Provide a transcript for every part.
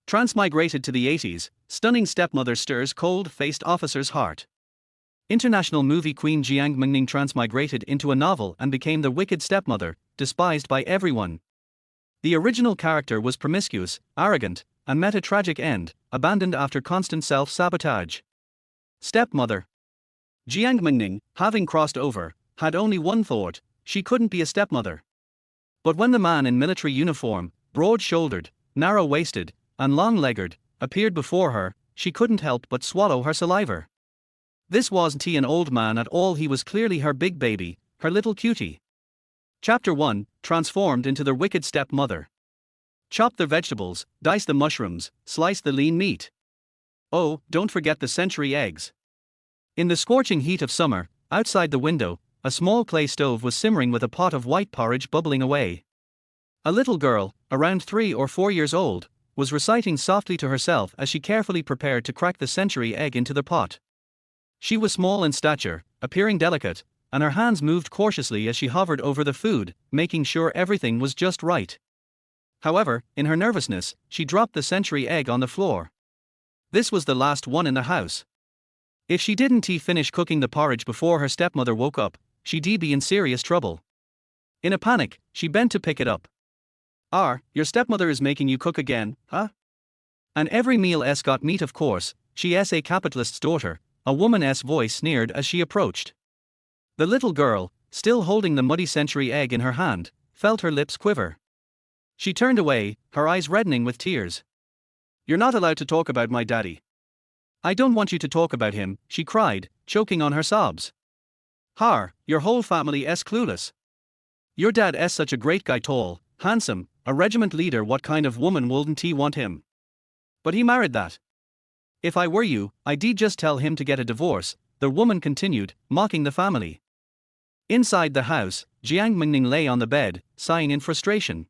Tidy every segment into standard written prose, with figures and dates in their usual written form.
Transmigrated to the 80s, stunning stepmother stirs cold-faced officer's heart. International movie queen Jiang Mengning transmigrated into a novel and became the wicked stepmother, despised by everyone. The original character was promiscuous, arrogant, and met a tragic end, abandoned after constant self-sabotage. Stepmother. Jiang Mengning, having crossed over, had only one thought: she couldn't be a stepmother. But when the man in military uniform, broad-shouldered, narrow-waisted, and long-legged, appeared before her, she couldn't help but swallow her saliva. This wasn't an old man at all, he was clearly her big baby, her little cutie. Chapter 1, transformed into the wicked stepmother. Chop the vegetables, dice the mushrooms, slice the lean meat. Oh, don't forget the century eggs. In the scorching heat of summer, outside the window, a small clay stove was simmering with a pot of white porridge bubbling away. A little girl, around 3 or 4 years old, was reciting softly to herself as she carefully prepared to crack the century egg into the pot. She was small in stature, appearing delicate, and her hands moved cautiously as she hovered over the food, making sure everything was just right. However, in her nervousness, she dropped the century egg on the floor. This was the last one in the house. If she didn't finish cooking the porridge before her stepmother woke up, she'd be in serious trouble. In a panic, she bent to pick it up. Your stepmother is making you cook again, huh? And every meal got meat, of course. She's a capitalist's daughter, a woman's voice sneered as she approached. The little girl, still holding the muddy century egg in her hand, felt her lips quiver. She turned away, her eyes reddening with tears. You're not allowed to talk about my daddy. I don't want you to talk about him, she cried, choking on her sobs. Your whole family's clueless. Your dad's such a great guy, tall, handsome, a regiment leader. What kind of woman wouldn't he want him? But he married that. If I were you, I'd just tell him to get a divorce, the woman continued, mocking the family. Inside the house, Jiang Mengning lay on the bed, sighing in frustration.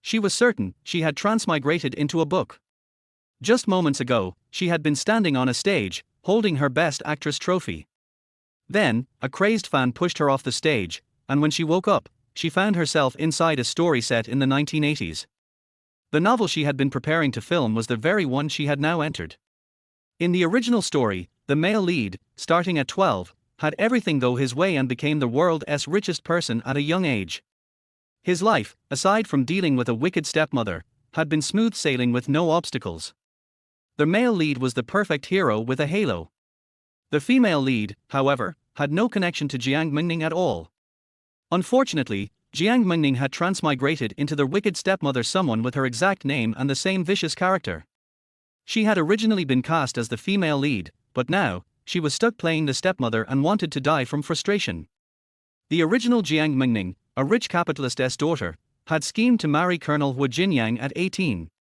She was certain she had transmigrated into a book. Just moments ago, she had been standing on a stage, holding her Best Actress trophy. Then, a crazed fan pushed her off the stage, and when she woke up, she found herself inside a story set in the 1980s. The novel she had been preparing to film was the very one she had now entered. In the original story, the male lead, starting at 12, had everything go his way and became the world's richest person at a young age. His life, aside from dealing with a wicked stepmother, had been smooth sailing with no obstacles. The male lead was the perfect hero with a halo. The female lead, however, had no connection to Jiang Mengning at all. Unfortunately, Jiang Mengning had transmigrated into the wicked stepmother, someone with her exact name and the same vicious character. She had originally been cast as the female lead, but now, she was stuck playing the stepmother and wanted to die from frustration. The original Jiang Mengning, a rich capitalist's daughter, had schemed to marry Colonel Hu Jinyang at 18.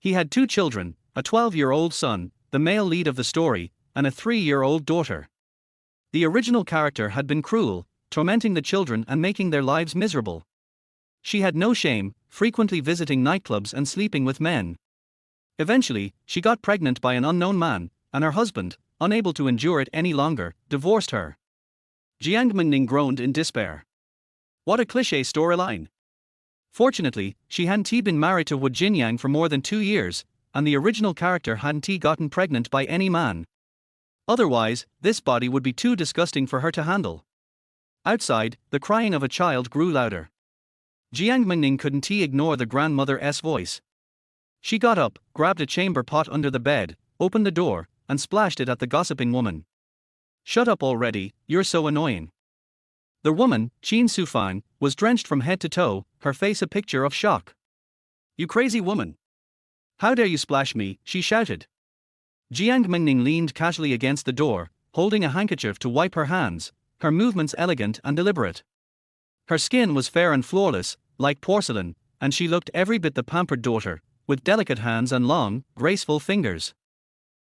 He had 2 children, a 12-year-old son, the male lead of the story, and a 3-year-old daughter. The original character had been cruel, tormenting the children and making their lives miserable. She had no shame, frequently visiting nightclubs and sleeping with men. Eventually, she got pregnant by an unknown man, and her husband, unable to endure it any longer, divorced her. Jiang Mengning groaned in despair. What a cliché storyline. Fortunately, she hadn't been married to Hu Jinyang for more than 2 years, and the original character hadn't gotten pregnant by any man. Otherwise, this body would be too disgusting for her to handle. Outside, the crying of a child grew louder. Jiang Mengning couldn't ignore the grandmother's voice. She got up, grabbed a chamber pot under the bed, opened the door, and splashed it at the gossiping woman. Shut up already, you're so annoying. The woman, Qin Sufan, was drenched from head to toe, her face a picture of shock. You crazy woman! How dare you splash me, she shouted. Jiang Mengning leaned casually against the door, holding a handkerchief to wipe her hands, her movements elegant and deliberate. Her skin was fair and flawless, like porcelain, and she looked every bit the pampered daughter, with delicate hands and long, graceful fingers.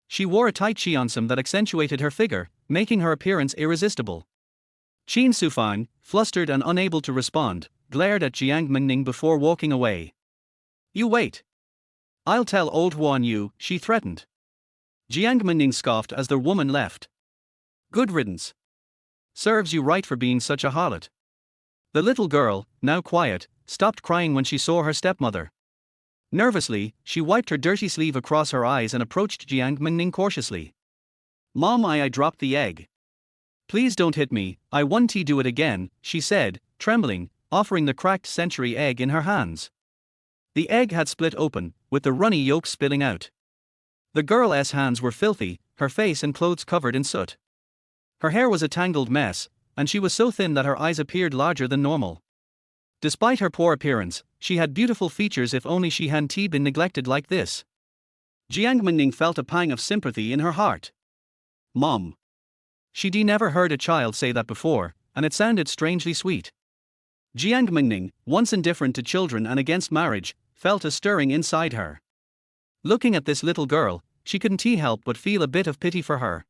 She wore a tight cheongsam that accentuated her figure, making her appearance irresistible. Qin Sufan, flustered and unable to respond, glared at Jiang Mengning before walking away. You wait. I'll tell old Huan you, she threatened. Jiang Mengning scoffed as the woman left. Good riddance. Serves you right for being such a harlot. The little girl, now quiet, stopped crying when she saw her stepmother. Nervously, she wiped her dirty sleeve across her eyes and approached Jiang Mengning cautiously. Mom, I dropped the egg. Please don't hit me, I won't do it again, she said, trembling, offering the cracked century egg in her hands. The egg had split open, with the runny yolk spilling out. The girl's hands were filthy, her face and clothes covered in soot. Her hair was a tangled mess, and she was so thin that her eyes appeared larger than normal. Despite her poor appearance, she had beautiful features. If only she hadn't been neglected like this. Jiang Mengning felt a pang of sympathy in her heart. Mom. She'd never heard a child say that before, and it sounded strangely sweet. Jiang Mengning, once indifferent to children and against marriage, felt a stirring inside her. Looking at this little girl, she couldn't help but feel a bit of pity for her.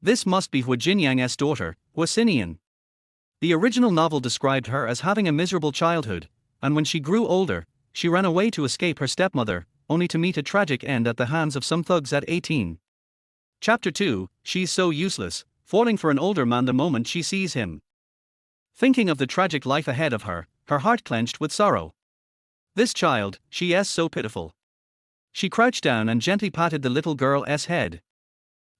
This must be Hua Jinyang's daughter, Hua Xinian. The original novel described her as having a miserable childhood, and when she grew older, she ran away to escape her stepmother, only to meet a tragic end at the hands of some thugs at 18. Chapter 2, She's so useless, falling for an older man the moment she sees him. Thinking of the tragic life ahead of her, her heart clenched with sorrow. This child, she's so pitiful. She crouched down and gently patted the little girl's head.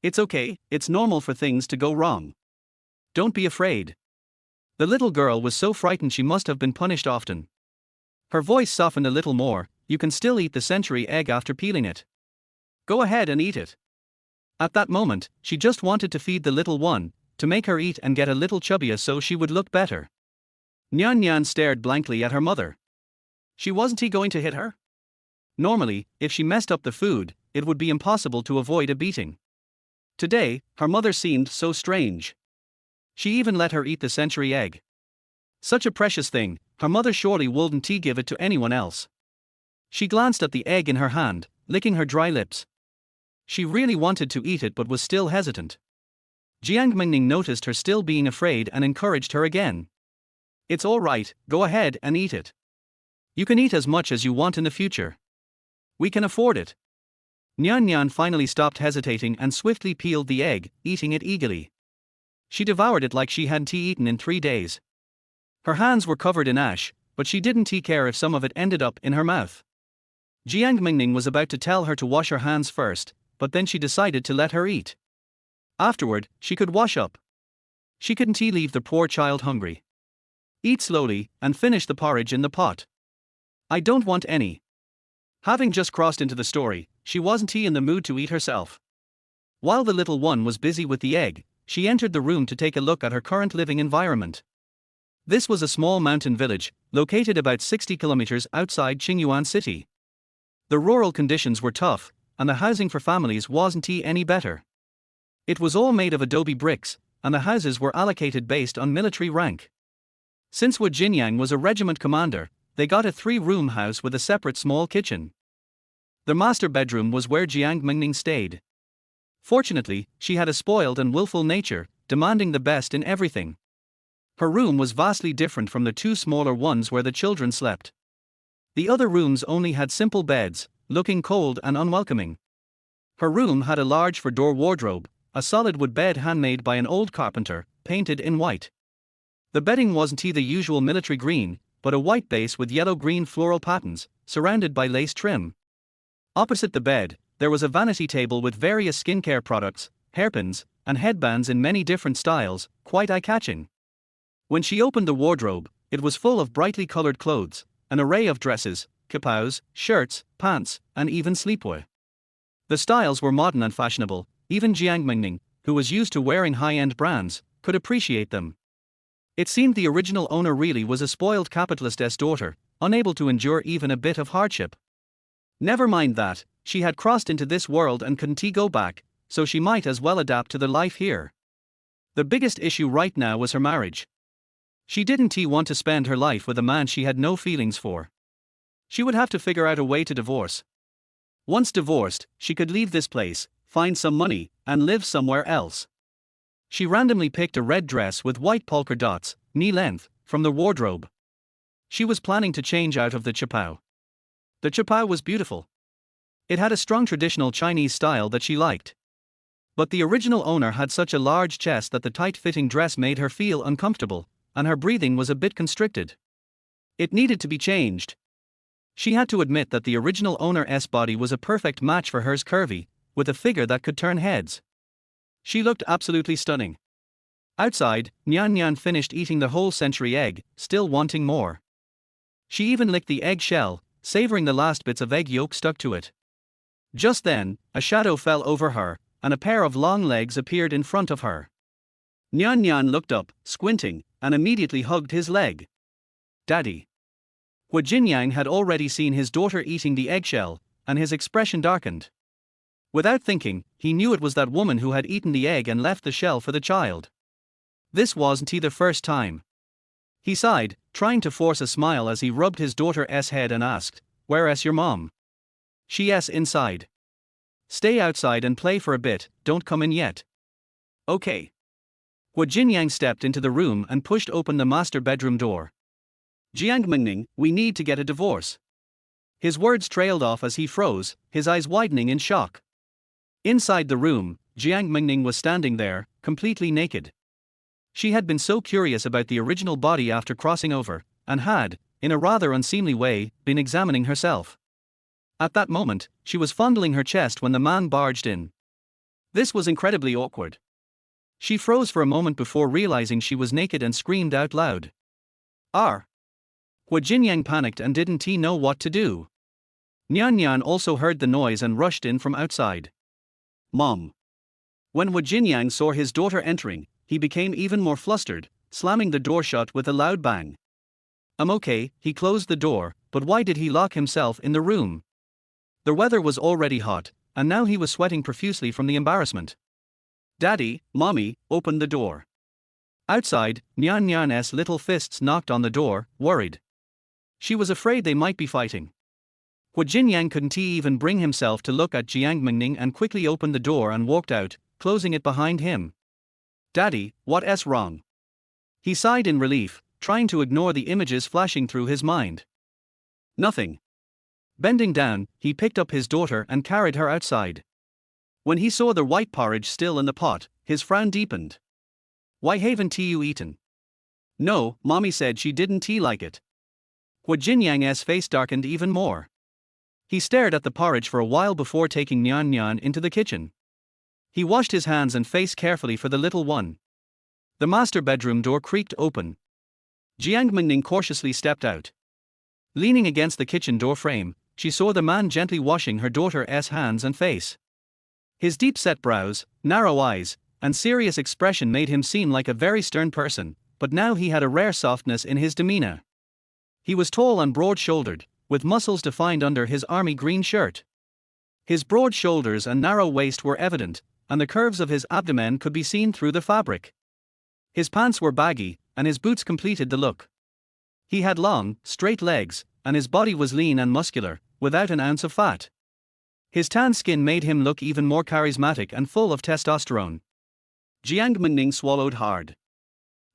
It's okay, it's normal for things to go wrong. Don't be afraid. The little girl was so frightened she must have been punished often. Her voice softened a little more. You can still eat the century egg after peeling it. Go ahead and eat it. At that moment, she just wanted to feed the little one, to make her eat and get a little chubbier so she would look better. Nyan Nyan stared blankly at her mother. She wasn't going to hit her? Normally, if she messed up the food, it would be impossible to avoid a beating. Today, her mother seemed so strange. She even let her eat the century egg. Such a precious thing, her mother surely wouldn't give it to anyone else. She glanced at the egg in her hand, licking her dry lips. She really wanted to eat it but was still hesitant. Jiang Mengning noticed her still being afraid and encouraged her again. It's all right, go ahead and eat it. You can eat as much as you want in the future. We can afford it. Nyan Nyan finally stopped hesitating and swiftly peeled the egg, eating it eagerly. She devoured it like she hadn't eaten in 3 days. Her hands were covered in ash, but she didn't care if some of it ended up in her mouth. Jiang Mengning was about to tell her to wash her hands first, but then she decided to let her eat. Afterward, she could wash up. She couldn't leave the poor child hungry. Eat slowly, and finish the porridge in the pot. I don't want any. Having just crossed into the story, she wasn't in the mood to eat herself. While the little one was busy with the egg, she entered the room to take a look at her current living environment. This was a small mountain village, located about 60 kilometers outside Qingyuan city. The rural conditions were tough, and the housing for families wasn't any better. It was all made of adobe bricks, and the houses were allocated based on military rank. Since Hua Jinyang was a regiment commander, they got a 3-room house with a separate small kitchen. The master bedroom was where Jiang Mengning stayed. Fortunately, she had a spoiled and willful nature, demanding the best in everything. Her room was vastly different from the 2 smaller ones where the children slept. The other rooms only had simple beds, looking cold and unwelcoming. Her room had a large 4-door wardrobe, a solid wood bed handmade by an old carpenter, painted in white. The bedding wasn't the usual military green, but a white base with yellow-green floral patterns, surrounded by lace trim. Opposite the bed, there was a vanity table with various skincare products, hairpins, and headbands in many different styles, quite eye-catching. When she opened the wardrobe, it was full of brightly colored clothes, an array of dresses, kipaos, shirts, pants, and even sleepwear. The styles were modern and fashionable. Even Jiang Mengning, who was used to wearing high-end brands, could appreciate them. It seemed the original owner really was a spoiled capitalist's daughter, unable to endure even a bit of hardship. Never mind that, she had crossed into this world and couldn't go back, so she might as well adapt to the life here. The biggest issue right now was her marriage. She didn't want to spend her life with a man she had no feelings for. She would have to figure out a way to divorce. Once divorced, she could leave this place, find some money, and live somewhere else. She randomly picked a red dress with white polka dots, knee-length, from the wardrobe. She was planning to change out of the chapao. The chapao was beautiful. It had a strong traditional Chinese style that she liked. But the original owner had such a large chest that the tight-fitting dress made her feel uncomfortable, and her breathing was a bit constricted. It needed to be changed. She had to admit that the original owner's body was a perfect match for hers, curvy, with a figure that could turn heads. She looked absolutely stunning. Outside, Nyan Nyan finished eating the whole century egg, still wanting more. She even licked the egg shell, savoring the last bits of egg yolk stuck to it. Just then, a shadow fell over her, and a pair of long legs appeared in front of her. Nyan Nyan looked up, squinting, and immediately hugged his leg. Daddy. Hu Jinyang had already seen his daughter eating the eggshell, and his expression darkened. Without thinking, he knew it was that woman who had eaten the egg and left the shell for the child. This wasn't the first time. He sighed, trying to force a smile as he rubbed his daughter's head and asked, "Where's your mom?" "She's inside. Stay outside and play for a bit, don't come in yet." "Okay." Hu Jinyang stepped into the room and pushed open the master bedroom door. "Jiang Mengning, we need to get a divorce." His words trailed off as he froze, his eyes widening in shock. Inside the room, Jiang Mengning was standing there, completely naked. She had been so curious about the original body after crossing over, and had, in a rather unseemly way, been examining herself. At that moment, she was fondling her chest when the man barged in. This was incredibly awkward. She froze for a moment before realizing she was naked and screamed out loud. "R!" Hu Jinyang panicked and didn't know what to do. Nyan Nyan also heard the noise and rushed in from outside. "Mom." When Hu Jinyang saw his daughter entering, he became even more flustered, slamming the door shut with a loud bang. "I'm okay," he closed the door, but why did he lock himself in the room? The weather was already hot, and now he was sweating profusely from the embarrassment. "Daddy, Mommy, open the door." Outside, Nyan Nyan's little fists knocked on the door, worried. She was afraid they might be fighting. Hu Jinyang couldn't even bring himself to look at Jiang Mengning and quickly opened the door and walked out, closing it behind him. "Daddy, what's wrong?" He sighed in relief, trying to ignore the images flashing through his mind. "Nothing." Bending down, he picked up his daughter and carried her outside. When he saw the white porridge still in the pot, his frown deepened. "Why haven't you eaten?" "No, Mommy said she didn't like it." Hu Jinyang's face darkened even more. He stared at the porridge for a while before taking Nyan Nyan into the kitchen. He washed his hands and face carefully for the little one. The master bedroom door creaked open. Jiang Mengning cautiously stepped out. Leaning against the kitchen door frame, she saw the man gently washing her daughter's hands and face. His deep-set brows, narrow eyes, and serious expression made him seem like a very stern person, but now he had a rare softness in his demeanor. He was tall and broad-shouldered, with muscles defined under his army green shirt. His broad shoulders and narrow waist were evident, and the curves of his abdomen could be seen through the fabric. His pants were baggy, and his boots completed the look. He had long, straight legs, and his body was lean and muscular, without an ounce of fat. His tan skin made him look even more charismatic and full of testosterone. Jiang Mengning swallowed hard.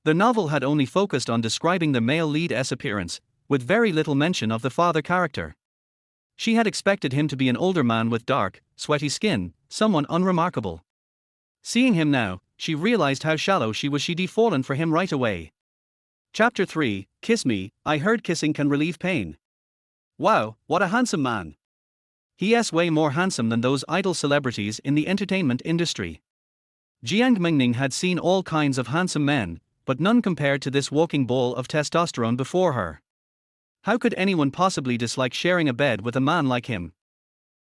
The novel had only focused on describing the male lead's appearance, with very little mention of the father character. She had expected him to be an older man with dark, sweaty skin, someone unremarkable. Seeing him now, she realized how shallow she'd fallen for him right away. Chapter 3, Kiss Me, I heard kissing can relieve pain. Wow, what a handsome man. He's way more handsome than those idol celebrities in the entertainment industry. Jiang Mengning had seen all kinds of handsome men, but none compared to this walking ball of testosterone before her. How could anyone possibly dislike sharing a bed with a man like him?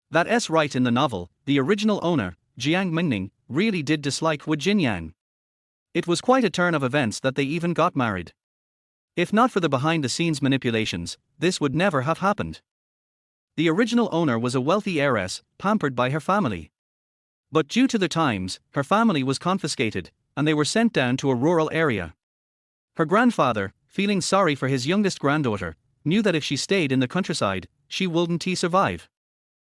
That's right, in the novel, the original owner, Jiang Mengning, really did dislike Hu Jinyang. It was quite a turn of events that they even got married. If not for the behind-the-scenes manipulations, this would never have happened. The original owner was a wealthy heiress, pampered by her family. But due to the times, her family was confiscated, and they were sent down to a rural area. Her grandfather, feeling sorry for his youngest granddaughter, knew that if she stayed in the countryside, she wouldn't survive.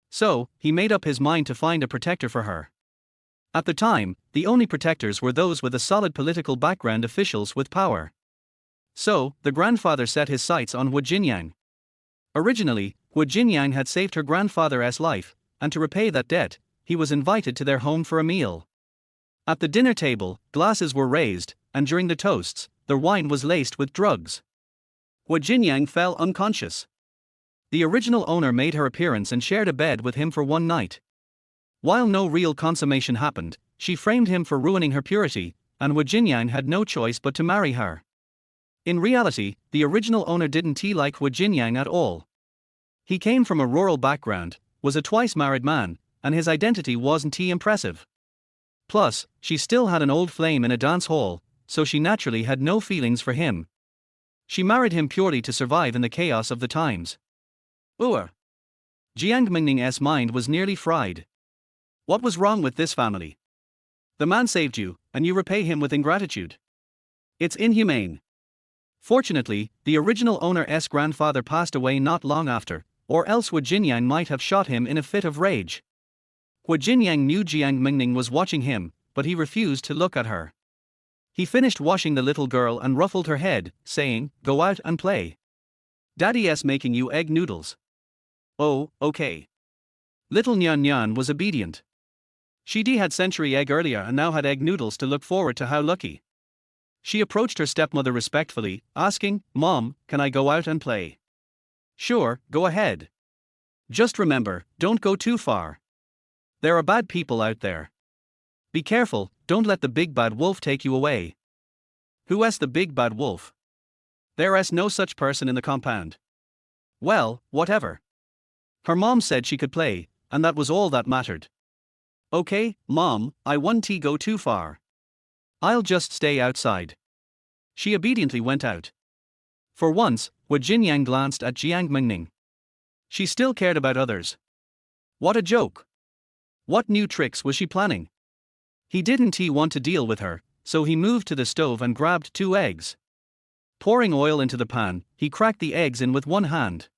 So, he made up his mind to find a protector for her. At the time, the only protectors were those with a solid political background, officials with power. So, the grandfather set his sights on Hu Jinyang. Originally, Hu Jinyang had saved her grandfather's life, and to repay that debt, he was invited to their home for a meal. At the dinner table, glasses were raised, and during the toasts, the wine was laced with drugs. Hu Jinyang fell unconscious. The original owner made her appearance and shared a bed with him for one night. While no real consummation happened, she framed him for ruining her purity, and Wu Jinyang had no choice but to marry her. In reality, the original owner didn't like Wu Jinyang at all. He came from a rural background, was a twice-married man, and his identity wasn't impressive. Plus, she still had an old flame in a dance hall, so she naturally had no feelings for him. She married him purely to survive in the chaos of the times. Jiang Mengning's mind was nearly fried. What was wrong with this family? The man saved you, and you repay him with ingratitude. It's inhumane. Fortunately, the original owner's grandfather passed away not long after, or else Wu Jinyang might have shot him in a fit of rage. Wu Jinyang knew Jiang Mengning was watching him, but he refused to look at her. He finished washing the little girl and ruffled her head, saying, "Go out and play. Daddy's making you egg noodles." "Oh, okay." Little Nyan Nyan was obedient. She had century egg earlier and now had egg noodles to look forward to. How lucky. She approached her stepmother respectfully, asking, "Mom, can I go out and play?" "Sure, go ahead. Just remember, don't go too far. There are bad people out there. Be careful, don't let the big bad wolf take you away." "Who's the big bad wolf?" "There's no such person in the compound." "Well, whatever." Her mom said she could play, and that was all that mattered. "Okay, Mom, I won't go too far. I'll just stay outside." She obediently went out. For once, Wu Jinyang glanced at Jiang Mengning. She still cared about others. What a joke. What new tricks was she planning? He didn't want to deal with her, so he moved to the stove and grabbed 2 eggs. Pouring oil into the pan, he cracked the eggs in with one hand.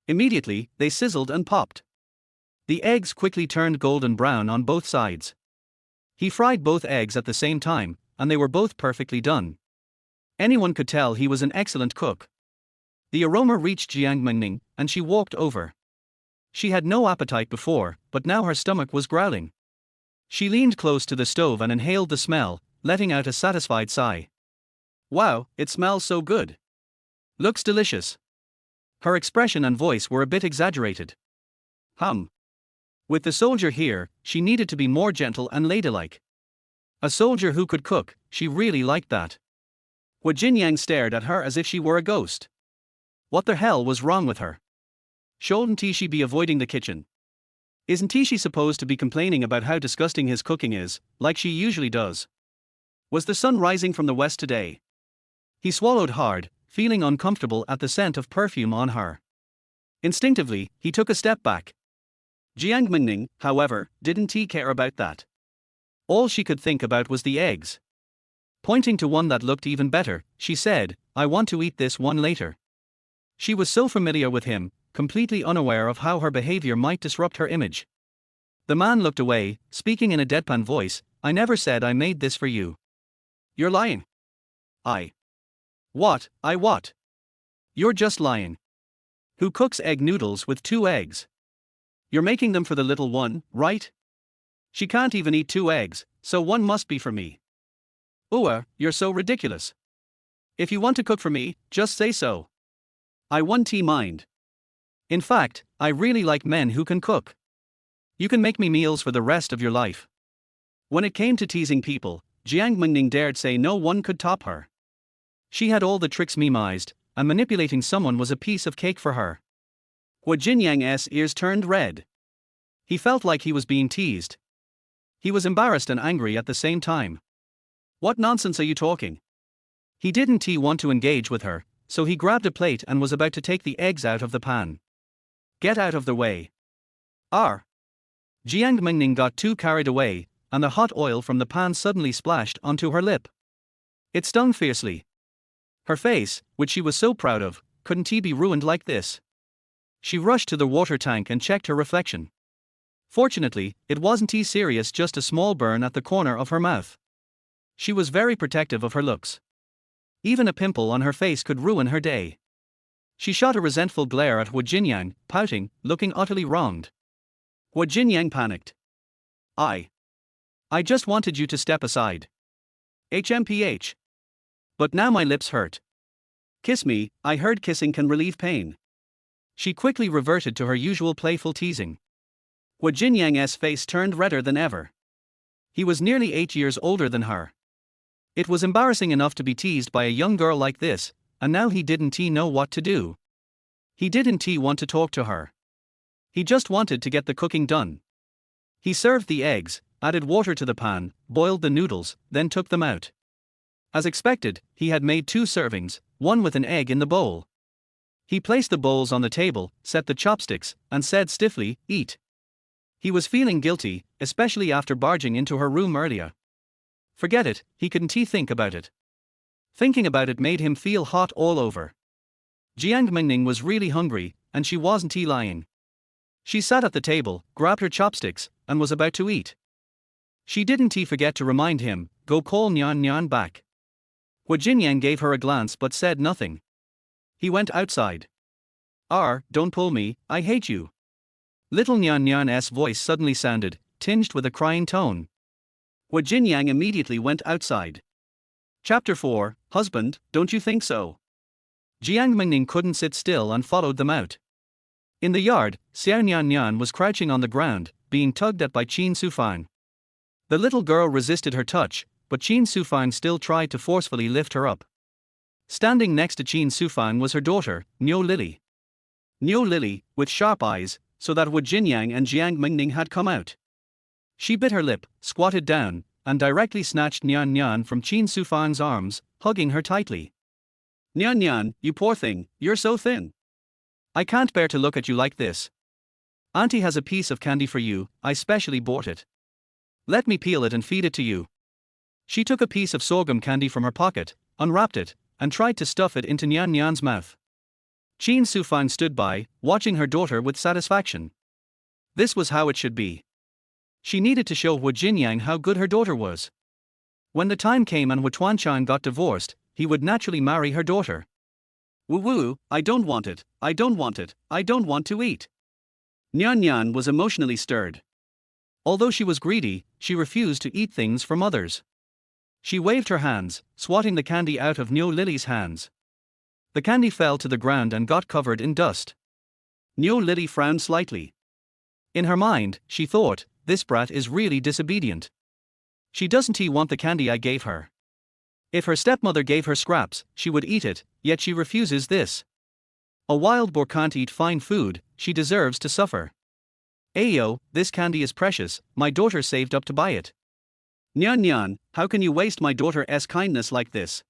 Immediately, they sizzled and popped. The eggs quickly turned golden brown on both sides. He fried both eggs at the same time, and they were both perfectly done. Anyone could tell he was an excellent cook. The aroma reached Jiang Mengning, and she walked over. She had no appetite before, but now her stomach was growling. She leaned close to the stove and inhaled the smell, letting out a satisfied sigh. "Wow, it smells so good. Looks delicious." Her expression and voice were a bit exaggerated. With the soldier here, she needed to be more gentle and ladylike. A soldier who could cook, she really liked that. Wu Jinyang stared at her as if she were a ghost. What the hell was wrong with her? Shouldn't she be avoiding the kitchen? Isn't she supposed to be complaining about how disgusting his cooking is, like she usually does? Was the sun rising from the west today? He swallowed hard, feeling uncomfortable at the scent of perfume on her. Instinctively, he took a step back. Jiang Mengning, however, didn't care about that. All she could think about was the eggs. Pointing to one that looked even better, she said, "I want to eat this one later." She was so familiar with him, completely unaware of how her behavior might disrupt her image. The man looked away, speaking in a deadpan voice, "I never said I made this for you." "You're lying." What? You're just lying. Who cooks egg noodles with 2 eggs? You're making them for the little one, right? She can't even eat 2 eggs, so one must be for me. You're so ridiculous. If you want to cook for me, just say so. I won't mind. In fact, I really like men who can cook. You can make me meals for the rest of your life. When it came to teasing people, Jiang Mengning dared say no one could top her. She had all the tricks memorized, and manipulating someone was a piece of cake for her. Wu Jinyang's ears turned red. He felt like he was being teased. He was embarrassed and angry at the same time. What nonsense are you talking? He didn't want to engage with her, so he grabbed a plate and was about to take the eggs out of the pan. Get out of the way. Jiang Mengning got too carried away, and the hot oil from the pan suddenly splashed onto her lip. It stung fiercely. Her face, which she was so proud of, couldn't be ruined like this. She rushed to the water tank and checked her reflection. Fortunately, it wasn't serious, just a small burn at the corner of her mouth. She was very protective of her looks. Even a pimple on her face could ruin her day. She shot a resentful glare at Wu Jinyang, pouting, looking utterly wronged. Wu Jinyang panicked. I just wanted you to step aside. HMPH. But now my lips hurt. Kiss me, I heard kissing can relieve pain. She quickly reverted to her usual playful teasing. Wu Jinyang's face turned redder than ever. He was nearly 8 years older than her. It was embarrassing enough to be teased by a young girl like this, and now he didn't know what to do. He didn't want to talk to her. He just wanted to get the cooking done. He served the eggs, added water to the pan, boiled the noodles, then took them out. As expected, he had made 2 servings, one with an egg in the bowl. He placed the bowls on the table, set the chopsticks, and said stiffly, "Eat." He was feeling guilty, especially after barging into her room earlier. Forget it, he couldn't think about it. Thinking about it made him feel hot all over. Jiang Mengning was really hungry, and she wasn't lying. She sat at the table, grabbed her chopsticks, and was about to eat. She didn't forget to remind him, "Go call Nyan Nyan back." Wu Jinyang gave her a glance but said nothing. He went outside. Don't pull me, I hate you." Little Nyan Nyan's voice suddenly sounded, tinged with a crying tone. Wu Jinyang immediately went outside. Chapter 4, Husband, Don't You Think So? Jiang Mengning couldn't sit still and followed them out. In the yard, Xiao Nyan Nyan was crouching on the ground, being tugged at by Qin Sufang. The little girl resisted her touch, but Qin Sufang still tried to forcefully lift her up. Standing next to Qin Sufang was her daughter, Niu Lily. Niu Lily, with sharp eyes, so that Wu Jinyang and Jiang Mengning had come out. She bit her lip, squatted down, and directly snatched Nyan Nyan from Qin Sufang's arms, hugging her tightly. "Nyan Nyan, you poor thing, you're so thin. I can't bear to look at you like this. Auntie has a piece of candy for you, I specially bought it. Let me peel it and feed it to you." She took a piece of sorghum candy from her pocket, unwrapped it, and tried to stuff it into Nyan Nyan's mouth. Qin Sufang stood by, watching her daughter with satisfaction. This was how it should be. She needed to show Wu Jinyang how good her daughter was. When the time came and Wu Tuanchan got divorced, he would naturally marry her daughter. "Woo, I don't want it, I don't want it, I don't want to eat." Nyan Nyan was emotionally stirred. Although she was greedy, she refused to eat things from others. She waved her hands, swatting the candy out of Niu Lily's hands. The candy fell to the ground and got covered in dust. Niu Lily frowned slightly. In her mind, she thought, "This brat is really disobedient. She doesn't want the candy I gave her. If her stepmother gave her scraps, she would eat it, yet she refuses this. A wild boar can't eat fine food, she deserves to suffer. Ayo, this candy is precious, my daughter saved up to buy it. Nyan Nyan, how can you waste my daughter's kindness like this?"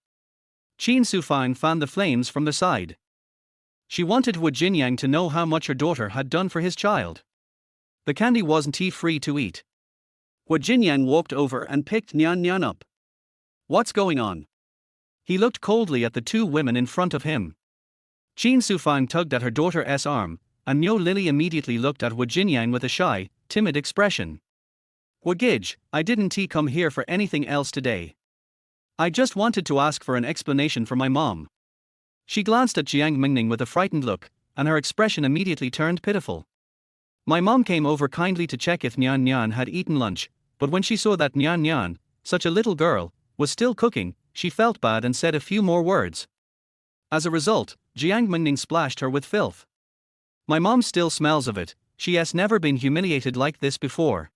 Qin Sufang fanned the flames from the side. She wanted Wu Jinyang to know how much her daughter had done for his child. The candy wasn't free to eat. Wu Jinyang walked over and picked Nyan Nyan up. "What's going on?" He looked coldly at the 2 women in front of him. Qin Sufang tugged at her daughter's arm, and Niu Lily immediately looked at Wu Jinyang with a shy, timid expression. "Wu Gij, I didn't come here for anything else today. I just wanted to ask for an explanation from my mom." She glanced at Jiang Mengning with a frightened look, and her expression immediately turned pitiful. "My mom came over kindly to check if Nyan Nyan had eaten lunch, but when she saw that Nyan Nyan, such a little girl, was still cooking, she felt bad and said a few more words. As a result, Jiang Mengning splashed her with filth. My mom still smells of it, she has never been humiliated like this before.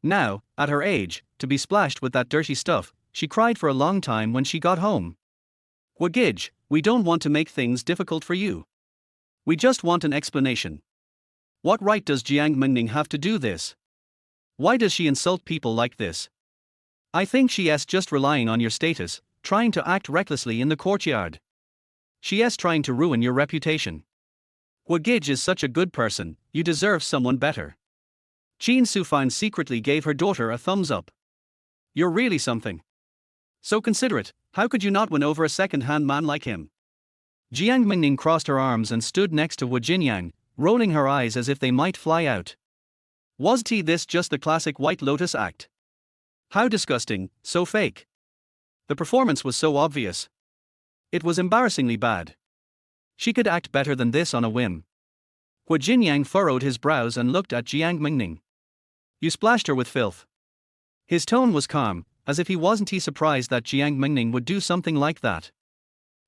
Now, at her age, to be splashed with that dirty stuff, she cried for a long time when she got home. Wu Gij, we don't want to make things difficult for you. We just want an explanation. What right does Jiang Mengning have to do this? Why does she insult people like this? I think she is just relying on your status, trying to act recklessly in the courtyard. She is trying to ruin your reputation. Wu Gij is such a good person, you deserve someone better." Qin Sufang secretly gave her daughter a thumbs up. "You're really something. So considerate, how could you not win over a second-hand man like him?" Jiang Mengning crossed her arms and stood next to Wu Jinyang, rolling her eyes as if they might fly out. Was this just the classic White Lotus act? How disgusting, so fake. The performance was so obvious. It was embarrassingly bad. She could act better than this on a whim. Wu Jinyang furrowed his brows and looked at Jiang Mengning. "You splashed her with filth." His tone was calm, as if he wasn't surprised that Jiang Mengning would do something like that.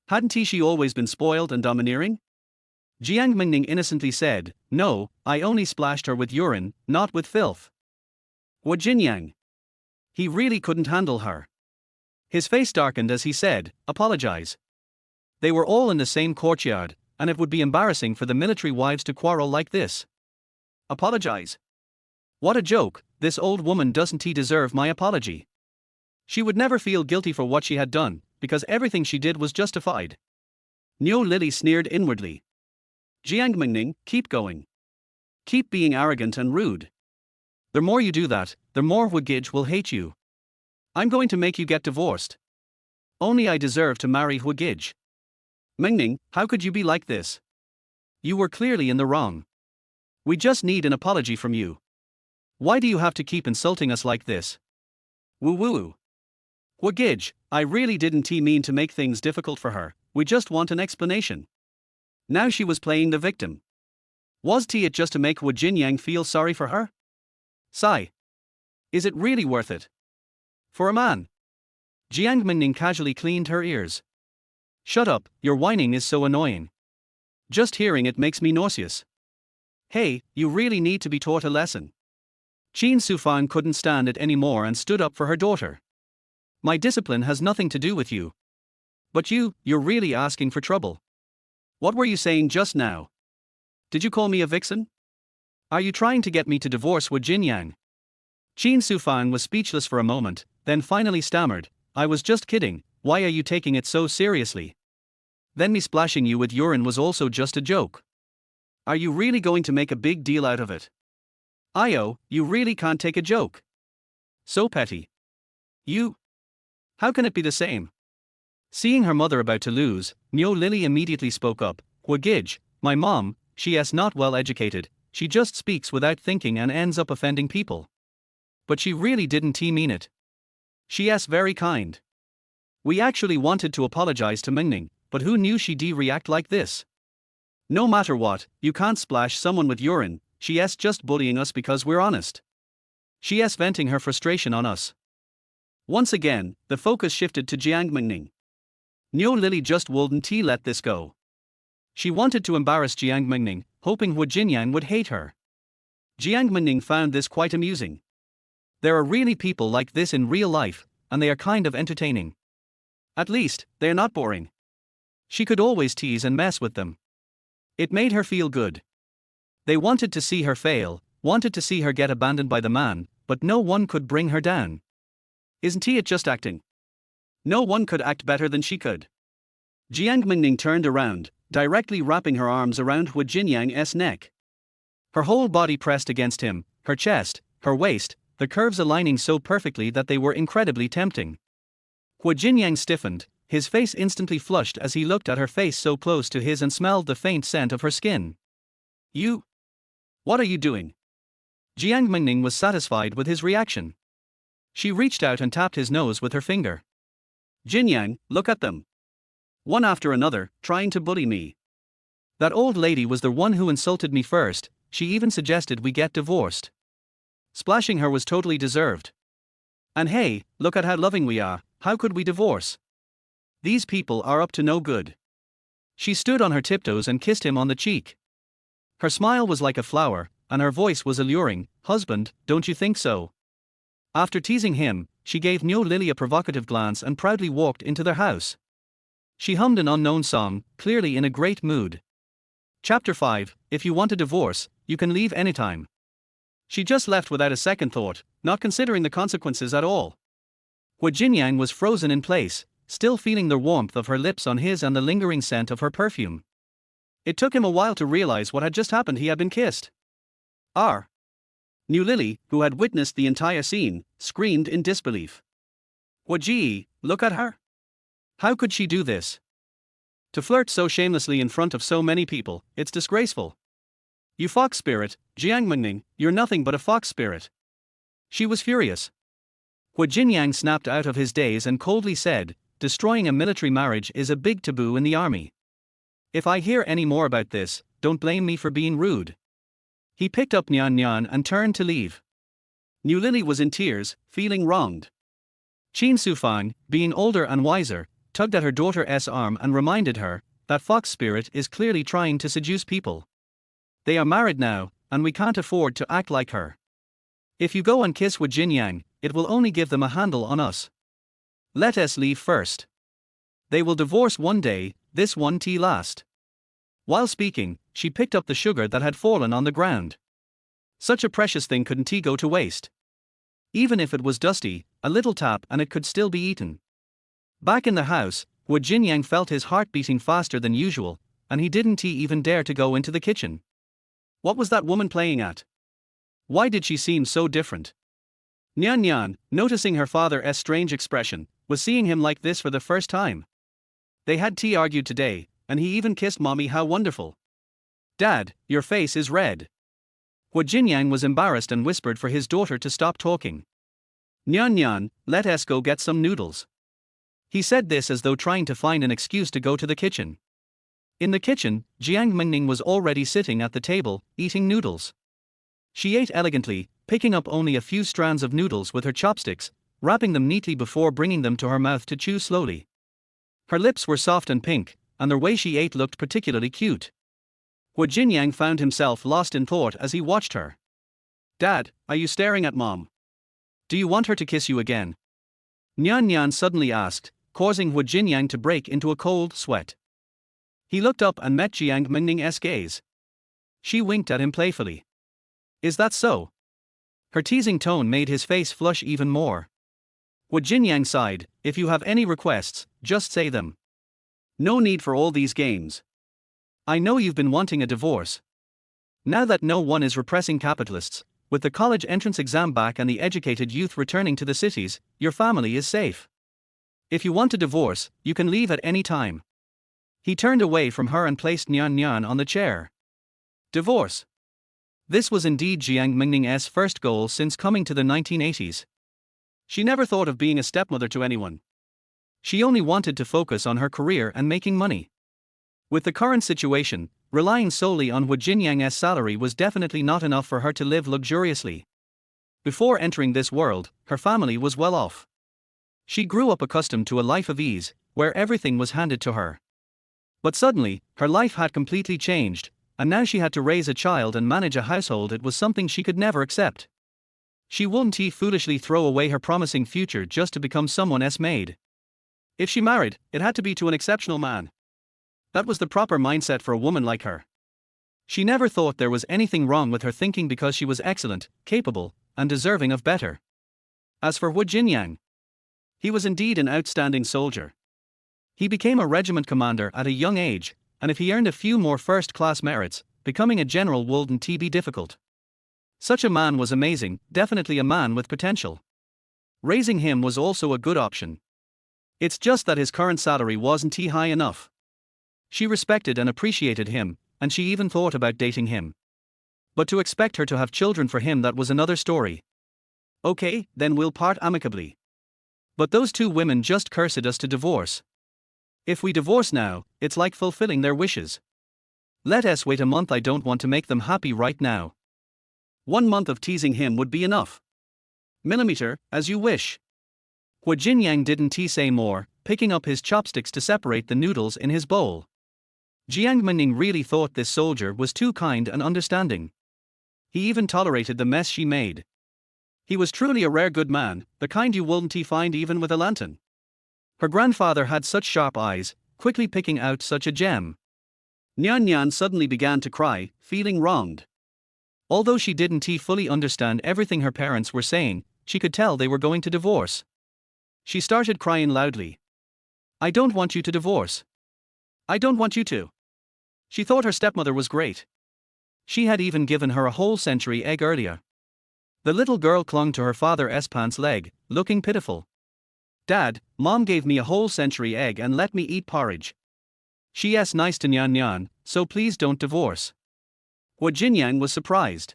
Hadn't she always been spoiled and domineering? Jiang Mengning innocently said, "No, I only splashed her with urine, not with filth." Wu Jinyang. He really couldn't handle her. His face darkened as he said, "Apologize." They were all in the same courtyard, and it would be embarrassing for the military wives to quarrel like this. Apologize? What a joke, this old woman doesn't deserve my apology. She would never feel guilty for what she had done, because everything she did was justified. Niu Lily sneered inwardly. Jiang Mengning, keep going. Keep being arrogant and rude. The more you do that, the more Huigij will hate you. I'm going to make you get divorced. Only I deserve to marry Huigij. Mengning, how could you be like this? You were clearly in the wrong. We just need an apology from you. Why do you have to keep insulting us like this? Woo woo. Huigij, I really didn't mean to make things difficult for her, we just want an explanation. Now she was playing the victim. Was it just to make Wu Jinyang feel sorry for her? Sigh. Is it really worth it? For a man? Jiang Mengning casually cleaned her ears. Shut up, your whining is so annoying. Just hearing it makes me nauseous. Hey, you really need to be taught a lesson. Qin Sufan couldn't stand it anymore and stood up for her daughter. My discipline has nothing to do with you. But you're really asking for trouble. What were you saying just now? Did you call me a vixen? Are you trying to get me to divorce Wu Jinyang? Qin Sufan was speechless for a moment, then finally stammered, I was just kidding, why are you taking it so seriously? Then me splashing you with urine was also just a joke. Are you really going to make a big deal out of it? Io, you really can't take a joke. So petty. You? How can it be the same? Seeing her mother about to lose, Niu Lily immediately spoke up, Huigij, my mom, she's not well educated, she just speaks without thinking and ends up offending people. But she really didn't mean it. She's very kind. We actually wanted to apologize to Mengning, but who knew she'd react like this? No matter what, you can't splash someone with urine, she's just bullying us because we're honest. She's venting her frustration on us. Once again, the focus shifted to Jiang Mengning. Niu Lily just wouldn't let this go. She wanted to embarrass Jiang Mengning, hoping Wu Jinyang would hate her. Jiang Mengning found this quite amusing. There are really people like this in real life, and they are kind of entertaining. At least, they're not boring. She could always tease and mess with them. It made her feel good. They wanted to see her fail, wanted to see her get abandoned by the man, but no one could bring her down. Isn't it just acting? No one could act better than she could. Jiang Mengning turned around, directly wrapping her arms around Wu Jinyang's neck. Her whole body pressed against him, her chest, her waist, the curves aligning so perfectly that they were incredibly tempting. Wu Jinyang stiffened, his face instantly flushed as he looked at her face so close to his and smelled the faint scent of her skin. You? What are you doing? Jiang Mengning was satisfied with his reaction. She reached out and tapped his nose with her finger. Jinyang, look at them. One after another, trying to bully me. That old lady was the one who insulted me first, she even suggested we get divorced. Splashing her was totally deserved. And hey, look at how loving we are, how could we divorce? These people are up to no good. She stood on her tiptoes and kissed him on the cheek. Her smile was like a flower, and her voice was alluring, husband, don't you think so? After teasing him, she gave Niu Lily a provocative glance and proudly walked into their house. She hummed an unknown song, clearly in a great mood. Chapter 5, If you want a divorce, you can leave anytime. She just left without a second thought, not considering the consequences at all. Wu Jinyang was frozen in place, still feeling the warmth of her lips on his and the lingering scent of her perfume. It took him a while to realize what had just happened. He had been kissed. Niu Lily, who had witnessed the entire scene, screamed in disbelief. Wu Ji, look at her. How could she do this? To flirt so shamelessly in front of so many people, it's disgraceful. You fox spirit, Jiang Mengning, you're nothing but a fox spirit. She was furious. Wu Jinyang snapped out of his daze and coldly said, destroying a military marriage is a big taboo in the army. If I hear any more about this, don't blame me for being rude. He picked up Nyan Nyan and turned to leave. Niu Lily was in tears, feeling wronged. Qin Sufang, being older and wiser, tugged at her daughter's arm and reminded her, that fox spirit is clearly trying to seduce people. They are married now, and we can't afford to act like her. If you go and kiss with Jinyang, it will only give them a handle on us. Let us leave first. They will divorce one day, this one tea last. While speaking, she picked up the sugar that had fallen on the ground. Such a precious thing couldn't tea go to waste. Even if it was dusty, a little tap and it could still be eaten. Back in the house, Wu Jinyang felt his heart beating faster than usual, and he didn't even dare to go into the kitchen. What was that woman playing at? Why did she seem so different? Nyan Nyan, noticing her father's strange expression, was seeing him like this for the first time. They had tea argued today, and he even kissed mommy. How wonderful. Dad, your face is red. Wu Jinyang was embarrassed and whispered for his daughter to stop talking. Nyan Nyan, let us go get some noodles. He said this as though trying to find an excuse to go to the kitchen. In the kitchen, Jiang Mengning was already sitting at the table, eating noodles. She ate elegantly, picking up only a few strands of noodles with her chopsticks, wrapping them neatly before bringing them to her mouth to chew slowly. Her lips were soft and pink, and the way she ate looked particularly cute. Wu Jinyang found himself lost in thought as he watched her. Dad, are you staring at Mom? Do you want her to kiss you again? Nyan Nyan suddenly asked, causing Wu Jinyang to break into a cold sweat. He looked up and met Jiang Mengning's gaze. She winked at him playfully. Is that so? Her teasing tone made his face flush even more. Wu Jinyang sighed, if you have any requests, just say them. No need for all these games. I know you've been wanting a divorce. Now that no one is repressing capitalists, with the college entrance exam back and the educated youth returning to the cities, your family is safe. If you want a divorce, you can leave at any time. He turned away from her and placed Nyan Nyan on the chair. Divorce. This was indeed Jiang Mengning's first goal since coming to the 1980s. She never thought of being a stepmother to anyone. She only wanted to focus on her career and making money. With the current situation, relying solely on Wu Jinyang's salary was definitely not enough for her to live luxuriously. Before entering this world, her family was well off. She grew up accustomed to a life of ease, where everything was handed to her. But suddenly, her life had completely changed, and now she had to raise a child and manage a household. It was something she could never accept. She wouldn't foolishly throw away her promising future just to become someone's maid. If she married, it had to be to an exceptional man. That was the proper mindset for a woman like her. She never thought there was anything wrong with her thinking because she was excellent, capable, and deserving of better. As for Wu Jinyang, he was indeed an outstanding soldier. He became a regiment commander at a young age, and if he earned a few more first-class merits, becoming a general wouldn't be difficult. Such a man was amazing, definitely a man with potential. Raising him was also a good option. It's just that his current salary wasn't high enough. She respected and appreciated him, and she even thought about dating him. But to expect her to have children for him, that was another story. Okay, then we'll part amicably. But those two women just cursed us to divorce. If we divorce now, it's like fulfilling their wishes. Let us wait a month. I don't want to make them happy right now. 1 month of teasing him would be enough. Millimeter, as you wish. Wu Jinyang didn't say more, picking up his chopsticks to separate the noodles in his bowl. Jiang Mengning really thought this soldier was too kind and understanding. He even tolerated the mess she made. He was truly a rare good man, the kind you wouldn't find even with a lantern. Her grandfather had such sharp eyes, quickly picking out such a gem. Nyan Nyan suddenly began to cry, feeling wronged. Although she didn't fully understand everything her parents were saying, she could tell they were going to divorce. She started crying loudly. I don't want you to divorce. I don't want you to. She thought her stepmother was great. She had even given her a whole century egg earlier. The little girl clung to her father's pants leg, looking pitiful. Dad, Mom gave me a whole century egg and let me eat porridge. She's nice to Nyan Nyan, so please don't divorce. Wu Jinyang was surprised.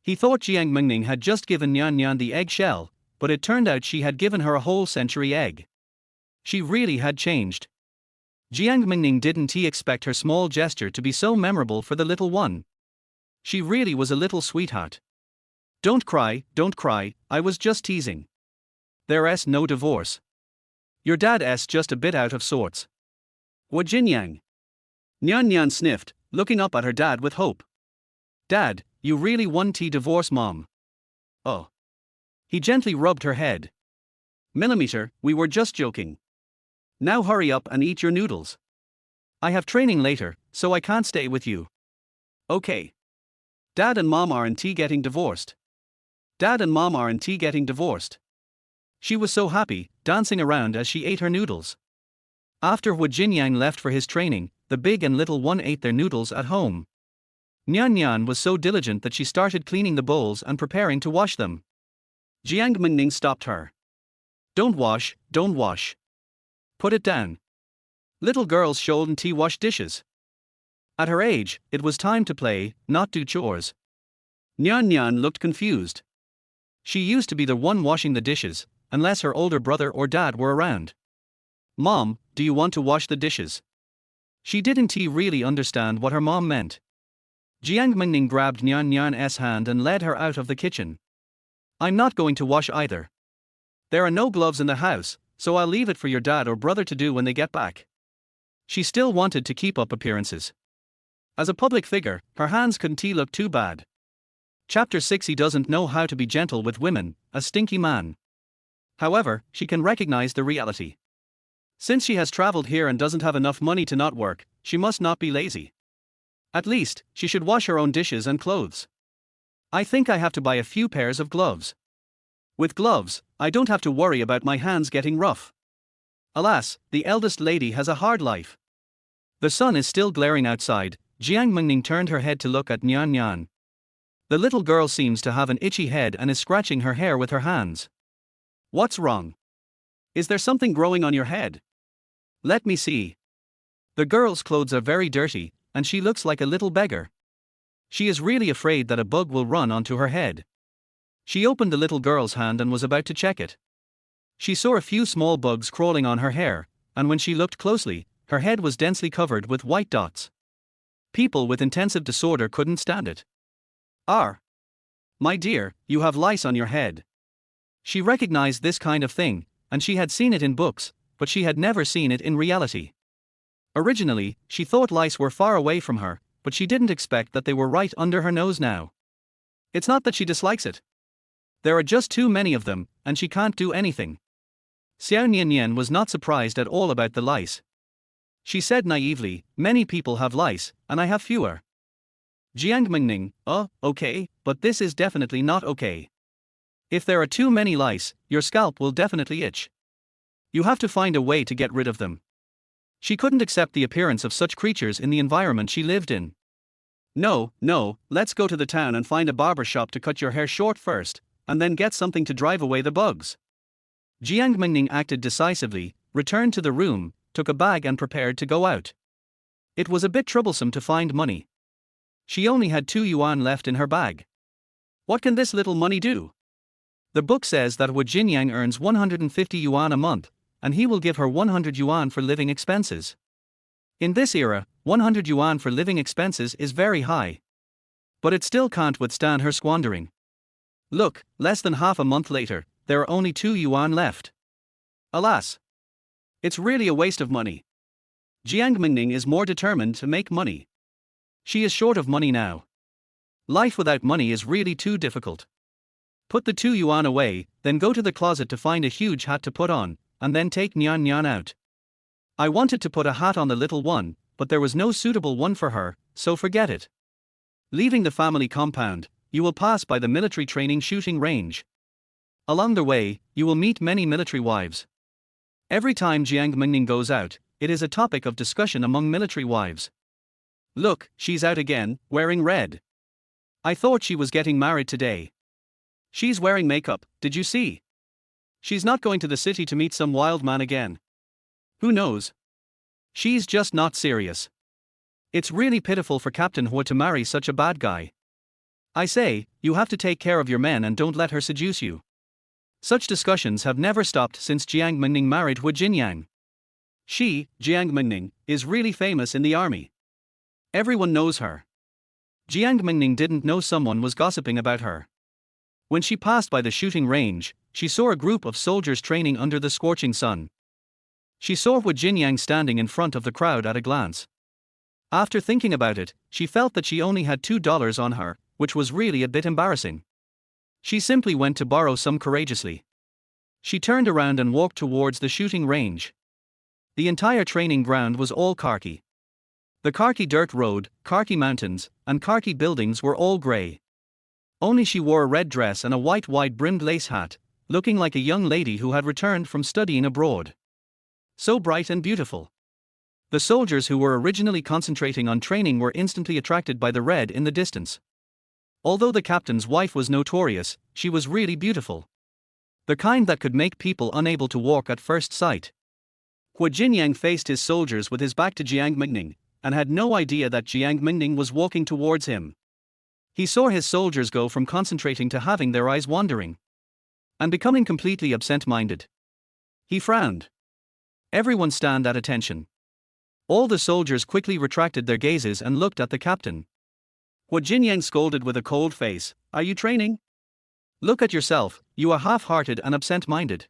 He thought Jiang Mengning had just given Nyan Nyan the egg shell, but it turned out she had given her a whole century egg. She really had changed. Jiang Mengning didn't expect her small gesture to be so memorable for the little one. She really was a little sweetheart. Don't cry, I was just teasing. There's no divorce. Your dad's just a bit out of sorts. Wu Jinyang. Nyan Nyan sniffed, looking up at her dad with hope. Dad, you really want to divorce Mom? Oh. He gently rubbed her head. Millimeter, we were just joking. Now hurry up and eat your noodles. I have training later, so I can't stay with you. Okay. Dad and Mom aren't getting divorced. Dad and Mom aren't getting divorced. She was so happy, dancing around as she ate her noodles. After Hu Jinyang left for his training, the big and little one ate their noodles at home. Nyan Nyan was so diligent that she started cleaning the bowls and preparing to wash them. Jiang Mengning stopped her. Don't wash, don't wash. Put it down. Little girls shouldn't wash dishes. At her age, it was time to play, not do chores. Nyan Nyan looked confused. She used to be the one washing the dishes, unless her older brother or dad were around. Mom, do you want to wash the dishes? She didn't really understand what her mom meant. Jiang Mengning grabbed Nyan Nyan's hand and led her out of the kitchen. I'm not going to wash either. There are no gloves in the house, so I'll leave it for your dad or brother to do when they get back. She still wanted to keep up appearances. As a public figure, her hands couldn't look too bad. Chapter 6. He doesn't know how to be gentle with women, a stinky man. However, she can recognize the reality. Since she has traveled here and doesn't have enough money to not work, she must not be lazy. At least, she should wash her own dishes and clothes. I think I have to buy a few pairs of gloves. With gloves, I don't have to worry about my hands getting rough. Alas, the eldest lady has a hard life. The sun is still glaring outside. Jiang Mengning turned her head to look at Nyan Nyan. The little girl seems to have an itchy head and is scratching her hair with her hands. What's wrong? Is there something growing on your head? Let me see. The girl's clothes are very dirty, and she looks like a little beggar. She is really afraid that a bug will run onto her head. She opened the little girl's hand and was about to check it. She saw a few small bugs crawling on her hair, and when she looked closely, her head was densely covered with white dots. People with intensive disorder couldn't stand it. My dear, you have lice on your head. She recognized this kind of thing, and she had seen it in books, but she had never seen it in reality. Originally, she thought lice were far away from her, but she didn't expect that they were right under her nose now. It's not that she dislikes it. There are just too many of them, and she can't do anything. Xiao Nianyan was not surprised at all about the lice. She said naively, many people have lice, and I have fewer. Jiang Mengning, okay, but this is definitely not okay. If there are too many lice, your scalp will definitely itch. You have to find a way to get rid of them. She couldn't accept the appearance of such creatures in the environment she lived in. No, let's go to the town and find a barber shop to cut your hair short first, and then get something to drive away the bugs. Jiang Mengning acted decisively, returned to the room, took a bag and prepared to go out. It was a bit troublesome to find money. She only had 2 yuan left in her bag. What can this little money do? The book says that Wu Jinyang earns 150 yuan a month, and he will give her 100 yuan for living expenses. In this era, 100 yuan for living expenses is very high. But it still can't withstand her squandering. Look, less than half a month later, there are only 2 yuan left. Alas! It's really a waste of money. Jiang Mengning is more determined to make money. She is short of money now. Life without money is really too difficult. Put the 2 yuan away, then go to the closet to find a huge hat to put on, and then take Nyan Nyan out. I wanted to put a hat on the little one, but there was no suitable one for her, so forget it. Leaving the family compound, you will pass by the military training shooting range. Along the way, you will meet many military wives. Every time Jiang Mengning goes out, it is a topic of discussion among military wives. Look, she's out again, wearing red. I thought she was getting married today. She's wearing makeup, did you see? She's not going to the city to meet some wild man again. Who knows? She's just not serious. It's really pitiful for Captain Hua to marry such a bad guy. I say, you have to take care of your men and don't let her seduce you. Such discussions have never stopped since Jiang Mengning married Hu Jinyang. She, Jiang Mengning, is really famous in the army. Everyone knows her. Jiang Mengning didn't know someone was gossiping about her. When she passed by the shooting range, she saw a group of soldiers training under the scorching sun. She saw Hu Jinyang standing in front of the crowd at a glance. After thinking about it, she felt that she only had $2 on her, which was really a bit embarrassing. She simply went to borrow some courageously. She turned around and walked towards the shooting range. The entire training ground was all khaki. The khaki dirt road, khaki mountains, and khaki buildings were all grey. Only she wore a red dress and a white wide-brimmed lace hat, looking like a young lady who had returned from studying abroad. So bright and beautiful. The soldiers who were originally concentrating on training were instantly attracted by the red in the distance. Although the captain's wife was notorious, she was really beautiful. The kind that could make people unable to walk at first sight. Jianyang faced his soldiers with his back to Jiang Mengning, and had no idea that Jiang Mengning was walking towards him. He saw his soldiers go from concentrating to having their eyes wandering, and becoming completely absent-minded. He frowned. Everyone stand at attention. All the soldiers quickly retracted their gazes and looked at the captain. Jianyang scolded with a cold face, "Are you training? Look at yourself, you are half-hearted and absent-minded.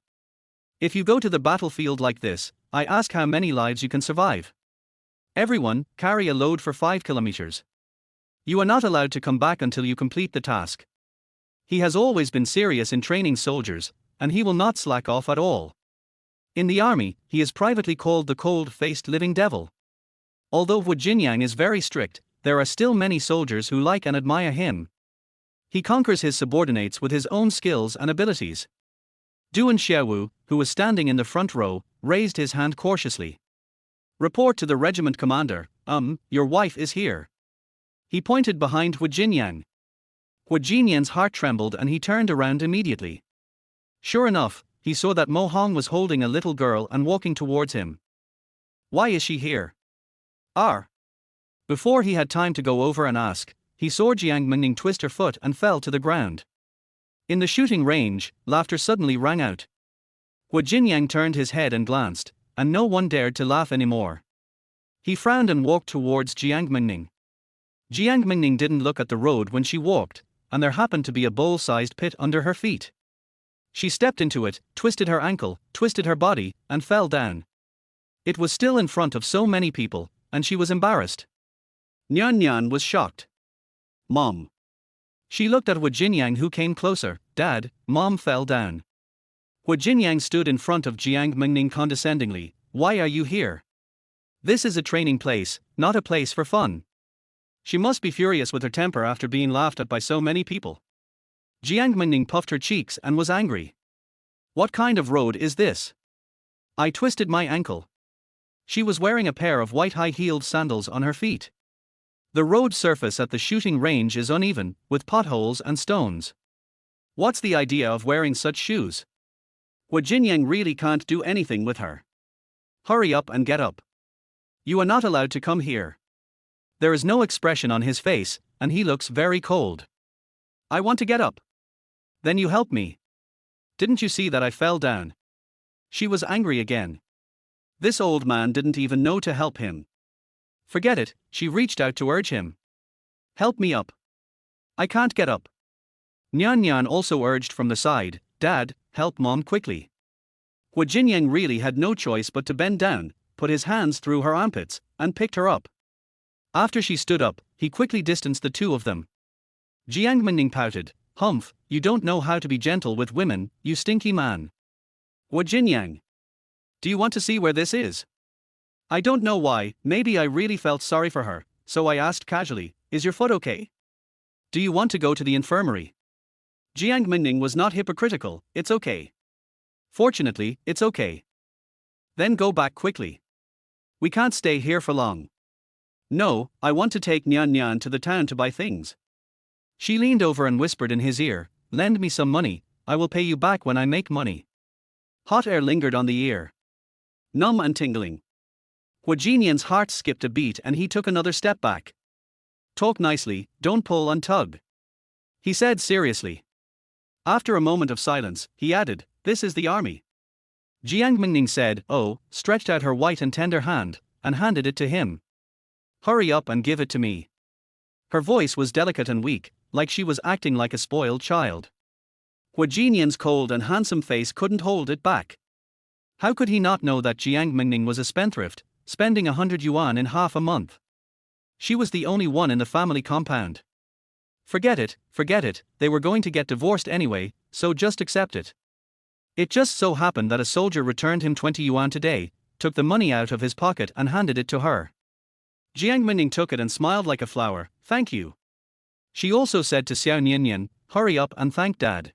If you go to the battlefield like this, I ask how many lives you can survive. Everyone, carry a load for 5 kilometers. You are not allowed to come back until you complete the task." He has always been serious in training soldiers, and he will not slack off at all. In the army, he is privately called the cold-faced living devil. Although Jianyang is very strict, there are still many soldiers who like and admire him. He conquers his subordinates with his own skills and abilities. Duan Xiaowu, who was standing in the front row, raised his hand cautiously. "Report to the regiment commander, your wife is here." He pointed behind Jianyang. Jianyang's heart trembled and he turned around immediately. Sure enough, he saw that Mo Hong was holding a little girl and walking towards him. "Why is she here?" Before he had time to go over and ask, he saw Jiang Mengning twist her foot and fell to the ground. In the shooting range, laughter suddenly rang out. Jianyang turned his head and glanced, and no one dared to laugh anymore. He frowned and walked towards Jiang Mengning. Jiang Mengning didn't look at the road when she walked, and there happened to be a bowl-sized pit under her feet. She stepped into it, twisted her ankle, twisted her body, and fell down. It was still in front of so many people, and she was embarrassed. Nyan was shocked. "Mom." She looked at Jianyang, who came closer. "Dad, Mom fell down." Jianyang stood in front of Jiang Mengning condescendingly. "Why are you here? This is a training place, not a place for fun." She must be furious with her temper after being laughed at by so many people. Jiang Mengning puffed her cheeks and was angry. "What kind of road is this? I twisted my ankle." She was wearing a pair of white high-heeled sandals on her feet. The road surface at the shooting range is uneven, with potholes and stones. What's the idea of wearing such shoes? Jianyang really can't do anything with her. "Hurry up and get up. You are not allowed to come here." There is no expression on his face, and he looks very cold. "I want to get up." "Then you help me. Didn't you see that I fell down?" She was angry again. This old man didn't even know to help him. Forget it, she reached out to urge him. "Help me up. I can't get up." Nyan also urged from the side, "Dad, help Mom quickly." Jianyang really had no choice but to bend down, put his hands through her armpits, and picked her up. After she stood up, he quickly distanced the two of them. Jiang Mengning pouted, "Humph, you don't know how to be gentle with women, you stinky man." "Jianyang, do you want to see where this is?" "I don't know why, maybe I really felt sorry for her, so I asked casually, 'Is your foot okay? Do you want to go to the infirmary?'" Jiang Mengning was not hypocritical. "It's okay. Fortunately, it's okay." "Then go back quickly. We can't stay here for long." "No, I want to take Nyan to the town to buy things." She leaned over and whispered in his ear, "Lend me some money, I will pay you back when I make money." Hot air lingered on the ear. Numb and tingling. Jianyang's heart skipped a beat and he took another step back. "Talk nicely, don't pull and tug," he said seriously. After a moment of silence, he added, "This is the army." Jiang Mengning said, "Oh," stretched out her white and tender hand, and handed it to him. "Hurry up and give it to me." Her voice was delicate and weak, like she was acting like a spoiled child. Jianyang's cold and handsome face couldn't hold it back. How could he not know that Jiang Mengning was a spendthrift, spending 100 yuan in half a month? She was the only one in the family compound. Forget it, they were going to get divorced anyway, so just accept it. It just so happened that a soldier returned him 20 yuan today, took the money out of his pocket and handed it to her. Jiang Mengning took it and smiled like a flower. Thank you. She also said to Xiao Nianyan, hurry up and thank Dad.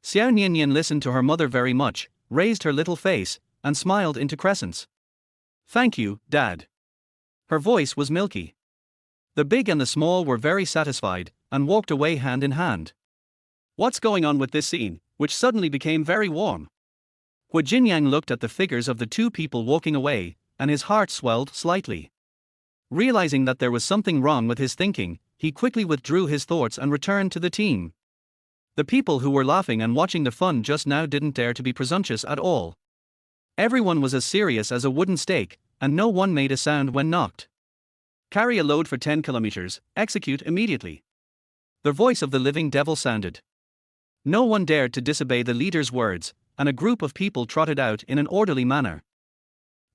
Xiao Nianyan listened to her mother very much, raised her little face, and smiled into crescents. Thank you, Dad. Her voice was milky. The big and the small were very satisfied, and walked away hand in hand. What's going on with this scene, which suddenly became very warm? Hu Jinyang looked at the figures of the two people walking away, and his heart swelled slightly. Realizing that there was something wrong with his thinking, he quickly withdrew his thoughts and returned to the team. The people who were laughing and watching the fun just now didn't dare to be presumptuous at all. Everyone was as serious as a wooden stake, and no one made a sound when knocked. Carry a load for 10 kilometers, execute immediately. The voice of the living devil sounded. No one dared to disobey the leader's words, and a group of people trotted out in an orderly manner.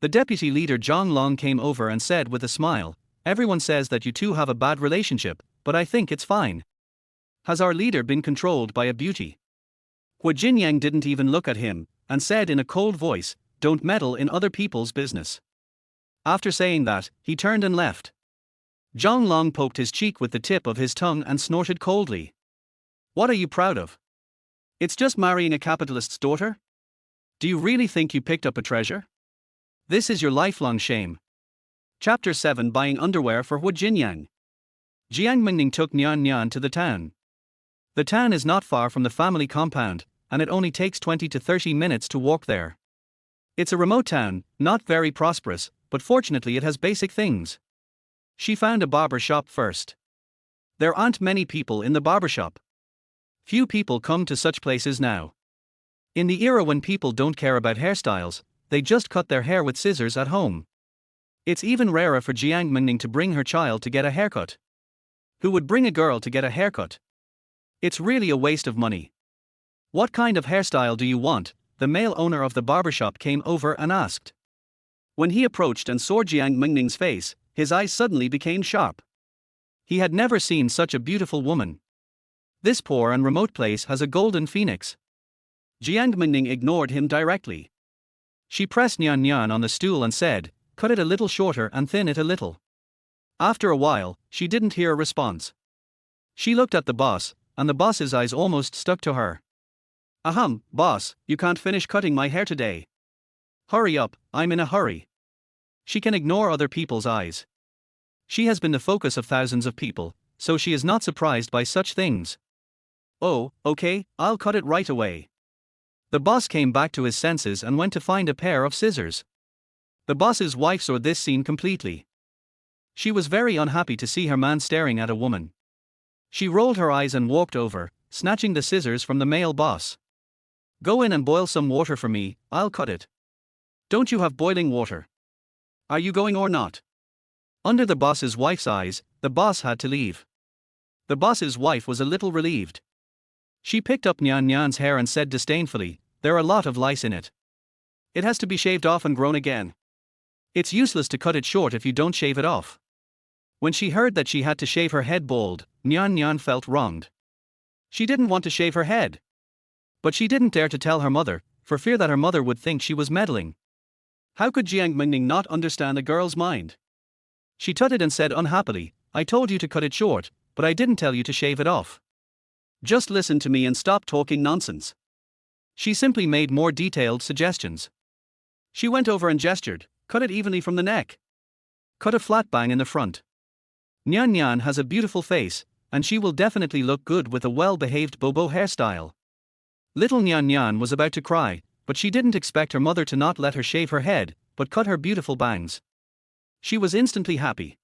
The deputy leader Zhang Long came over and said with a smile, everyone says that you two have a bad relationship, but I think it's fine. Has our leader been controlled by a beauty? Hu Jinyang didn't even look at him, and said in a cold voice, don't meddle in other people's business. After saying that, he turned and left. Zhang Long poked his cheek with the tip of his tongue and snorted coldly. What are you proud of? It's just marrying a capitalist's daughter? Do you really think you picked up a treasure? This is your lifelong shame. Chapter 7 Buying Underwear for Hu Jinyang. Jiang Mengning took Nian Nian to the town. The town is not far from the family compound, and it only takes 20 to 30 minutes to walk there. It's a remote town, not very prosperous, but fortunately it has basic things. She found a barber shop first. There aren't many people in the barber shop. Few people come to such places now. In the era when people don't care about hairstyles, they just cut their hair with scissors at home. It's even rarer for Jiang Mengning to bring her child to get a haircut. Who would bring a girl to get a haircut? It's really a waste of money. What kind of hairstyle do you want? The male owner of the barbershop came over and asked. When he approached and saw Jiang Mengning's face, his eyes suddenly became sharp. He had never seen such a beautiful woman. This poor and remote place has a golden phoenix. Jiang Mengning ignored him directly. She pressed Nian Nian on the stool and said, cut it a little shorter and thin it a little. After a while, she didn't hear a response. She looked at the boss, and the boss's eyes almost stuck to her. Ahem, boss, you can't finish cutting my hair today. Hurry up, I'm in a hurry. She can ignore other people's eyes. She has been the focus of thousands of people, so she is not surprised by such things. Oh, okay, I'll cut it right away. The boss came back to his senses and went to find a pair of scissors. The boss's wife saw this scene completely. She was very unhappy to see her man staring at a woman. She rolled her eyes and walked over, snatching the scissors from the male boss. Go in and boil some water for me, I'll cut it. Don't you have boiling water? Are you going or not? Under the boss's wife's eyes, the boss had to leave. The boss's wife was a little relieved. She picked up Nian Nian's hair and said disdainfully, there are a lot of lice in it. It has to be shaved off and grown again. It's useless to cut it short if you don't shave it off. When she heard that she had to shave her head bald, Nian Nian felt wronged. She didn't want to shave her head. But she didn't dare to tell her mother, for fear that her mother would think she was meddling. How could Jiang Mengning not understand the girl's mind? She tutted and said unhappily, I told you to cut it short, but I didn't tell you to shave it off. Just listen to me and stop talking nonsense. She simply made more detailed suggestions. She went over and gestured, cut it evenly from the neck. Cut a flat bang in the front. Nian Nian has a beautiful face, and she will definitely look good with a well-behaved bobo hairstyle. Little Nian Nian was about to cry, but she didn't expect her mother to not let her shave her head, but cut her beautiful bangs. She was instantly happy.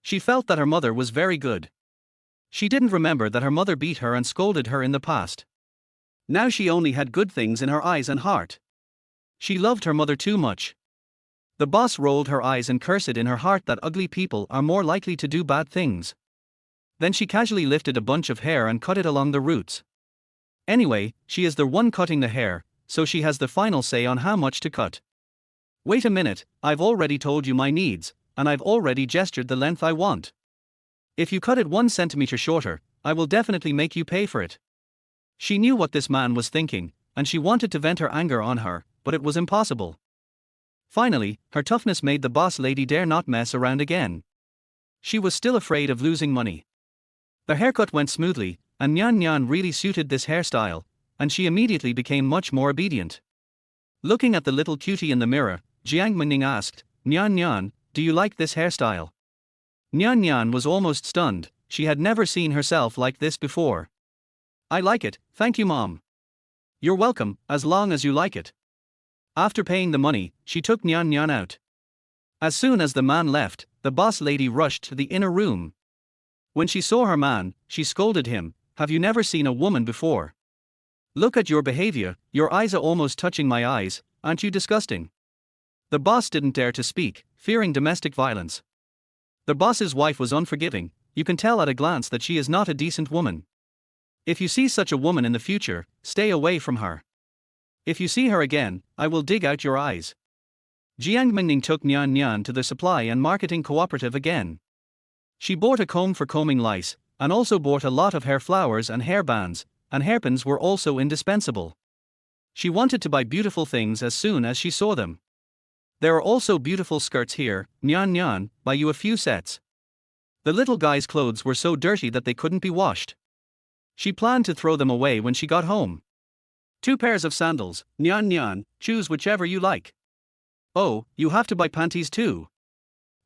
She felt that her mother was very good. She didn't remember that her mother beat her and scolded her in the past. Now she only had good things in her eyes and heart. She loved her mother too much. The boss rolled her eyes and cursed in her heart that ugly people are more likely to do bad things. Then she casually lifted a bunch of hair and cut it along the roots. Anyway, she is the one cutting the hair, so she has the final say on how much to cut. Wait a minute, I've already told you my needs, and I've already gestured the length I want. If you cut it 1 centimeter shorter, I will definitely make you pay for it. She knew what this man was thinking, and she wanted to vent her anger on her, but it was impossible. Finally, her toughness made the boss lady dare not mess around again. She was still afraid of losing money. The haircut went smoothly, and Nyan Nyan really suited this hairstyle, and she immediately became much more obedient. Looking at the little cutie in the mirror, Jiang Mengning asked, "Nyan Nyan, do you like this hairstyle?" Nyan Nyan was almost stunned, she had never seen herself like this before. "I like it, thank you mom." "You're welcome, as long as you like it." After paying the money, she took Nyan Nyan out. As soon as the man left, the boss lady rushed to the inner room. When she saw her man, she scolded him, "Have you never seen a woman before? Look at your behavior, your eyes are almost touching my eyes, aren't you disgusting?" The boss didn't dare to speak, fearing domestic violence. The boss's wife was unforgiving, you can tell at a glance that she is not a decent woman. If you see such a woman in the future, stay away from her. If you see her again, I will dig out your eyes. Jiang Mengning took Nyan Nyan to the supply and marketing cooperative again. She bought a comb for combing lice, and also bought a lot of hair flowers and hair bands, and hairpins were also indispensable. She wanted to buy beautiful things as soon as she saw them. "There are also beautiful skirts here, Nyan Nyan, buy you a few sets." The little guy's clothes were so dirty that they couldn't be washed. She planned to throw them away when she got home. "2 pairs of sandals, Nyan Nyan, choose whichever you like." "Oh, you have to buy panties too.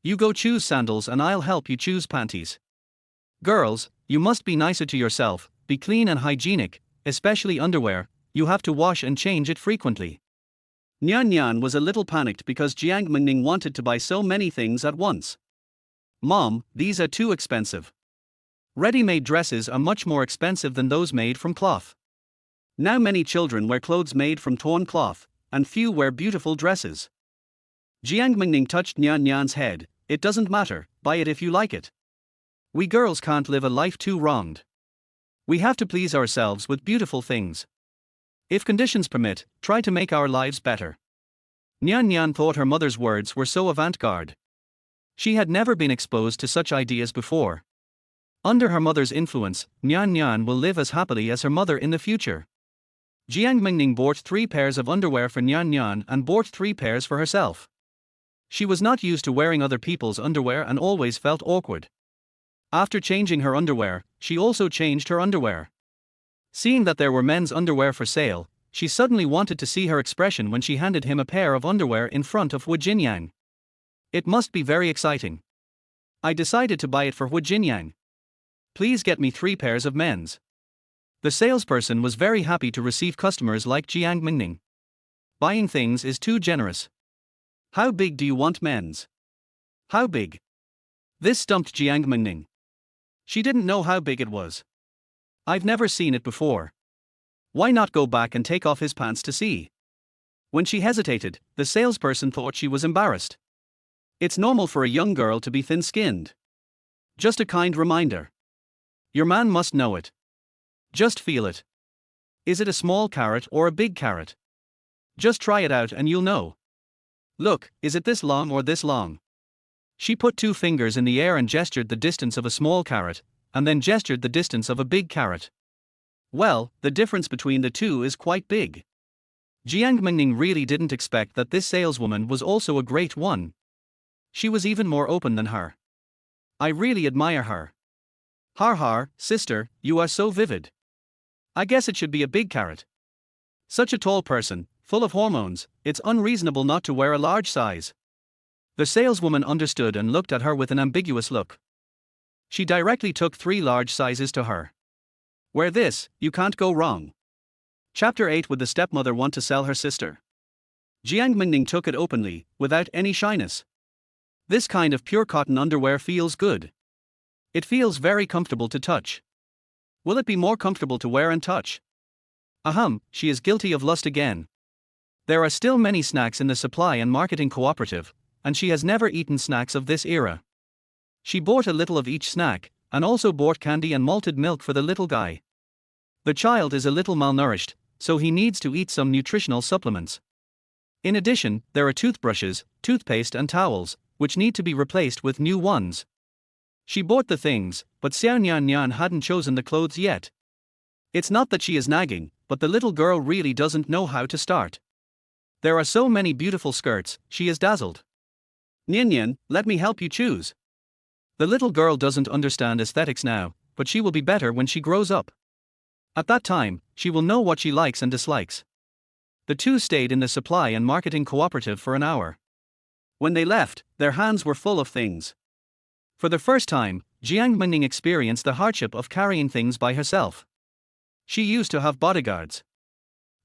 You go choose sandals and I'll help you choose panties." "Girls, you must be nicer to yourself, be clean and hygienic, especially underwear, you have to wash and change it frequently." Nyan Nyan was a little panicked because Jiang Mengning wanted to buy so many things at once. "Mom, these are too expensive. Ready-made dresses are much more expensive than those made from cloth. Now many children wear clothes made from torn cloth, and few wear beautiful dresses." Jiang Mengning touched Nyan Nyan's head, "It doesn't matter, buy it if you like it. We girls can't live a life too wronged. We have to please ourselves with beautiful things. If conditions permit, try to make our lives better." Nyan Nyan thought her mother's words were so avant-garde. She had never been exposed to such ideas before. Under her mother's influence, Nyan Nyan will live as happily as her mother in the future. Jiang Mengning bought 3 pairs of underwear for Nyan Nyan and bought 3 pairs for herself. She was not used to wearing other people's underwear and always felt awkward. After changing her underwear, she also changed her underwear. Seeing that there were men's underwear for sale, she suddenly wanted to see her expression when she handed him a pair of underwear in front of Hu Jinyang. It must be very exciting. "I decided to buy it for Hu Jinyang. Please get me 3 pairs of men's." The salesperson was very happy to receive customers like Jiang Mengning. Buying things is too generous. "How big do you want men's?" "How big?" This stumped Jiang Mengning. She didn't know how big it was. "I've never seen it before." Why not go back and take off his pants to see? When she hesitated, the salesperson thought she was embarrassed. It's normal for a young girl to be thin-skinned. Just a kind reminder. Your man must know it. Just feel it. Is it a small carrot or a big carrot? Just try it out and you'll know. Look, is it this long or this long? She put 2 fingers in the air and gestured the distance of a small carrot, and then gestured the distance of a big carrot. Well, the difference between the two is quite big. Jiang Mengning really didn't expect that this saleswoman was also a great one. She was even more open than her. I really admire her. Har har, sister, you are so vivid. I guess it should be a big carrot. Such a tall person, full of hormones, it's unreasonable not to wear a large size. The saleswoman understood and looked at her with an ambiguous look. She directly took 3 large sizes to her. Wear this, you can't go wrong. Chapter 8. Would the stepmother want to sell her sister? Jiang Mengning took it openly, without any shyness. This kind of pure cotton underwear feels good. It feels very comfortable to touch. Will it be more comfortable to wear and touch? Ahem, she is guilty of lust again. There are still many snacks in the supply and marketing cooperative, and she has never eaten snacks of this era. She bought a little of each snack, and also bought candy and malted milk for the little guy. The child is a little malnourished, so he needs to eat some nutritional supplements. In addition, there are toothbrushes, toothpaste and towels, which need to be replaced with new ones. She bought the things, but Xiao Nian Nian hadn't chosen the clothes yet. It's not that she is nagging, but the little girl really doesn't know how to start. There are so many beautiful skirts, she is dazzled. Nian Nian, let me help you choose. The little girl doesn't understand aesthetics now, but she will be better when she grows up. At that time, she will know what she likes and dislikes. The two stayed in the supply and marketing cooperative for an hour. When they left, their hands were full of things. For the first time, Jiang Mengning experienced the hardship of carrying things by herself. She used to have bodyguards.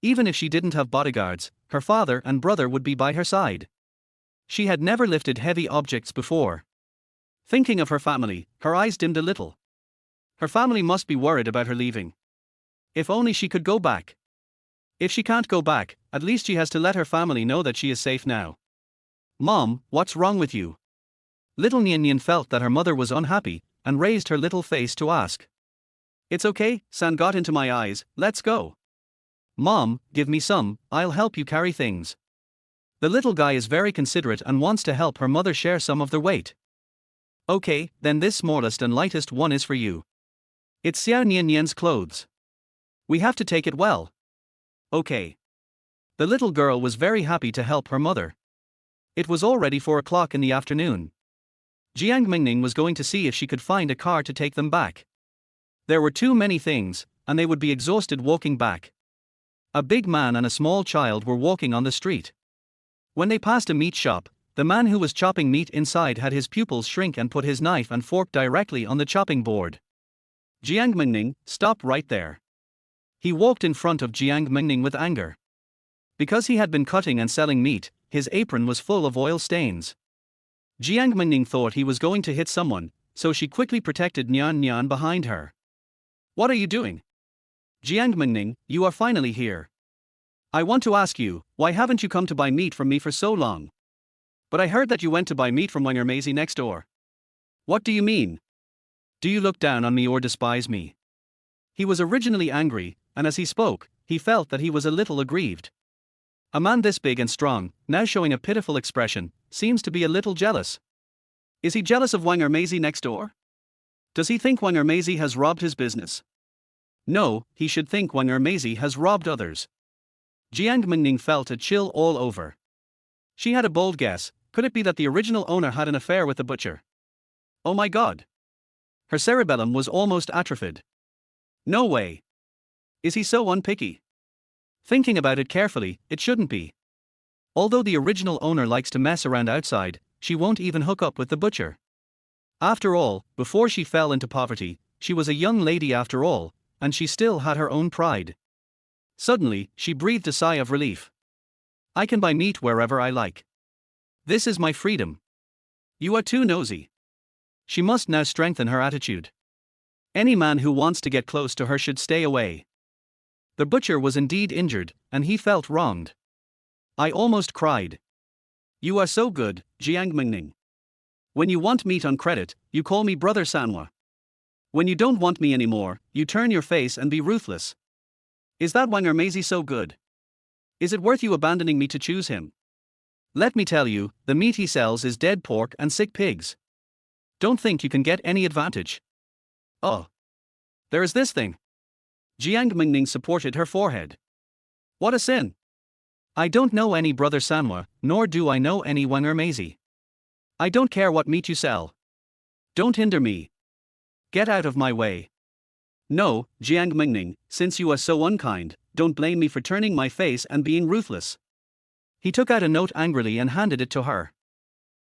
Even if she didn't have bodyguards, her father and brother would be by her side. She had never lifted heavy objects before. Thinking of her family, her eyes dimmed a little. Her family must be worried about her leaving. If only she could go back. If she can't go back, at least she has to let her family know that she is safe now. Mom, what's wrong with you? Little Nian Nian felt that her mother was unhappy, and raised her little face to ask. It's okay, San got into my eyes, let's go. Mom, give me some, I'll help you carry things. The little guy is very considerate and wants to help her mother share some of their weight. Okay, then this smallest and lightest one is for you. It's Xiao Nian Nian's clothes. We have to take it well. Okay. The little girl was very happy to help her mother. It was already 4 o'clock in the afternoon. Jiang Mengning was going to see if she could find a car to take them back. There were too many things, and they would be exhausted walking back. A big man and a small child were walking on the street. When they passed a meat shop, the man who was chopping meat inside had his pupils shrink and put his knife and fork directly on the chopping board. Jiang Mengning, stop right there. He walked in front of Jiang Mengning with anger. Because he had been cutting and selling meat, his apron was full of oil stains. Jiang Mengning thought he was going to hit someone, so she quickly protected Nian Nian behind her. What are you doing? Jiang Mengning, you are finally here. I want to ask you, why haven't you come to buy meat from me for so long? But I heard that you went to buy meat from Wenger Maisie next door. What do you mean? Do you look down on me or despise me? He was originally angry, and as he spoke, he felt that he was a little aggrieved. A man this big and strong, now showing a pitiful expression, seems to be a little jealous. Is he jealous of Wenger Maisie next door? Does he think Wenger Maisie has robbed his business? No, he should think Wenger Maisie has robbed others. Jiang Mengning felt a chill all over. She had a bold guess, could it be that the original owner had an affair with the butcher? Oh my god. Her cerebellum was almost atrophied. No way. Is he so unpicky? Thinking about it carefully, it shouldn't be. Although the original owner likes to mess around outside, she won't even hook up with the butcher. After all, before she fell into poverty, she was a young lady after all, and she still had her own pride. Suddenly, she breathed a sigh of relief. I can buy meat wherever I like. This is my freedom. You are too nosy. She must now strengthen her attitude. Any man who wants to get close to her should stay away. The butcher was indeed injured, and he felt wronged. I almost cried. You are so good, Jiang Mengning. When you want meat on credit, you call me Brother Sanwa. When you don't want me anymore, you turn your face and be ruthless. Is that Wenger Maisie so good? Is it worth you abandoning me to choose him? Let me tell you, the meat he sells is dead pork and sick pigs. Don't think you can get any advantage. Oh. There is this thing. Jiang Mengning supported her forehead. What a sin. I don't know any Brother Sanwa, nor do I know any Wenger Maisie. I don't care what meat you sell. Don't hinder me. Get out of my way. No, Jiang Mengning, since you are so unkind, don't blame me for turning my face and being ruthless. He took out a note angrily and handed it to her.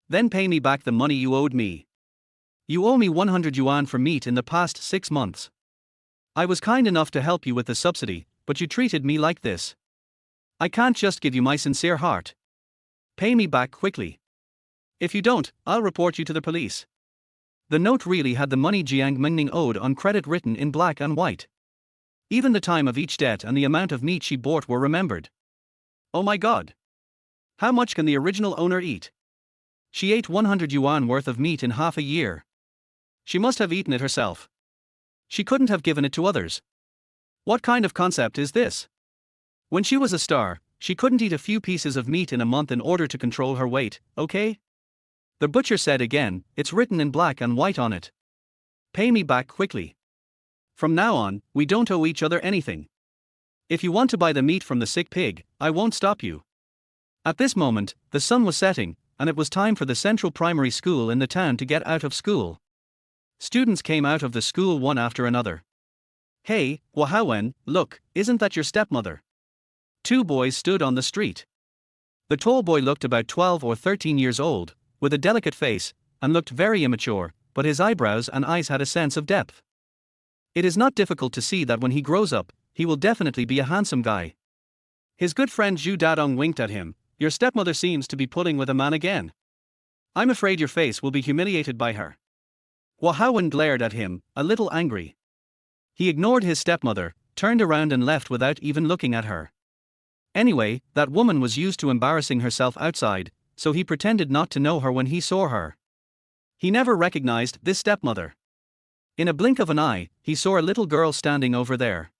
Then pay me back the money you owed me. You owe me 100 yuan for meat in the past 6 months. I was kind enough to help you with the subsidy, but you treated me like this. I can't just give you my sincere heart. Pay me back quickly. If you don't, I'll report you to the police. The note really had the money Jiang Mengning owed on credit written in black and white. Even the time of each debt and the amount of meat she bought were remembered. Oh my god. How much can the original owner eat? She ate 100 yuan worth of meat in half a year. She must have eaten it herself. She couldn't have given it to others. What kind of concept is this? When she was a star, she couldn't eat a few pieces of meat in a month in order to control her weight, okay? The butcher said again, "It's written in black and white on it. Pay me back quickly. From now on, we don't owe each other anything. If you want to buy the meat from the sick pig, I won't stop you." At this moment, the sun was setting, and it was time for the central primary school in the town to get out of school. Students came out of the school one after another. "Hey, Wahawen, look, isn't that your stepmother?" Two boys stood on the street. The tall boy looked about 12 or 13 years old, with a delicate face, and looked very immature, but his eyebrows and eyes had a sense of depth. It is not difficult to see that when he grows up, he will definitely be a handsome guy. His good friend Zhu Dadong winked at him. "Your stepmother seems to be pulling with a man again. I'm afraid your face will be humiliated by her." Wahawen glared at him, a little angry. He ignored his stepmother, turned around and left without even looking at her. Anyway, that woman was used to embarrassing herself outside, so he pretended not to know her when he saw her. He never recognized this stepmother. In a blink of an eye, he saw a little girl standing over there.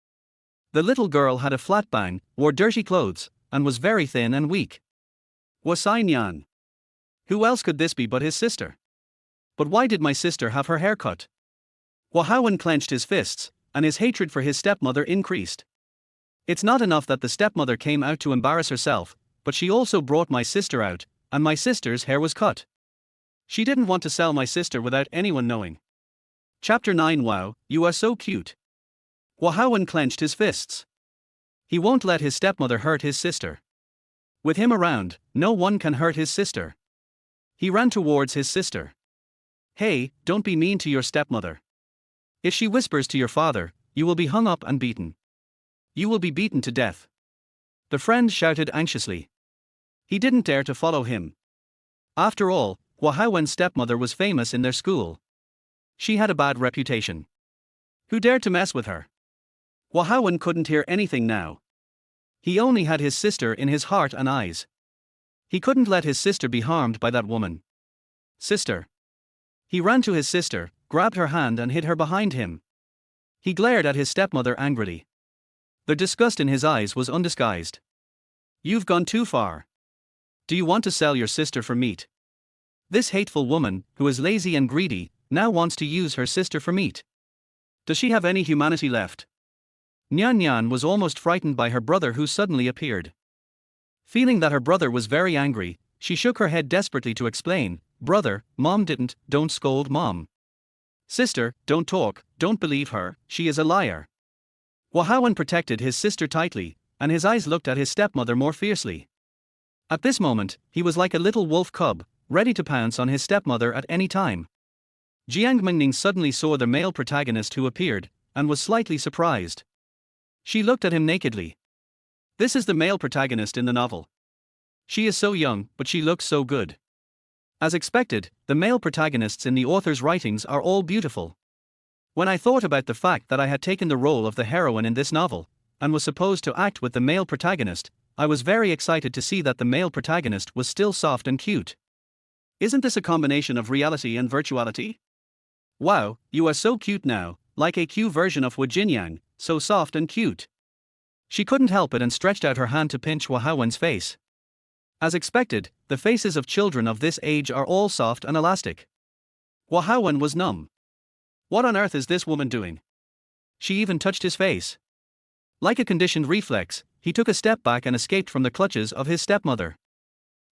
The little girl had a flat bang, wore dirty clothes, and was very thin and weak. Wasai Nyan. Who else could this be but his sister? But why did my sister have her hair cut? Wahawen clenched his fists, and his hatred for his stepmother increased. It's not enough that the stepmother came out to embarrass herself, but she also brought my sister out, and my sister's hair was cut. She didn't want to sell my sister without anyone knowing. Chapter 9. Wow, you are so cute. Wahawen clenched his fists. He won't let his stepmother hurt his sister. With him around, no one can hurt his sister. He ran towards his sister. "Hey, don't be mean to your stepmother. If she whispers to your father, you will be hung up and beaten. You will be beaten to death." The friend shouted anxiously. He didn't dare to follow him. After all, Wahawen's stepmother was famous in their school. She had a bad reputation. Who dared to mess with her? Wahawen couldn't hear anything now. He only had his sister in his heart and eyes. He couldn't let his sister be harmed by that woman. "Sister." He ran to his sister, grabbed her hand and hid her behind him. He glared at his stepmother angrily. The disgust in his eyes was undisguised. "You've gone too far. Do you want to sell your sister for meat? This hateful woman, who is lazy and greedy, now wants to use her sister for meat. Does she have any humanity left?" Nyan Nyan was almost frightened by her brother who suddenly appeared. Feeling that her brother was very angry, she shook her head desperately to explain, "Brother, Mom didn't, don't scold Mom. Sister, don't talk, don't believe her, she is a liar." Wahawen protected his sister tightly, and his eyes looked at his stepmother more fiercely. At this moment, he was like a little wolf cub, ready to pounce on his stepmother at any time. Jiang Mengning suddenly saw the male protagonist who appeared, and was slightly surprised. She looked at him nakedly. This is the male protagonist in the novel. She is so young, but she looks so good. As expected, the male protagonists in the author's writings are all beautiful. When I thought about the fact that I had taken the role of the heroine in this novel, and was supposed to act with the male protagonist, I was very excited to see that the male protagonist was still soft and cute. Isn't this a combination of reality and virtuality? Wow, you are so cute now, like a Q version of Wu Jinyang, so soft and cute. She couldn't help it and stretched out her hand to pinch Wahawen's face. As expected, the faces of children of this age are all soft and elastic. Wahawen was numb. What on earth is this woman doing? She even touched his face. Like a conditioned reflex, he took a step back and escaped from the clutches of his stepmother.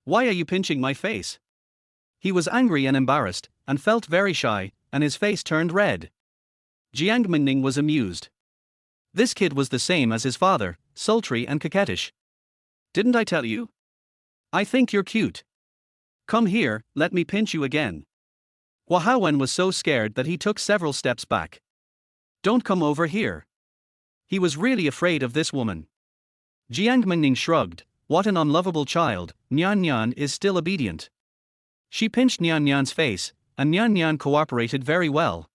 "Why are you pinching my face?" He was angry and embarrassed, and felt very shy, and his face turned red. Jiang Mengning was amused. This kid was the same as his father, sultry and coquettish. "Didn't I tell you? I think you're cute. Come here, let me pinch you again." Wahawen was so scared that he took several steps back. "Don't come over here." He was really afraid of this woman. Jiang Mengning shrugged. What an unlovable child. Nyan Nyan is still obedient. She pinched Nyan Nyan's face, and Nyan Nyan cooperated very well.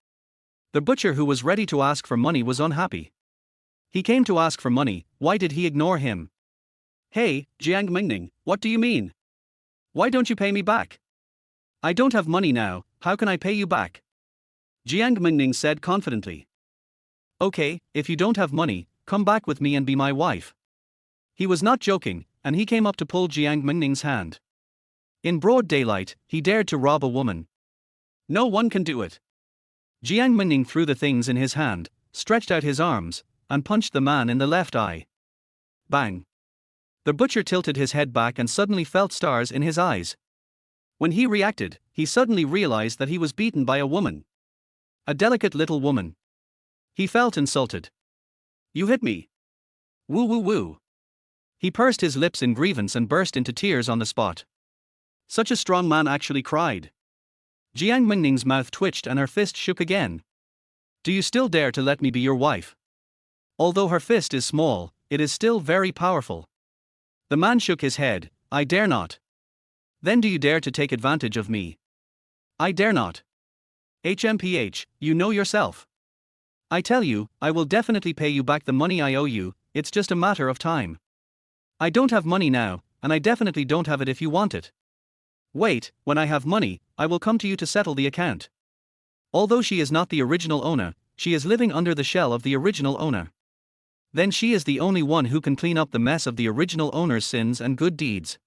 The butcher who was ready to ask for money was unhappy. He came to ask for money, why did he ignore him? "Hey, Jiang Mengning, what do you mean? Why don't you pay me back?" "I don't have money now, how can I pay you back?" Jiang Mengning said confidently. "Okay, if you don't have money, come back with me and be my wife." He was not joking, and he came up to pull Jiang Mengning's hand. In broad daylight, he dared to rob a woman. No one can do it. Jiang Mengning threw the things in his hand, stretched out his arms, and punched the man in the left eye. Bang! The butcher tilted his head back and suddenly felt stars in his eyes. When he reacted, he suddenly realized that he was beaten by a woman. A delicate little woman. He felt insulted. You hit me. Woo woo woo. He pursed his lips in grievance and burst into tears on the spot. Such a strong man actually cried. Jiang Mengning's mouth twitched and her fist shook again. Do you still dare to let me be your wife? Although her fist is small, it is still very powerful. The man shook his head. I dare not. Then do you dare to take advantage of me? I dare not. HMPH, you know yourself. I tell you, I will definitely pay you back the money I owe you, it's just a matter of time. I don't have money now, and I definitely don't have it if you want it. Wait, when I have money, I will come to you to settle the account. Although she is not the original owner, she is living under the shell of the original owner. Then she is the only one who can clean up the mess of the original owner's sins and good deeds.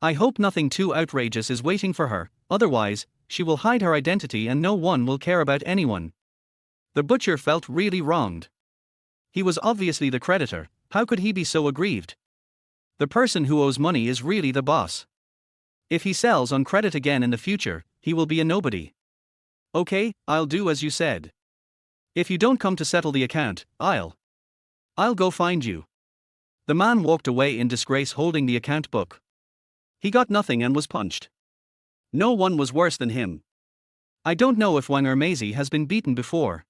I hope nothing too outrageous is waiting for her, otherwise, she will hide her identity and no one will care about anyone. The butcher felt really wronged. He was obviously the creditor, how could he be so aggrieved? The person who owes money is really the boss. If he sells on credit again in the future, he will be a nobody. Okay, I'll do as you said. If you don't come to settle the account, I'll go find you. The man walked away in disgrace holding the account book. He got nothing and was punched. No one was worse than him. I don't know if Wang Ermezi has been beaten before.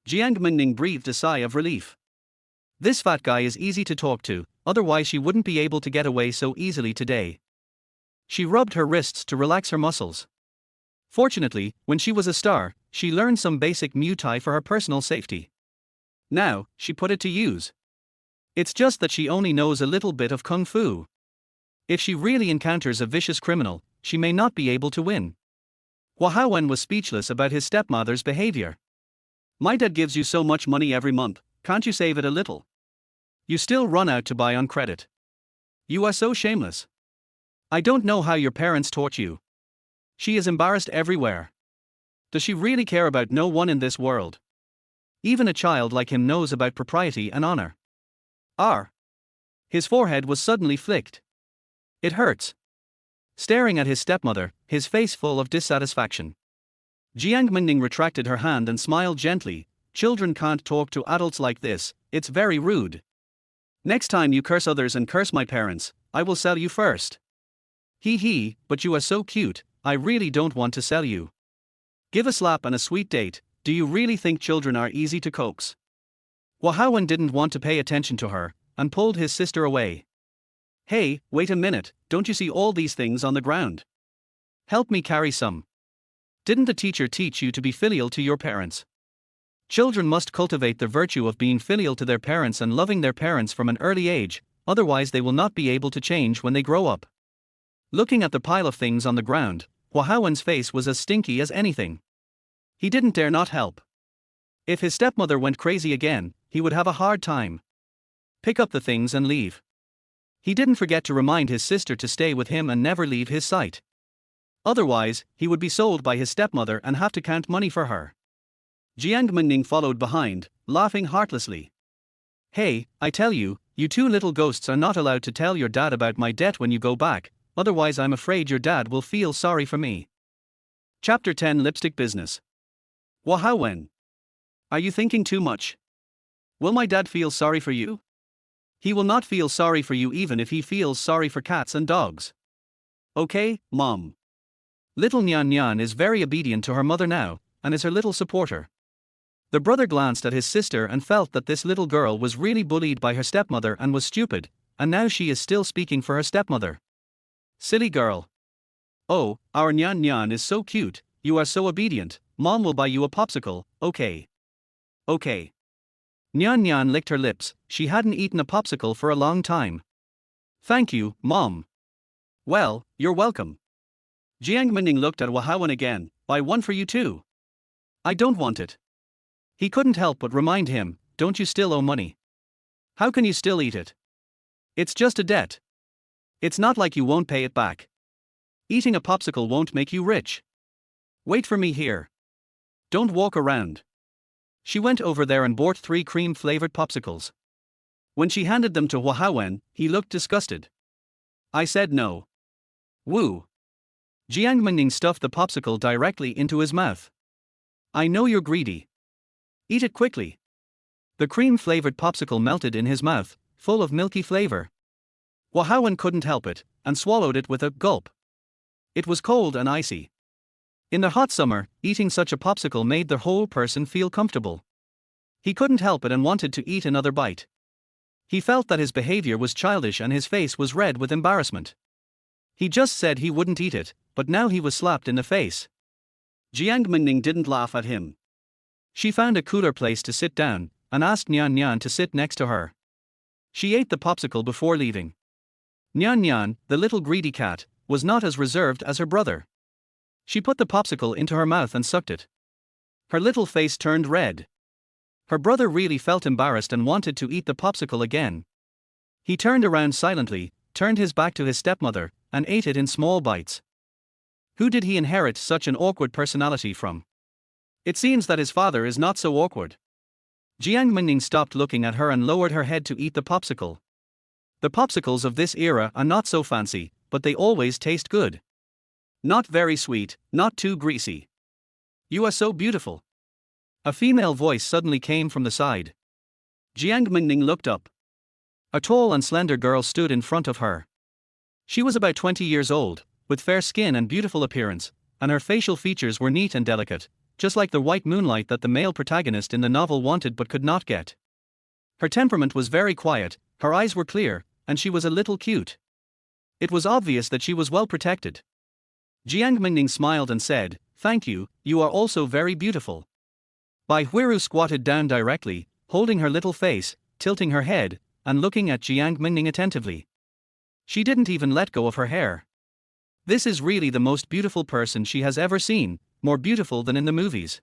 Jiang Mengning breathed a sigh of relief. This fat guy is easy to talk to, otherwise she wouldn't be able to get away so easily today. She rubbed her wrists to relax her muscles. Fortunately, when she was a star, she learned some basic Muay Thai for her personal safety. Now, she put it to use. It's just that she only knows a little bit of Kung Fu. If she really encounters a vicious criminal, she may not be able to win. Hua Haowen was speechless about his stepmother's behavior. My dad gives you so much money every month, can't you save it a little? You still run out to buy on credit. You are so shameless. I don't know how your parents taught you. She is embarrassed everywhere. Does she really care about no one in this world? Even a child like him knows about propriety and honor. His forehead was suddenly flicked. It hurts. Staring at his stepmother, his face full of dissatisfaction. Jiang Mengning retracted her hand and smiled gently. Children can't talk to adults like this, it's very rude. Next time you curse others and curse my parents, I will sell you first. Hee, but you are so cute, I really don't want to sell you. Give a slap and a sweet date, do you really think children are easy to coax? Hua Haowen didn't want to pay attention to her, and pulled his sister away. Hey, wait a minute, don't you see all these things on the ground? Help me carry some. Didn't the teacher teach you to be filial to your parents? Children must cultivate the virtue of being filial to their parents and loving their parents from an early age, otherwise they will not be able to change when they grow up. Looking at the pile of things on the ground, Hua Haowen's face was as stinky as anything. He didn't dare not help. If his stepmother went crazy again, he would have a hard time. Pick up the things and leave. He didn't forget to remind his sister to stay with him and never leave his sight. Otherwise, he would be sold by his stepmother and have to count money for her. Jiang Mengning followed behind, laughing heartlessly. Hey, I tell you, you two little ghosts are not allowed to tell your dad about my debt when you go back, otherwise I'm afraid your dad will feel sorry for me. Chapter 10 Lipstick Business. Hua Haowen. Are you thinking too much? Will my dad feel sorry for you? He will not feel sorry for you even if he feels sorry for cats and dogs. Okay, Mom. Little Nyan Nyan is very obedient to her mother now, and is her little supporter. The brother glanced at his sister and felt that this little girl was really bullied by her stepmother and was stupid, and now she is still speaking for her stepmother. Silly girl. Oh, our Nyan Nyan is so cute, you are so obedient, Mom will buy you a popsicle, okay. Okay. Nyan Nyan licked her lips, she hadn't eaten a popsicle for a long time. Thank you, Mom. Well, you're welcome. Jiang Mengning looked at Hua Haowen again, buy one for you too. I don't want it. He couldn't help but remind him, don't you still owe money? How can you still eat it? It's just a debt. It's not like you won't pay it back. Eating a popsicle won't make you rich. Wait for me here. Don't walk around. She went over there and bought 3 cream-flavored popsicles. When she handed them to Huawen, he looked disgusted. I said no. Woo. Jiang Mengning stuffed the popsicle directly into his mouth. I know you're greedy. Eat it quickly. The cream-flavored popsicle melted in his mouth, full of milky flavor. Huawen couldn't help it, and swallowed it with a gulp. It was cold and icy. In the hot summer, eating such a popsicle made the whole person feel comfortable. He couldn't help it and wanted to eat another bite. He felt that his behavior was childish and his face was red with embarrassment. He just said he wouldn't eat it, but now he was slapped in the face. Jiang Mengning didn't laugh at him. She found a cooler place to sit down, and asked Nian Nian to sit next to her. She ate the popsicle before leaving. Nian Nian, the little greedy cat, was not as reserved as her brother. She put the popsicle into her mouth and sucked it. Her little face turned red. Her brother really felt embarrassed and wanted to eat the popsicle again. He turned around silently, turned his back to his stepmother, and ate it in small bites. Who did he inherit such an awkward personality from? It seems that his father is not so awkward. Jiang Mengning stopped looking at her and lowered her head to eat the popsicle. The popsicles of this era are not so fancy, but they always taste good. Not very sweet, not too greasy. You are so beautiful. A female voice suddenly came from the side. Jiang Mengning looked up. A tall and slender girl stood in front of her. She was about 20 years old, with fair skin and beautiful appearance, and her facial features were neat and delicate, just like the white moonlight that the male protagonist in the novel wanted but could not get. Her temperament was very quiet, her eyes were clear, and she was a little cute. It was obvious that she was well protected. Jiang Mengning smiled and said, "Thank you, you are also very beautiful." Bai Huiru squatted down directly, holding her little face, tilting her head, and looking at Jiang Mengning attentively. She didn't even let go of her hair. This is really the most beautiful person she has ever seen, more beautiful than in the movies.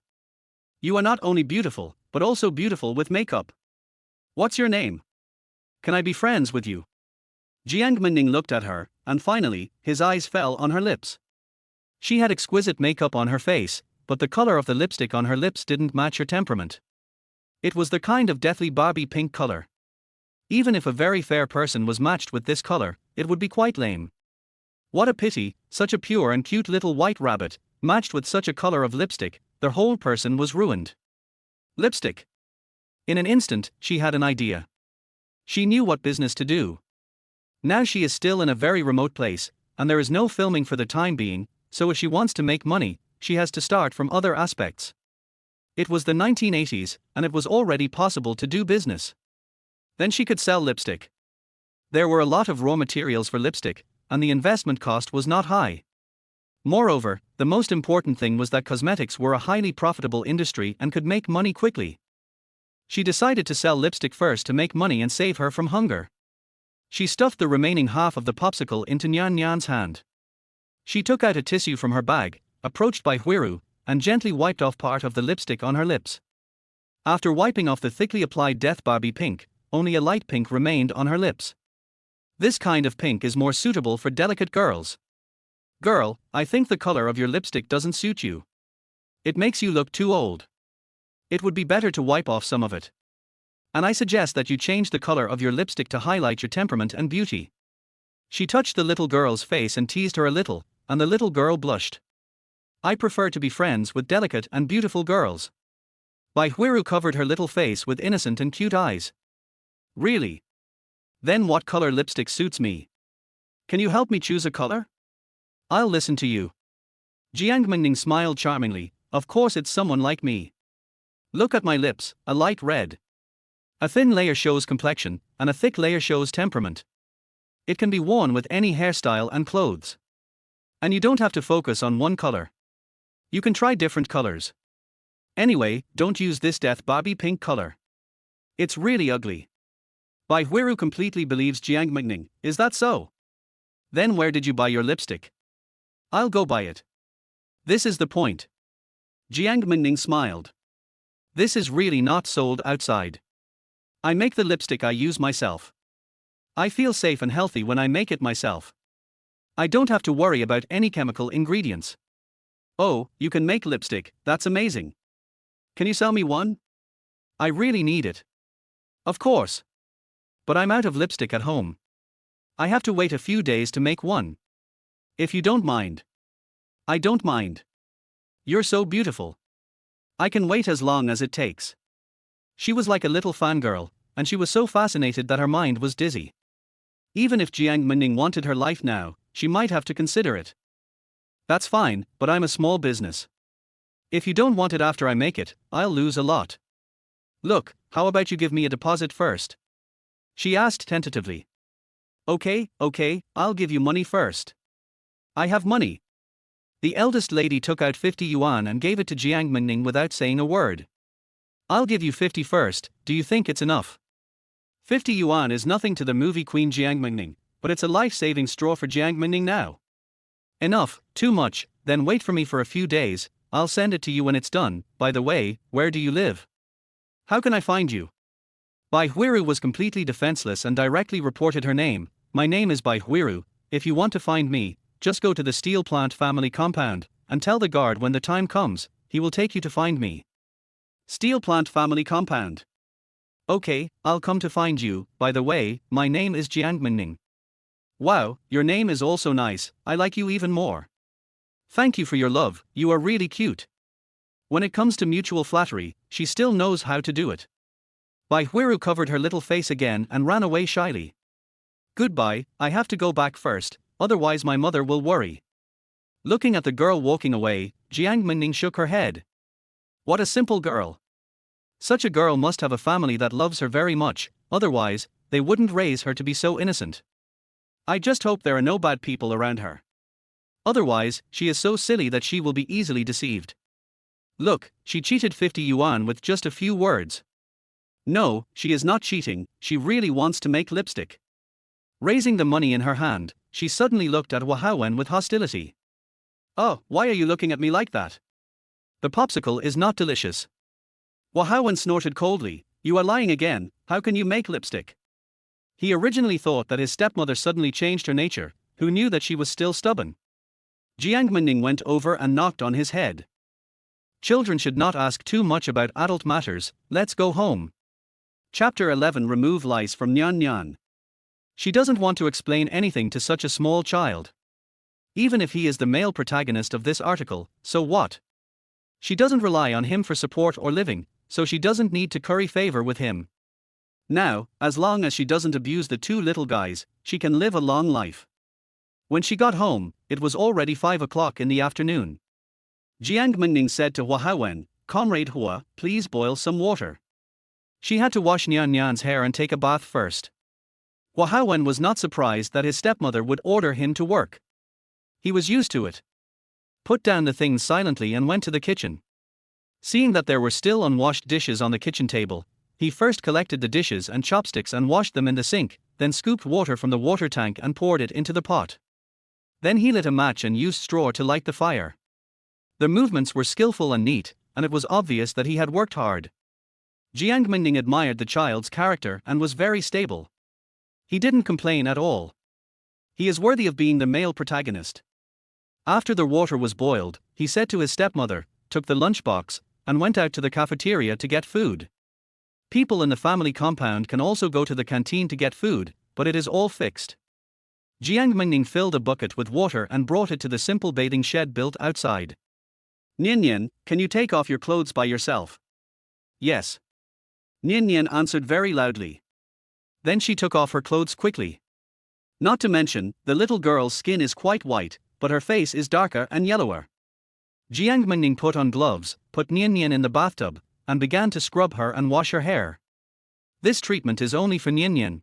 You are not only beautiful, but also beautiful with makeup. What's your name? Can I be friends with you? Jiang Mengning looked at her, and finally, his eyes fell on her lips. She had exquisite makeup on her face, but the color of the lipstick on her lips didn't match her temperament. It was the kind of deathly Barbie pink color. Even if a very fair person was matched with this color, it would be quite lame. What a pity, such a pure and cute little white rabbit, matched with such a color of lipstick, their whole person was ruined. Lipstick. In an instant, she had an idea. She knew what business to do. Now she is still in a very remote place, and there is no filming for the time being, so if she wants to make money, she has to start from other aspects. It was the 1980s, and it was already possible to do business. Then she could sell lipstick. There were a lot of raw materials for lipstick, and the investment cost was not high. Moreover, the most important thing was that cosmetics were a highly profitable industry and could make money quickly. She decided to sell lipstick first to make money and save her from hunger. She stuffed the remaining half of the popsicle into Nian Nian's hand. She took out a tissue from her bag, approached Bai Huiru, and gently wiped off part of the lipstick on her lips. After wiping off the thickly applied Death Barbie pink, only a light pink remained on her lips. This kind of pink is more suitable for delicate girls. Girl, I think the color of your lipstick doesn't suit you. It makes you look too old. It would be better to wipe off some of it. And I suggest that you change the color of your lipstick to highlight your temperament and beauty. She touched the little girl's face and teased her a little, and the little girl blushed. I prefer to be friends with delicate and beautiful girls. Bai Huiru covered her little face with innocent and cute eyes. Really? Then what color lipstick suits me? Can you help me choose a color? I'll listen to you. Jiang Mengning smiled charmingly. Of course it's someone like me. Look at my lips, a light red. A thin layer shows complexion, and a thick layer shows temperament. It can be worn with any hairstyle and clothes. And you don't have to focus on one color. You can try different colors. Anyway, don't use this Death Barbie pink color. It's really ugly. Bai Huiru completely believes Jiang Mengning. Is that so? Then where did you buy your lipstick? I'll go buy it. This is the point. Jiang Mengning smiled. This is really not sold outside. I make the lipstick I use myself. I feel safe and healthy when I make it myself. I don't have to worry about any chemical ingredients. Oh, you can make lipstick, that's amazing. Can you sell me one? I really need it. Of course. But I'm out of lipstick at home. I have to wait a few days to make one. If you don't mind. I don't mind. You're so beautiful. I can wait as long as it takes. She was like a little fangirl, and she was so fascinated that her mind was dizzy. Even if Jiang Mengning wanted her life now, she might have to consider it. That's fine, but I'm a small business. If you don't want it after I make it, I'll lose a lot. Look, how about you give me a deposit first? She asked tentatively. Okay, I'll give you money first. I have money. The eldest lady took out 50 yuan and gave it to Jiang Mengning without saying a word. I'll give you 50 first, do you think it's enough? 50 yuan is nothing to the movie queen Jiang Mengning, but it's a life-saving straw for Jiang Mengning now. Enough, too much, then wait for me for a few days, I'll send it to you when it's done. By the way, where do you live? How can I find you? Bai Huiru was completely defenseless and directly reported her name. My name is Bai Huiru. If you want to find me, just go to the steel plant family compound, and tell the guard when the time comes, he will take you to find me. Steel plant family compound. Okay, I'll come to find you. By the way, my name is Jiang Mengning. Wow, your name is also nice, I like you even more. Thank you for your love, you are really cute. When it comes to mutual flattery, she still knows how to do it. Bai Huiru covered her little face again and ran away shyly. Goodbye, I have to go back first, otherwise my mother will worry. Looking at the girl walking away, Jiang Mengning shook her head. What a simple girl. Such a girl must have a family that loves her very much, otherwise, they wouldn't raise her to be so innocent. I just hope there are no bad people around her. Otherwise, she is so silly that she will be easily deceived. Look, she cheated 50 yuan with just a few words. No, she is not cheating, she really wants to make lipstick. Raising the money in her hand, she suddenly looked at Wahawen with hostility. Oh, why are you looking at me like that? The popsicle is not delicious. Wahawen snorted coldly. You are lying again, how can you make lipstick? He originally thought that his stepmother suddenly changed her nature, who knew that she was still stubborn. Jiang Mengning went over and knocked on his head. Children should not ask too much about adult matters, let's go home. Chapter 11 Remove lice from Nyan Nyan. She doesn't want to explain anything to such a small child. Even if he is the male protagonist of this article, so what? She doesn't rely on him for support or living, so she doesn't need to curry favor with him. Now, as long as she doesn't abuse the two little guys, she can live a long life. When she got home, it was already 5 o'clock in the afternoon. Jiang Mengning said to Wahawen, Comrade Hua, please boil some water. She had to wash Nyan Nyan's hair and take a bath first. Wahawen was not surprised that his stepmother would order him to work. He was used to it. Put down the things silently and went to the kitchen. Seeing that there were still unwashed dishes on the kitchen table, he first collected the dishes and chopsticks and washed them in the sink, then scooped water from the water tank and poured it into the pot. Then he lit a match and used straw to light the fire. The movements were skillful and neat, and it was obvious that he had worked hard. Jiang Mengning admired the child's character and was very stable. He didn't complain at all. He is worthy of being the male protagonist. After the water was boiled, he said to his stepmother, took the lunchbox, and went out to the cafeteria to get food. People in the family compound can also go to the canteen to get food, but it is all fixed. Jiang Mengning filled a bucket with water and brought it to the simple bathing shed built outside. Nian Nian, can you take off your clothes by yourself? Yes. Nian Nian answered very loudly. Then she took off her clothes quickly. Not to mention, the little girl's skin is quite white, but her face is darker and yellower. Jiang Mengning put on gloves, put Nian Nian in the bathtub, and began to scrub her and wash her hair. This treatment is only for Nian Nian.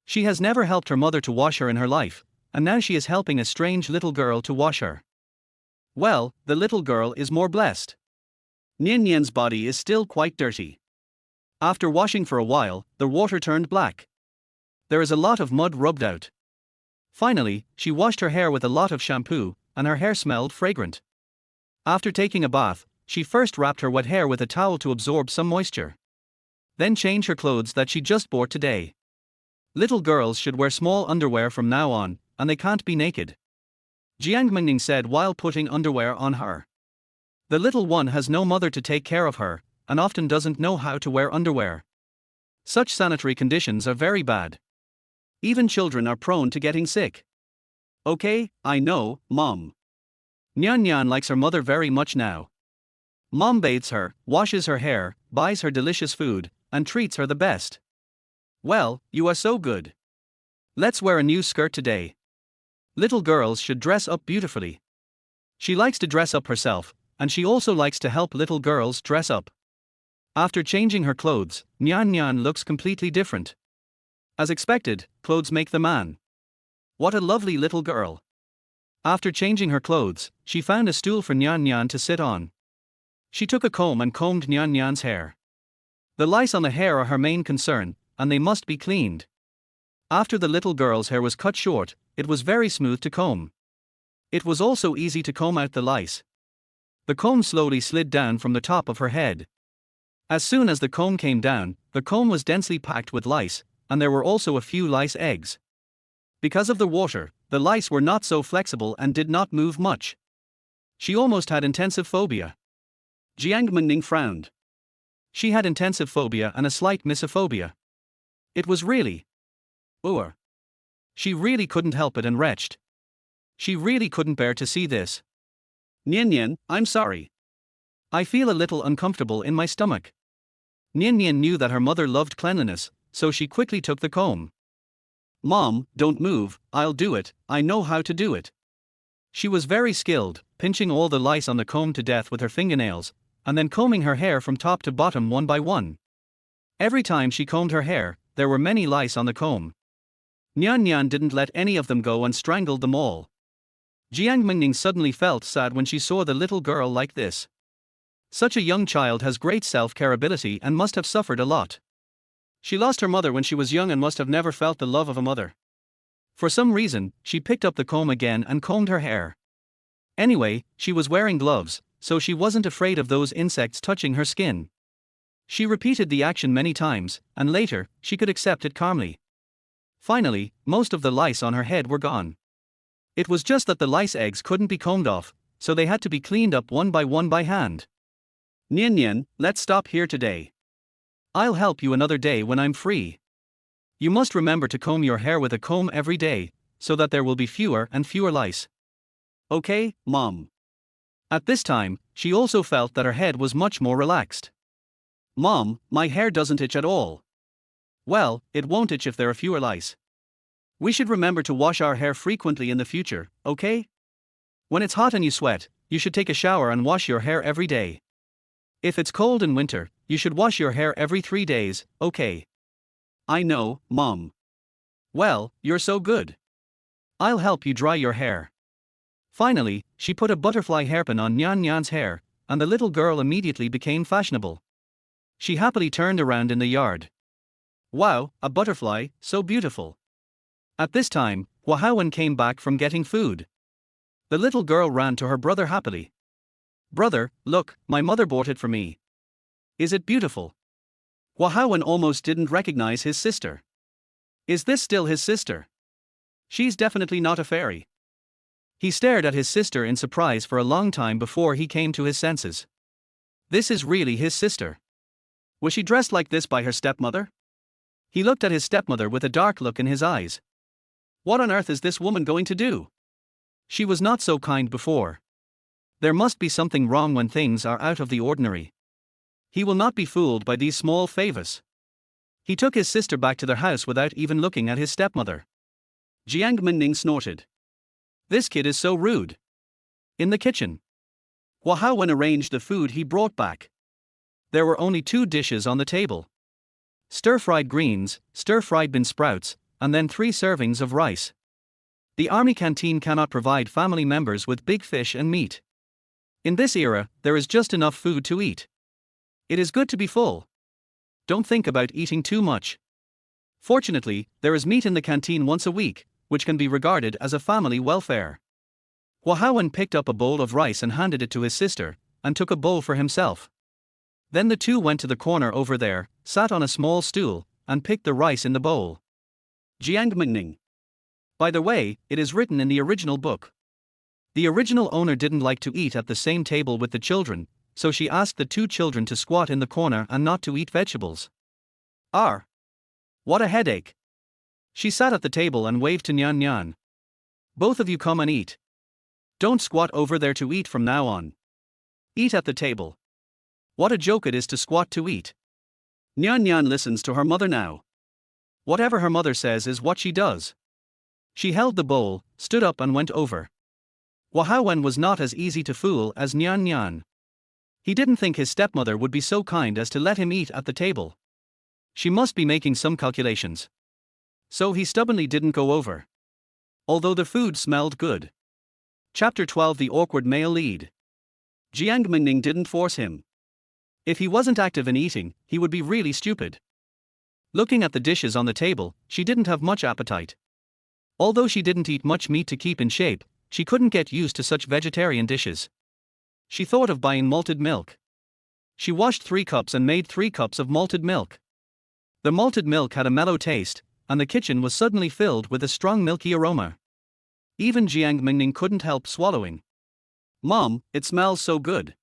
She has never helped her mother to wash her in her life, and now she is helping a strange little girl to wash her. Well, the little girl is more blessed. Nian Nian's body is still quite dirty. After washing for a while, the water turned black. There is a lot of mud rubbed out. Finally, she washed her hair with a lot of shampoo, and her hair smelled fragrant. After taking a bath, she first wrapped her wet hair with a towel to absorb some moisture. Then change her clothes that she just bought today. Little girls should wear small underwear from now on, and they can't be naked. Jiang Mengning said while putting underwear on her. The little one has no mother to take care of her, and often doesn't know how to wear underwear. Such sanitary conditions are very bad. Even children are prone to getting sick. Okay, I know, Mom. Nyan Nyan likes her mother very much now. Mom bathes her, washes her hair, buys her delicious food, and treats her the best. Well, you are so good. Let's wear a new skirt today. Little girls should dress up beautifully. She likes to dress up herself, and she also likes to help little girls dress up. After changing her clothes, Nyan Nyan looks completely different. As expected, clothes make the man. What a lovely little girl. After changing her clothes, she found a stool for Nyan Nyan to sit on. She took a comb and combed Nyan Nyan's hair. The lice on the hair are her main concern, and they must be cleaned. After the little girl's hair was cut short, it was very smooth to comb. It was also easy to comb out the lice. The comb slowly slid down from the top of her head. As soon as the comb came down, the comb was densely packed with lice, and there were also a few lice eggs. Because of the water, the lice were not so flexible and did not move much. She almost had intensive phobia. Jiang Mengning frowned. She had intensive phobia and a slight misophobia. It was really. She really couldn't help it and retched. She really couldn't bear to see this. Nian Nian, I'm sorry. I feel a little uncomfortable in my stomach. Nian Nian knew that her mother loved cleanliness, so she quickly took the comb. Mom, don't move, I'll do it, I know how to do it. She was very skilled, pinching all the lice on the comb to death with her fingernails, and then combing her hair from top to bottom one by one. Every time she combed her hair, there were many lice on the comb. Nyan Nyan didn't let any of them go and strangled them all. Jiang Mengning suddenly felt sad when she saw the little girl like this. Such a young child has great self-care ability and must have suffered a lot. She lost her mother when she was young and must have never felt the love of a mother. For some reason, she picked up the comb again and combed her hair. Anyway, she was wearing gloves, so she wasn't afraid of those insects touching her skin. She repeated the action many times, and later, she could accept it calmly. Finally, most of the lice on her head were gone. It was just that the lice eggs couldn't be combed off, so they had to be cleaned up one by hand. Nian Nian, let's stop here today. I'll help you another day when I'm free. You must remember to comb your hair with a comb every day, so that there will be fewer and fewer lice. Okay, Mom. At this time, she also felt that her head was much more relaxed. Mom, my hair doesn't itch at all. Well, it won't itch if there are fewer lice. We should remember to wash our hair frequently in the future, okay? When it's hot and you sweat, you should take a shower and wash your hair every day. If it's cold in winter, you should wash your hair every 3 days, okay? I know, Mom. Well, you're so good. I'll help you dry your hair. Finally, she put a butterfly hairpin on Nyan Nyan's hair, and the little girl immediately became fashionable. She happily turned around in the yard. Wow, a butterfly, so beautiful. At this time, Wahawan came back from getting food. The little girl ran to her brother happily. Brother, look, my mother bought it for me. Is it beautiful? Wahawan almost didn't recognize his sister. Is this still his sister? She's definitely not a fairy. He stared at his sister in surprise for a long time before he came to his senses. This is really his sister. Was she dressed like this by her stepmother? He looked at his stepmother with a dark look in his eyes. What on earth is this woman going to do? She was not so kind before. There must be something wrong when things are out of the ordinary. He will not be fooled by these small favors. He took his sister back to their house without even looking at his stepmother. Jiang Mengning snorted. This kid is so rude. In the kitchen, Wahawan arranged the food he brought back. There were only 2 dishes on the table. Stir-fried greens, stir-fried bean sprouts, and then 3 servings of rice. The army canteen cannot provide family members with big fish and meat. In this era, there is just enough food to eat. It is good to be full. Don't think about eating too much. Fortunately, there is meat in the canteen once a week, which can be regarded as a family welfare. Wahawan picked up a bowl of rice and handed it to his sister, and took a bowl for himself. Then the two went to the corner over there, sat on a small stool, and picked the rice in the bowl. Jiang Mengning. By the way, it is written in the original book. The original owner didn't like to eat at the same table with the children, so she asked the two children to squat in the corner and not to eat vegetables. What a headache! She sat at the table and waved to Nyan Nyan. Both of you come and eat. Don't squat over there to eat from now on. Eat at the table. What a joke it is to squat to eat. Nyan Nyan listens to her mother now. Whatever her mother says is what she does. She held the bowl, stood up and went over. Wahawen was not as easy to fool as Nyan Nyan. He didn't think his stepmother would be so kind as to let him eat at the table. She must be making some calculations. So he stubbornly didn't go over. Although the food smelled good. Chapter 12: The Awkward Male Lead. Jiang Mengning didn't force him. If he wasn't active in eating, he would be really stupid. Looking at the dishes on the table, she didn't have much appetite. Although she didn't eat much meat to keep in shape, she couldn't get used to such vegetarian dishes. She thought of buying malted milk. She washed 3 cups and made 3 cups of malted milk. The malted milk had a mellow taste, and the kitchen was suddenly filled with a strong milky aroma. Even Jiang Mengning couldn't help swallowing. Mom, it smells so good.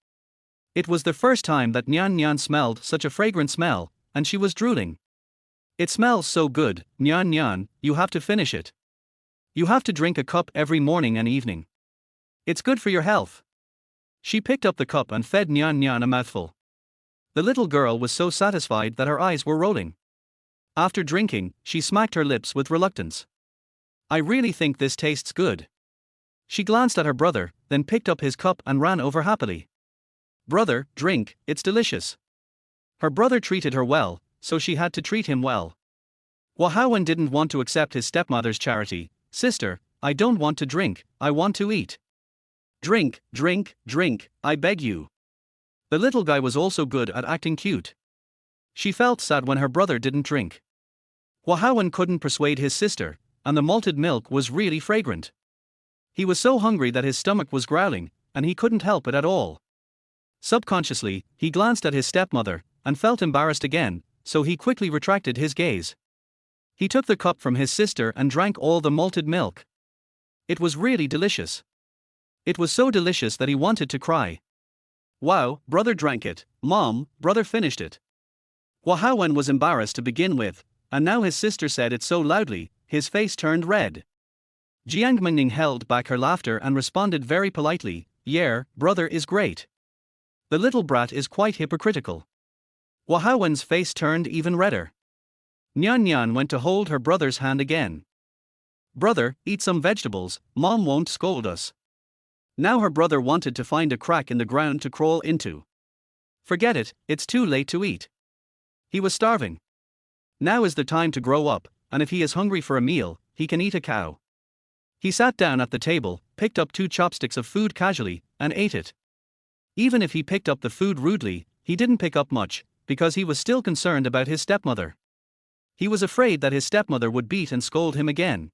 It was the first time that Nyan Nyan smelled such a fragrant smell, and she was drooling. It smells so good, Nyan Nyan, you have to finish it. You have to drink a cup every morning and evening. It's good for your health. She picked up the cup and fed Nyan Nyan a mouthful. The little girl was so satisfied that her eyes were rolling. After drinking, she smacked her lips with reluctance. I really think this tastes good. She glanced at her brother, then picked up his cup and ran over happily. Brother, drink, it's delicious. Her brother treated her well, so she had to treat him well. Wahawen didn't want to accept his stepmother's charity. Sister, I don't want to drink, I want to eat. Drink, drink, drink, I beg you. The little guy was also good at acting cute. She felt sad when her brother didn't drink. Wahawen couldn't persuade his sister, and the malted milk was really fragrant. He was so hungry that his stomach was growling, and he couldn't help it at all. Subconsciously, he glanced at his stepmother, and felt embarrassed again, so he quickly retracted his gaze. He took the cup from his sister and drank all the malted milk. It was really delicious. It was so delicious that he wanted to cry. Wow, brother drank it, Mom, brother finished it. Wahawen was embarrassed to begin with, and now his sister said it so loudly, his face turned red. Jiang Mengning held back her laughter and responded very politely, yeah, brother is great. The little brat is quite hypocritical. Wahawen's face turned even redder. Nyan Nyan went to hold her brother's hand again. Brother, eat some vegetables, Mom won't scold us. Now her brother wanted to find a crack in the ground to crawl into. Forget it, it's too late to eat. He was starving. Now is the time to grow up, and if he is hungry for a meal, he can eat a cow. He sat down at the table, picked up 2 chopsticks of food casually, and ate it. Even if he picked up the food rudely, he didn't pick up much, because he was still concerned about his stepmother. He was afraid that his stepmother would beat and scold him again.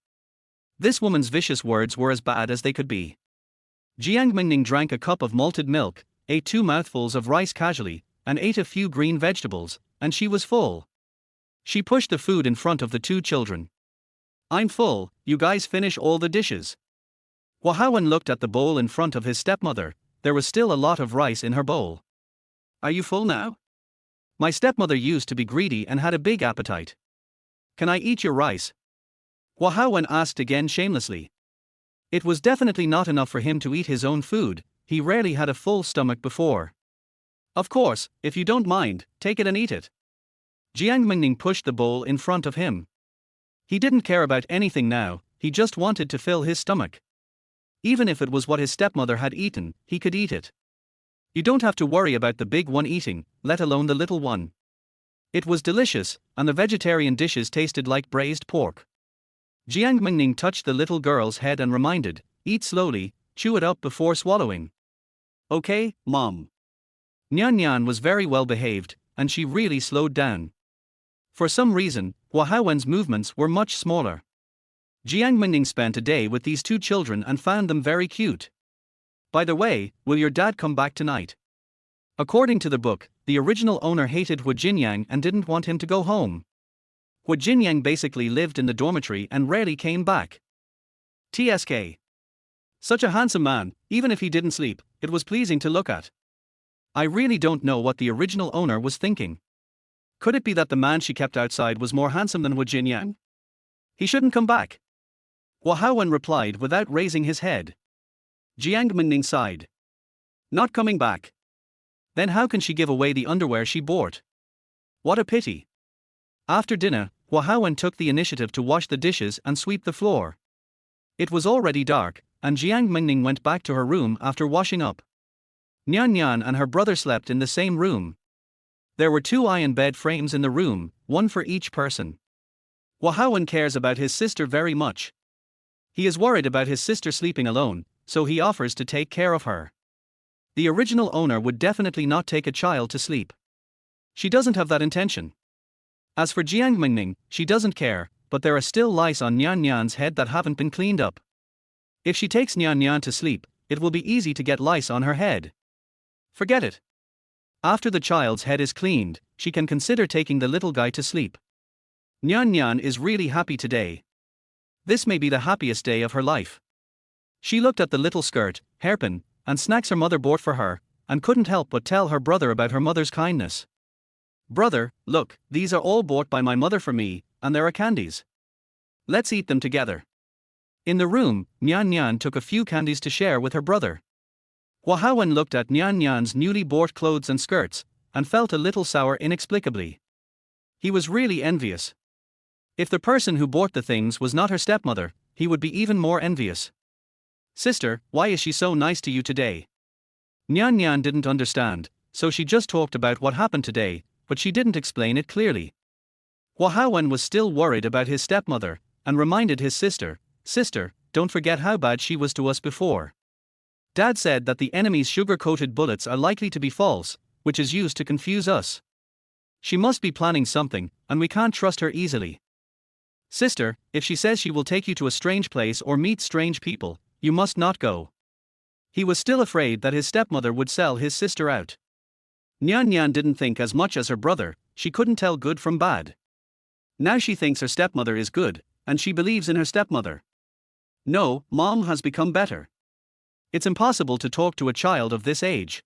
This woman's vicious words were as bad as they could be. Jiang Mengning drank a cup of malted milk, ate 2 mouthfuls of rice casually, and ate a few green vegetables, and she was full. She pushed the food in front of the 2 children. I'm full, you guys finish all the dishes. Wahawen looked at the bowl in front of his stepmother. There was still a lot of rice in her bowl. Are you full now? My stepmother used to be greedy and had a big appetite. Can I eat your rice? Wahawen asked again shamelessly. It was definitely not enough for him to eat his own food. He rarely had a full stomach before. Of course, if you don't mind, take it and eat it. Jiang Mengning pushed the bowl in front of him. He didn't care about anything now, he just wanted to fill his stomach. Even if it was what his stepmother had eaten, he could eat it. You don't have to worry about the big one eating, let alone the little one. It was delicious, and the vegetarian dishes tasted like braised pork. Jiang Mengning touched the little girl's head and reminded, eat slowly, chew it up before swallowing. Okay, Mom. Nyan Nyan was very well behaved, and she really slowed down. For some reason, Wahawen's movements were much smaller. Jiang Mengning spent a day with these 2 children and found them very cute. By the way, will your dad come back tonight? According to the book, the original owner hated Hu Jinyang and didn't want him to go home. Hu Jinyang basically lived in the dormitory and rarely came back. TSK. Such a handsome man, even if he didn't sleep, it was pleasing to look at. I really don't know what the original owner was thinking. Could it be that the man she kept outside was more handsome than Wu Jinyang? He shouldn't come back. Hua Haowen replied without raising his head. Jiang Mengning sighed. Not coming back. Then how can she give away the underwear she bought? What a pity. After dinner, Hua Haowen took the initiative to wash the dishes and sweep the floor. It was already dark, and Jiang Mengning went back to her room after washing up. Nian Nian and her brother slept in the same room. There were 2 iron bed frames in the room, one for each person. Hua Haowen cares about his sister very much. He is worried about his sister sleeping alone, so he offers to take care of her. The original owner would definitely not take a child to sleep. She doesn't have that intention. As for Jiang Mengning, she doesn't care, but there are still lice on Nian Nian's head that haven't been cleaned up. If she takes Nian Nian to sleep, it will be easy to get lice on her head. Forget it. After the child's head is cleaned, she can consider taking the little guy to sleep. Nian Nian is really happy today. This may be the happiest day of her life. She looked at the little skirt, hairpin, and snacks her mother bought for her, and couldn't help but tell her brother about her mother's kindness. Brother, look, these are all bought by my mother for me, and there are candies. Let's eat them together. In the room, Nian Nian took a few candies to share with her brother. Hua Haowen looked at Nian Nian's newly bought clothes and skirts, and felt a little sour inexplicably. He was really envious. If the person who bought the things was not her stepmother, he would be even more envious. Sister, why is she so nice to you today? Nian Nian didn't understand, so she just talked about what happened today, but she didn't explain it clearly. Hua Haowen was still worried about his stepmother, and reminded his sister, Sister, don't forget how bad she was to us before. Dad said that the enemy's sugar-coated bullets are likely to be false, which is used to confuse us. She must be planning something, and we can't trust her easily. Sister, if she says she will take you to a strange place or meet strange people, you must not go. He was still afraid that his stepmother would sell his sister out. Nian Nian didn't think as much as her brother, she couldn't tell good from bad. Now she thinks her stepmother is good, and she believes in her stepmother. No, Mom has become better. It's impossible to talk to a child of this age.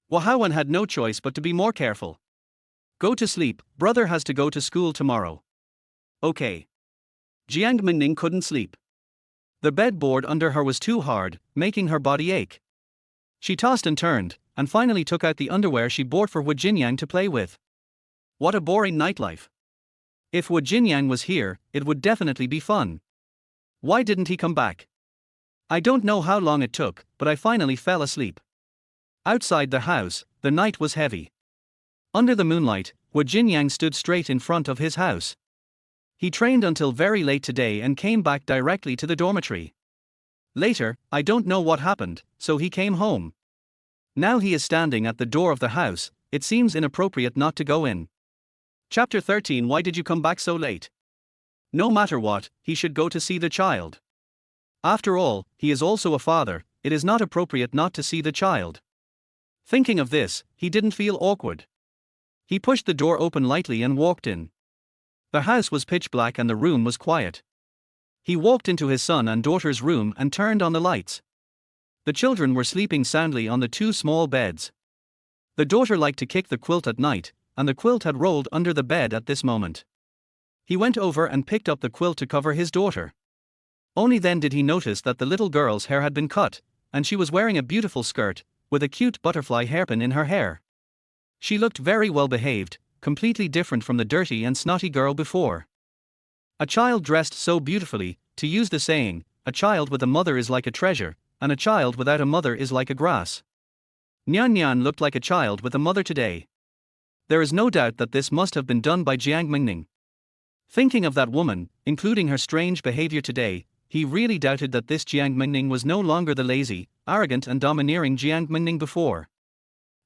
Hua Haowen had no choice but to be more careful. Go to sleep, brother has to go to school tomorrow. Okay. Jiang Mengning couldn't sleep. The bed board under her was too hard, making her body ache. She tossed and turned, and finally took out the underwear she bought for Wu Jinyang to play with. What a boring nightlife. If Wu Jinyang was here, it would definitely be fun. Why didn't he come back? I don't know how long it took, but I finally fell asleep. Outside the house, the night was heavy. Under the moonlight, Wu Jinyang stood straight in front of his house. He trained until very late today and came back directly to the dormitory. Later, I don't know what happened, so he came home. Now he is standing at the door of the house, it seems inappropriate not to go in. Chapter 13. Why did you come back so late? No matter what, he should go to see the child. After all, he is also a father, it is not appropriate not to see the child. Thinking of this, he didn't feel awkward. He pushed the door open lightly and walked in. The house was pitch black and the room was quiet. He walked into his son and daughter's room and turned on the lights. The children were sleeping soundly on the 2 small beds. The daughter liked to kick the quilt at night, and the quilt had rolled under the bed at this moment. He went over and picked up the quilt to cover his daughter. Only then did he notice that the little girl's hair had been cut, and she was wearing a beautiful skirt, with a cute butterfly hairpin in her hair. She looked very well behaved, completely different from the dirty and snotty girl before. A child dressed so beautifully, to use the saying, a child with a mother is like a treasure, and a child without a mother is like a grass. Nian Nian looked like a child with a mother today. There is no doubt that this must have been done by Jiang Mengning. Thinking of that woman, including her strange behavior today, he really doubted that this Jiang Mengning was no longer the lazy, arrogant and domineering Jiang Mengning before.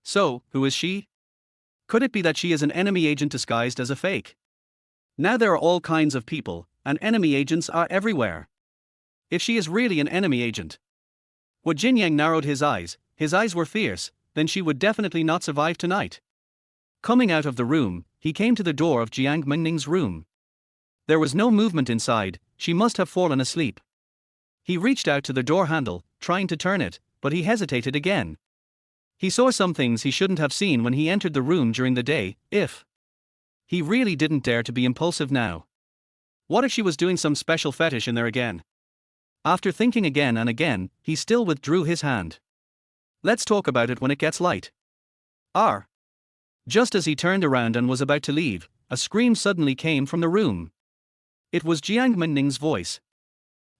So, who is she? Could it be that she is an enemy agent disguised as a fake? Now there are all kinds of people, and enemy agents are everywhere. If she is really an enemy agent. Wu Jinyang narrowed his eyes were fierce, then she would definitely not survive tonight. Coming out of the room, he came to the door of Jiang Mengning's room. There was no movement inside, she must have fallen asleep. He reached out to the door handle, trying to turn it, but he hesitated again. He saw some things he shouldn't have seen when he entered the room during the day. He really didn't dare to be impulsive now. What if she was doing some special fetish in there again? After thinking again and again, he still withdrew his hand. Let's talk about it when it gets light. Just as he turned around and was about to leave, a scream suddenly came from the room. It was Jiang Mengning's voice.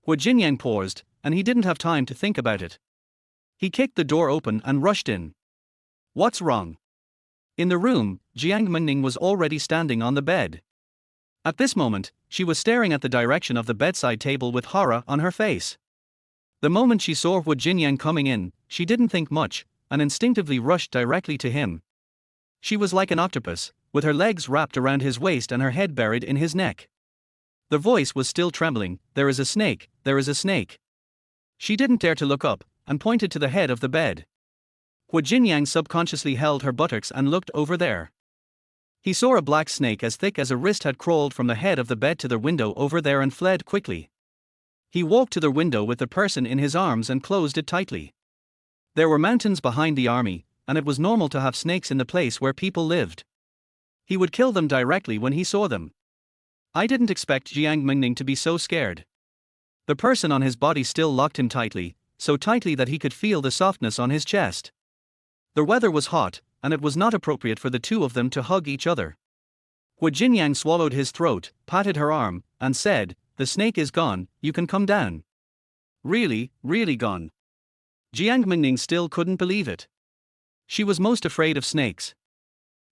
Jianyang paused, and he didn't have time to think about it. He kicked the door open and rushed in. What's wrong? In the room, Jiang Mengning was already standing on the bed. At this moment, she was staring at the direction of the bedside table with horror on her face. The moment she saw Jianyang coming in, she didn't think much, and instinctively rushed directly to him. She was like an octopus, with her legs wrapped around his waist and her head buried in his neck. The voice was still trembling, "There is a snake, there is a snake." She didn't dare to look up, and pointed to the head of the bed. Jianyang subconsciously held her buttocks and looked over there. He saw a black snake as thick as a wrist had crawled from the head of the bed to the window over there and fled quickly. He walked to the window with the person in his arms and closed it tightly. There were mountains behind the army, and it was normal to have snakes in the place where people lived. He would kill them directly when he saw them. I didn't expect Jiang Mengning to be so scared. The person on his body still locked him tightly, so tightly that he could feel the softness on his chest. The weather was hot, and it was not appropriate for the two of them to hug each other. Jianyang swallowed his throat, patted her arm, and said, "The snake is gone, you can come down." Really, really gone. Jiang Mengning still couldn't believe it. She was most afraid of snakes.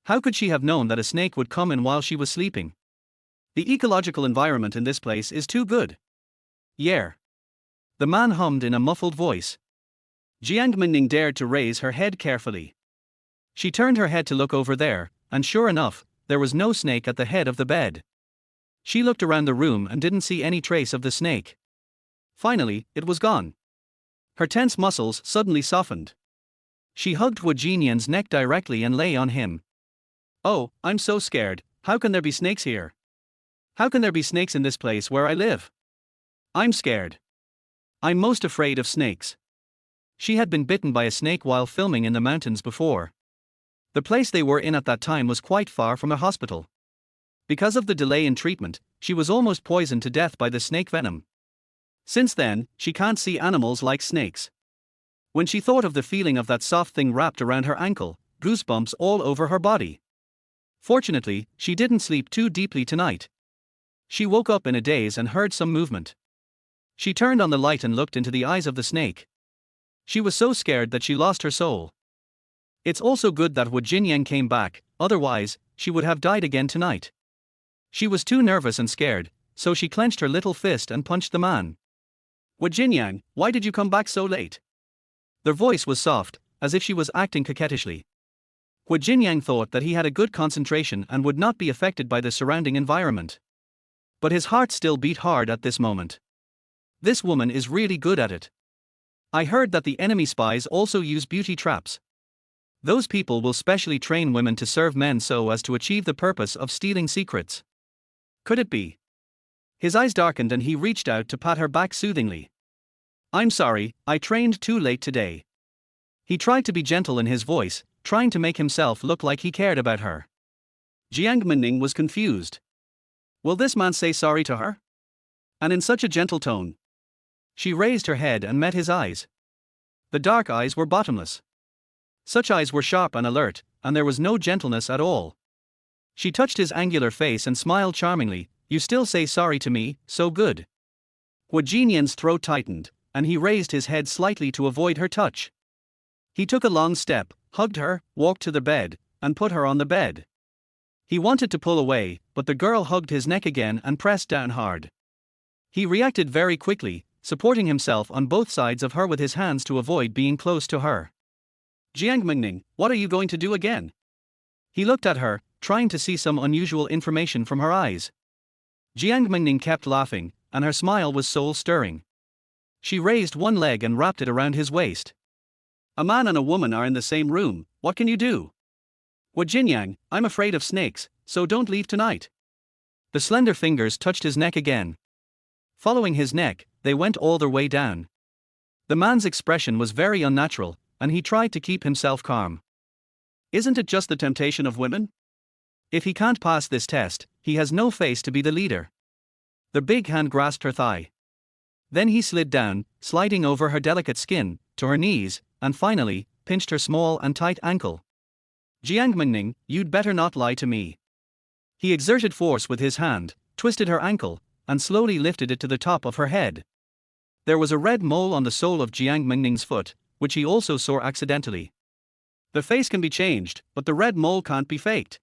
How could she have known that a snake would come in while she was sleeping? The ecological environment in this place is too good. Yeah. The man hummed in a muffled voice. Jiang Mengning dared to raise her head carefully. She turned her head to look over there, and sure enough, there was no snake at the head of the bed. She looked around the room and didn't see any trace of the snake. Finally, it was gone. Her tense muscles suddenly softened. She hugged Jianyang's neck directly and lay on him. "Oh, I'm so scared. How can there be snakes here? How can there be snakes in this place where I live? I'm scared. I'm most afraid of snakes." She had been bitten by a snake while filming in the mountains before. The place they were in at that time was quite far from a hospital. Because of the delay in treatment, she was almost poisoned to death by the snake venom. Since then, she can't see animals like snakes. When she thought of the feeling of that soft thing wrapped around her ankle, goosebumps all over her body. Fortunately, she didn't sleep too deeply tonight. She woke up in a daze and heard some movement. She turned on the light and looked into the eyes of the snake. She was so scared that she lost her soul. It's also good that Jianyang came back, otherwise, she would have died again tonight. She was too nervous and scared, so she clenched her little fist and punched the man. "Jianyang, why did you come back so late?" Their voice was soft, as if she was acting coquettishly. Jianyang thought that he had a good concentration and would not be affected by the surrounding environment. But his heart still beat hard at this moment. This woman is really good at it. I heard that the enemy spies also use beauty traps. Those people will specially train women to serve men so as to achieve the purpose of stealing secrets. Could it be? His eyes darkened and he reached out to pat her back soothingly. "I'm sorry, I trained too late today." He tried to be gentle in his voice, trying to make himself look like he cared about her. Jiang Mengning was confused. Will this man say sorry to her? And in such a gentle tone. She raised her head and met his eyes. The dark eyes were bottomless. Such eyes were sharp and alert, and there was no gentleness at all. She touched his angular face and smiled charmingly. "You still say sorry to me, so good." Jianyang's throat tightened, and he raised his head slightly to avoid her touch. He took a long step, hugged her, walked to the bed, and put her on the bed. He wanted to pull away, but the girl hugged his neck again and pressed down hard. He reacted very quickly, supporting himself on both sides of her with his hands to avoid being close to her. "Jiang Mengning, what are you going to do again?" He looked at her, trying to see some unusual information from her eyes. Jiang Mengning kept laughing, and her smile was soul-stirring. She raised one leg and wrapped it around his waist. "A man and a woman are in the same room, what can you do?" "Jianyang, I'm afraid of snakes, so don't leave tonight." The slender fingers touched his neck again. Following his neck, they went all their way down. The man's expression was very unnatural, and he tried to keep himself calm. Isn't it just the temptation of women? If he can't pass this test, he has no face to be the leader. The big hand grasped her thigh. Then he slid down, sliding over her delicate skin, to her knees, and finally, pinched her small and tight ankle. Jiang Mengning, you'd better not lie to me. He exerted force with his hand, twisted her ankle, and slowly lifted it to the top of her head. There was a red mole on the sole of Jiang Mengning's foot, which he also saw accidentally. The face can be changed, but the red mole can't be faked.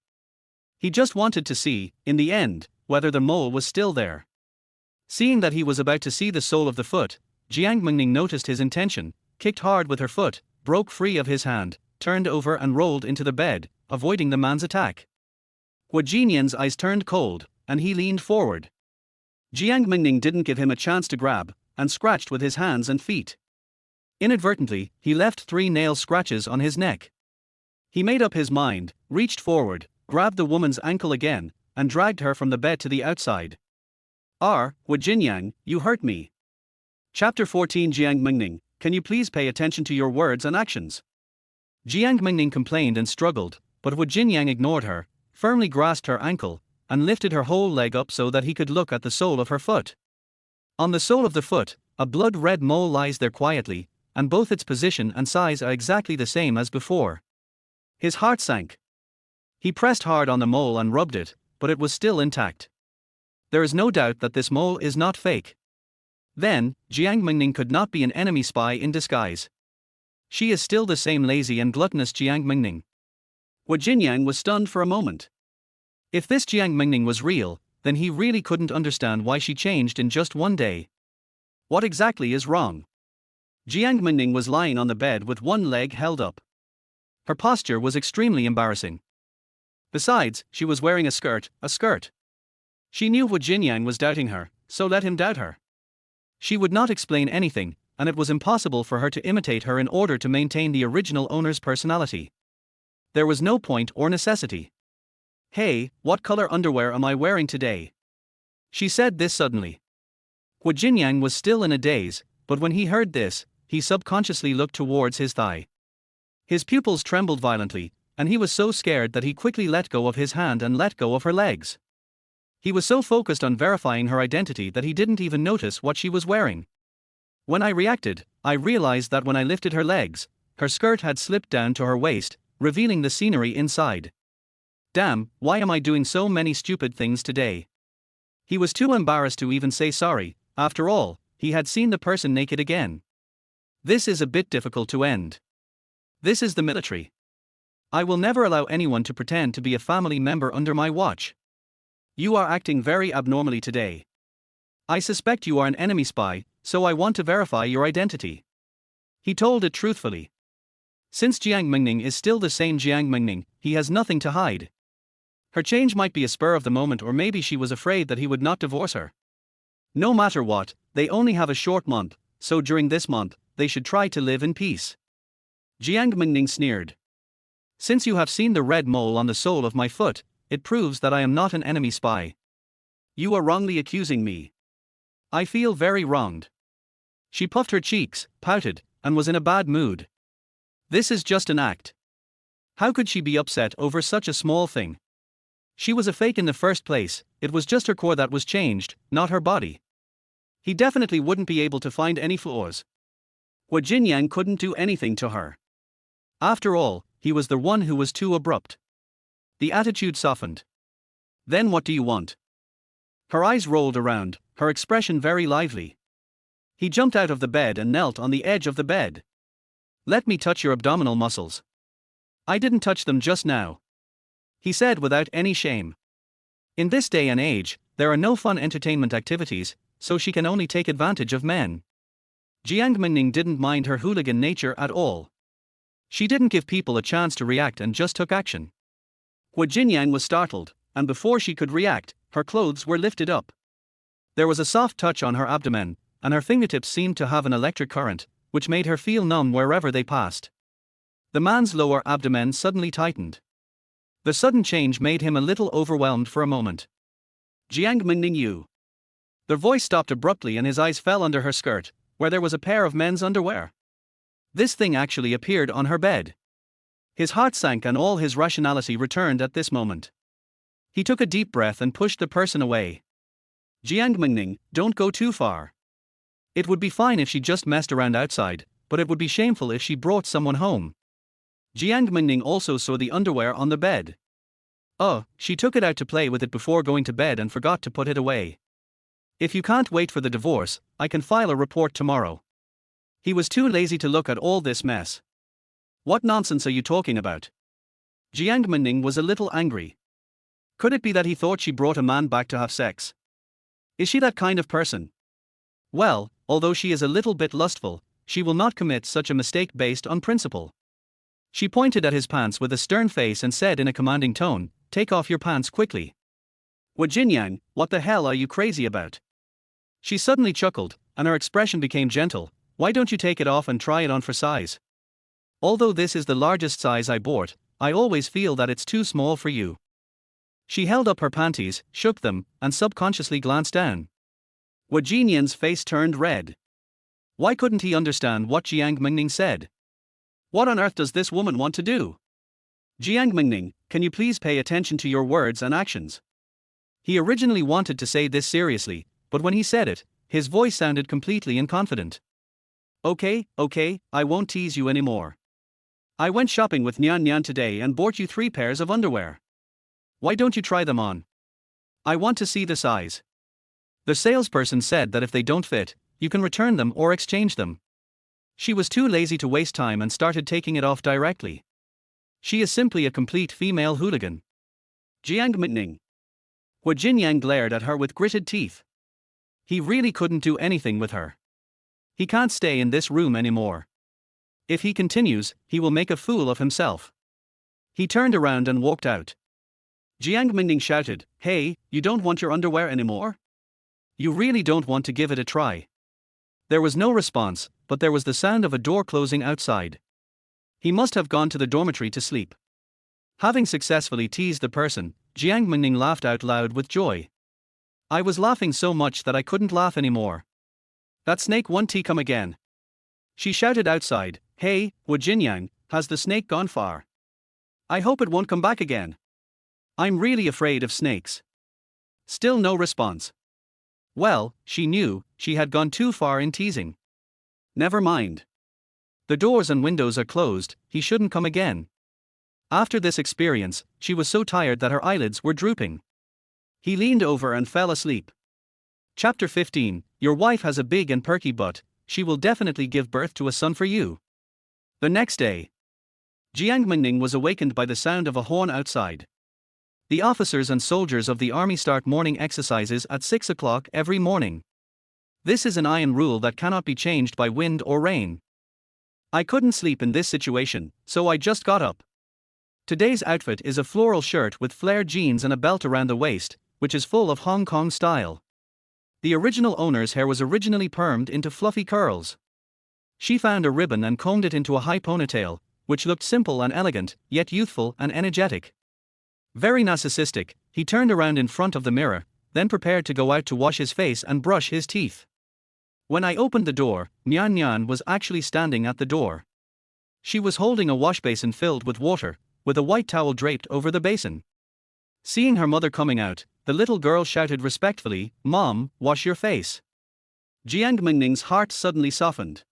He just wanted to see, in the end, whether the mole was still there. Seeing that he was about to see the sole of the foot, Jiang Mengning noticed his intention, kicked hard with her foot, broke free of his hand, turned over and rolled into the bed, avoiding the man's attack. Hu Jinyan's eyes turned cold, and he leaned forward. Jiang Mengning didn't give him a chance to grab, and scratched with his hands and feet. Inadvertently, he left 3 nail scratches on his neck. He made up his mind, reached forward, grabbed the woman's ankle again, and dragged her from the bed to the outside. Hu Jinyang, you hurt me. Chapter 14. Jiang Mengning, can you please pay attention to your words and actions? Jiang Mengning complained and struggled, but Hu Jinyang ignored her, firmly grasped her ankle, and lifted her whole leg up so that he could look at the sole of her foot. On the sole of the foot, a blood-red mole lies there quietly, and both its position and size are exactly the same as before. His heart sank. He pressed hard on the mole and rubbed it, but it was still intact. There is no doubt that this mole is not fake. Then, Jiang Mengning could not be an enemy spy in disguise. She is still the same lazy and gluttonous Jiang Mengning. Hu Jinyang was stunned for a moment. If this Jiang Mengning was real, then he really couldn't understand why she changed in just one day. What exactly is wrong? Jiang Mengning was lying on the bed with one leg held up. Her posture was extremely embarrassing. Besides, she was wearing a skirt. She knew Hu Jinyang was doubting her, so let him doubt her. She would not explain anything, and it was impossible for her to imitate her in order to maintain the original owner's personality. There was no point or necessity. Hey, what color underwear am I wearing today? She said this suddenly. Hu Jinyang was still in a daze, but when he heard this, he subconsciously looked towards his thigh. His pupils trembled violently, and he was so scared that he quickly let go of his hand and let go of her legs. He was so focused on verifying her identity that he didn't even notice what she was wearing. When I reacted, I realized that when I lifted her legs, her skirt had slipped down to her waist, revealing the scenery inside. Damn, why am I doing so many stupid things today? He was too embarrassed to even say sorry. After all, he had seen the person naked again. This is a bit difficult to end. This is the military. I will never allow anyone to pretend to be a family member under my watch. You are acting very abnormally today. I suspect you are an enemy spy, so I want to verify your identity. He told it truthfully. Since Jiang Mengning is still the same Jiang Mengning, he has nothing to hide. Her change might be a spur of the moment, or maybe she was afraid that he would not divorce her. No matter what, they only have a short month, so during this month, they should try to live in peace. Jiang Mengning sneered. Since you have seen the red mole on the sole of my foot, it proves that I am not an enemy spy. You are wrongly accusing me. I feel very wronged. She puffed her cheeks, pouted, and was in a bad mood. This is just an act. How could she be upset over such a small thing? She was a fake in the first place. It was just her core that was changed, not her body. He definitely wouldn't be able to find any flaws. Hu Jinyang couldn't do anything to her. After all, he was the one who was too abrupt. The attitude softened. Then what do you want? Her eyes rolled around, her expression very lively. He jumped out of the bed and knelt on the edge of the bed. Let me touch your abdominal muscles. I didn't touch them just now, he said without any shame. In this day and age, there are no fun entertainment activities, so she can only take advantage of men. Jiang Mengning didn't mind her hooligan nature at all. She didn't give people a chance to react and just took action. Hu Jinyang was startled, and before she could react, her clothes were lifted up. There was a soft touch on her abdomen, and her fingertips seemed to have an electric current, which made her feel numb wherever they passed. The man's lower abdomen suddenly tightened. The sudden change made him a little overwhelmed for a moment. Jiang Mengning, you. The voice stopped abruptly and his eyes fell under her skirt, where there was a pair of men's underwear. This thing actually appeared on her bed. His heart sank and all his rationality returned at this moment. He took a deep breath and pushed the person away. Jiang Mengning, don't go too far. It would be fine if she just messed around outside, but it would be shameful if she brought someone home. Jiang Mengning also saw the underwear on the bed. Oh, she took it out to play with it before going to bed and forgot to put it away. If you can't wait for the divorce, I can file a report tomorrow. He was too lazy to look at all this mess. What nonsense are you talking about? Jiang Mengning was a little angry. Could it be that he thought she brought a man back to have sex? Is she that kind of person? Well, although she is a little bit lustful, she will not commit such a mistake based on principle. She pointed at his pants with a stern face and said in a commanding tone, "Take off your pants quickly." Jinyang, what the hell are you crazy about? She suddenly chuckled, and her expression became gentle. Why don't you take it off and try it on for size? Although this is the largest size I bought, I always feel that it's too small for you. She held up her panties, shook them, and subconsciously glanced down. Jinyan's face turned red. Why couldn't he understand what Jiang Mengning said? What on earth does this woman want to do? Jiang Mengning, can you please pay attention to your words and actions? He originally wanted to say this seriously, but when he said it, his voice sounded completely inconfident. Okay, I won't tease you anymore. I went shopping with Nyan Nyan today and bought you 3 pairs of underwear. Why don't you try them on? I want to see the size. The salesperson said that if they don't fit, you can return them or exchange them. She was too lazy to waste time and started taking it off directly. She is simply a complete female hooligan. Jiang Mengning. Jinyang glared at her with gritted teeth. He really couldn't do anything with her. He can't stay in this room anymore. If he continues, he will make a fool of himself. He turned around and walked out. Jiang Mengning shouted, "Hey, you don't want your underwear anymore? You really don't want to give it a try?" There was no response, but there was the sound of a door closing outside. He must have gone to the dormitory to sleep. Having successfully teased the person, Jiang Mengning laughed out loud with joy. I was laughing so much that I couldn't laugh anymore. That snake won't come again. She shouted outside, "Hey, Jinyang, has the snake gone far? I hope it won't come back again. I'm really afraid of snakes." Still no response. Well, she knew, she had gone too far in teasing. Never mind. The doors and windows are closed, he shouldn't come again. After this experience, she was so tired that her eyelids were drooping. He leaned over and fell asleep. Chapter 15, Your wife has a big and perky butt, she will definitely give birth to a son for you. The next day, Jiang Mengning was awakened by the sound of a horn outside. The officers and soldiers of the army start morning exercises at 6 o'clock every morning. This is an iron rule that cannot be changed by wind or rain. I couldn't sleep in this situation, so I just got up. Today's outfit is a floral shirt with flared jeans and a belt around the waist, which is full of Hong Kong style. The original owner's hair was originally permed into fluffy curls. She found a ribbon and combed it into a high ponytail, which looked simple and elegant, yet youthful and energetic. Very narcissistic, he turned around in front of the mirror, then prepared to go out to wash his face and brush his teeth. When I opened the door, Nyan Nyan was actually standing at the door. She was holding a wash basin filled with water, with a white towel draped over the basin. Seeing her mother coming out, the little girl shouted respectfully, "Mom, wash your face." Jiang Mengning's heart suddenly softened.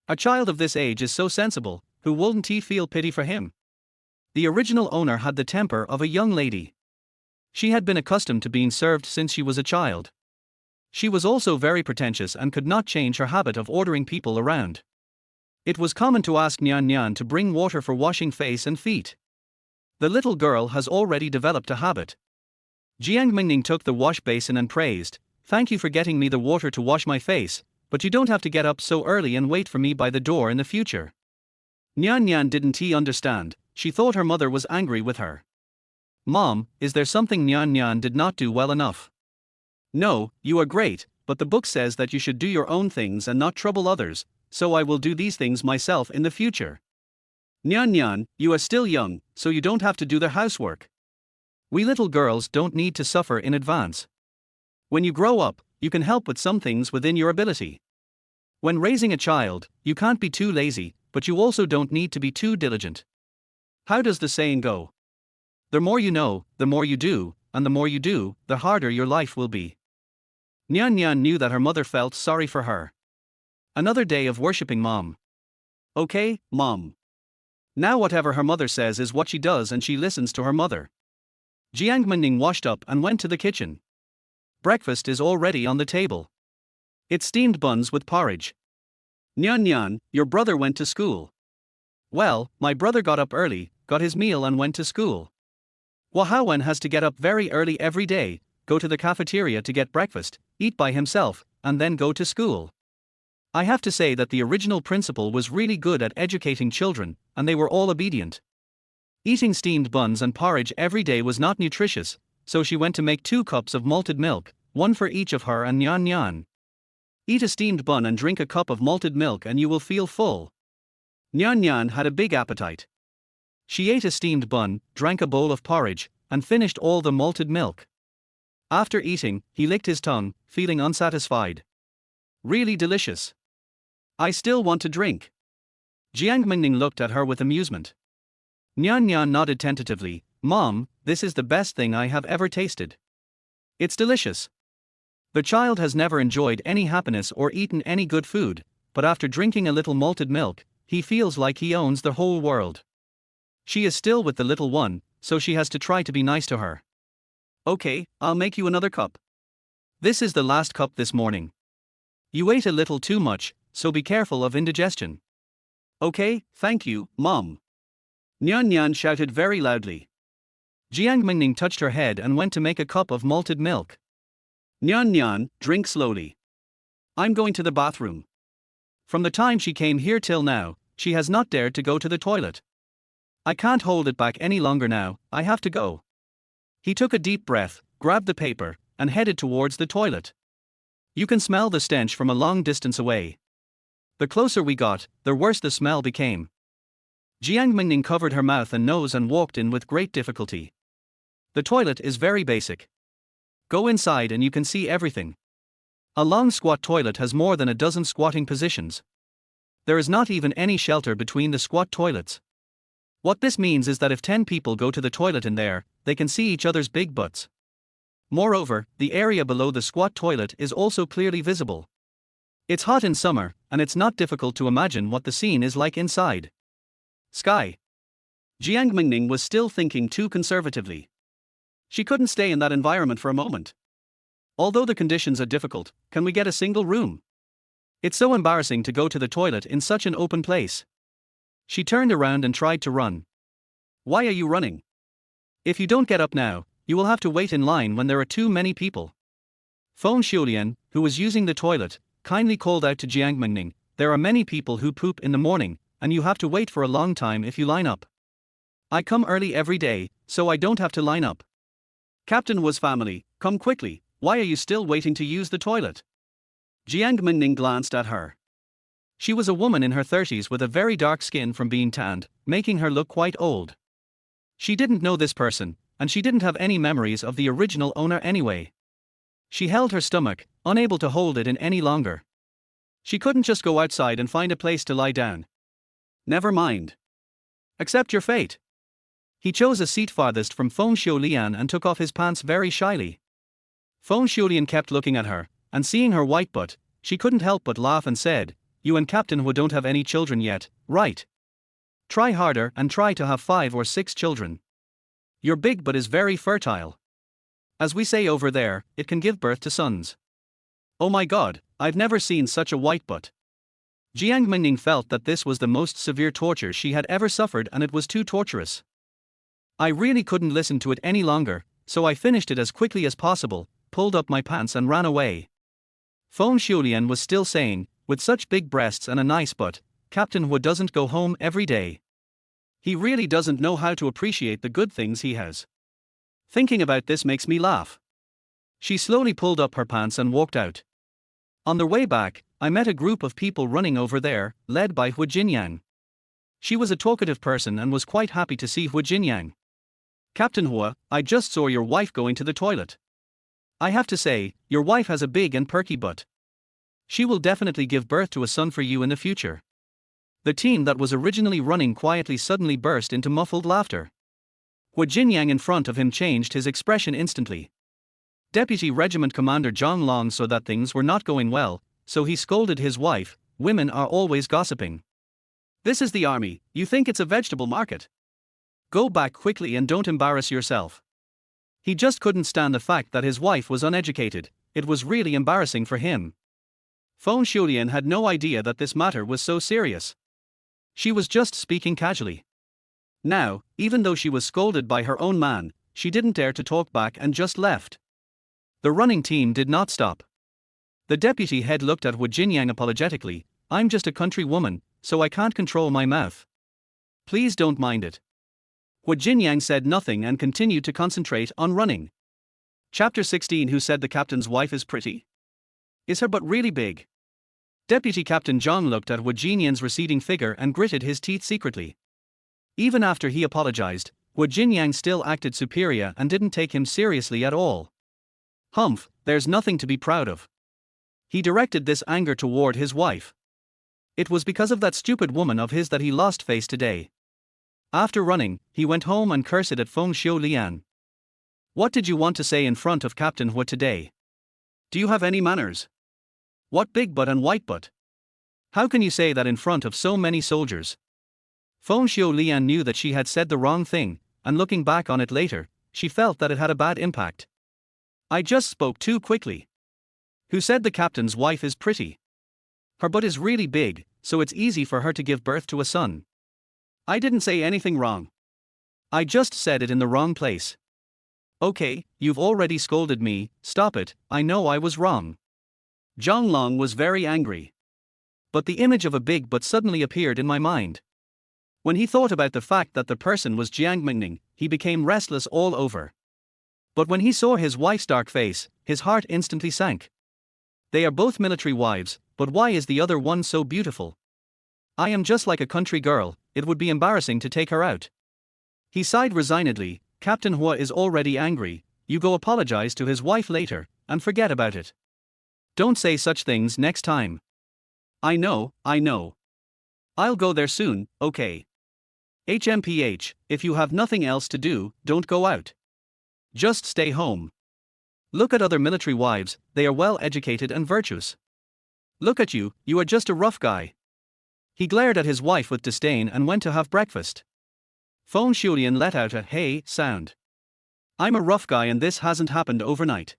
A child of this age is so sensible, who wouldn't he feel pity for him? The original owner had the temper of a young lady. She had been accustomed to being served since she was a child. She was also very pretentious and could not change her habit of ordering people around. It was common to ask Nyan Nyan to bring water for washing face and feet. The little girl has already developed a habit. Jiang Mengning took the wash basin and praised, "Thank you for getting me the water to wash my face, but you don't have to get up so early and wait for me by the door in the future." Nyan Nyan didn't understand, she thought her mother was angry with her. "Mom, is there something Nyan Nyan did not do well enough?" "No, you are great, but the book says that you should do your own things and not trouble others, so I will do these things myself in the future." "Nyan Nyan, you are still young, so you don't have to do the housework. We little girls don't need to suffer in advance. When you grow up, you can help with some things within your ability." When raising a child, you can't be too lazy, but you also don't need to be too diligent. How does the saying go? The more you know, the more you do, and the more you do, the harder your life will be. Nyan Nyan knew that her mother felt sorry for her. Another day of worshipping Mom. Okay, Mom. Now whatever her mother says is what she does, and she listens to her mother. Jiang Mengning washed up and went to the kitchen. Breakfast is already on the table. It's steamed buns with porridge. Nyan Nyan, your brother went to school. Well, my brother got up early, got his meal and went to school. Wahawen has to get up very early every day, go to the cafeteria to get breakfast, eat by himself, and then go to school. I have to say that the original principal was really good at educating children, and they were all obedient. Eating steamed buns and porridge every day was not nutritious, so she went to make 2 cups of malted milk, one for each of her and Nyan Nyan. Eat a steamed bun and drink a cup of malted milk and you will feel full. Nyan Nyan had a big appetite. She ate a steamed bun, drank a bowl of porridge, and finished all the malted milk. After eating, he licked his tongue, feeling unsatisfied. Really delicious. I still want to drink. Jiang Mengning looked at her with amusement. Nyan Nyan nodded tentatively. Mom, this is the best thing I have ever tasted. It's delicious. The child has never enjoyed any happiness or eaten any good food, but after drinking a little malted milk, he feels like he owns the whole world. She is still with the little one, so she has to try to be nice to her. Okay, I'll make you another cup. This is the last cup this morning. You ate a little too much, so be careful of indigestion. Okay, thank you, Mom. Nyan Nyan shouted very loudly. Jiang Mengning touched her head and went to make a cup of malted milk. Nyan Nyan, drink slowly. I'm going to the bathroom. From the time she came here till now, she has not dared to go to the toilet. I can't hold it back any longer now, I have to go. He took a deep breath, grabbed the paper, and headed towards the toilet. You can smell the stench from a long distance away. The closer we got, the worse the smell became. Jiang Mengning covered her mouth and nose and walked in with great difficulty. The toilet is very basic. Go inside and you can see everything. A long squat toilet has more than a dozen squatting positions. There is not even any shelter between the squat toilets. What this means is that if 10 people go to the toilet in there, they can see each other's big butts. Moreover, the area below the squat toilet is also clearly visible. It's hot in summer, and it's not difficult to imagine what the scene is like inside. Sky. Jiang Mengning was still thinking too conservatively. She couldn't stay in that environment for a moment. Although the conditions are difficult, can we get a single room? It's so embarrassing to go to the toilet in such an open place. She turned around and tried to run. Why are you running? If you don't get up now, you will have to wait in line when there are too many people. Feng Xiulian, who was using the toilet, kindly called out to Jiang Mengning, there are many people who poop in the morning, and you have to wait for a long time if you line up. I come early every day, so I don't have to line up. Captain was family, come quickly, why are you still waiting to use the toilet? Jiang Mengning glanced at her. She was a woman in her 30s with a very dark skin from being tanned, making her look quite old. She didn't know this person, and she didn't have any memories of the original owner anyway. She held her stomach, unable to hold it in any longer. She couldn't just go outside and find a place to lie down. Never mind. Accept your fate. He chose a seat farthest from Feng Xiulian and took off his pants very shyly. Feng Xiulian kept looking at her, and seeing her white butt, she couldn't help but laugh and said, you and Captain who don't have any children yet, right? Try harder and try to have 5 or 6 children. Your big butt is very fertile. As we say over there, it can give birth to sons. Oh my god, I've never seen such a white butt. Jiang Mengning felt that this was the most severe torture she had ever suffered, and it was too torturous. I really couldn't listen to it any longer, so I finished it as quickly as possible, pulled up my pants and ran away. Feng Xiulian was still saying, with such big breasts and a nice butt, Captain Hu doesn't go home every day. He really doesn't know how to appreciate the good things he has. Thinking about this makes me laugh. She slowly pulled up her pants and walked out. On their way back, I met a group of people running over there, led by Hu Jinyang. She was a talkative person and was quite happy to see Hu Jinyang. Captain Hua, I just saw your wife going to the toilet. I have to say, your wife has a big and perky butt. She will definitely give birth to a son for you in the future. The team that was originally running quietly suddenly burst into muffled laughter. Hu Jinyang in front of him changed his expression instantly. Deputy Regiment Commander Jiang Long saw that things were not going well, so he scolded his wife, "Women are always gossiping. This is the army, you think it's a vegetable market? Go back quickly and don't embarrass yourself." He just couldn't stand the fact that his wife was uneducated. It was really embarrassing for him. Feng Shulian had no idea that this matter was so serious. She was just speaking casually. Now, even though she was scolded by her own man, she didn't dare to talk back and just left. The running team did not stop. The deputy head looked at Hu Jinyang apologetically. "I'm just a country woman, so I can't control my mouth. Please don't mind it." Hu Jinyang said nothing and continued to concentrate on running. Chapter 16. Who said the captain's wife is pretty? Is her butt really big? Deputy Captain Zhang looked at Hu Jinyang's receding figure and gritted his teeth secretly. Even after he apologized, Hu Jinyang still acted superior and didn't take him seriously at all. Humph, there's nothing to be proud of. He directed this anger toward his wife. It was because of that stupid woman of his that he lost face today. After running, he went home and cursed at Feng Shulian. "What did you want to say in front of Captain Hu today? Do you have any manners? What big butt and white butt? How can you say that in front of so many soldiers?" Feng Shulian knew that she had said the wrong thing, and looking back on it later, she felt that it had a bad impact. "I just spoke too quickly. Who said the captain's wife is pretty? Her butt is really big, so it's easy for her to give birth to a son. I didn't say anything wrong. I just said it in the wrong place." "Okay, you've already scolded me, stop it, I know I was wrong." Zhang Long was very angry. But the image of a big butt suddenly appeared in my mind. When he thought about the fact that the person was Jiang Mengning, he became restless all over. But when he saw his wife's dark face, his heart instantly sank. They are both military wives, but why is the other one so beautiful? I am just like a country girl, it would be embarrassing to take her out. He sighed resignedly. Captain Hu is already angry, you go apologize to his wife later, and forget about it. Don't say such things next time. I know. I'll go there soon, okay. HMPH, if you have nothing else to do, don't go out. Just stay home. Look at other military wives, they are well educated and virtuous. Look at you, you are just a rough guy. He glared at his wife with disdain and went to have breakfast. Feng Shulian let out a "hey" sound. "I'm a rough guy and this hasn't happened overnight.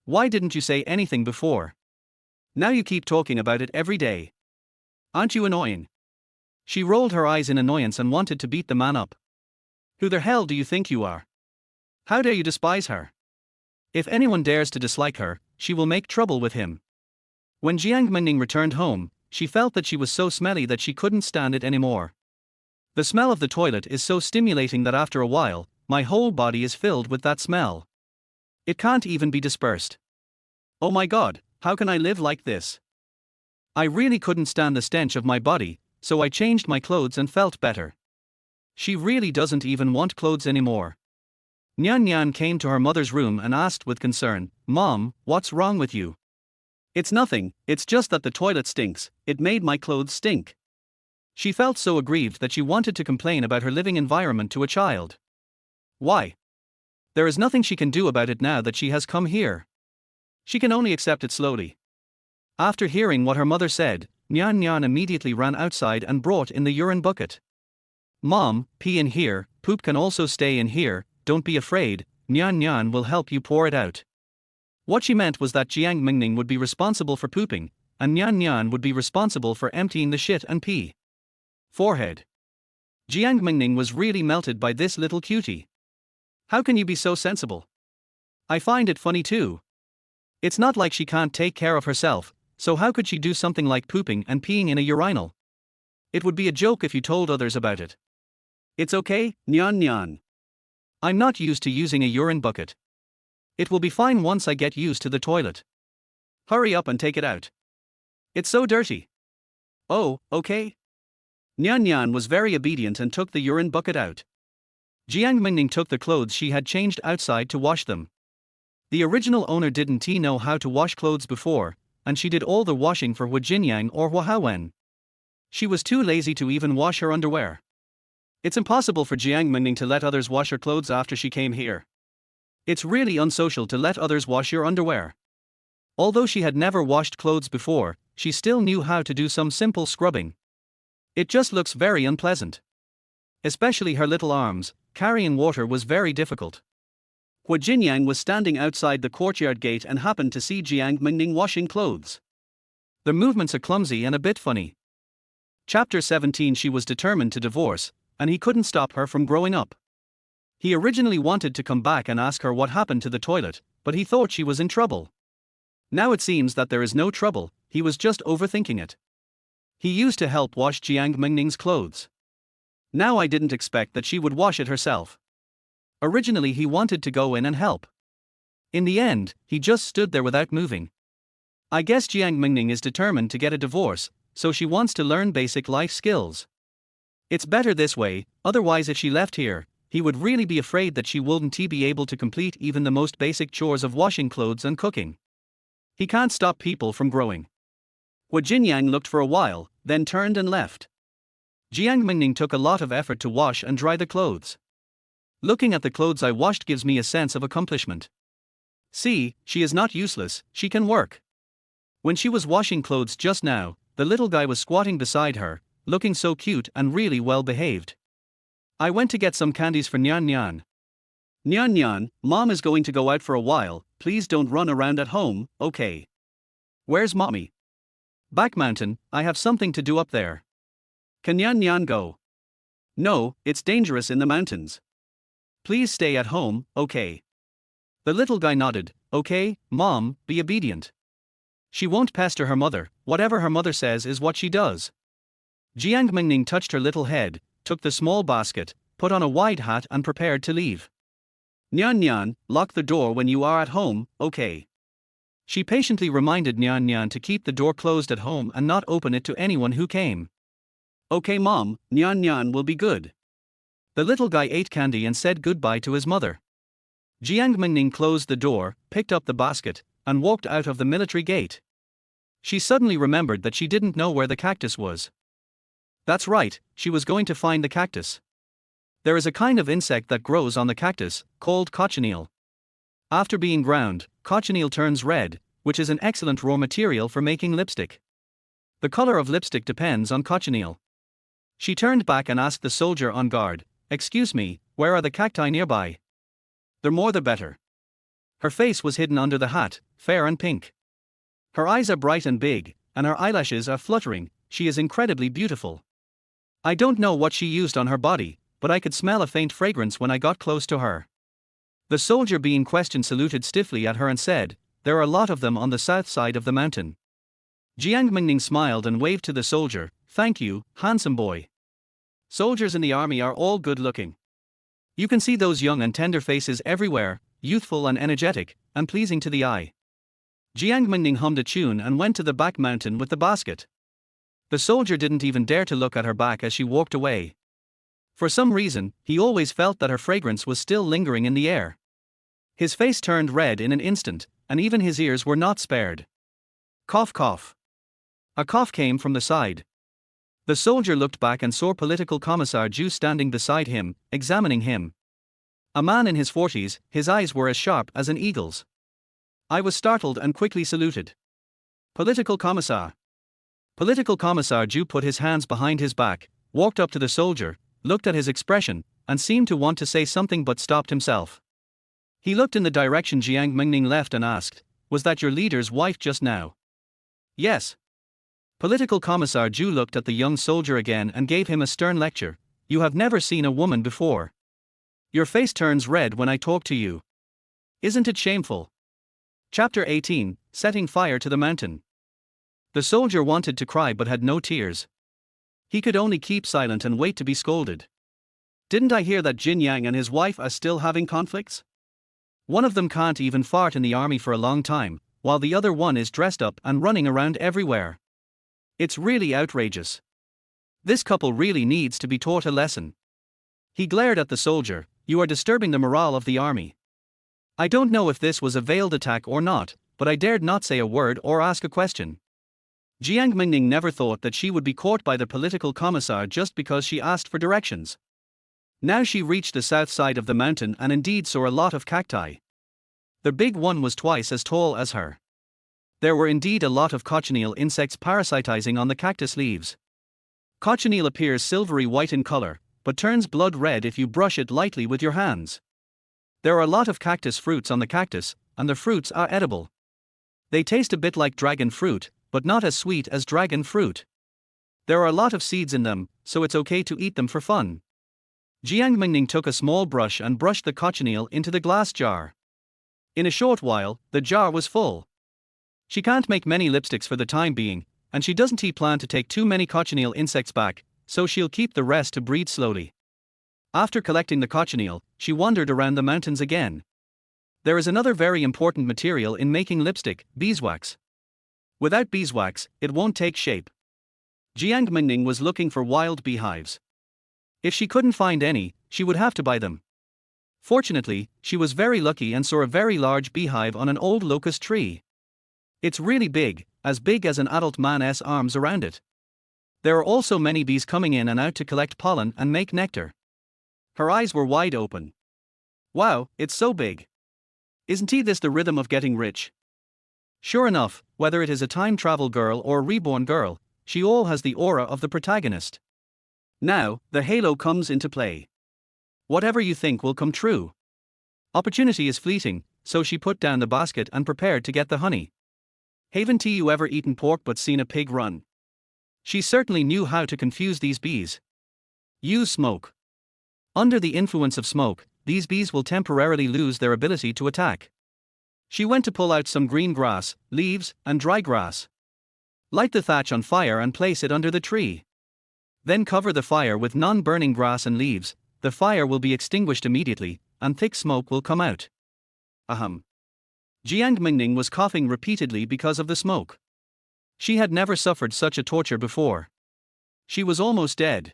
Why didn't you say anything before? Now you keep talking about it every day. Aren't you annoying?" She rolled her eyes in annoyance and wanted to beat the man up. "Who the hell do you think you are? How dare you despise her? If anyone dares to dislike her, she will make trouble with him." When Jiang Mengning returned home, she felt that she was so smelly that she couldn't stand it anymore. The smell of the toilet is so stimulating that after a while, my whole body is filled with that smell. It can't even be dispersed. Oh my god, how can I live like this? I really couldn't stand the stench of my body, so I changed my clothes and felt better. She really doesn't even want clothes anymore. Nyan Nyan came to her mother's room and asked with concern, "Mom, what's wrong with you?" "It's nothing, it's just that the toilet stinks, it made my clothes stink." She felt so aggrieved that she wanted to complain about her living environment to a child. Why? There is nothing she can do about it now that she has come here. She can only accept it slowly. After hearing what her mother said, Nyan Nyan immediately ran outside and brought in the urine bucket. "Mom, pee in here, poop can also stay in here, don't be afraid, Nyan Nyan will help you pour it out." What she meant was that Jiang Mengning would be responsible for pooping, and Nyan Nyan would be responsible for emptying the shit and pee. Forehead. Jiang Mengning was really melted by this little cutie. How can you be so sensible? I find it funny too. It's not like she can't take care of herself, so how could she do something like pooping and peeing in a urinal? It would be a joke if you told others about it. It's okay, Nyan Nyan. I'm not used to using a urine bucket. It will be fine once I get used to the toilet. Hurry up and take it out. It's so dirty. Oh, okay. Nyan Nyan was very obedient and took the urine bucket out. Jiang Mengning took the clothes she had changed outside to wash them. The original owner didn't know how to wash clothes before, and she did all the washing for Hu Jinyang or Hu Hawen. She was too lazy to even wash her underwear. It's impossible for Jiang Mengning to let others wash her clothes after she came here. It's really unsocial to let others wash your underwear. Although she had never washed clothes before, she still knew how to do some simple scrubbing. It just looks very unpleasant. Especially her little arms, carrying water was very difficult. Hu Jinyang was standing outside the courtyard gate and happened to see Jiang Mengning washing clothes. The movements are clumsy and a bit funny. Chapter 17. She was determined to divorce, and he couldn't stop her from growing up. He originally wanted to come back and ask her what happened to the toilet, but he thought she was in trouble. Now it seems that there is no trouble, he was just overthinking it. He used to help wash Jiang Mengning's clothes. Now I didn't expect that she would wash it herself. Originally he wanted to go in and help. In the end, he just stood there without moving. I guess Jiang Mengning is determined to get a divorce, so she wants to learn basic life skills. It's better this way, otherwise if she left here, he would really be afraid that she wouldn't be able to complete even the most basic chores of washing clothes and cooking. He can't stop people from growing. Hu Jinyang looked for a while, then turned and left. Jiang Mengning took a lot of effort to wash and dry the clothes. Looking at the clothes I washed gives me a sense of accomplishment. See, she is not useless, she can work. When she was washing clothes just now, the little guy was squatting beside her, looking so cute and really well behaved. I went to get some candies for Nyan Nyan. Nyan Nyan, Mom is going to go out for a while, please don't run around at home, okay? Where's Mommy? Back mountain, I have something to do up there. Can Nyan Nyan go? No, it's dangerous in the mountains. Please stay at home, okay? The little guy nodded. Okay, Mom, be obedient. She won't pester her mother, whatever her mother says is what she does. Jiang Mengning touched her little head, took the small basket, put on a wide hat and prepared to leave. Nyan Nyan, lock the door when you are at home, okay? She patiently reminded Nyan Nyan to keep the door closed at home and not open it to anyone who came. Okay Mom, Nyan Nyan will be good. The little guy ate candy and said goodbye to his mother. Jiang Mengning closed the door, picked up the basket, and walked out of the military gate. She suddenly remembered that she didn't know where the cactus was. That's right, she was going to find the cactus. There is a kind of insect that grows on the cactus, called cochineal. After being ground, cochineal turns red, which is an excellent raw material for making lipstick. The color of lipstick depends on cochineal. She turned back and asked the soldier on guard, "Excuse me, where are the cacti nearby?" "The more the better." Her face was hidden under the hat, fair and pink. Her eyes are bright and big, and her eyelashes are fluttering, she is incredibly beautiful. I don't know what she used on her body, but I could smell a faint fragrance when I got close to her. The soldier being questioned saluted stiffly at her and said, "There are a lot of them on the south side of the mountain." Jiang Mengning smiled and waved to the soldier, "Thank you, handsome boy." Soldiers in the army are all good looking. You can see those young and tender faces everywhere, youthful and energetic, and pleasing to the eye. Jiang Mengning hummed a tune and went to the back mountain with the basket. The soldier didn't even dare to look at her back as she walked away. For some reason, he always felt that her fragrance was still lingering in the air. His face turned red in an instant, and even his ears were not spared. Cough cough. A cough came from the side. The soldier looked back and saw Political Commissar Zhu standing beside him, examining him. A man in his 40s, his eyes were as sharp as an eagle's. I was startled and quickly saluted. "Political Commissar." Political Commissar Zhu put his hands behind his back, walked up to the soldier, looked at his expression, and seemed to want to say something but stopped himself. He looked in the direction Jiang Mengning left and asked, "Was that your leader's wife just now?" "Yes." Political Commissar Zhu looked at the young soldier again and gave him a stern lecture. "You have never seen a woman before. Your face turns red when I talk to you. Isn't it shameful?" Chapter 18, Setting Fire to the Mountain. The soldier wanted to cry but had no tears. He could only keep silent and wait to be scolded. "Didn't I hear that Jin Yang and his wife are still having conflicts? One of them can't even fart in the army for a long time, while the other one is dressed up and running around everywhere. It's really outrageous. This couple really needs to be taught a lesson." He glared at the soldier. "You are disturbing the morale of the army. I don't know if this was a veiled attack or not, but I dared not say a word or ask a question. Jiang Mengning never thought that she would be caught by the political commissar just because she asked for directions. Now she reached the south side of the mountain and indeed saw a lot of cacti. The big one was twice as tall as her. There were indeed a lot of cochineal insects parasitizing on the cactus leaves. Cochineal appears silvery white in color, but turns blood red if you brush it lightly with your hands. There are a lot of cactus fruits on the cactus, and the fruits are edible. They taste a bit like dragon fruit, but not as sweet as dragon fruit. There are a lot of seeds in them, so it's okay to eat them for fun. Jiang Mengning took a small brush and brushed the cochineal into the glass jar. In a short while, the jar was full. She can't make many lipsticks for the time being, and she doesn't plan to take too many cochineal insects back, so she'll keep the rest to breed slowly. After collecting the cochineal, she wandered around the mountains again. There is another very important material in making lipstick, beeswax. Without beeswax, it won't take shape. Jiang Mengning was looking for wild beehives. If she couldn't find any, she would have to buy them. Fortunately, she was very lucky and saw a very large beehive on an old locust tree. It's really big, as big as an adult man's arms around it. There are also many bees coming in and out to collect pollen and make nectar. Her eyes were wide open. Wow, it's so big. Isn't this the rhythm of getting rich? Sure enough, whether it is a time travel girl or a reborn girl, she all has the aura of the protagonist. Now, the halo comes into play. Whatever you think will come true. Opportunity is fleeting, so she put down the basket and prepared to get the honey. Haven't you ever eaten pork but seen a pig run? She certainly knew how to confuse these bees. Use smoke. Under the influence of smoke, these bees will temporarily lose their ability to attack. She went to pull out some green grass, leaves, and dry grass. Light the thatch on fire and place it under the tree. Then cover the fire with non-burning grass and leaves. The fire will be extinguished immediately, and thick smoke will come out. Ahem. Jiang Mengning was coughing repeatedly because of the smoke. She had never suffered such a torture before. She was almost dead.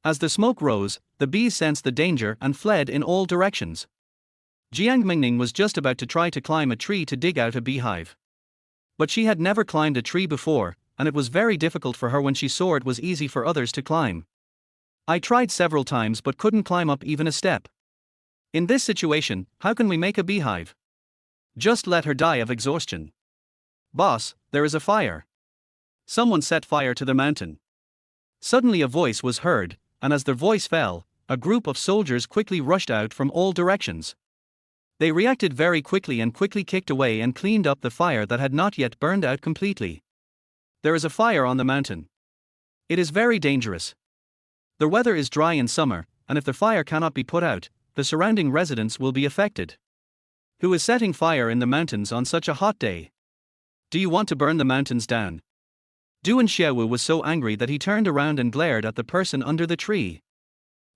As the smoke rose, the bees sensed the danger and fled in all directions. Jiang Mengning was just about to try to climb a tree to dig out a beehive. But she had never climbed a tree before, and it was very difficult for her when she saw it was easy for others to climb. I tried several times but couldn't climb up even a step. In this situation, how can we make a beehive? Just let her die of exhaustion. Boss, there is a fire. Someone set fire to the mountain. Suddenly a voice was heard, and as the voice fell, a group of soldiers quickly rushed out from all directions. They reacted very quickly and quickly kicked away and cleaned up the fire that had not yet burned out completely. There is a fire on the mountain. It is very dangerous. The weather is dry in summer, and if the fire cannot be put out, the surrounding residents will be affected. Who is setting fire in the mountains on such a hot day? Do you want to burn the mountains down? Duan Xiaowu was so angry that he turned around and glared at the person under the tree.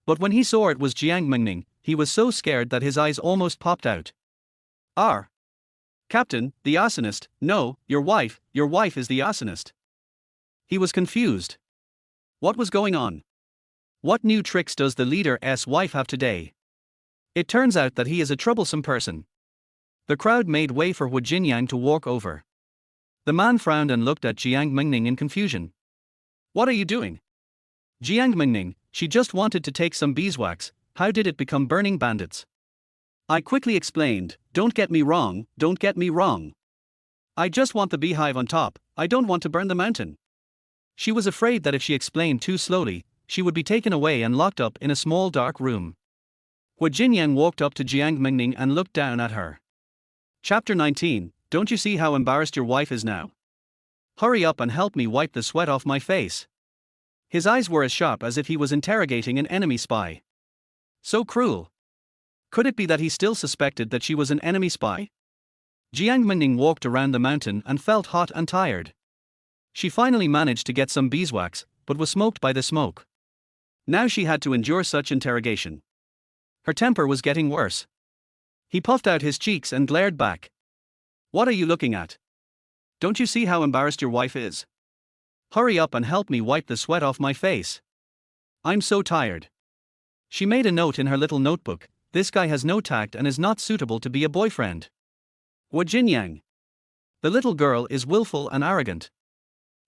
But when he saw it was Jiang Mengning, he was so scared that his eyes almost popped out. Captain, the arsonist, no, your wife is the arsonist. He was confused. What was going on? What new tricks does the leader's wife have today? It turns out that he is a troublesome person. The crowd made way for Hu Jinyang to walk over. The man frowned and looked at Jiang Mengning in confusion. What are you doing? Jiang Mengning, she just wanted to take some beeswax. How did it become burning bandits? I quickly explained, don't get me wrong. I just want the beehive on top, I don't want to burn the mountain. She was afraid that if she explained too slowly, she would be taken away and locked up in a small dark room. Hu Jinyang walked up to Jiang Mengning and looked down at her. Chapter 19, don't you see how embarrassed your wife is now? Hurry up and help me wipe the sweat off my face. His eyes were as sharp as if he was interrogating an enemy spy. So cruel. Could it be that he still suspected that she was an enemy spy? Jiang Mengning walked around the mountain and felt hot and tired. She finally managed to get some beeswax, but was smoked by the smoke. Now she had to endure such interrogation. Her temper was getting worse. He puffed out his cheeks and glared back. What are you looking at? Don't you see how embarrassed your wife is? Hurry up and help me wipe the sweat off my face. I'm so tired. She made a note in her little notebook, this guy has no tact and is not suitable to be a boyfriend. Hu Jinyang. The little girl is willful and arrogant.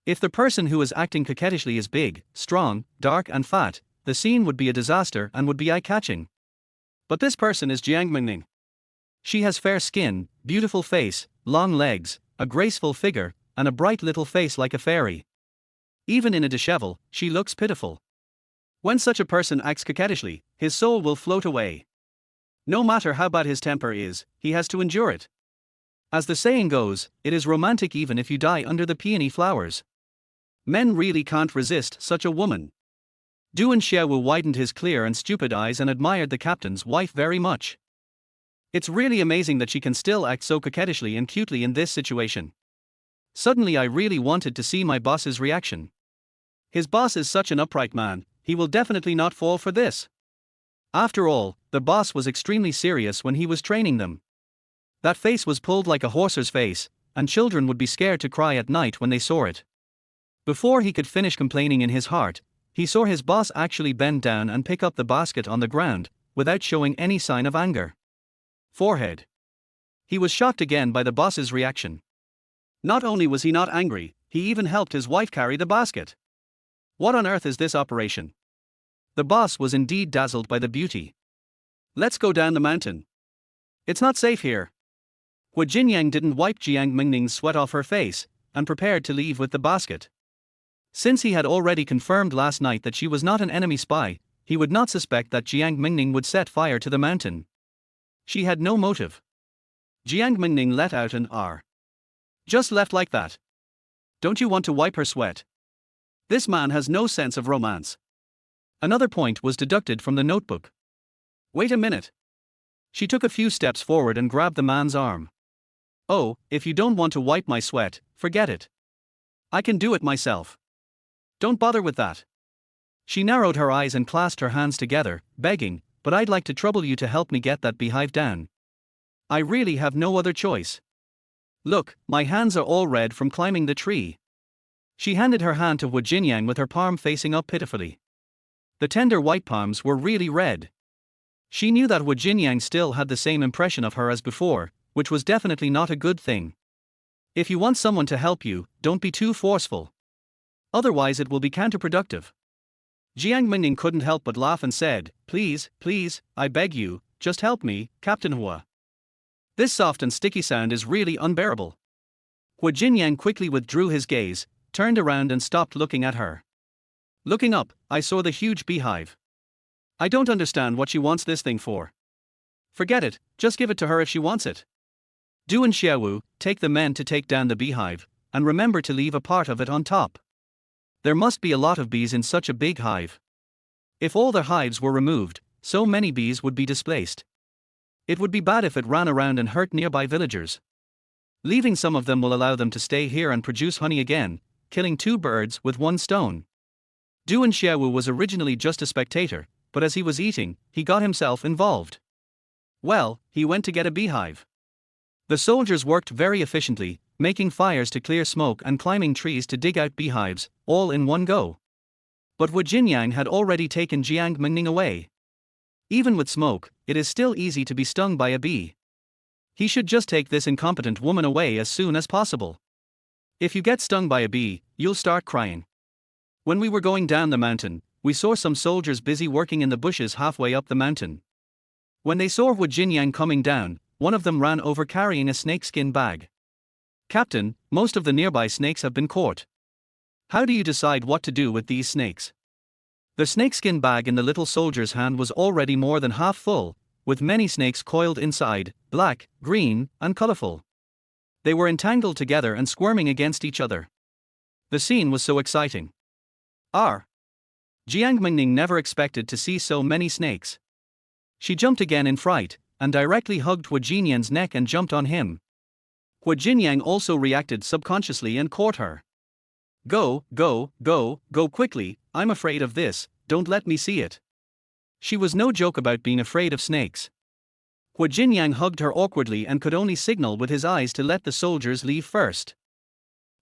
If the person who is acting coquettishly is big, strong, dark and fat, the scene would be a disaster and would be eye-catching. But this person is Jiang Mengning. She has fair skin, beautiful face, long legs, a graceful figure, and a bright little face like a fairy. Even in a dishevel, she looks pitiful. When such a person acts coquettishly, his soul will float away. No matter how bad his temper is, he has to endure it. As the saying goes, it is romantic even if you die under the peony flowers. Men really can't resist such a woman. Duan Xiaowu widened his clear and stupid eyes and admired the captain's wife very much. It's really amazing that she can still act so coquettishly and cutely in this situation. Suddenly I really wanted to see my boss's reaction. His boss is such an upright man, he will definitely not fall for this. After all, the boss was extremely serious when he was training them. That face was pulled like a horse's face, and children would be scared to cry at night when they saw it. Before he could finish complaining in his heart, he saw his boss actually bend down and pick up the basket on the ground, without showing any sign of anger. Forehead. He was shocked again by the boss's reaction. Not only was he not angry, he even helped his wife carry the basket. What on earth is this operation? The boss was indeed dazzled by the beauty. Let's go down the mountain. It's not safe here. Hu Jinyang didn't wipe Jiang Mengning's sweat off her face, and prepared to leave with the basket. Since he had already confirmed last night that she was not an enemy spy, he would not suspect that Jiang Mengning would set fire to the mountain. She had no motive. Jiang Mengning let out an "R." Just left like that. Don't you want to wipe her sweat? This man has no sense of romance. Another point was deducted from the notebook. Wait a minute. She took a few steps forward and grabbed the man's arm. Oh, if you don't want to wipe my sweat, forget it. I can do it myself. Don't bother with that. She narrowed her eyes and clasped her hands together, begging, but I'd like to trouble you to help me get that beehive down. I really have no other choice. Look, my hands are all red from climbing the tree. She handed her hand to Hu Jinyang with her palm facing up pitifully. The tender white palms were really red. She knew that Hu Jinyang still had the same impression of her as before, which was definitely not a good thing. If you want someone to help you, don't be too forceful. Otherwise it will be counterproductive. Jiang Mengning couldn't help but laugh and said, Please, I beg you, just help me, Captain Hua. This soft and sticky sound is really unbearable. Hu Jinyang quickly withdrew his gaze, turned around and stopped looking at her. Looking up, I saw the huge beehive. I don't understand what she wants this thing for. Forget it, just give it to her if she wants it. Duan Xiaowu, take the men to take down the beehive, and remember to leave a part of it on top. There must be a lot of bees in such a big hive. If all the hives were removed, so many bees would be displaced. It would be bad if it ran around and hurt nearby villagers. Leaving some of them will allow them to stay here and produce honey again, killing two birds with one stone. Duan Xiaowu was originally just a spectator, but as he was eating, he got himself involved. Well, he went to get a beehive. The soldiers worked very efficiently, making fires to clear smoke and climbing trees to dig out beehives, all in one go. But Hu Jinyang had already taken Jiang Mengning away. Even with smoke, it is still easy to be stung by a bee. He should just take this incompetent woman away as soon as possible. If you get stung by a bee, you'll start crying. When we were going down the mountain, we saw some soldiers busy working in the bushes halfway up the mountain. When they saw Hu Jinyang coming down, one of them ran over carrying a snakeskin bag. Captain, most of the nearby snakes have been caught. How do you decide what to do with these snakes? The snakeskin bag in the little soldier's hand was already more than half full, with many snakes coiled inside, black, green, and colorful. They were entangled together and squirming against each other. The scene was so exciting. Jiang Mengning never expected to see so many snakes. She jumped again in fright, and directly hugged Hu Jinyang's neck and jumped on him. Hu Jinyang also reacted subconsciously and caught her. Go quickly, I'm afraid of this, don't let me see it. She was no joke about being afraid of snakes. Hu Jinyang hugged her awkwardly and could only signal with his eyes to let the soldiers leave first.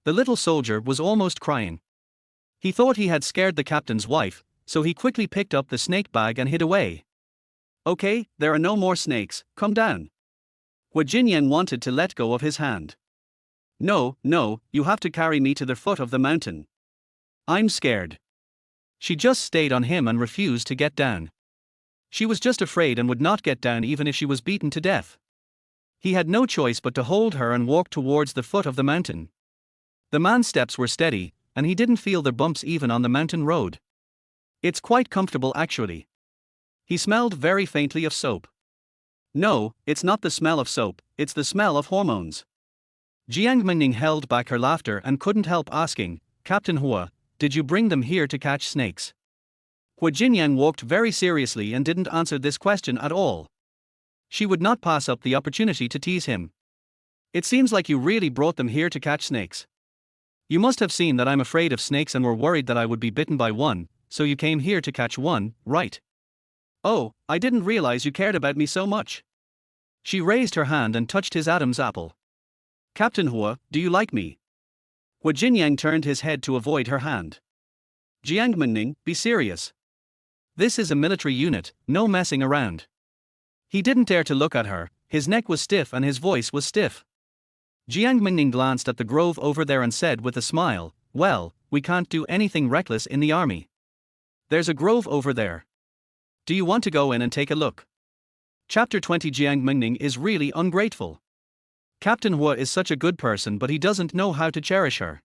The little soldier was almost crying. He thought he had scared the captain's wife, so he quickly picked up the snake bag and hid away. Okay, there are no more snakes, come down. Hu Jinyang wanted to let go of his hand. No, no, you have to carry me to the foot of the mountain. I'm scared. She just stayed on him and refused to get down. She was just afraid and would not get down even if she was beaten to death. He had no choice but to hold her and walk towards the foot of the mountain. The man's steps were steady, and he didn't feel the bumps even on the mountain road. It's quite comfortable actually. He smelled very faintly of soap. No, it's not the smell of soap, it's the smell of hormones. Jiang Mengning held back her laughter and couldn't help asking, Captain Hua, did you bring them here to catch snakes? Hua Jinyang walked very seriously and didn't answer this question at all. She would not pass up the opportunity to tease him. It seems like you really brought them here to catch snakes. You must have seen that I'm afraid of snakes and were worried that I would be bitten by one, so you came here to catch one, right? Oh, I didn't realize you cared about me so much. She raised her hand and touched his Adam's apple. Captain Hua, do you like me? Hua Jinyang turned his head to avoid her hand. Jiang Mengning, be serious. This is a military unit, no messing around. He didn't dare to look at her, his neck was stiff and his voice was stiff. Jiang Mengning glanced at the grove over there and said with a smile, well, we can't do anything reckless in the army. There's a grove over there. Do you want to go in and take a look? Chapter 20. Jiang Mengning is really ungrateful. Captain Hua is such a good person but he doesn't know how to cherish her.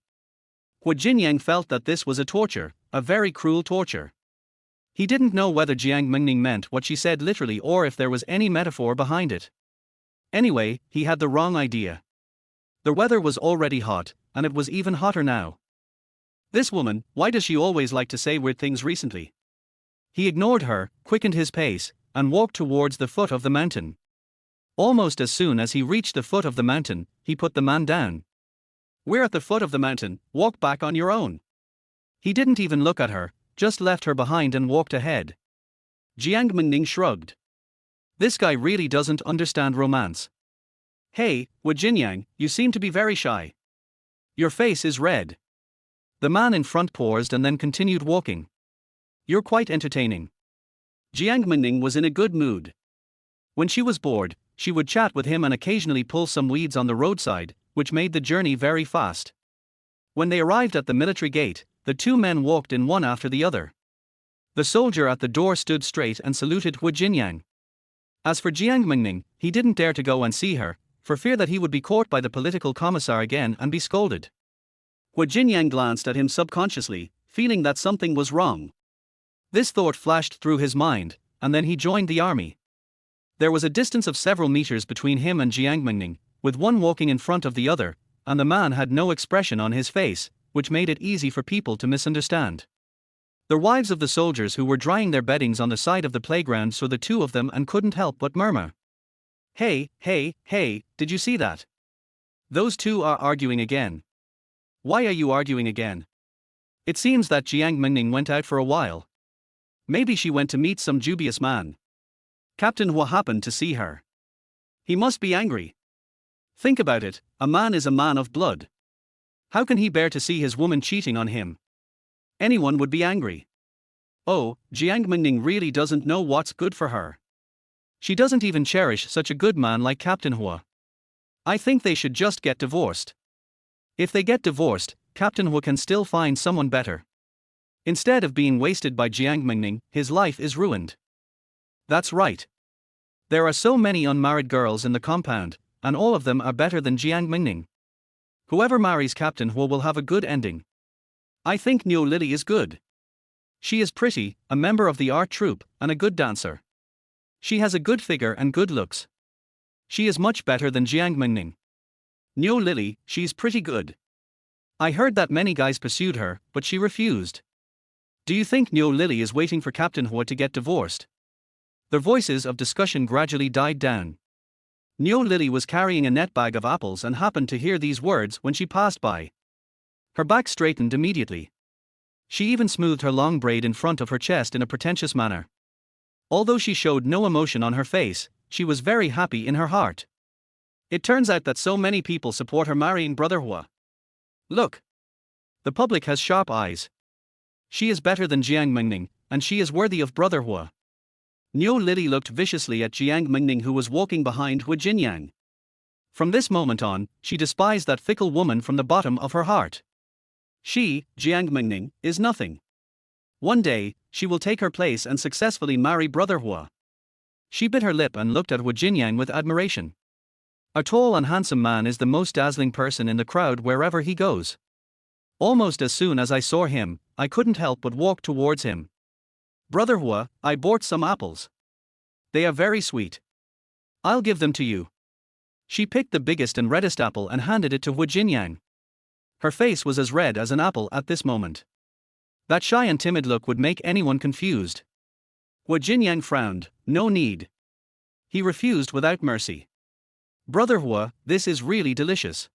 Hua Jinyang felt that this was a torture, a very cruel torture. He didn't know whether Jiang Mengning meant what she said literally or if there was any metaphor behind it. Anyway, he had the wrong idea. The weather was already hot, and it was even hotter now. This woman, why does she always like to say weird things recently? He ignored her, quickened his pace, and walked towards the foot of the mountain. Almost as soon as he reached the foot of the mountain, he put the man down. We're at the foot of the mountain, walk back on your own. He didn't even look at her, just left her behind and walked ahead. Jiang Mengning shrugged. This guy really doesn't understand romance. Hey, Hua Jinyang, you seem to be very shy. Your face is red. The man in front paused and then continued walking. You're quite entertaining. Jiang Mengning was in a good mood. When she was bored, she would chat with him and occasionally pull some weeds on the roadside, which made the journey very fast. When they arrived at the military gate, the two men walked in one after the other. The soldier at the door stood straight and saluted Hua Jinyang. As for Jiang Mengning, he didn't dare to go and see her, for fear that he would be caught by the political commissar again and be scolded. Hua Jinyang glanced at him subconsciously, feeling that something was wrong. This thought flashed through his mind, and then he joined the army. There was a distance of several meters between him and Jiang Mengning, with one walking in front of the other, and the man had no expression on his face, which made it easy for people to misunderstand. The wives of the soldiers who were drying their beddings on the side of the playground saw the two of them and couldn't help but murmur. Hey, did you see that? Those two are arguing again. Why are you arguing again? It seems that Jiang Mengning went out for a while. Maybe she went to meet some dubious man. Captain Hua happened to see her. He must be angry. Think about it, a man is a man of blood. How can he bear to see his woman cheating on him? Anyone would be angry. Oh, Jiang Mengning really doesn't know what's good for her. She doesn't even cherish such a good man like Captain Hua. I think they should just get divorced. If they get divorced, Captain Hua can still find someone better. Instead of being wasted by Jiang Mengning, his life is ruined. That's right. There are so many unmarried girls in the compound, and all of them are better than Jiang Mengning. Whoever marries Captain Hua will have a good ending. I think Niu Lily is good. She is pretty, a member of the art troupe, and a good dancer. She has a good figure and good looks. She is much better than Jiang Mengning. Niu Lily, she's pretty good. I heard that many guys pursued her, but she refused. Do you think Niu Lily is waiting for Captain Hua to get divorced? Their voices of discussion gradually died down. Niu Lily was carrying a net bag of apples and happened to hear these words when she passed by. Her back straightened immediately. She even smoothed her long braid in front of her chest in a pretentious manner. Although she showed no emotion on her face, she was very happy in her heart. It turns out that so many people support her marrying Brother Hua. Look! The public has sharp eyes. She is better than Jiang Mengning, and she is worthy of Brother Hua. Niu Lily looked viciously at Jiang Mengning who was walking behind Hua Jinyang. From this moment on, she despised that fickle woman from the bottom of her heart. She, Jiang Mengning, is nothing. One day, she will take her place and successfully marry Brother Hua. She bit her lip and looked at Wu Jinyang with admiration. A tall and handsome man is the most dazzling person in the crowd wherever he goes. Almost as soon as I saw him, I couldn't help but walk towards him. Brother Hua, I bought some apples. They are very sweet. I'll give them to you. She picked the biggest and reddest apple and handed it to Wu Jinyang. Her face was as red as an apple at this moment. That shy and timid look would make anyone confused. Wu Jinyang frowned. No need. He refused without mercy. Brother Hua, this is really delicious.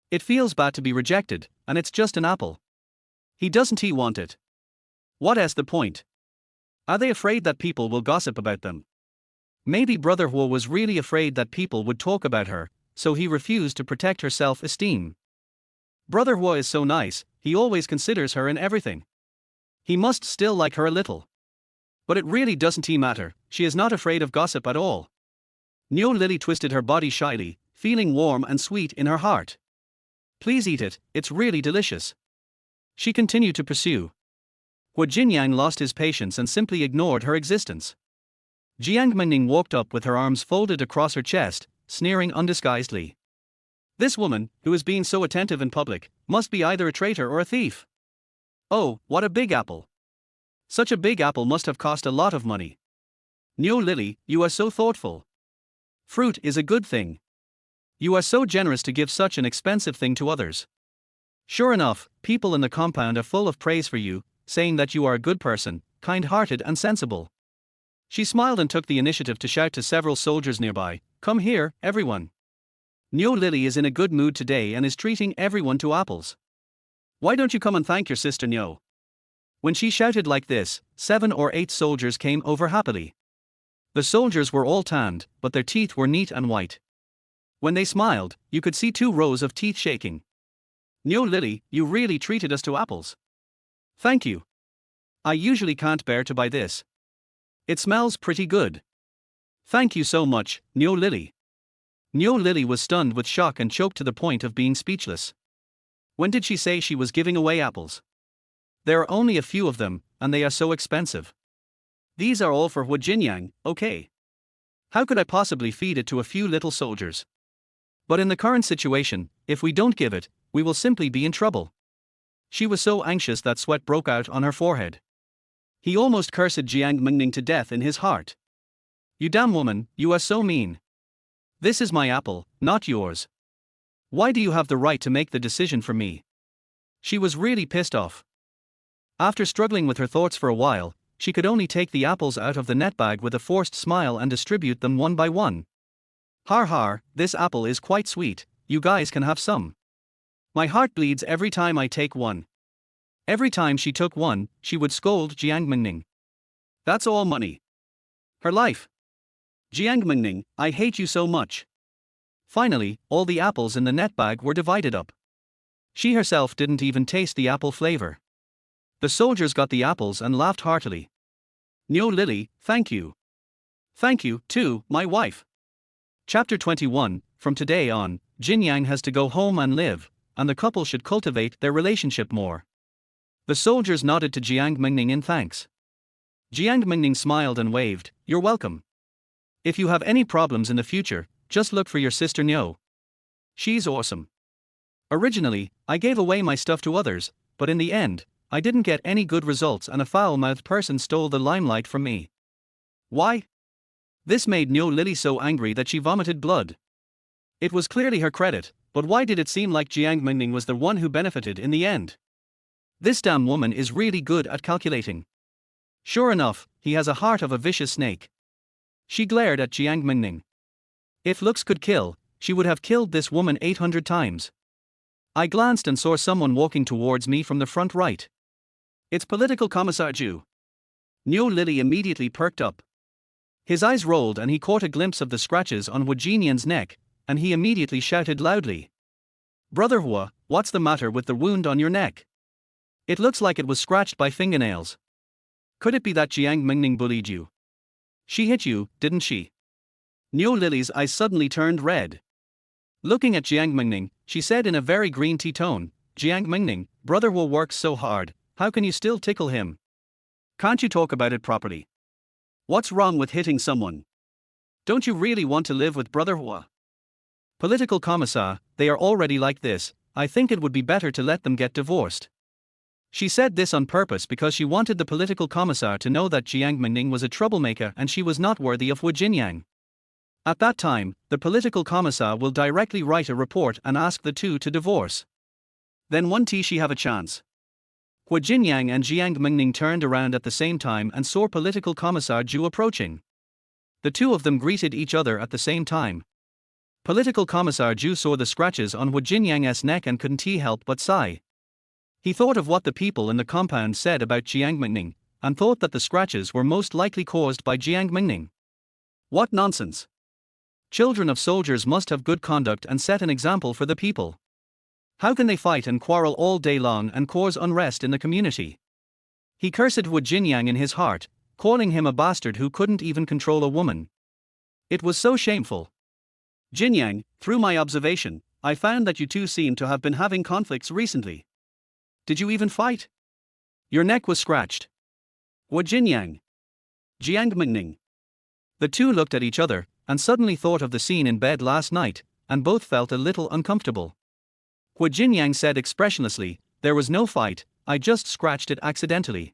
It feels bad to be rejected, and it's just an apple. Doesn't he want it? What is the point? Are they afraid that people will gossip about them? Maybe Brother Hua was really afraid that people would talk about her, so he refused to protect her self-esteem. Brother Hua is so nice, he always considers her in everything. He must still like her a little. But it really doesn't matter, she is not afraid of gossip at all. Niu Lily twisted her body shyly, feeling warm and sweet in her heart. Please eat it, it's really delicious. She continued to pursue. Wu Jinyang lost his patience and simply ignored her existence. Jiang Mengning walked up with her arms folded across her chest, sneering undisguisedly. This woman, who is being so attentive in public, must be either a traitor or a thief. Oh, what a big apple. Such a big apple must have cost a lot of money. Niu Lily, you are so thoughtful. Fruit is a good thing. You are so generous to give such an expensive thing to others. Sure enough, people in the compound are full of praise for you, saying that you are a good person, kind-hearted and sensible. She smiled and took the initiative to shout to several soldiers nearby, "Come here, everyone. Niu Lily is in a good mood today and is treating everyone to apples. Why don't you come and thank your sister Niu?" When she shouted like this, 7 or 8 soldiers came over happily. The soldiers were all tanned, but their teeth were neat and white. When they smiled, you could see 2 rows of teeth shaking. Niu Lily, you really treated us to apples. Thank you. I usually can't bear to buy this. It smells pretty good. Thank you so much, Niu Lily. Niu Lily was stunned with shock and choked to the point of being speechless. When did she say she was giving away apples? There are only a few of them, and they are so expensive. These are all for Wu Jinyang, okay. How could I possibly feed it to a few little soldiers? But in the current situation, if we don't give it, we will simply be in trouble. She was so anxious that sweat broke out on her forehead. He almost cursed Jiang Mengning to death in his heart. You damn woman, you are so mean. This is my apple, not yours. Why do you have the right to make the decision for me? She was really pissed off. After struggling with her thoughts for a while, she could only take the apples out of the net bag with a forced smile and distribute them one by one. Har har, this apple is quite sweet, you guys can have some. My heart bleeds every time I take one. Every time she took one, she would scold Jiang Mengning. That's all money. Her life. Jiang Mengning, I hate you so much. Finally, all the apples in the net bag were divided up. She herself didn't even taste the apple flavor. The soldiers got the apples and laughed heartily. Niu Lily, thank you. Thank you, too, my wife. Chapter 21, from today on, Jinyang has to go home and live, and the couple should cultivate their relationship more. The soldiers nodded to Jiang Mengning in thanks. Jiang Mengning smiled and waved, "You're welcome. If you have any problems in the future, just look for your sister Niu. She's awesome. Originally, I gave away my stuff to others, but in the end, I didn't get any good results and a foul-mouthed person stole the limelight from me. Why?" This made Niu Lily so angry that she vomited blood. It was clearly her credit, but why did it seem like Jiang Mengning was the one who benefited in the end? This damn woman is really good at calculating. Sure enough, he has a heart of a vicious snake. She glared at Jiang Mengning. If looks could kill, she would have killed this woman 800 times. I glanced and saw someone walking towards me from the front right. It's Political Commissar Zhu. Niu Lily immediately perked up. His eyes rolled and he caught a glimpse of the scratches on Wu Jinyan's neck, and he immediately shouted loudly. "Brother Hua, what's the matter with the wound on your neck? It looks like it was scratched by fingernails. Could it be that Jiang Mengning bullied you? She hit you, didn't she?" Niu Lily's eyes suddenly turned red. Looking at Jiang Mengning, she said in a very green tea tone, Jiang Mengning, brother will work so hard, how can you still tickle him? Can't you talk about it properly? What's wrong with hitting someone? Don't you really want to live with brother Hua? Political commissar, they are already like this, I think it would be better to let them get divorced. She said this on purpose because she wanted the political commissar to know that Jiang Mengning was a troublemaker and she was not worthy of Wu Jinyang. At that time, the political commissar will directly write a report and ask the two to divorce. Then won't she have a chance? Wu Jinyang and Jiang Mengning turned around at the same time and saw political commissar Zhu approaching. The two of them greeted each other at the same time. Political commissar Zhu saw the scratches on Wu Jinyang's neck and couldn't help but sigh. He thought of what the people in the compound said about Jiang Mengning, and thought that the scratches were most likely caused by Jiang Mengning. What nonsense! Children of soldiers must have good conduct and set an example for the people. How can they fight and quarrel all day long and cause unrest in the community? He cursed Wu Jinyang in his heart, calling him a bastard who couldn't even control a woman. It was so shameful. Jinyang, through my observation, I found that you two seem to have been having conflicts recently. Did you even fight? Your neck was scratched. Wu Jinyang. Jiang Mengning. The two looked at each other, and suddenly thought of the scene in bed last night, and both felt a little uncomfortable. Wu Jinyang said expressionlessly, there was no fight, I just scratched it accidentally.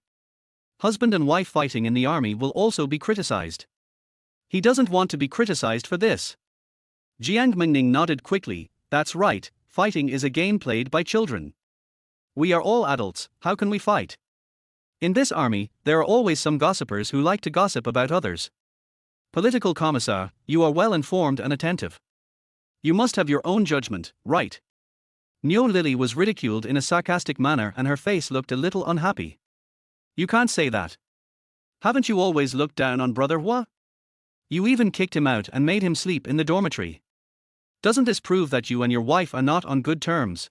Husband and wife fighting in the army will also be criticized. He doesn't want to be criticized for this. Jiang Mengning nodded quickly, that's right, fighting is a game played by children. We are all adults, how can we fight? In this army, there are always some gossipers who like to gossip about others. Political commissar, you are well informed and attentive. You must have your own judgment, right? Niu Lily was ridiculed in a sarcastic manner and her face looked a little unhappy. You can't say that. Haven't you always looked down on brother Hua? You even kicked him out and made him sleep in the dormitory. Doesn't this prove that you and your wife are not on good terms?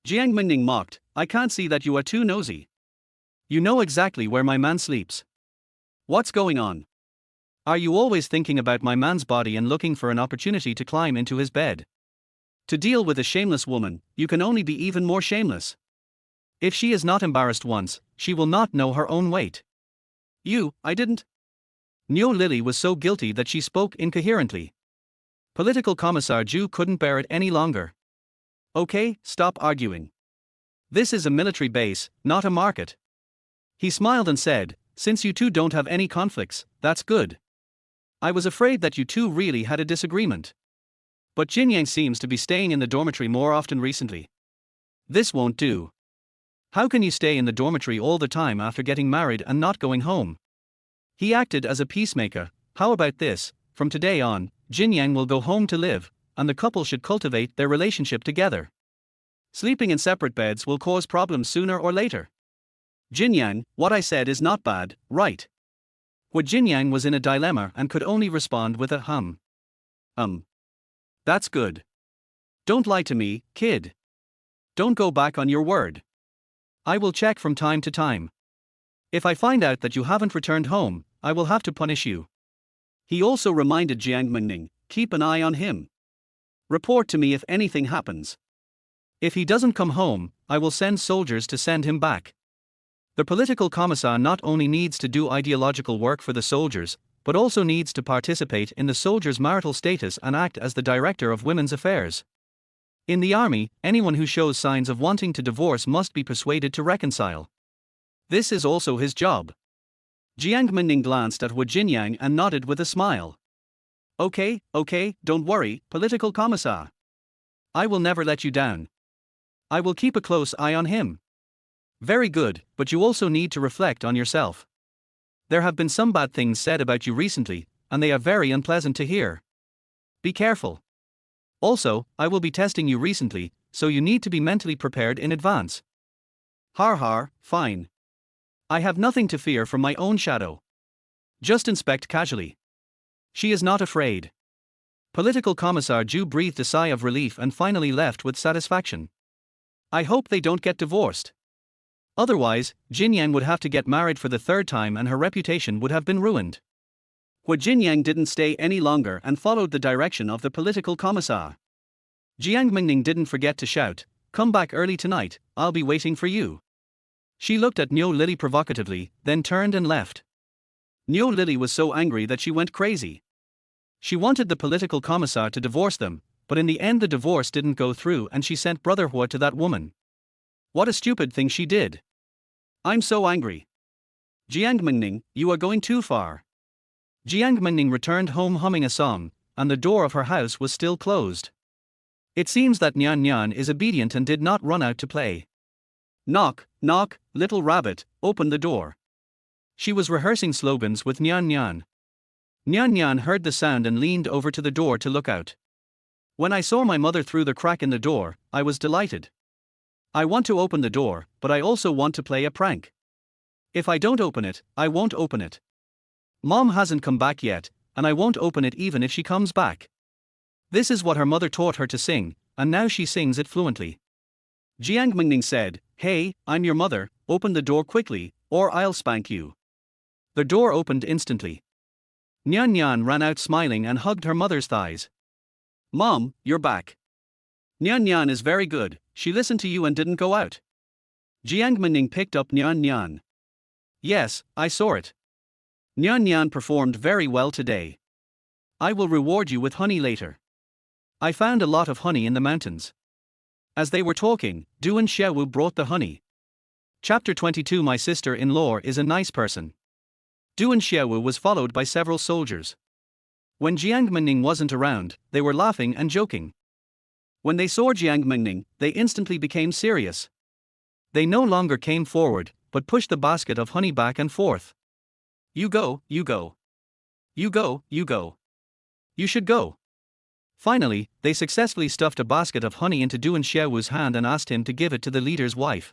Jiang Mengning mocked, I can't see that you are too nosy. You know exactly where my man sleeps. What's going on? Are you always thinking about my man's body and looking for an opportunity to climb into his bed? To deal with a shameless woman, you can only be even more shameless. If she is not embarrassed once, she will not know her own weight. I didn't. Niu Lily was so guilty that she spoke incoherently. Political commissar Zhu couldn't bear it any longer. Okay, stop arguing. This is a military base, not a market. He smiled and said, since you two don't have any conflicts, that's good. I was afraid that you two really had a disagreement. But Jinyang seems to be staying in the dormitory more often recently. This won't do. How can you stay in the dormitory all the time after getting married and not going home? He acted as a peacemaker. How about this? From today on, Jinyang will go home to live, and the couple should cultivate their relationship together. Sleeping in separate beds will cause problems sooner or later. Jinyang, what I said is not bad, right? Wu Jinyang was in a dilemma and could only respond with a hum. That's good. Don't lie to me, kid. Don't go back on your word. I will check from time to time. If I find out that you haven't returned home, I will have to punish you. He also reminded Jiang Mengning, keep an eye on him. Report to me if anything happens. If he doesn't come home, I will send soldiers to send him back. The political commissar not only needs to do ideological work for the soldiers, but also needs to participate in the soldiers' marital status and act as the director of women's affairs. In the army, anyone who shows signs of wanting to divorce must be persuaded to reconcile. This is also his job. Jiang Mengning glanced at Wu Jinyang and nodded with a smile. Okay, don't worry, political commissar. I will never let you down. I will keep a close eye on him. Very good, but you also need to reflect on yourself. There have been some bad things said about you recently, and they are very unpleasant to hear. Be careful. Also, I will be testing you recently, so you need to be mentally prepared in advance. Fine. I have nothing to fear from my own shadow. Just inspect casually. She is not afraid. Political commissar Zhu breathed a sigh of relief and finally left with satisfaction. I hope they don't get divorced. Otherwise, Jinyang would have to get married for the third time and her reputation would have been ruined. Wu Jinyang didn't stay any longer and followed the direction of the political commissar. Jiang Mengning didn't forget to shout, "Come back early tonight, I'll be waiting for you." She looked at Niu Lily provocatively, then turned and left. Niu Lily was so angry that she went crazy. She wanted the political commissar to divorce them, but in the end the divorce didn't go through and she sent Brother Hua to that woman. What a stupid thing she did. I'm so angry. Jiang Mengning, you are going too far. Jiang Mengning returned home humming a song, and the door of her house was still closed. It seems that Nyan Nyan is obedient and did not run out to play. Knock, knock, little rabbit, open the door. She was rehearsing slogans with Nyan Nyan. Nyan Nyan heard the sound and leaned over to the door to look out. When I saw my mother through the crack in the door, I was delighted. I want to open the door, but I also want to play a prank. If I don't open it, I won't open it. Mom hasn't come back yet, and I won't open it even if she comes back. This is what her mother taught her to sing, and now she sings it fluently. Jiang Mengning said, "Hey, I'm your mother, open the door quickly, or I'll spank you." The door opened instantly. Nyan Nyan ran out smiling and hugged her mother's thighs. "Mom, you're back. Nyan Nyan is very good, she listened to you and didn't go out." Jiang Mengning picked up Nyan Nyan. "Yes, I saw it. Nyan Nyan performed very well today. I will reward you with honey later. I found a lot of honey in the mountains." As they were talking, Duan Xiaowu brought the honey. Chapter 22. My sister-in-law is a nice person. Duan Xiaowu was followed by several soldiers. When Jiang Mengning wasn't around, they were laughing and joking. When they saw Jiang Mengning, they instantly became serious. They no longer came forward, but pushed the basket of honey back and forth. You go, you go. You go, you go. You should go. Finally, they successfully stuffed a basket of honey into Duan Xiaowu's hand and asked him to give it to the leader's wife.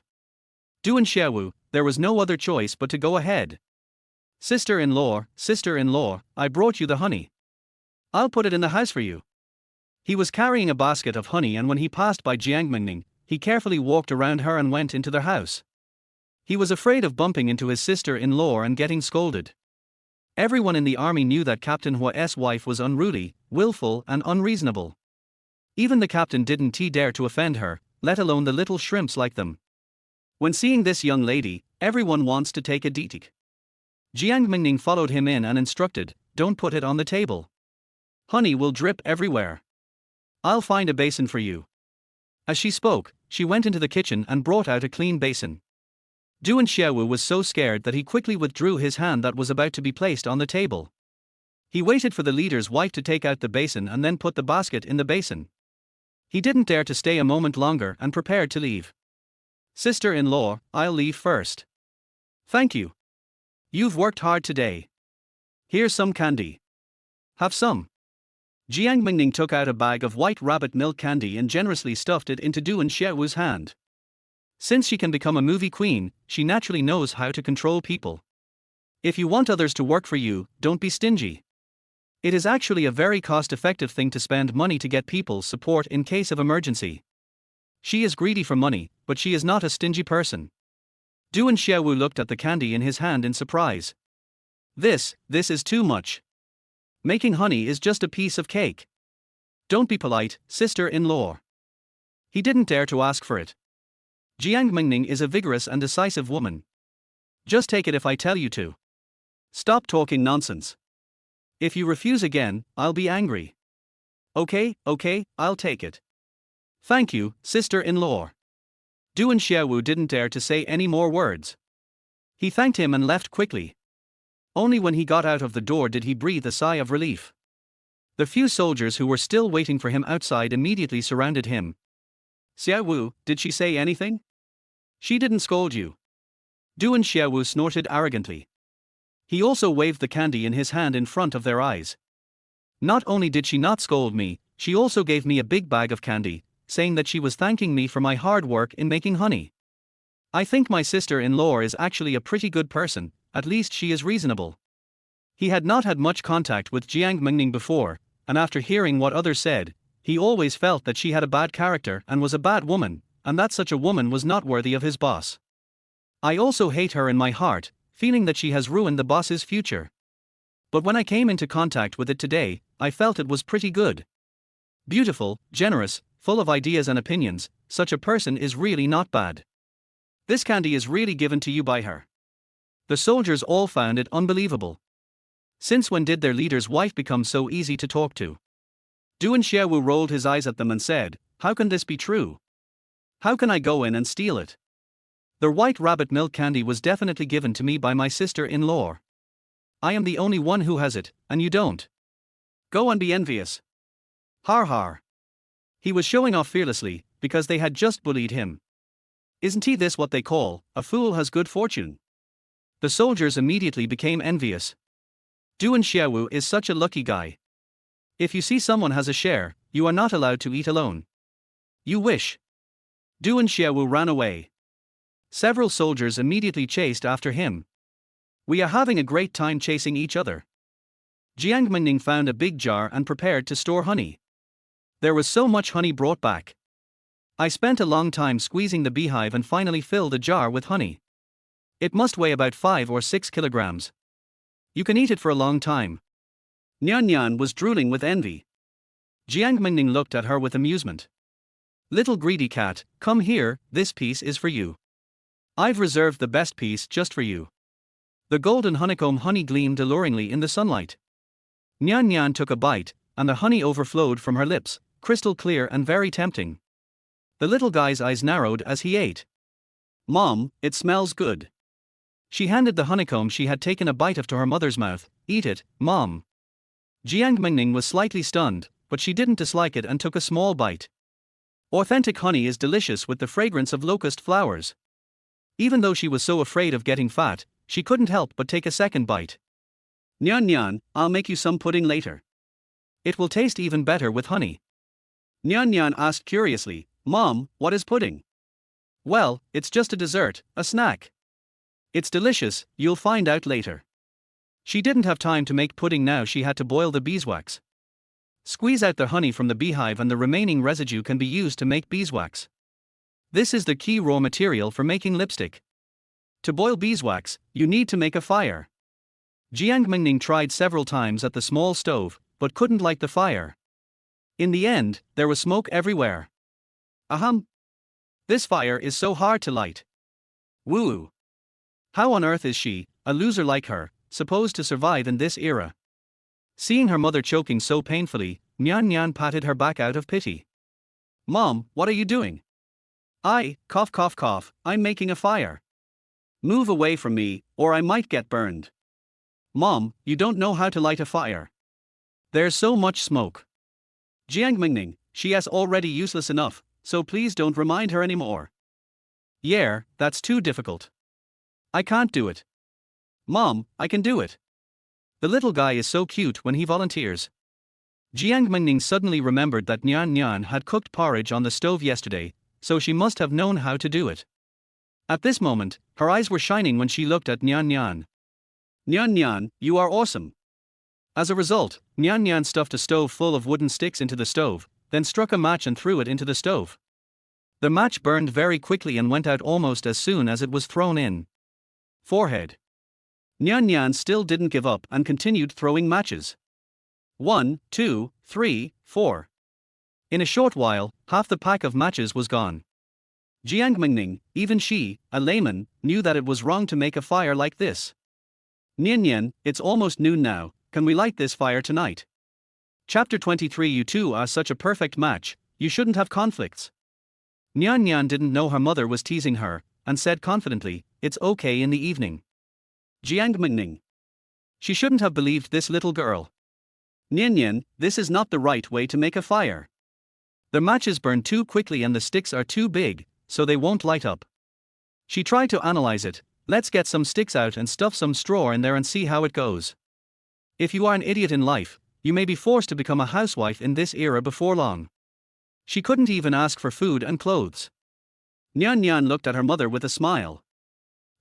Duan Xiaowu, there was no other choice but to go ahead. Sister-in-law, I brought you the honey. I'll put it in the house for you." He was carrying a basket of honey, and when he passed by Jiang Mengning, he carefully walked around her and went into their house. He was afraid of bumping into his sister-in-law and getting scolded. Everyone in the army knew that Captain Hua's wife was unruly, willful, and unreasonable. Even the captain didn't dare to offend her, let alone the little shrimps like them. When seeing this young lady, everyone wants to take a detic. Jiang Mengning followed him in and instructed, "Don't put it on the table. Honey will drip everywhere. I'll find a basin for you." As she spoke, she went into the kitchen and brought out a clean basin. Duan Xiaowu was so scared that he quickly withdrew his hand that was about to be placed on the table. He waited for the leader's wife to take out the basin and then put the basket in the basin. He didn't dare to stay a moment longer and prepared to leave. "Sister-in-law, I'll leave first." "Thank you. You've worked hard today. Here's some candy. Have some." Jiang Mengning took out a bag of white rabbit milk candy and generously stuffed it into Duan Xiaowu's hand. Since she can become a movie queen, she naturally knows how to control people. If you want others to work for you, don't be stingy. It is actually a very cost-effective thing to spend money to get people support in case of emergency. She is greedy for money, but she is not a stingy person. Duan Xiaowu looked at the candy in his hand in surprise. This is too much. Making honey is just a piece of cake. Don't be polite, sister-in-law. He didn't dare to ask for it. Jiang Mengning is a vigorous and decisive woman. Just take it if I tell you to. Stop talking nonsense. If you refuse again, I'll be angry. Okay, I'll take it. Thank you, sister-in-law. Duan Xiaowu didn't dare to say any more words. He thanked him and left quickly. Only when he got out of the door did he breathe a sigh of relief. The few soldiers who were still waiting for him outside immediately surrounded him. "Xiaowu, did she say anything? She didn't scold you." Duan Xiaowu snorted arrogantly. He also waved the candy in his hand in front of their eyes. "Not only did she not scold me, she also gave me a big bag of candy, saying that she was thanking me for my hard work in making honey. I think my sister-in-law is actually a pretty good person, at least she is reasonable." He had not had much contact with Jiang Mengning before, and after hearing what others said, he always felt that she had a bad character and was a bad woman, and that such a woman was not worthy of his boss. I also hate her in my heart, feeling that she has ruined the boss's future. But when I came into contact with it today, I felt it was pretty good. Beautiful, generous, full of ideas and opinions, such a person is really not bad. This candy is really given to you by her. The soldiers all found it unbelievable. Since when did their leader's wife become so easy to talk to? Duan Xiaowu rolled his eyes at them and said, "How can this be true? How can I go in and steal it? The white rabbit milk candy was definitely given to me by my sister-in-law. I am the only one who has it, and you don't. Go and be envious." Har har. He was showing off fearlessly, because they had just bullied him. Isn't he this what they call, a fool has good fortune? The soldiers immediately became envious. Duan Xiaowu is such a lucky guy. If you see someone has a share, you are not allowed to eat alone. You wish. Duan Xiaowu ran away. Several soldiers immediately chased after him. We are having a great time chasing each other. Jiang Mengning found a big jar and prepared to store honey. There was so much honey brought back. I spent a long time squeezing the beehive and finally filled a jar with honey. It must weigh about 5 or 6 kilograms. You can eat it for a long time. Nyan Nyan was drooling with envy. Jiang Mengning looked at her with amusement. Little greedy cat, come here, this piece is for you. I've reserved the best piece just for you. The golden honeycomb honey gleamed alluringly in the sunlight. Nyan Nyan took a bite, and the honey overflowed from her lips, crystal clear and very tempting. The little guy's eyes narrowed as he ate. Mom, it smells good. She handed the honeycomb she had taken a bite of to her mother's mouth. Eat it, Mom. Jiang Mengning was slightly stunned, but she didn't dislike it and took a small bite. Authentic honey is delicious with the fragrance of locust flowers. Even though she was so afraid of getting fat, she couldn't help but take a second bite. Nyan Nyan, I'll make you some pudding later. It will taste even better with honey. Nyan Nyan asked curiously, Mom, what is pudding? Well, it's just a dessert, a snack. It's delicious, you'll find out later. She didn't have time to make pudding now, she had to boil the beeswax. Squeeze out the honey from the beehive and the remaining residue can be used to make beeswax. This is the key raw material for making lipstick. To boil beeswax, you need to make a fire. Jiang Mengning tried several times at the small stove, but couldn't light the fire. In the end, there was smoke everywhere. Ahem. This fire is so hard to light. Woo. How on earth is she, a loser like her, supposed to survive in this era? Seeing her mother choking so painfully, Nyan Nyan patted her back out of pity. Mom, what are you doing? Cough cough cough, I'm making a fire. Move away from me, or I might get burned. Mom, you don't know how to light a fire. There's so much smoke. Jiang Mengning, she is already useless enough, so please don't remind her anymore. Yeah, that's too difficult. I can't do it. Mom, I can do it. The little guy is so cute when he volunteers. Jiang Mengning suddenly remembered that Nyan Nyan had cooked porridge on the stove yesterday, so she must have known how to do it. At this moment, her eyes were shining when she looked at Nyan Nyan. Nyan Nyan, you are awesome. As a result, Nyan Nyan stuffed a stove full of wooden sticks into the stove, then struck a match and threw it into the stove. The match burned very quickly and went out almost as soon as it was thrown in. Forehead. Nyan Nyan still didn't give up and continued throwing matches. 1, 2, 3, 4. In a short while, half the pack of matches was gone. Jiang Mengning, even she, a layman, knew that it was wrong to make a fire like this. Nyan Nyan, it's almost noon now, can we light this fire tonight? Chapter 23. You two are such a perfect match, you shouldn't have conflicts. Nyan Nyan didn't know her mother was teasing her, and said confidently, it's okay in the evening. Jiang Mengning. She shouldn't have believed this little girl. Nyan Nyan, this is not the right way to make a fire. The matches burn too quickly and the sticks are too big, so they won't light up. She tried to analyze it. Let's get some sticks out and stuff some straw in there and see how it goes. If you are an idiot in life, you may be forced to become a housewife in this era before long. She couldn't even ask for food and clothes. Nyan Nyan looked at her mother with a smile.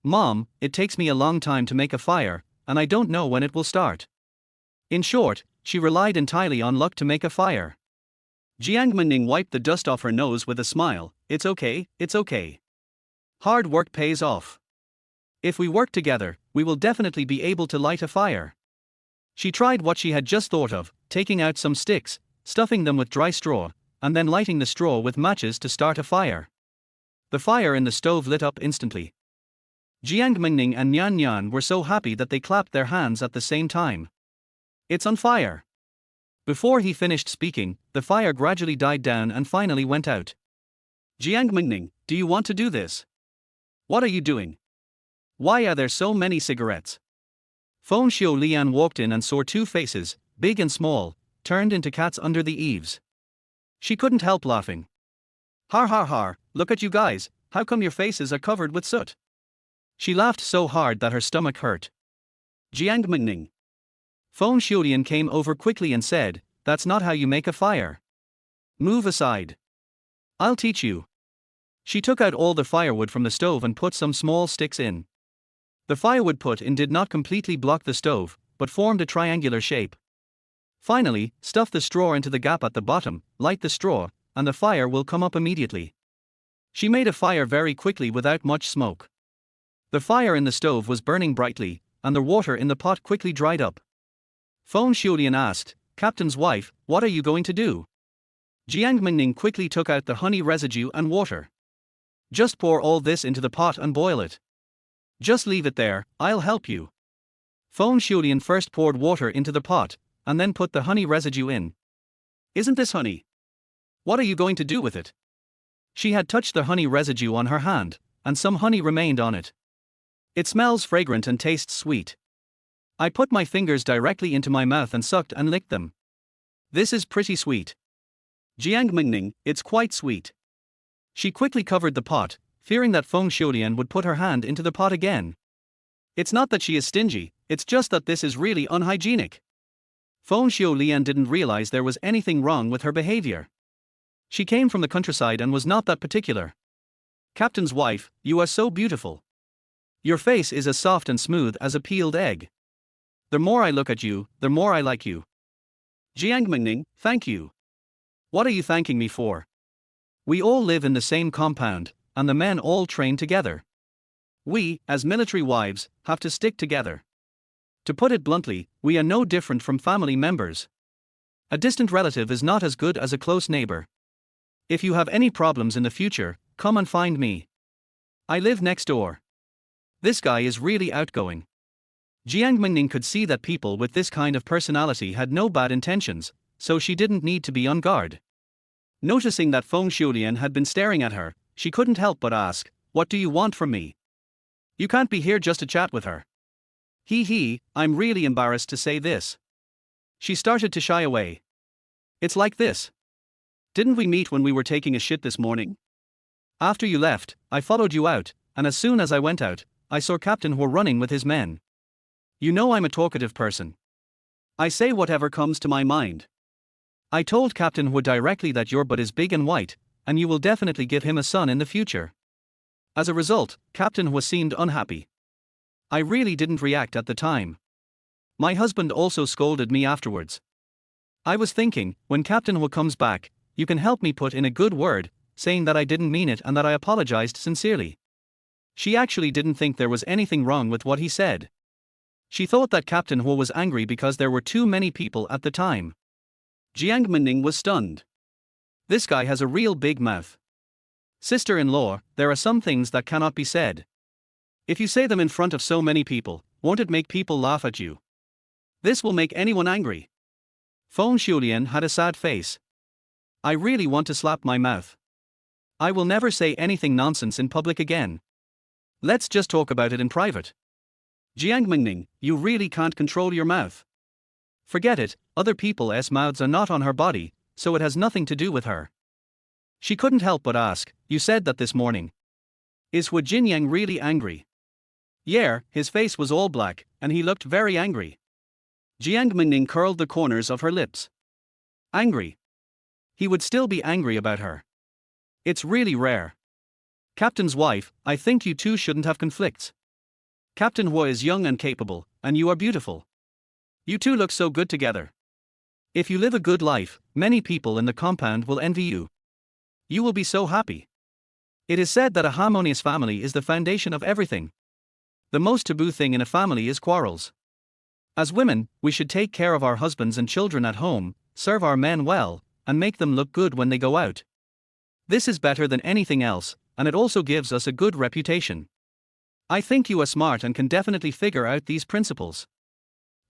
Mom, it takes me a long time to make a fire, and I don't know when it will start. In short, she relied entirely on luck to make a fire. Jiang Mengning wiped the dust off her nose with a smile. It's okay, it's okay. Hard work pays off. If we work together, we will definitely be able to light a fire. She tried what she had just thought of, taking out some sticks, stuffing them with dry straw, and then lighting the straw with matches to start a fire. The fire in the stove lit up instantly. Jiang Mengning and Nyan Nyan were so happy that they clapped their hands at the same time. "It's on fire!" Before he finished speaking, the fire gradually died down and finally went out. "Jiang Mengning, do you want to do this? What are you doing? Why are there so many cigarettes?" Feng Xiu Lian walked in and saw two faces, big and small, turned into cats under the eaves. She couldn't help laughing. "Har har har, look at you guys, how come your faces are covered with soot?" She laughed so hard that her stomach hurt. "Jiang Mengning." Feng Xiulian came over quickly and said, "That's not how you make a fire. Move aside. I'll teach you." She took out all the firewood from the stove and put some small sticks in. The firewood put in did not completely block the stove, but formed a triangular shape. Finally, stuff the straw into the gap at the bottom, light the straw, and the fire will come up immediately. She made a fire very quickly without much smoke. The fire in the stove was burning brightly, and the water in the pot quickly dried up. Feng Xiulian asked, "Captain's wife, what are you going to do?" Jiang Mengning quickly took out the honey residue and water. "Just pour all this into the pot and boil it. Just leave it there, I'll help you." Feng Xiulian first poured water into the pot, and then put the honey residue in. "Isn't this honey? What are you going to do with it?" She had touched the honey residue on her hand, and some honey remained on it. "It smells fragrant and tastes sweet. I put my fingers directly into my mouth and sucked and licked them. This is pretty sweet. Jiang Mengning, it's quite sweet." She quickly covered the pot, fearing that Feng Xiulian would put her hand into the pot again. "It's not that she is stingy, it's just that this is really unhygienic." Feng Xiulian didn't realize there was anything wrong with her behavior. She came from the countryside and was not that particular. "Captain's wife, you are so beautiful. Your face is as soft and smooth as a peeled egg. The more I look at you, the more I like you." "Jiang Mengning, thank you. What are you thanking me for? We all live in the same compound, and the men all train together. We, as military wives, have to stick together. To put it bluntly, we are no different from family members. A distant relative is not as good as a close neighbor. If you have any problems in the future, come and find me. I live next door." This guy is really outgoing. Jiang Mengning could see that people with this kind of personality had no bad intentions, so she didn't need to be on guard. Noticing that Feng Xiulian had been staring at her, she couldn't help but ask, "What do you want from me? You can't be here just to chat with her." He, I'm really embarrassed to say this." She started to shy away. "It's like this. Didn't we meet when we were taking a shit this morning? After you left, I followed you out, and as soon as I went out, I saw Captain Hu running with his men. You know I'm a talkative person. I say whatever comes to my mind. I told Captain Hu directly that your butt is big and white, and you will definitely give him a son in the future. As a result, Captain Hu seemed unhappy. I really didn't react at the time. My husband also scolded me afterwards. I was thinking, when Captain Hu comes back, you can help me put in a good word, saying that I didn't mean it and that I apologized sincerely." She actually didn't think there was anything wrong with what he said. She thought that Captain Hu was angry because there were too many people at the time. Jiang Mengning was stunned. This guy has a real big mouth. Sister-in-law, there are some things that cannot be said. If you say them in front of so many people, won't it make people laugh at you? This will make anyone angry. Feng Xiulian had a sad face. "I really want to slap my mouth. I will never say anything nonsense in public again. Let's just talk about it in private. Jiang Mengning, you really can't control your mouth. Forget it, other people's mouths are not on her body, so it has nothing to do with her." She couldn't help but ask, "You said that this morning. Is Hu Jinyang really angry?" Yeah, his face was all black, and he looked very angry. Jiang Mengning curled the corners of her lips. Angry? He would still be angry about her. It's really rare. Captain's wife, I think you two shouldn't have conflicts. Captain Hu is young and capable, and you are beautiful. You two look so good together. If you live a good life, many people in the compound will envy you. You will be so happy. It is said that a harmonious family is the foundation of everything. The most taboo thing in a family is quarrels. As women, we should take care of our husbands and children at home, serve our men well, and make them look good when they go out. This is better than anything else, and it also gives us a good reputation. I think you are smart and can definitely figure out these principles.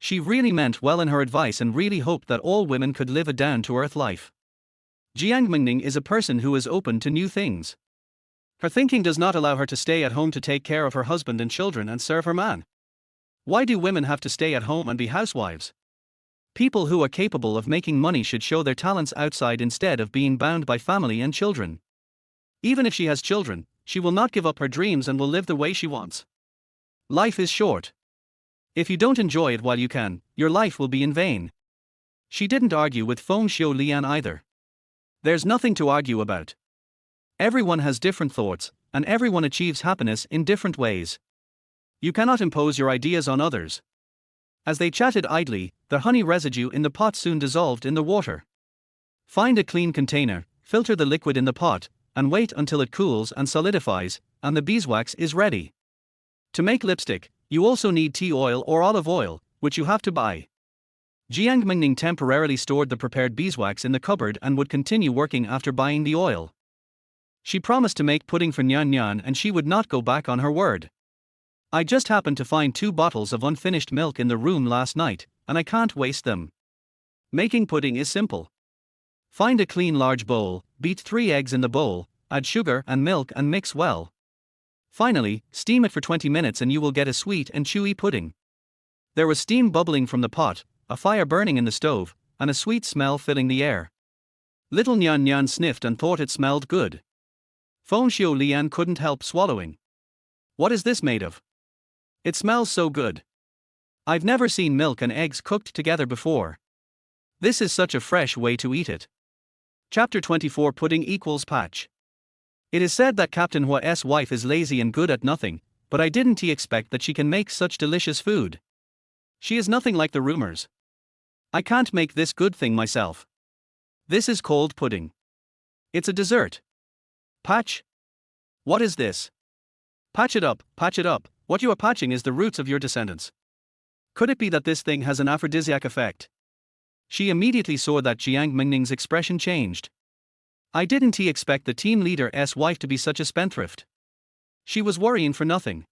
She really meant well in her advice and really hoped that all women could live a down-to-earth life. Jiang Mengning is a person who is open to new things. Her thinking does not allow her to stay at home to take care of her husband and children and serve her man. Why do women have to stay at home and be housewives? People who are capable of making money should show their talents outside instead of being bound by family and children. Even if she has children, she will not give up her dreams and will live the way she wants. Life is short. If you don't enjoy it while you can, your life will be in vain. She didn't argue with Feng Xiulian either. There's nothing to argue about. Everyone has different thoughts, and everyone achieves happiness in different ways. You cannot impose your ideas on others. As they chatted idly, the honey residue in the pot soon dissolved in the water. Find a clean container, filter the liquid in the pot, and wait until it cools and solidifies, and the beeswax is ready. To make lipstick, you also need tea oil or olive oil, which you have to buy. Jiang Mengning temporarily stored the prepared beeswax in the cupboard and would continue working after buying the oil. She promised to make pudding for Nyan Nyan and she would not go back on her word. I just happened to find 2 bottles of unfinished milk in the room last night, and I can't waste them. Making pudding is simple. Find a clean large bowl, beat 3 eggs in the bowl, add sugar and milk and mix well. Finally, steam it for 20 minutes and you will get a sweet and chewy pudding. There was steam bubbling from the pot, a fire burning in the stove, and a sweet smell filling the air. Little Nyan Nyan sniffed and thought it smelled good. Feng Xiulian couldn't help swallowing. What is this made of? It smells so good. I've never seen milk and eggs cooked together before. This is such a fresh way to eat it. Chapter 24 Pudding equals patch. It is said that Captain Hua's wife is lazy and good at nothing, but I didn't expect that she can make such delicious food. She is nothing like the rumors. I can't make this good thing myself. This is called pudding. It's a dessert. Patch? What is this? Patch it up, patch it up. What you are patching is the roots of your descendants. Could it be that this thing has an aphrodisiac effect? She immediately saw that Jiang Mengning's expression changed. I didn't expect the team leader's wife to be such a spendthrift. She was worrying for nothing.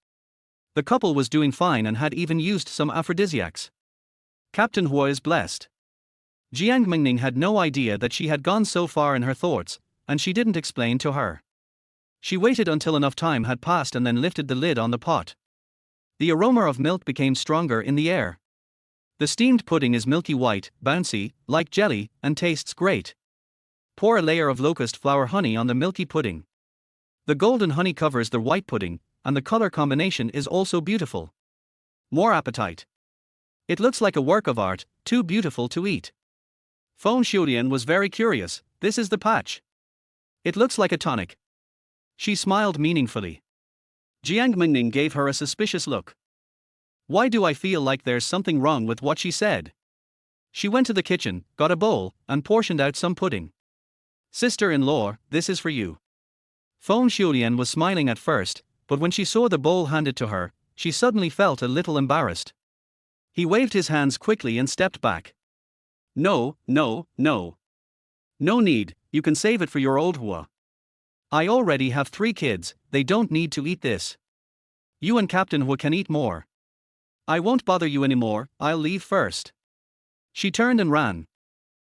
The couple was doing fine and had even used some aphrodisiacs. Captain Hua is blessed. Jiang Mengning had no idea that she had gone so far in her thoughts, and she didn't explain to her. She waited until enough time had passed and then lifted the lid on the pot. The aroma of milk became stronger in the air. The steamed pudding is milky white, bouncy, like jelly, and tastes great. Pour a layer of locust flower honey on the milky pudding. The golden honey covers the white pudding, and the color combination is also beautiful. More appetite. It looks like a work of art, too beautiful to eat. Feng Xiulian was very curious. This is the patch. It looks like a tonic. She smiled meaningfully. Jiang Mengning gave her a suspicious look. Why do I feel like there's something wrong with what she said? She went to the kitchen, got a bowl, and portioned out some pudding. Sister-in-law, this is for you. Feng Xiulian was smiling at first, but when she saw the bowl handed to her, she suddenly felt a little embarrassed. He waved his hands quickly and stepped back. No, no, no. No need, you can save it for your old Hua. I already have 3 kids, they don't need to eat this. You and Captain Hua can eat more. I won't bother you anymore, I'll leave first. She turned and ran.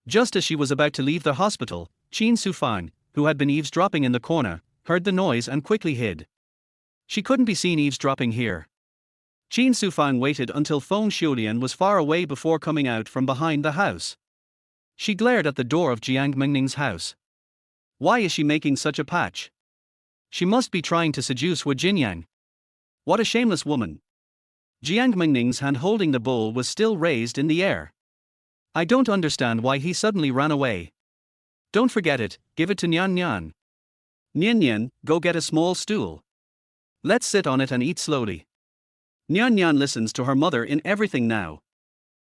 Just as she was about to leave the hospital, Qin Sufang, who had been eavesdropping in the corner, heard the noise and quickly hid. She couldn't be seen eavesdropping here. Qin Sufang waited until Feng Xiulian was far away before coming out from behind the house. She glared at the door of Jiang Mengning's house. Why is she making such a patch? She must be trying to seduce Hu Jinyang. What a shameless woman. Jiang Mengning's hand holding the bowl was still raised in the air. I don't understand why he suddenly ran away. Don't forget it, give it to Nyan Nyan. Nyan Nyan, go get a small stool. Let's sit on it and eat slowly. Nyan Nyan listens to her mother in everything now.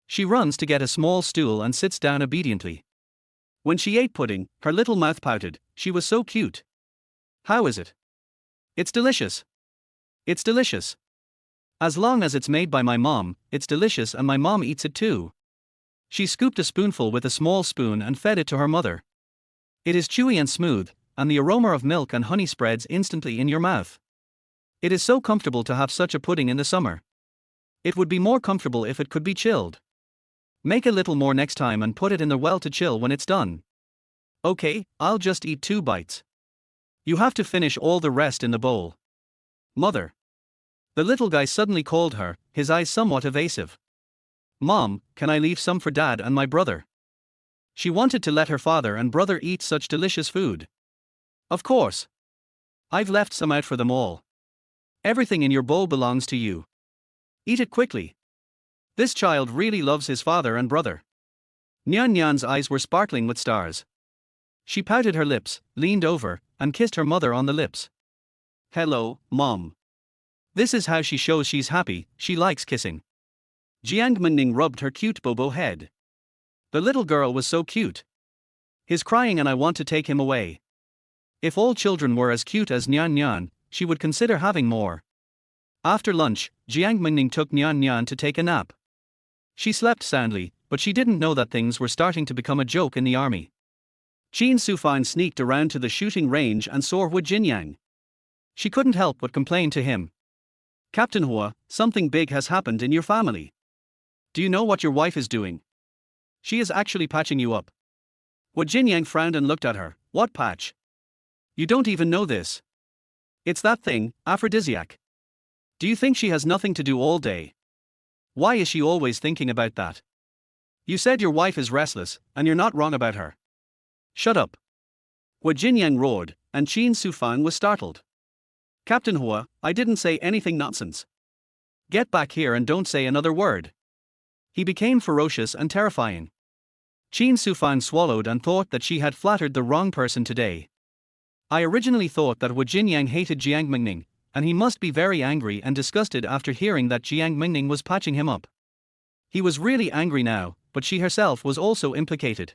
She runs to get a small stool and sits down obediently. When she ate pudding, her little mouth pouted. She was so cute. How is it? It's delicious. It's delicious. As long as it's made by my mom, it's delicious and my mom eats it too. She scooped a spoonful with a small spoon and fed it to her mother. It is chewy and smooth, and the aroma of milk and honey spreads instantly in your mouth. It is so comfortable to have such a pudding in the summer. It would be more comfortable if it could be chilled. Make a little more next time and put it in the well to chill when it's done. Okay, I'll just eat 2 bites. You have to finish all the rest in the bowl. Mother. The little guy suddenly called her, his eyes somewhat evasive. Mom, can I leave some for Dad and my brother? She wanted to let her father and brother eat such delicious food. Of course. I've left some out for them all. Everything in your bowl belongs to you. Eat it quickly. This child really loves his father and brother. Nyan Nyan's eyes were sparkling with stars. She pouted her lips, leaned over, and kissed her mother on the lips. Hello, Mom. This is how she shows she's happy, she likes kissing. Jiang Mengning rubbed her cute bobo head. The little girl was so cute. He's crying and I want to take him away. If all children were as cute as Nyan Nyan, she would consider having more. After lunch, Jiang Mengning took Nyan Nyan to take a nap. She slept soundly, but she didn't know that things were starting to become a joke in the army. Qin Sufan sneaked around to the shooting range and saw Wu Jinyang. She couldn't help but complain to him. Captain Hua, something big has happened in your family. Do you know what your wife is doing? She is actually patching you up. Wu Jinyang frowned and looked at her. What patch? You don't even know this. It's that thing, aphrodisiac. Do you think she has nothing to do all day? Why is she always thinking about that? You said your wife is restless, and you're not wrong about her. Shut up. Wu Jinyang roared, and Qin Sufan was startled. Captain Hua, I didn't say anything nonsense. Get back here and don't say another word. He became ferocious and terrifying. Qin Sufan swallowed and thought that she had flattered the wrong person today. I originally thought that Wu Jinyang hated Jiang Mengning, and he must be very angry and disgusted after hearing that Jiang Mengning was patching him up. He was really angry now, but she herself was also implicated.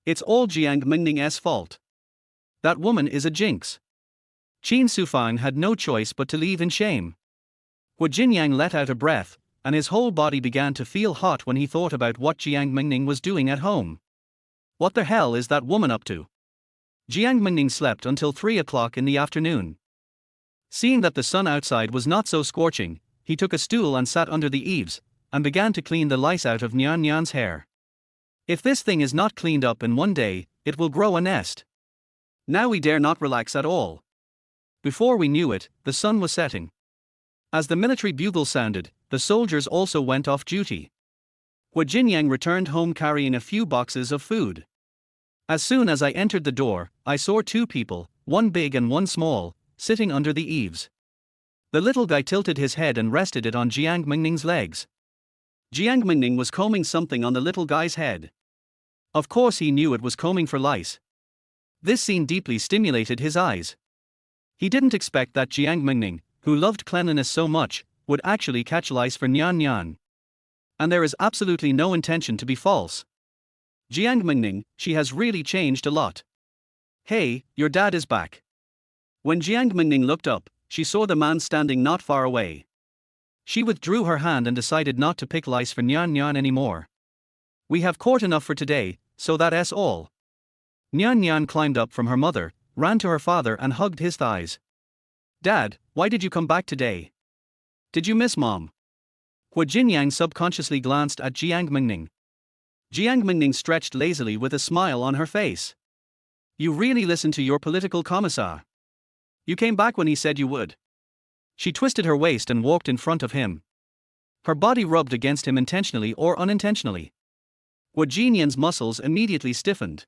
It's all Jiang Mengning's fault. That woman is a jinx. Qin Sufan had no choice but to leave in shame. Wu Jinyang let out a breath, and his whole body began to feel hot when he thought about what Jiang Mengning was doing at home. What the hell is that woman up to? Jiang Mengning slept until 3 o'clock in the afternoon. Seeing that the sun outside was not so scorching, he took a stool and sat under the eaves, and began to clean the lice out of Nyan Nyan's hair. If this thing is not cleaned up in one day, it will grow a nest. Now we dare not relax at all. Before we knew it, the sun was setting. As the military bugle sounded, the soldiers also went off duty. Wu Jinyang returned home carrying a few boxes of food. As soon as I entered the door, I saw 2 people, one big and one small, sitting under the eaves. The little guy tilted his head and rested it on Jiang Mengning's legs. Jiang Mengning was combing something on the little guy's head. Of course he knew it was combing for lice. This scene deeply stimulated his eyes. He didn't expect that Jiang Mengning, who loved cleanliness so much, would actually catch lice for Nyan Nyan. And there is absolutely no intention to be false. Jiang Mengning, she has really changed a lot. Hey, your dad is back. When Jiang Mengning looked up, she saw the man standing not far away. She withdrew her hand and decided not to pick lice for Nyan Nyan anymore. We have court enough for today, so that's all. Nyan Nyan climbed up from her mother, ran to her father and hugged his thighs. Dad, why did you come back today? Did you miss Mom? Wu Jinyang subconsciously glanced at Jiang Mengning. Jiang Mengning stretched lazily with a smile on her face. You really listened to your political commissar. You came back when he said you would. She twisted her waist and walked in front of him. Her body rubbed against him intentionally or unintentionally. Wu Jinyang's muscles immediately stiffened.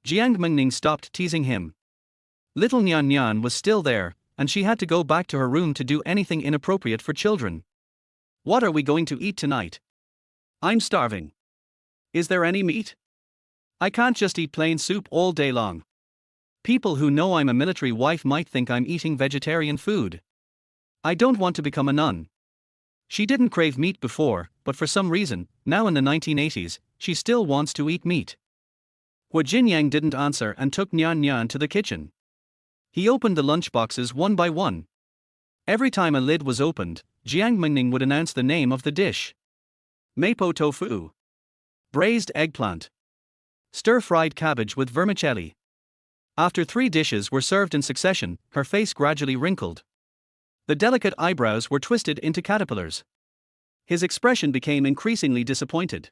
Jiang Mengning stopped teasing him. Little Nyan Nyan was still there, and she had to go back to her room to do anything inappropriate for children. What are we going to eat tonight? I'm starving. Is there any meat? I can't just eat plain soup all day long. People who know I'm a military wife might think I'm eating vegetarian food. I don't want to become a nun. She didn't crave meat before, but for some reason, now in the 1980s, she still wants to eat meat. Wu Jinyang didn't answer and took Nyan Nyan to the kitchen. He opened the lunchboxes one by one. Every time a lid was opened, Jiang Mengning would announce the name of the dish. Mapo tofu. braised eggplant, stir-fried cabbage with vermicelli. After 3 dishes were served in succession, her face gradually wrinkled. The delicate eyebrows were twisted into caterpillars. His expression became increasingly disappointed.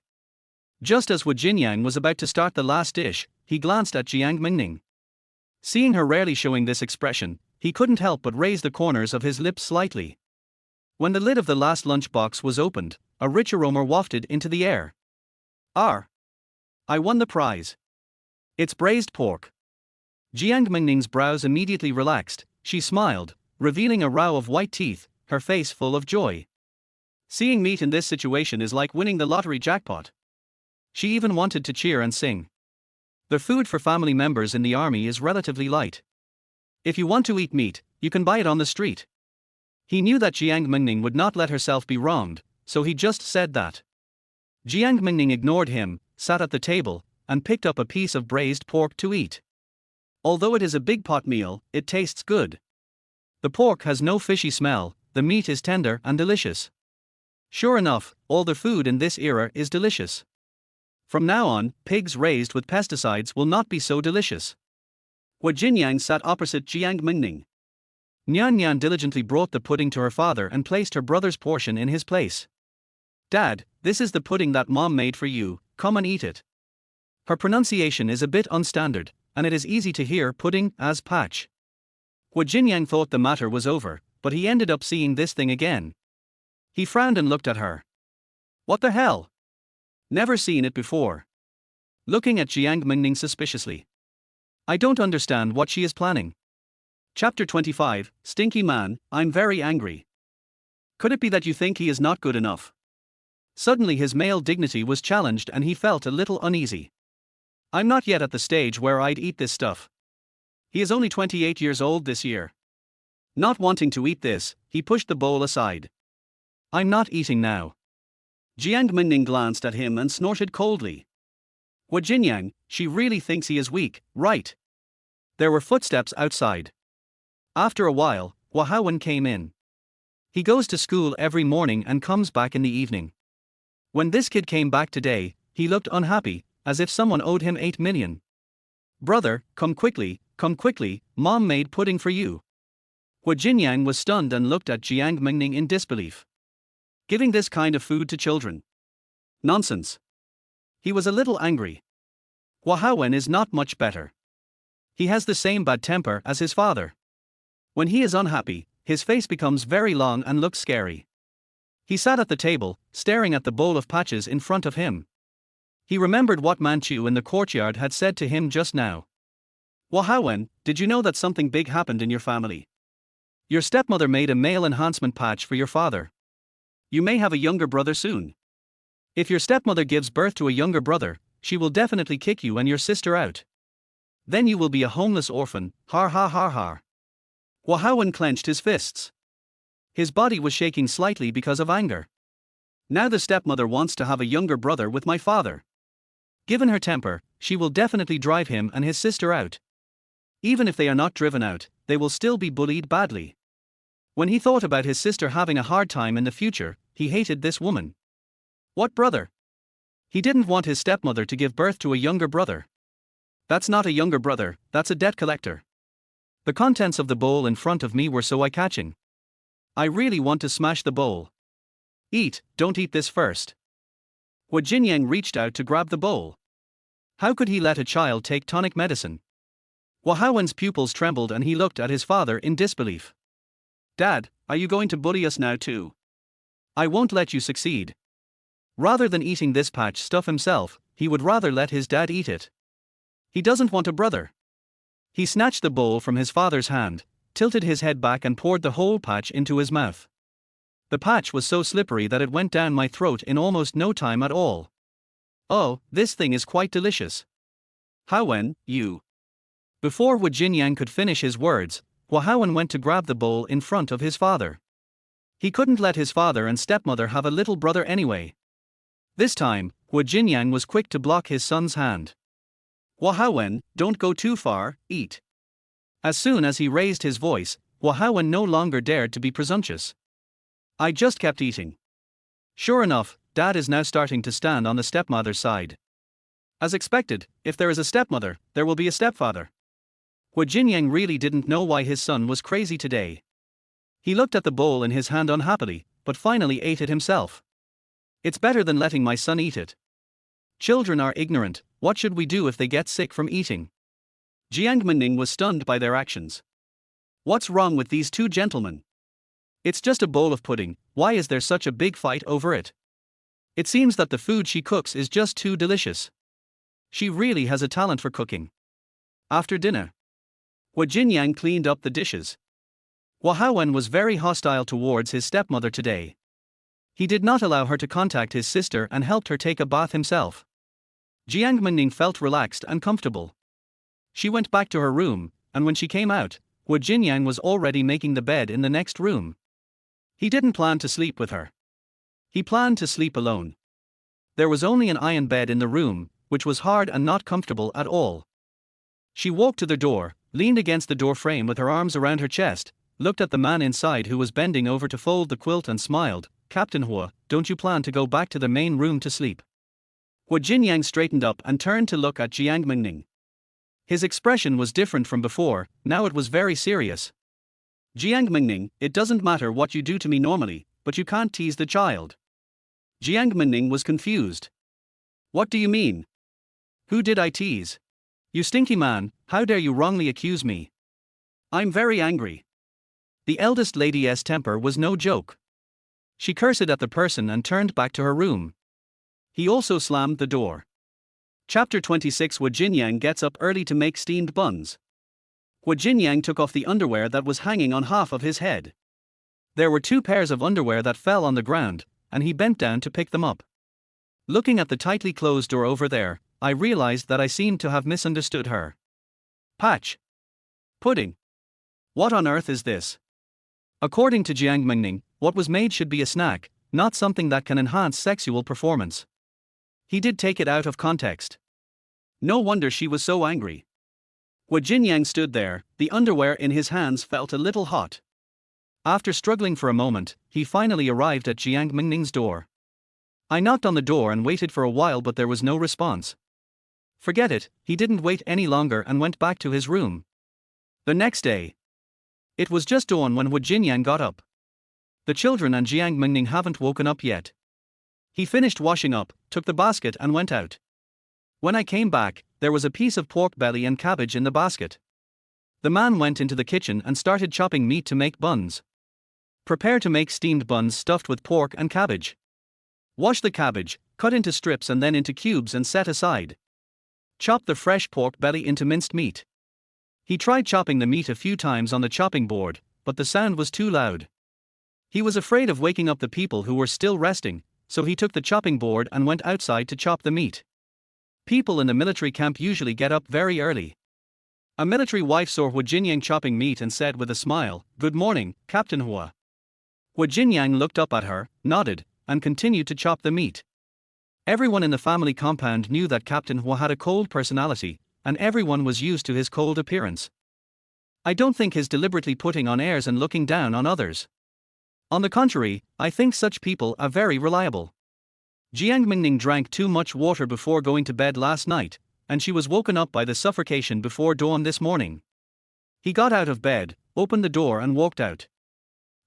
Just as Wu Jinyang was about to start the last dish, he glanced at Jiang Mengning. Seeing her rarely showing this expression, he couldn't help but raise the corners of his lips slightly. When the lid of the last lunchbox was opened, a rich aroma wafted into the air. I won the prize. It's braised pork. Jiang Mengning's brows immediately relaxed. She smiled, revealing a row of white teeth, her face full of joy. Seeing meat in this situation is like winning the lottery jackpot. She even wanted to cheer and sing. The food for family members in the army is relatively light. If you want to eat meat, you can buy it on the street. He knew that Jiang Mengning would not let herself be wronged, so he just said that. Jiang Mengning ignored him, sat at the table, and picked up a piece of braised pork to eat. Although it is a big pot meal, it tastes good. The pork has no fishy smell, the meat is tender and delicious. Sure enough, all the food in this era is delicious. From now on, pigs raised with pesticides will not be so delicious. Wu Jinyang sat opposite Jiang Mengning. Nyan Nyan diligently brought the pudding to her father and placed her brother's portion in his place. Dad, this is the pudding that Mom made for you, come and eat it. Her pronunciation is a bit unstandard, and it is easy to hear pudding as patch. Wu Jinyang thought the matter was over, but he ended up seeing this thing again. He frowned and looked at her. What the hell? Never seen it before. Looking at Jiang Mengning suspiciously. I don't understand what she is planning. Chapter 25, Stinky Man, I'm very angry. Could it be that you think he is not good enough? Suddenly his male dignity was challenged and he felt a little uneasy. I'm not yet at the stage where I'd eat this stuff. He is only 28 years old this year. Not wanting to eat this, he pushed the bowl aside. I'm not eating now. Jiang Mengning glanced at him and snorted coldly. Wu Jinyang, she really thinks he is weak, right? There were footsteps outside. After a while, Wu Haowen came in. He goes to school every morning and comes back in the evening. When this kid came back today, he looked unhappy, as if someone owed him 8 million. Brother, come quickly, Mom made pudding for you. Wu Jinyang was stunned and looked at Jiang Mengning in disbelief. Giving this kind of food to children? Nonsense. He was a little angry. Wu Haowen is not much better. He has the same bad temper as his father. When he is unhappy, his face becomes very long and looks scary. He sat at the table, staring at the bowl of patches in front of him. He remembered what Manchu in the courtyard had said to him just now. Wu Haowen, did you know that something big happened in your family? Your stepmother made a male enhancement patch for your father. You may have a younger brother soon. If your stepmother gives birth to a younger brother, she will definitely kick you and your sister out. Then you will be a homeless orphan, har ha har har. Wu Haowen clenched his fists. His body was shaking slightly because of anger. Now the stepmother wants to have a younger brother with my father. Given her temper, she will definitely drive him and his sister out. Even if they are not driven out, they will still be bullied badly. When he thought about his sister having a hard time in the future, he hated this woman. What brother? He didn't want his stepmother to give birth to a younger brother. That's not a younger brother, that's a debt collector. The contents of the bowl in front of me were so eye-catching. I really want to smash the bowl. Eat, don't eat this first. Wu Jinyang reached out to grab the bowl. How could he let a child take tonic medicine? Wu Haowen's pupils trembled and he looked at his father in disbelief. Dad, are you going to bully us now too? I won't let you succeed. Rather than eating this patch stuff himself, he would rather let his dad eat it. He doesn't want a brother. He snatched the bowl from his father's hand, tilted his head back and poured the whole patch into his mouth. The patch was so slippery that it went down my throat in almost no time at all. Oh, this thing is quite delicious. Haowen, you. Before Wu Jinyang could finish his words, Wu Haowen went to grab the bowl in front of his father. He couldn't let his father and stepmother have a little brother anyway. This time, Wu Jinyang was quick to block his son's hand. Wu Haowen, don't go too far, eat. As soon as he raised his voice, Wu Haowen no longer dared to be presumptuous. I just kept eating. Sure enough, Dad is now starting to stand on the stepmother's side. As expected, if there is a stepmother, there will be a stepfather. Jiang really didn't know why his son was crazy today. He looked at the bowl in his hand unhappily, but finally ate it himself. It's better than letting my son eat it. Children are ignorant, what should we do if they get sick from eating? Jiang Mengning was stunned by their actions. What's wrong with these two gentlemen? It's just a bowl of pudding, why is there such a big fight over it? It seems that the food she cooks is just too delicious. She really has a talent for cooking. After dinner, Jiang cleaned up the dishes. Haowen was very hostile towards his stepmother today. He did not allow her to contact his sister and helped her take a bath himself. Jiang Mengning felt relaxed and comfortable. She went back to her room, and when she came out, Jiang was already making the bed in the next room. He didn't plan to sleep with her. He planned to sleep alone. There was only an iron bed in the room, which was hard and not comfortable at all. She walked to the door, leaned against the door frame with her arms around her chest, looked at the man inside who was bending over to fold the quilt and smiled. Captain Hua, don't you plan to go back to the main room to sleep? Jiang straightened up and turned to look at Jiang Mengning. His expression was different from before, now it was very serious. Jiang Mengning, it doesn't matter what you do to me normally, but you can't tease the child. Jiang Mengning was confused. What do you mean? Who did I tease? You stinky man, how dare you wrongly accuse me? I'm very angry. The eldest lady's temper was no joke. She cursed at the person and turned back to her room. He also slammed the door. Chapter 26. Jiang gets up early to make steamed buns. Jiang took off the underwear that was hanging on half of his head. There were 2 pairs of underwear that fell on the ground, and he bent down to pick them up. Looking at the tightly closed door over there, I realized that I seemed to have misunderstood her. Patch. Pudding. What on earth is this? According to Jiang Mengning, what was made should be a snack, not something that can enhance sexual performance. He did take it out of context. No wonder she was so angry. Jiang stood there, the underwear in his hands felt a little hot. After struggling for a moment, he finally arrived at Jiang Mengning's door. I knocked on the door and waited for a while, but there was no response. Forget it, he didn't wait any longer and went back to his room. The next day, it was just dawn when Jiang got up. The children and Jiang Mengning haven't woken up yet. He finished washing up, took the basket and went out. When I came back, there was a piece of pork belly and cabbage in the basket. The man went into the kitchen and started chopping meat to make buns. Prepare to make steamed buns stuffed with pork and cabbage. Wash the cabbage, cut into strips and then into cubes and set aside. Chop the fresh pork belly into minced meat. He tried chopping the meat a few times on the chopping board, but the sound was too loud. He was afraid of waking up the people who were still resting, so he took the chopping board and went outside to chop the meat. People in the military camp usually get up very early. A military wife saw Jiang chopping meat and said with a smile, "Good morning, Captain Hua." Jiang looked up at her, nodded, and continued to chop the meat. Everyone in the family compound knew that Captain Hua had a cold personality, and everyone was used to his cold appearance. I don't think he's deliberately putting on airs and looking down on others. On the contrary, I think such people are very reliable. Jiang Mengning drank too much water before going to bed last night, and she was woken up by the suffocation before dawn this morning. He got out of bed, opened the door and walked out.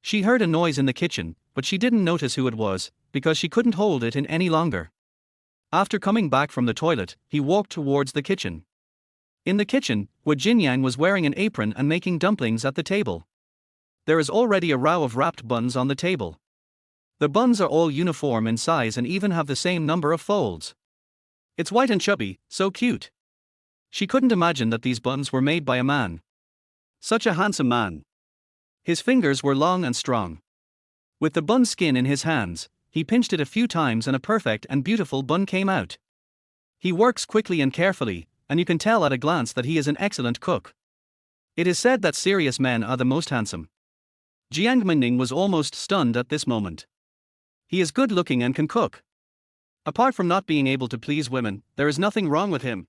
She heard a noise in the kitchen, but she didn't notice who it was, because she couldn't hold it in any longer. After coming back from the toilet, he walked towards the kitchen. In the kitchen, Jiang was wearing an apron and making dumplings at the table. There is already a row of wrapped buns on the table. The buns are all uniform in size and even have the same number of folds. It's white and chubby, so cute. She couldn't imagine that these buns were made by a man. Such a handsome man. His fingers were long and strong. With the bun skin in his hands, he pinched it a few times and a perfect and beautiful bun came out. He works quickly and carefully, and you can tell at a glance that he is an excellent cook. It is said that serious men are the most handsome. Jiang Mengning was almost stunned at this moment. He is good looking and can cook. Apart from not being able to please women, there is nothing wrong with him.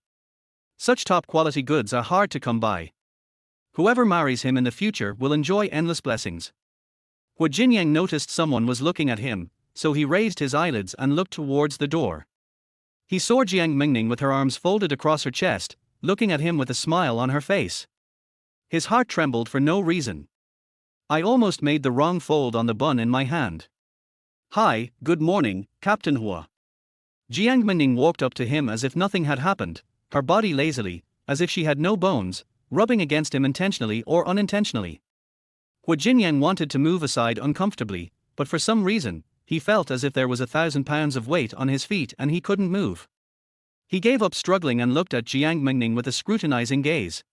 Such top quality goods are hard to come by. Whoever marries him in the future will enjoy endless blessings. Jiang noticed someone was looking at him, so he raised his eyelids and looked towards the door. He saw Jiang Mengning with her arms folded across her chest, looking at him with a smile on her face. His heart trembled for no reason. I almost made the wrong fold on the bun in my hand. "Hi, good morning, Captain Hua." Jiang Mengning walked up to him as if nothing had happened, her body lazily, as if she had no bones, rubbing against him intentionally or unintentionally. Hua Jinyang wanted to move aside uncomfortably, but for some reason, he felt as if there was 1,000 pounds of weight on his feet and he couldn't move. He gave up struggling and looked at Jiang Mengning with a scrutinizing gaze.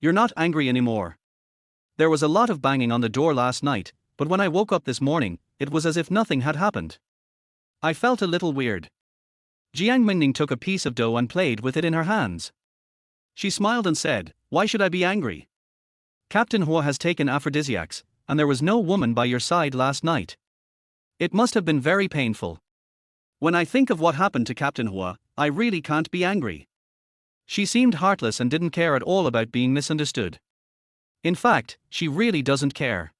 "You're not angry anymore. There was a lot of banging on the door last night, but when I woke up this morning, it was as if nothing had happened. I felt a little weird." Jiang Mengning took a piece of dough and played with it in her hands. She smiled and said, "Why should I be angry? Captain Hua has taken aphrodisiacs, and there was no woman by your side last night. It must have been very painful. When I think of what happened to Captain Hua, I really can't be angry." She seemed heartless and didn't care at all about being misunderstood. In fact, she really doesn't care.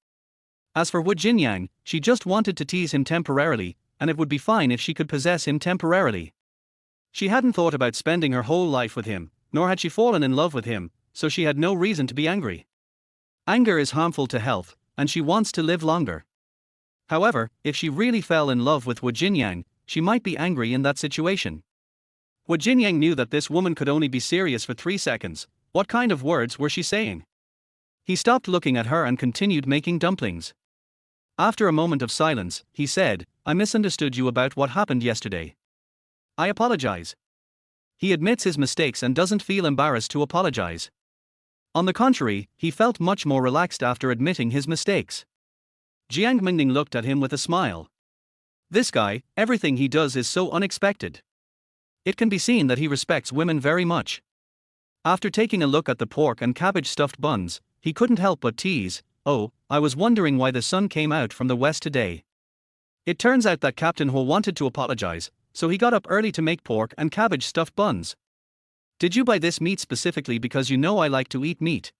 As for Wu Jinyang, she just wanted to tease him temporarily, and it would be fine if she could possess him temporarily. She hadn't thought about spending her whole life with him, nor had she fallen in love with him, so she had no reason to be angry. Anger is harmful to health, and she wants to live longer. However, if she really fell in love with Wu Jinyang, she might be angry in that situation. Wu Jinyang knew that this woman could only be serious for 3 seconds. What kind of words were she saying? He stopped looking at her and continued making dumplings. After a moment of silence, he said, "I misunderstood you about what happened yesterday. I apologize." He admits his mistakes and doesn't feel embarrassed to apologize. On the contrary, he felt much more relaxed after admitting his mistakes. Jiang Mengning looked at him with a smile. This guy, everything he does is so unexpected. It can be seen that he respects women very much. After taking a look at the pork and cabbage stuffed buns, he couldn't help but tease, "Oh, I was wondering why the sun came out from the west today." It turns out that Captain Ho wanted to apologize, so he got up early to make pork and cabbage stuffed buns. "Did you buy this meat specifically because you know I like to eat meat?"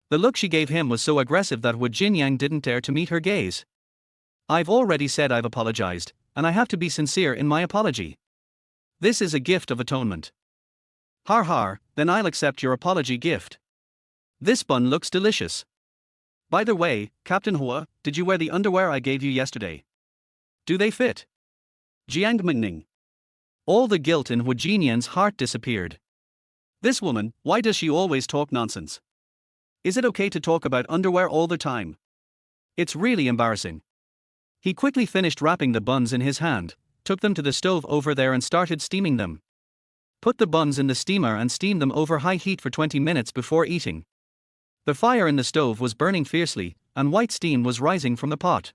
The look she gave him was so aggressive that Wu Jinyang didn't dare to meet her gaze. "I've already said I've apologized, and I have to be sincere in my apology. This is a gift of atonement." "Har har, then I'll accept your apology gift. This bun looks delicious. By the way, Captain Hua, did you wear the underwear I gave you yesterday? Do they fit?" Jiang Mengning. All the guilt in Wu Jinyang's heart disappeared. This woman, why does she always talk nonsense? Is it okay to talk about underwear all the time? It's really embarrassing. He quickly finished wrapping the buns in his hand, took them to the stove over there and started steaming them. Put the buns in the steamer and steam them over high heat for 20 minutes before eating. The fire in the stove was burning fiercely, and white steam was rising from the pot.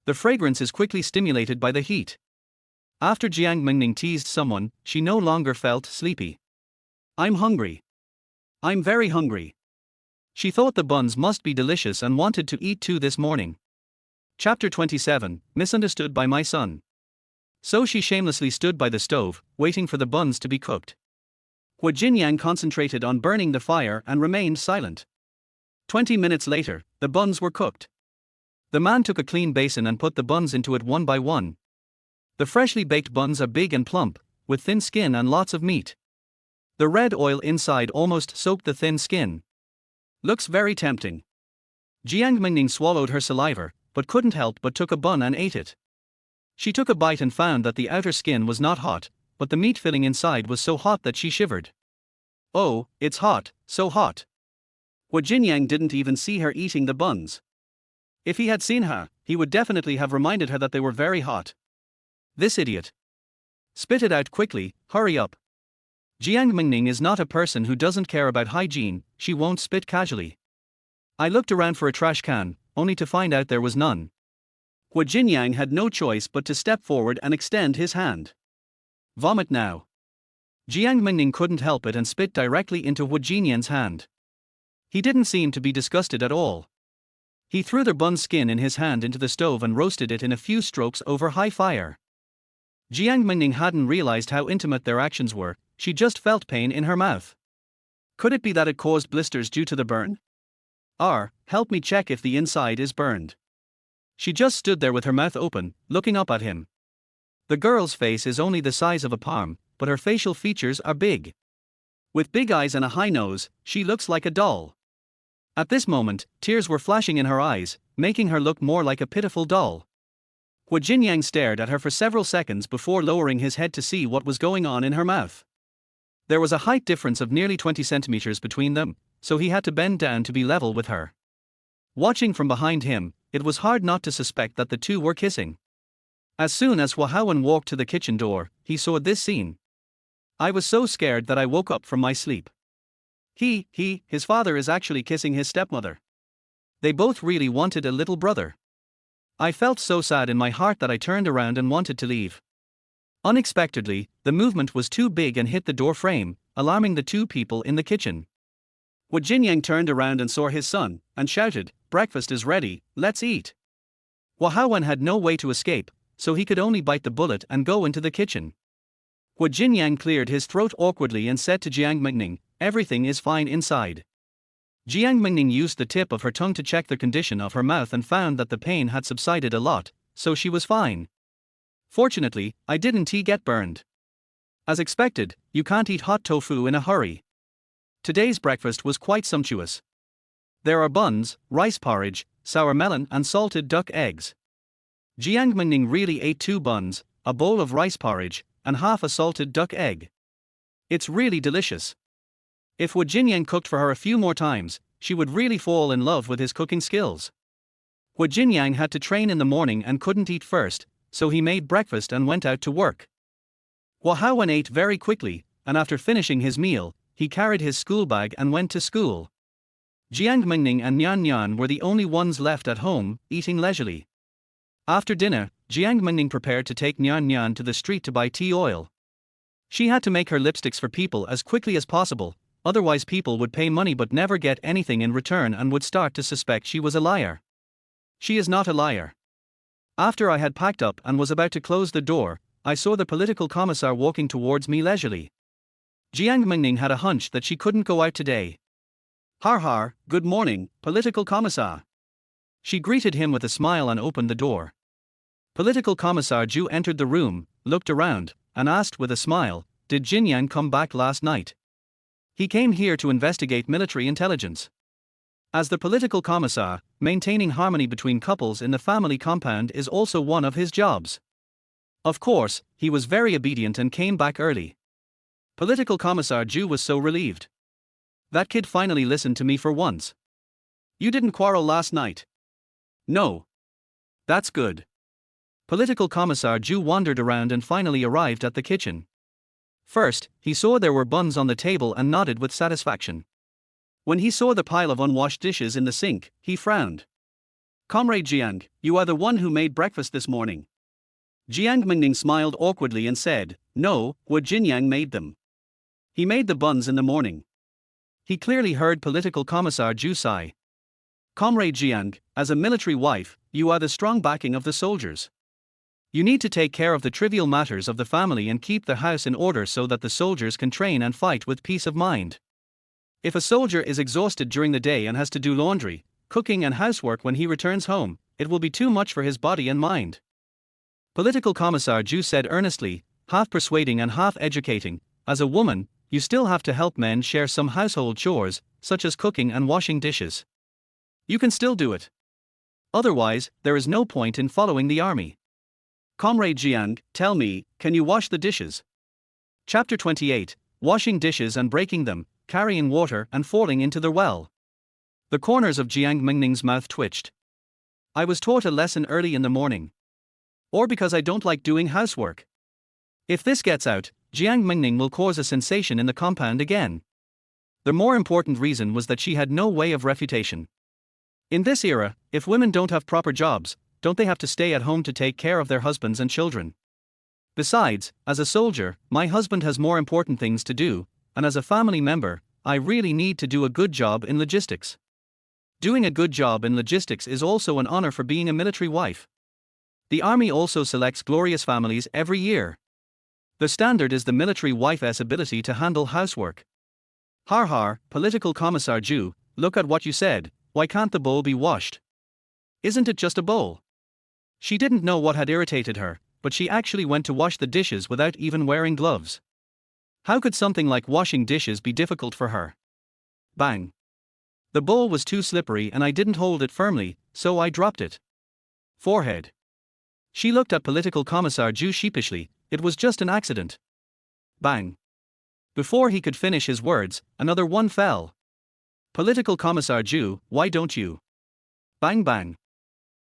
The fragrance is quickly stimulated by the heat. After Jiang Mengning teased someone, she no longer felt sleepy. "I'm hungry. I'm very hungry." She thought the buns must be delicious and wanted to eat too this morning. Chapter 27, Misunderstood by My Son. So she shamelessly stood by the stove, waiting for the buns to be cooked. Wu Jinyang concentrated on burning the fire and remained silent. 20 minutes later, the buns were cooked. The man took a clean basin and put the buns into it one by one. The freshly baked buns are big and plump, with thin skin and lots of meat. The red oil inside almost soaked the thin skin. Looks very tempting. Jiang Mengning swallowed her saliva, but couldn't help but took a bun and ate it. She took a bite and found that the outer skin was not hot, but the meat filling inside was so hot that she shivered. "Oh, it's hot, so hot." Wu Jinyang didn't even see her eating the buns. If he had seen her, he would definitely have reminded her that they were very hot. This idiot. Spit it out quickly, hurry up. Jiang Mengning is not a person who doesn't care about hygiene, she won't spit casually. I looked around for a trash can, only to find out there was none. Wu Jinyang had no choice but to step forward and extend his hand. Vomit now. Jiang Mengning couldn't help it and spit directly into Wu Jinyang's hand. He didn't seem to be disgusted at all. He threw the bun skin in his hand into the stove and roasted it in a few strokes over high fire. Jiang Mengning hadn't realized how intimate their actions were, she just felt pain in her mouth. Could it be that it caused blisters due to the burn? Help me check if the inside is burned. She just stood there with her mouth open, looking up at him. The girl's face is only the size of a palm, but her facial features are big. With big eyes and a high nose, she looks like a doll. At this moment, tears were flashing in her eyes, making her look more like a pitiful doll. Jiang stared at her for several seconds before lowering his head to see what was going on in her mouth. There was a height difference of nearly 20 centimeters between them, so he had to bend down to be level with her. Watching from behind him, it was hard not to suspect that the two were kissing. As soon as Huahan walked to the kitchen door, he saw this scene. I was so scared that I woke up from my sleep. His father is actually kissing his stepmother. They both really wanted a little brother. I felt so sad in my heart that I turned around and wanted to leave. Unexpectedly, the movement was too big and hit the door frame, alarming the two people in the kitchen. Jiang turned around and saw his son, and shouted, "Breakfast is ready, let's eat." Huahan had no way to escape, so he could only bite the bullet and go into the kitchen. Jiang cleared his throat awkwardly and said to Jiang Mengning, "Everything is fine inside." Jiang Mengning used the tip of her tongue to check the condition of her mouth and found that the pain had subsided a lot, so she was fine. Fortunately, I didn't get burned. As expected, you can't eat hot tofu in a hurry. Today's breakfast was quite sumptuous. There are buns, rice porridge, sour melon and salted duck eggs. Jiang Mengning really ate 2 buns, a bowl of rice porridge, and half a salted duck egg. It's really delicious. If Jiang cooked for her a few more times, she would really fall in love with his cooking skills. Jiang had to train in the morning and couldn't eat first, so he made breakfast and went out to work. Huahan ate very quickly, and after finishing his meal, he carried his school bag and went to school. Jiang Mengning and Nian were the only ones left at home, eating leisurely. After dinner, Jiang Mengning prepared to take Nian to the street to buy tea oil. She had to make her lipsticks for people as quickly as possible, otherwise people would pay money but never get anything in return and would start to suspect she was a liar. She is not a liar. After I had packed up and was about to close the door, I saw the political commissar walking towards me leisurely. Jiang Mengning had a hunch that she couldn't go out today. Har, good morning, political commissar. She greeted him with a smile and opened the door. Political commissar Zhu entered the room, looked around, and asked with a smile, "Did Jiang come back last night?" "He came here to investigate military intelligence." As the political commissar, maintaining harmony between couples in the family compound is also one of his jobs. Of course, he was very obedient and came back early. Political commissar Zhu was so relieved. That kid finally listened to me for once. "You didn't quarrel last night?" "No." "That's good." Political commissar Zhu wandered around and finally arrived at the kitchen. First, he saw there were buns on the table and nodded with satisfaction. When he saw the pile of unwashed dishes in the sink, he frowned. "Comrade Jiang, you are the one who made breakfast this morning." Jiang Mengning smiled awkwardly and said, "No, Jiang made them. He made the buns in the morning." He clearly heard political commissar Zhu sigh. "Comrade Jiang, as a military wife, you are the strong backing of the soldiers. You need to take care of the trivial matters of the family and keep the house in order so that the soldiers can train and fight with peace of mind. If a soldier is exhausted during the day and has to do laundry, cooking and housework when he returns home, it will be too much for his body and mind." Political commissar Zhu said earnestly, half persuading and half educating, "As a woman, you still have to help men share some household chores, such as cooking and washing dishes. You can still do it. Otherwise, there is no point in following the army. Comrade Jiang, tell me, can you wash the dishes?" Chapter 28, Washing Dishes and Breaking Them, Carrying Water and Falling into the Well. The corners of Jiang Mengning's mouth twitched. "I was taught a lesson early in the morning. Or because I don't like doing housework. If this gets out, Jiang Mengning will cause a sensation in the compound again." The more important reason was that she had no way of refutation. In this era, if women don't have proper jobs, don't they have to stay at home to take care of their husbands and children? Besides, as a soldier, my husband has more important things to do, and as a family member, I really need to do a good job in logistics. Doing a good job in logistics is also an honor for being a military wife. The army also selects glorious families every year. The standard is the military wife's ability to handle housework. Har, political commissar Zhu, look at what you said, why can't the bowl be washed? Isn't it just a bowl? She didn't know what had irritated her, but she actually went to wash the dishes without even wearing gloves. How could something like washing dishes be difficult for her? Bang. The bowl was too slippery and I didn't hold it firmly, so I dropped it. Forehead. She looked at Political Commissar Zhu sheepishly. It was just an accident. Bang. Before he could finish his words, another one fell. Political Commissar Zhu, why don't you? Bang bang.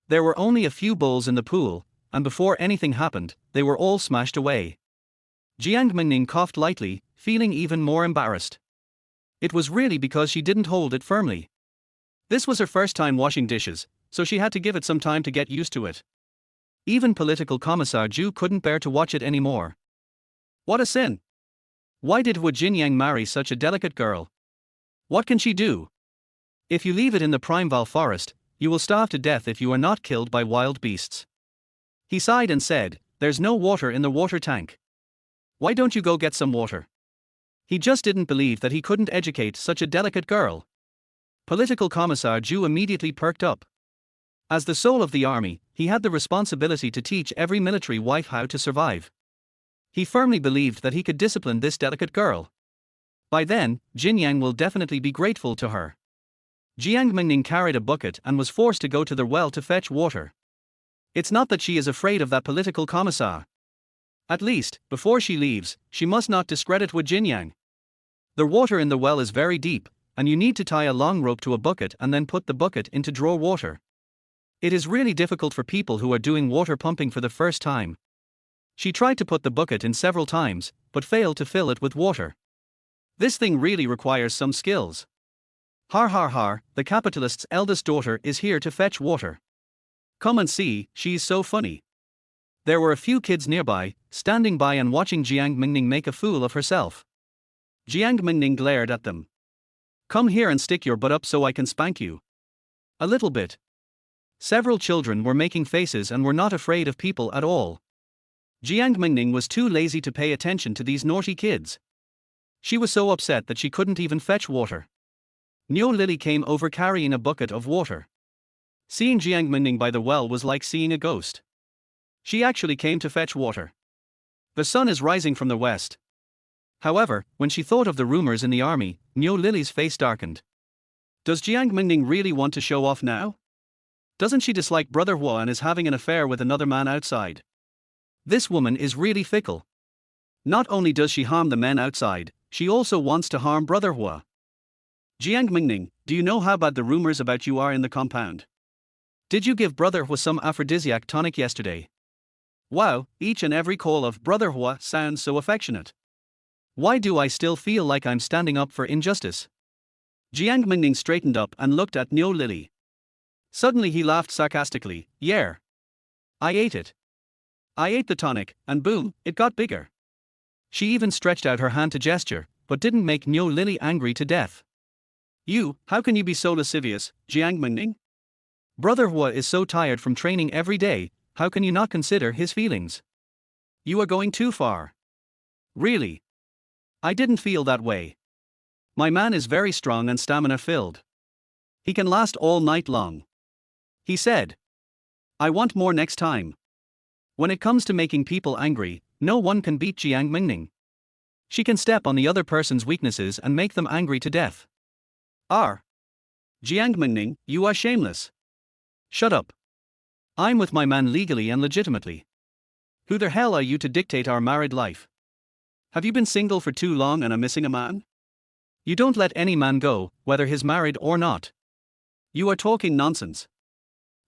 There were only a few bowls in the pool, and before anything happened, they were all smashed away. Jiang Mengning coughed lightly, feeling even more embarrassed. It was really because she didn't hold it firmly. This was her first time washing dishes, so she had to give it some time to get used to it. Even Political Commissar Zhu couldn't bear to watch it anymore. What a sin! Why did Hu Jinyang marry such a delicate girl? What can she do? If you leave it in the Primeval Forest, you will starve to death if you are not killed by wild beasts. He sighed and said, there's no water in the water tank. Why don't you go get some water? He just didn't believe that he couldn't educate such a delicate girl. Political Commissar Zhu immediately perked up. As the soul of the army, he had the responsibility to teach every military wife how to survive. He firmly believed that he could discipline this delicate girl. By then, Jinyang will definitely be grateful to her. Jiang Mengning carried a bucket and was forced to go to the well to fetch water. It's not that she is afraid of that political commissar. At least, before she leaves, she must not discredit Hu Jinyang. The water in the well is very deep, and you need to tie a long rope to a bucket and then put the bucket in to draw water. It is really difficult for people who are doing water pumping for the first time. She tried to put the bucket in several times, but failed to fill it with water. This thing really requires some skills. Har har har, the capitalist's eldest daughter is here to fetch water. Come and see, she's so funny. There were a few kids nearby, standing by and watching Jiang Mengning make a fool of herself. Jiang Mengning glared at them. Come here and stick your butt up so I can spank you. A little bit. Several children were making faces and were not afraid of people at all. Jiang Mengning was too lazy to pay attention to these naughty kids. She was so upset that she couldn't even fetch water. Niu Lily came over carrying a bucket of water. Seeing Jiang Mengning by the well was like seeing a ghost. She actually came to fetch water. The sun is rising from the west. However, when she thought of the rumors in the army, Niu Lily's face darkened. Does Jiang Mengning really want to show off now? Doesn't she dislike Brother Hua and is having an affair with another man outside? This woman is really fickle. Not only does she harm the men outside, she also wants to harm Brother Hua. Jiang Mengning, do you know how bad the rumors about you are in the compound? Did you give Brother Hua some aphrodisiac tonic yesterday? Wow, each and every call of Brother Hua sounds so affectionate. Why do I still feel like I'm standing up for injustice? Jiang Mengning straightened up and looked at Niu Lily. Suddenly he laughed sarcastically, yeah. I ate it. I ate the tonic, and boom, it got bigger. She even stretched out her hand to gesture, but didn't make Niu Lily angry to death. You, how can you be so lascivious, Jiang Mengning? Brother Hua is so tired from training every day, how can you not consider his feelings? You are going too far. Really? I didn't feel that way. My man is very strong and stamina-filled. He can last all night long. He said. I want more next time. When it comes to making people angry, no one can beat Jiang Mengning. She can step on the other person's weaknesses and make them angry to death. Jiang Mengning, you are shameless. Shut up. I'm with my man legally and legitimately. Who the hell are you to dictate our married life? Have you been single for too long and are missing a man? You don't let any man go, whether he's married or not. You are talking nonsense.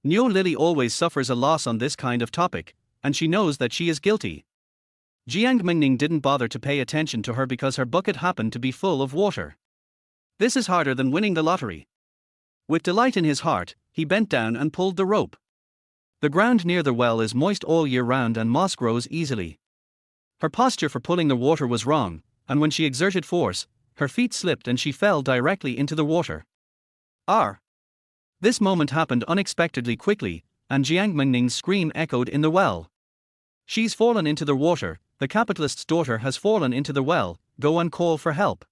Niu Lily always suffers a loss on this kind of topic, and she knows that she is guilty. Jiang Mengning didn't bother to pay attention to her because her bucket happened to be full of water. This is harder than winning the lottery. With delight in his heart, he bent down and pulled the rope. The ground near the well is moist all year round and moss grows easily. Her posture for pulling the water was wrong, and when she exerted force, her feet slipped and she fell directly into the water. This moment happened unexpectedly quickly, and Jiang Mengning's scream echoed in the well. She's fallen into the water, the capitalist's daughter has fallen into the well, go and call for help.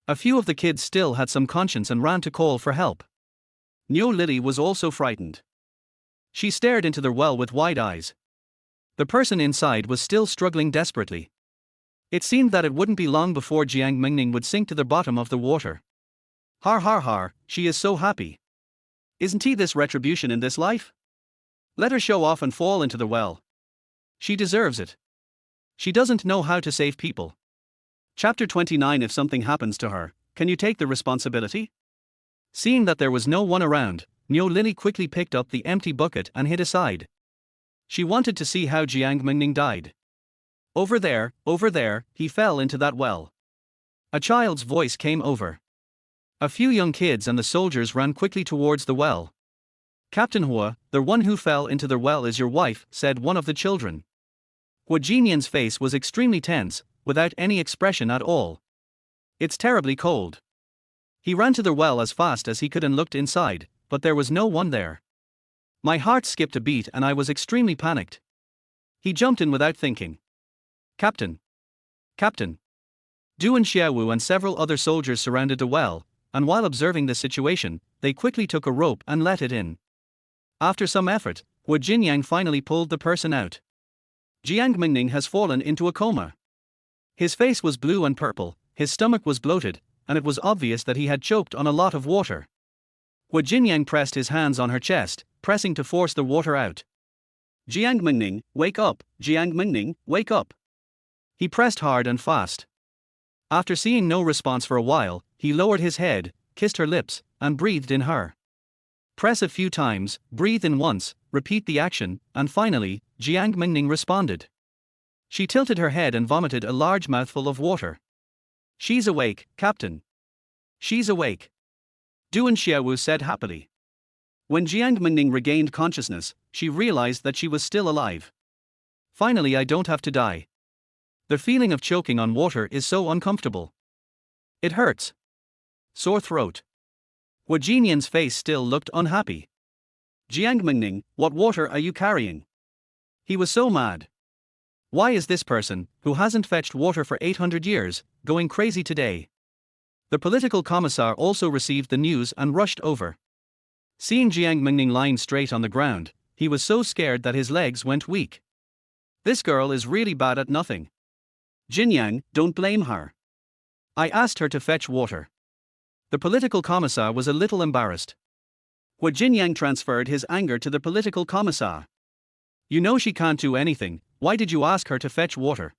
A few of the kids still had some conscience and ran to call for help. Niu Lily was also frightened. She stared into the well with wide eyes. The person inside was still struggling desperately. It seemed that it wouldn't be long before Jiang Mengning would sink to the bottom of the water. Har har har, she is so happy. Isn't he this retribution in this life? Let her show off and fall into the well. She deserves it. She doesn't know how to save people. Chapter 29. If something happens to her, can you take the responsibility? Seeing that there was no one around, Niu Lily quickly picked up the empty bucket and hid aside. She wanted to see how Jiang Mengning died. Over there, he fell into that well. A child's voice came over. A few young kids and the soldiers ran quickly towards the well. Captain Hua, the one who fell into the well is your wife, said one of the children. Hua Jinyan's face was extremely tense, without any expression at all. It's terribly cold. He ran to the well as fast as he could and looked inside, but there was no one there. My heart skipped a beat and I was extremely panicked. He jumped in without thinking. Captain! Captain! Du and Xiaowu and several other soldiers surrounded the well, and while observing the situation, they quickly took a rope and let it in. After some effort, Hua Jinyang finally pulled the person out. Jiang Mengning has fallen into a coma. His face was blue and purple, his stomach was bloated, and it was obvious that he had choked on a lot of water. Hua Jinyang pressed his hands on her chest, pressing to force the water out. Jiang Mengning, wake up! Jiang Mengning, wake up! He pressed hard and fast. After seeing no response for a while, he lowered his head, kissed her lips, and breathed in her. Press a few times, breathe in once, repeat the action, and finally, Jiang Mengning responded. She tilted her head and vomited a large mouthful of water. She's awake, Captain. She's awake. Du and Xiaowu said happily. When Jiang Mengning regained consciousness, she realized that she was still alive. Finally, I don't have to die. The feeling of choking on water is so uncomfortable. It hurts. Sore throat. Hua Jinyan's face still looked unhappy. Jiang Mengning, what water are you carrying? He was so mad. Why is this person, who hasn't fetched water for 800 years, going crazy today? The political commissar also received the news and rushed over. Seeing Jiang Mengning lying straight on the ground, he was so scared that his legs went weak. This girl is really bad at nothing. Jinyang, don't blame her. I asked her to fetch water. The political commissar was a little embarrassed. Hua Jinyang transferred his anger to the political commissar. You know she can't do anything, why did you ask her to fetch water?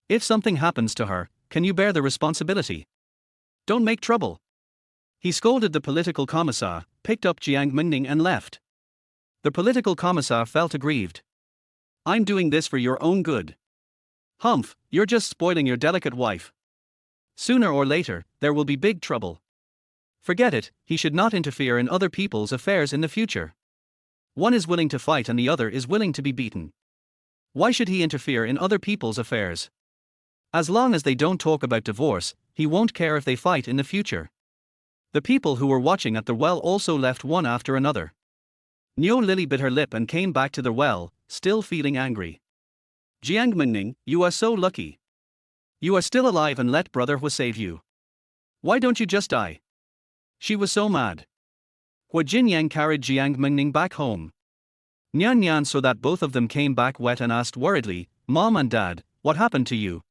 If something happens to her, can you bear the responsibility? Don't make trouble. He scolded the political commissar, picked up Jiang Mengning and left. The political commissar felt aggrieved. I'm doing this for your own good. Humph, you're just spoiling your delicate wife. Sooner or later, there will be big trouble. Forget it, he should not interfere in other people's affairs in the future. One is willing to fight and the other is willing to be beaten. Why should he interfere in other people's affairs? As long as they don't talk about divorce, he won't care if they fight in the future. The people who were watching at the well also left one after another. Niu Lily bit her lip and came back to the well, still feeling angry. Jiang Mengning, you are so lucky. You are still alive and let brother Hua save you. Why don't you just die? She was so mad. Hua Jinyang carried Jiang Mengning back home. Nyan Nyan saw that both of them came back wet and asked worriedly, Mom and Dad, what happened to you?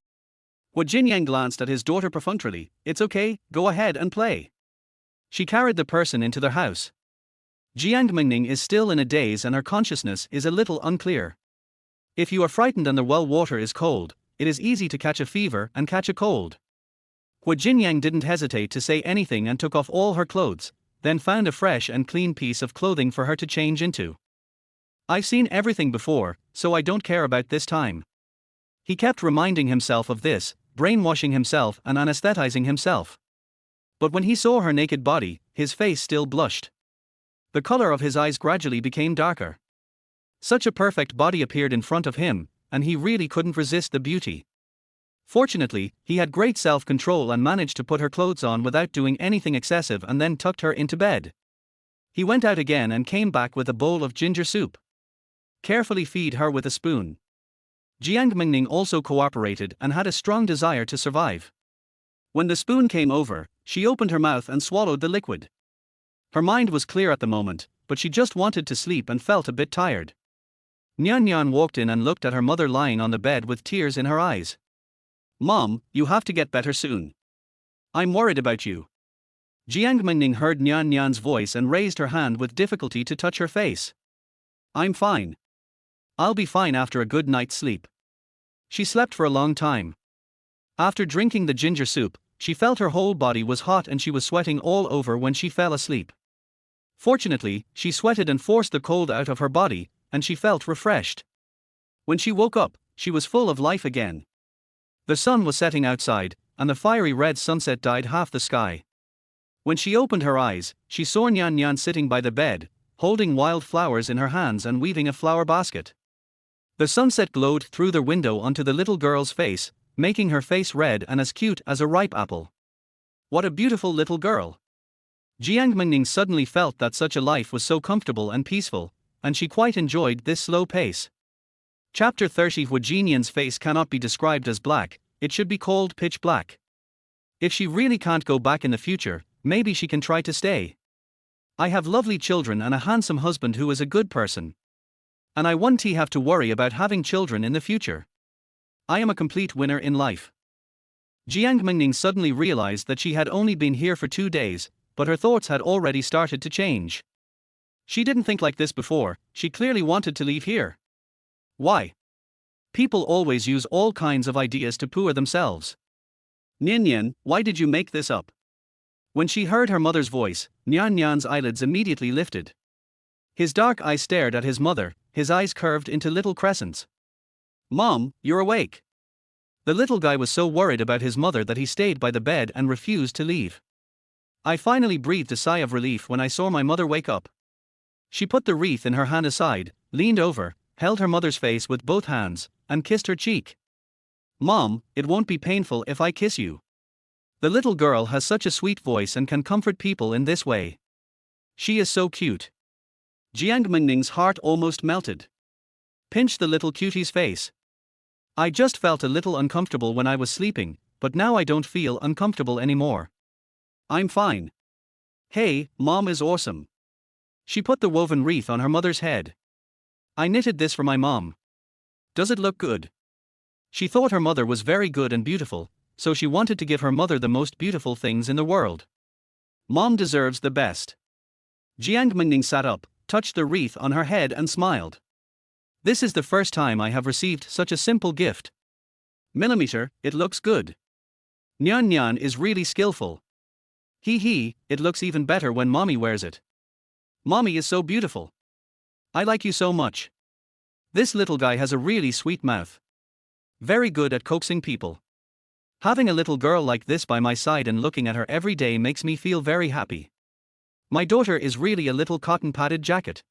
Hua Jinyang glanced at his daughter perfunctorily, it's okay, go ahead and play. She carried the person into their house. Jiang Mengning is still in a daze and her consciousness is a little unclear. If you are frightened and the well water is cold, it is easy to catch a fever and catch a cold. Hua Jinyang didn't hesitate to say anything and took off all her clothes, then found a fresh and clean piece of clothing for her to change into. I've seen everything before, so I don't care about this time. He kept reminding himself of this, brainwashing himself and anesthetizing himself. But when he saw her naked body, his face still blushed. The color of his eyes gradually became darker. Such a perfect body appeared in front of him, and he really couldn't resist the beauty. Fortunately, he had great self-control and managed to put her clothes on without doing anything excessive and then tucked her into bed. He went out again and came back with a bowl of ginger soup. Carefully feed her with a spoon. Jiang Mengning also cooperated and had a strong desire to survive. When the spoon came over, she opened her mouth and swallowed the liquid. Her mind was clear at the moment, but she just wanted to sleep and felt a bit tired. Nyan Nyan walked in and looked at her mother lying on the bed with tears in her eyes. "Mom, you have to get better soon. I'm worried about you." Jiang Mengning heard Nyan Nyan's voice and raised her hand with difficulty to touch her face. "I'm fine. I'll be fine after a good night's sleep." She slept for a long time. After drinking the ginger soup, she felt her whole body was hot and she was sweating all over when she fell asleep. Fortunately, she sweated and forced the cold out of her body, and she felt refreshed. When she woke up, she was full of life again. The sun was setting outside, and the fiery red sunset dyed half the sky. When she opened her eyes, she saw Nyan Nyan sitting by the bed, holding wild flowers in her hands and weaving a flower basket. The sunset glowed through the window onto the little girl's face, making her face red and as cute as a ripe apple. What a beautiful little girl! Jiang Mengning suddenly felt that such a life was so comfortable and peaceful, and she quite enjoyed this slow pace. Chapter 30. Wu Jinyan's face cannot be described as black, it should be called pitch black. If she really can't go back in the future, maybe she can try to stay. I have lovely children and a handsome husband who is a good person. And I won't have to worry about having children in the future. I am a complete winner in life. Jiang Mengning suddenly realized that she had only been here for 2 days, but her thoughts had already started to change. She didn't think like this before, she clearly wanted to leave here. Why? People always use all kinds of ideas to poor themselves. "Nyan Nyan, why did you make this up?" When she heard her mother's voice, Nyan Nyan's eyelids immediately lifted. His dark eyes stared at his mother, his eyes curved into little crescents. "Mom, you're awake." The little guy was so worried about his mother that he stayed by the bed and refused to leave. I finally breathed a sigh of relief when I saw my mother wake up. She put the wreath in her hand aside, leaned over, held her mother's face with both hands, and kissed her cheek. "Mom, it won't be painful if I kiss you." The little girl has such a sweet voice and can comfort people in this way. She is so cute. Jiang Mengning's heart almost melted. Pinch the little cutie's face. "I just felt a little uncomfortable when I was sleeping, but now I don't feel uncomfortable anymore. I'm fine." "Hey, Mom is awesome." She put the woven wreath on her mother's head. "I knitted this for my mom. Does it look good?" She thought her mother was very good and beautiful, so she wanted to give her mother the most beautiful things in the world. Mom deserves the best. Jiang Mengning sat up, touched the wreath on her head and smiled. "This is the first time I have received such a simple gift. Millimeter, it looks good. Nyan Nyan is really skillful. It looks even better when Mommy wears it. Mommy is so beautiful. I like you so much. This little guy has a really sweet mouth. Very good at coaxing people. Having a little girl like this by my side and looking at her every day makes me feel very happy. My daughter is really a little cotton-padded jacket."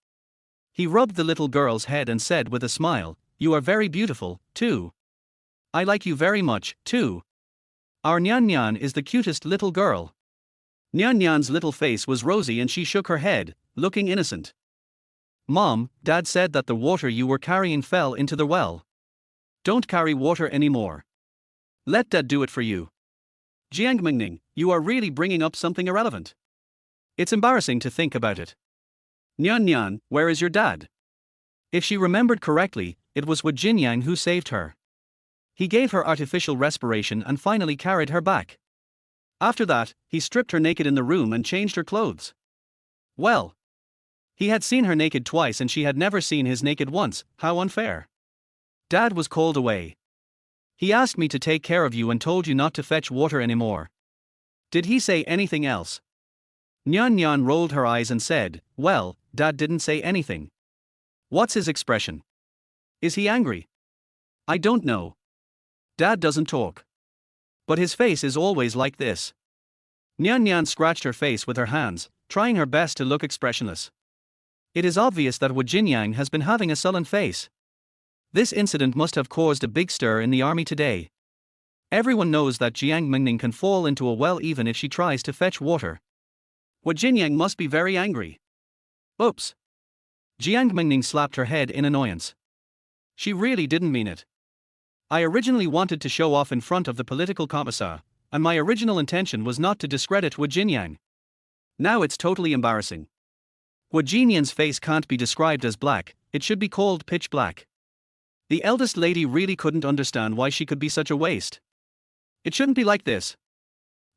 He rubbed the little girl's head and said with a smile, "You are very beautiful, too. I like you very much, too. Our Nyan Nyan is the cutest little girl." Nyan Nyan's little face was rosy and she shook her head, looking innocent. "Mom, Dad said that the water you were carrying fell into the well. Don't carry water anymore. Let Dad do it for you." "Jiang Mengning, you are really bringing up something irrelevant. It's embarrassing to think about it. Nyan Nyan, where is your dad?" If she remembered correctly, it was Wu Jinyang who saved her. He gave her artificial respiration and finally carried her back. After that, he stripped her naked in the room and changed her clothes. Well, he had seen her naked twice and she had never seen his naked once. How unfair. Dad was called away. "He asked me to take care of you and told you not to fetch water anymore. Did he say anything else?" Nyan Nyan rolled her eyes and said, "Well, Dad didn't say anything." "What's his expression? Is he angry?" "I don't know. Dad doesn't talk. But his face is always like this." Nyan Nyan scratched her face with her hands, trying her best to look expressionless. It is obvious that Wu Jinyang has been having a sullen face. This incident must have caused a big stir in the army today. Everyone knows that Jiang Mengning can fall into a well even if she tries to fetch water. Wu Jinyang must be very angry. Oops. Jiang Mengning slapped her head in annoyance. She really didn't mean it. I originally wanted to show off in front of the political commissar, and my original intention was not to discredit Wu Jinyang. Now it's totally embarrassing. Jiang's face can't be described as black, it should be called pitch black. The eldest lady really couldn't understand why she could be such a waste. It shouldn't be like this.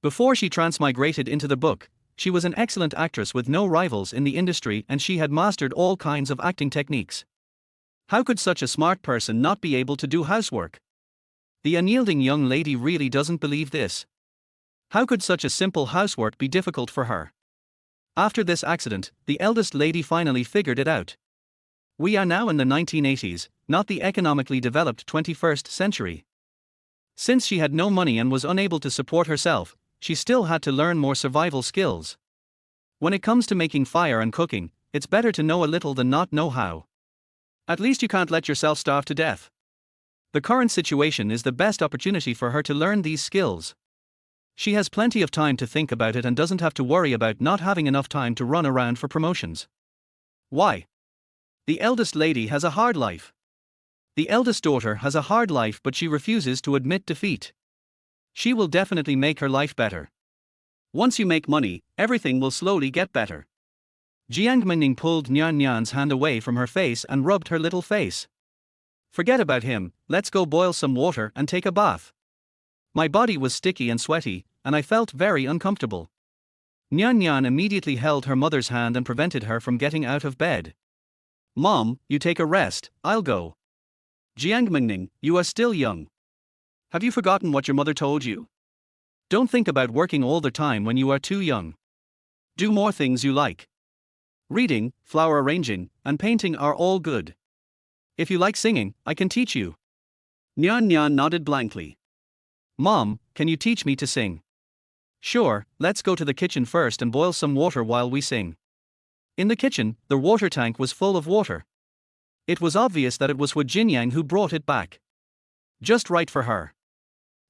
Before she transmigrated into the book, she was an excellent actress with no rivals in the industry, and she had mastered all kinds of acting techniques. How could such a smart person not be able to do housework? The unyielding young lady really doesn't believe this. How could such a simple housework be difficult for her? After this accident, the eldest lady finally figured it out. We are now in the 1980s, not the economically developed 21st century. Since she had no money and was unable to support herself, she still had to learn more survival skills. When it comes to making fire and cooking, it's better to know a little than not know how. At least you can't let yourself starve to death. The current situation is the best opportunity for her to learn these skills. She has plenty of time to think about it and doesn't have to worry about not having enough time to run around for promotions. Why? The eldest lady has a hard life. The eldest daughter has a hard life, but she refuses to admit defeat. She will definitely make her life better. Once you make money, everything will slowly get better. Jiang Mengning pulled Nyan's hand away from her face and rubbed her little face. Forget about him, let's go boil some water and take a bath. My body was sticky and sweaty, and I felt very uncomfortable. Nyan immediately held her mother's hand and prevented her from getting out of bed. Mom, you take a rest, I'll go. Jiang Mengning, you are still young. Have you forgotten what your mother told you? Don't think about working all the time when you are too young. Do more things you like. Reading, flower arranging, and painting are all good. If you like singing, I can teach you. Nyan nodded blankly. Mom, can you teach me to sing? Sure, let's go to the kitchen first and boil some water while we sing. In the kitchen, the water tank was full of water. It was obvious that it was Jiang who brought it back. Just right for her.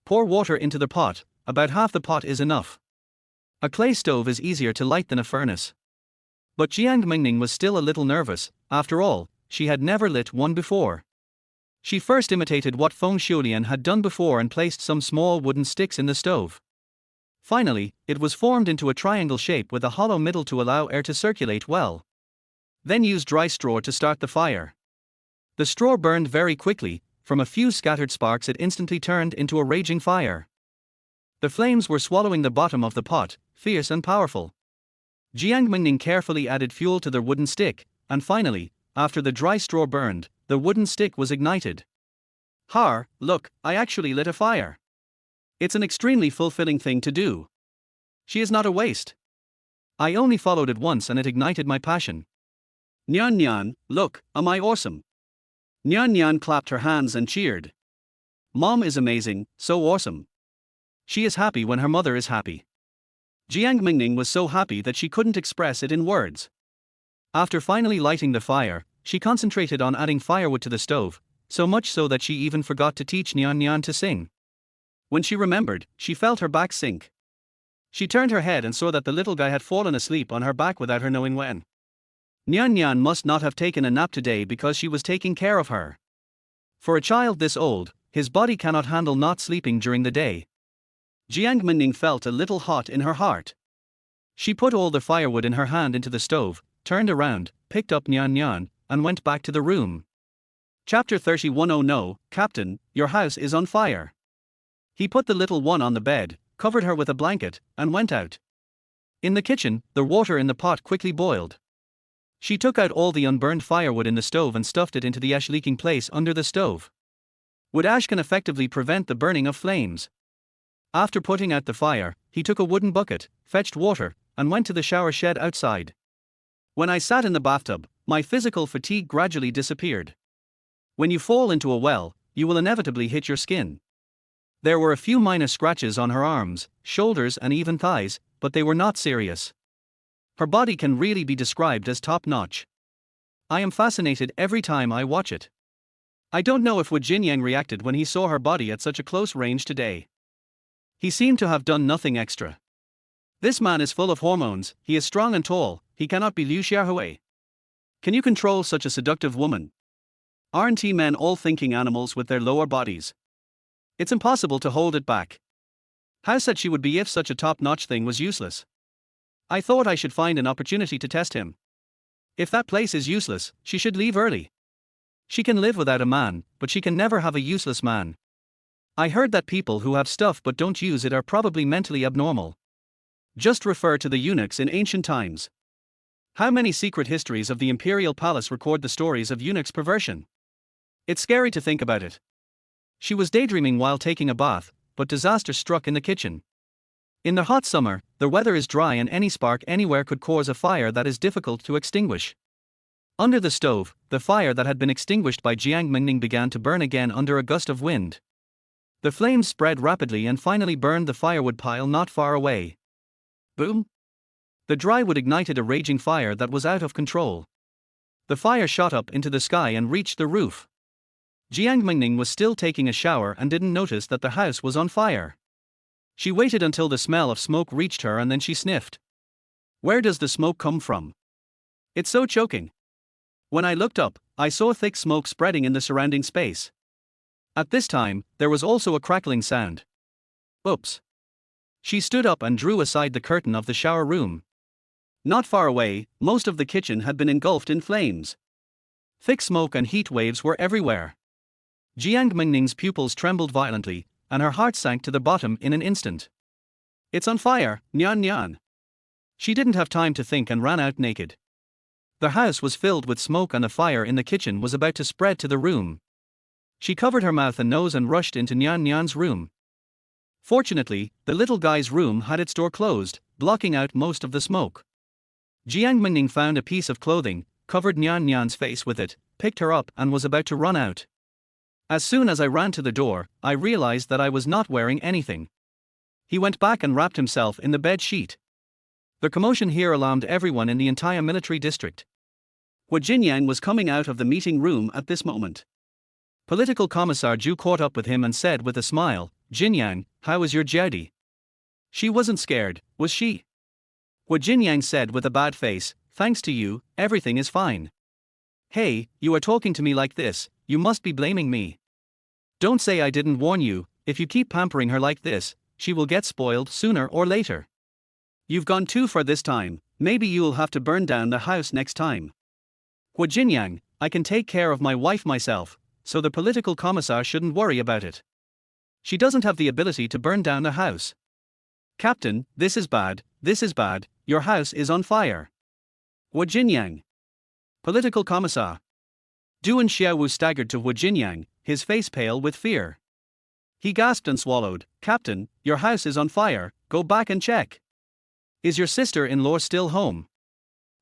Pour water into the pot, about half the pot is enough. A clay stove is easier to light than a furnace. But Jiang Mengning was still a little nervous. After all, she had never lit one before. She first imitated what Feng Shulian had done before and placed some small wooden sticks in the stove. Finally, it was formed into a triangle shape with a hollow middle to allow air to circulate well. Then use dry straw to start the fire. The straw burned very quickly. From a few scattered sparks it instantly turned into a raging fire. The flames were swallowing the bottom of the pot, fierce and powerful. Jiang Mengning carefully added fuel to the wooden stick, and finally, after the dry straw burned, the wooden stick was ignited. Look, I actually lit a fire. It's an extremely fulfilling thing to do. She is not a waste. I only followed it once and it ignited my passion. Nyan, look, am I awesome? Nyan clapped her hands and cheered. Mom is amazing, so awesome. She is happy when her mother is happy. Jiang Mengning was so happy that she couldn't express it in words. After finally lighting the fire, she concentrated on adding firewood to the stove, so much so that she even forgot to teach Nyan to sing. When she remembered, she felt her back sink. She turned her head and saw that the little guy had fallen asleep on her back without her knowing when. Nyan must not have taken a nap today because she was taking care of her. For a child this old, his body cannot handle not sleeping during the day. Jiang Mengning felt a little hot in her heart. She put all the firewood in her hand into the stove, turned around, picked up Nyan, and went back to the room. Chapter 31. Oh no, Captain, your house is on fire. He put the little one on the bed, covered her with a blanket, and went out. In the kitchen, the water in the pot quickly boiled. She took out all the unburned firewood in the stove and stuffed it into the ash-leaking place under the stove. Wood ash can effectively prevent the burning of flames. After putting out the fire, he took a wooden bucket, fetched water, and went to the shower shed outside. When I sat in the bathtub, my physical fatigue gradually disappeared. When you fall into a well, you will inevitably hit your skin. There were a few minor scratches on her arms, shoulders, and even thighs, but they were not serious. Her body can really be described as top-notch. I am fascinated every time I watch it. I don't know if Jiang reacted when he saw her body at such a close range today. He seemed to have done nothing extra. This man is full of hormones, he is strong and tall, he cannot be Liu Xiaohui. Can you control such a seductive woman? Aren't men all thinking animals with their lower bodies? It's impossible to hold it back. How sad she would be if such a top-notch thing was useless. I thought I should find an opportunity to test him. If that place is useless, she should leave early. She can live without a man, but she can never have a useless man. I heard that people who have stuff but don't use it are probably mentally abnormal. Just refer to the eunuchs in ancient times. How many secret histories of the imperial palace record the stories of eunuchs' perversion? It's scary to think about it. She was daydreaming while taking a bath, but disaster struck in the kitchen. In the hot summer, the weather is dry and any spark anywhere could cause a fire that is difficult to extinguish. Under the stove, the fire that had been extinguished by Jiang Mengning began to burn again under a gust of wind. The flames spread rapidly and finally burned the firewood pile not far away. Boom! The dry wood ignited a raging fire that was out of control. The fire shot up into the sky and reached the roof. Jiang Mengning was still taking a shower and didn't notice that the house was on fire. She waited until the smell of smoke reached her and then she sniffed. Where does the smoke come from? It's so choking. When I looked up, I saw thick smoke spreading in the surrounding space. At this time, there was also a crackling sound. Oops. She stood up and drew aside the curtain of the shower room. Not far away, most of the kitchen had been engulfed in flames. Thick smoke and heat waves were everywhere. Jiang Mengning's pupils trembled violently, and her heart sank to the bottom in an instant. It's on fire, Nyan Nyan. She didn't have time to think and ran out naked. The house was filled with smoke and the fire in the kitchen was about to spread to the room. She covered her mouth and nose and rushed into Nyan Nyan's room. Fortunately, the little guy's room had its door closed, blocking out most of the smoke. Jiang Mengning found a piece of clothing, covered Nyan Nyan's face with it, picked her up and was about to run out. As soon as I ran to the door, I realized that I was not wearing anything. He went back and wrapped himself in the bed sheet. The commotion here alarmed everyone in the entire military district. Hu Jinyang was coming out of the meeting room at this moment. Political Commissar Zhu caught up with him and said with a smile, "Jinyang, how is your jiaodi?" She wasn't scared, was she? Hu Jinyang said with a bad face, "Thanks to you, everything is fine." "Hey, you are talking to me like this, you must be blaming me. Don't say I didn't warn you. If you keep pampering her like this, she will get spoiled sooner or later. You've gone too far this time, maybe you'll have to burn down the house next time." "Hu Jinyang, I can take care of my wife myself, so the political commissar shouldn't worry about it. She doesn't have the ability to burn down the house." "Captain, this is bad, your house is on fire." "Hu Jinyang." Political commissar. Duan Xiaowu staggered to Hu Jinyang, his face pale with fear. He gasped and swallowed, "Captain, your house is on fire, go back and check. Is your sister-in-law still home?"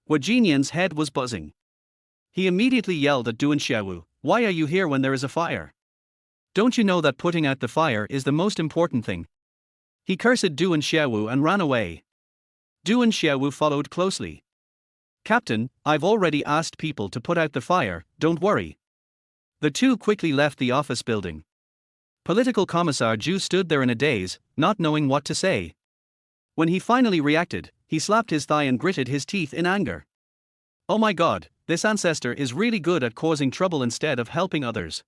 Hu Jinyang's head was buzzing. He immediately yelled at Duan Xiaowu, "Why are you here when there is a fire? Don't you know that putting out the fire is the most important thing?" He cursed Duan Xiaowu and ran away. Duan Xiaowu followed closely. "Captain, I've already asked people to put out the fire, don't worry." The two quickly left the office building. Political Commissar Zhu stood there in a daze, not knowing what to say. When he finally reacted, he slapped his thigh and gritted his teeth in anger. Oh my god, this ancestor is really good at causing trouble instead of helping others.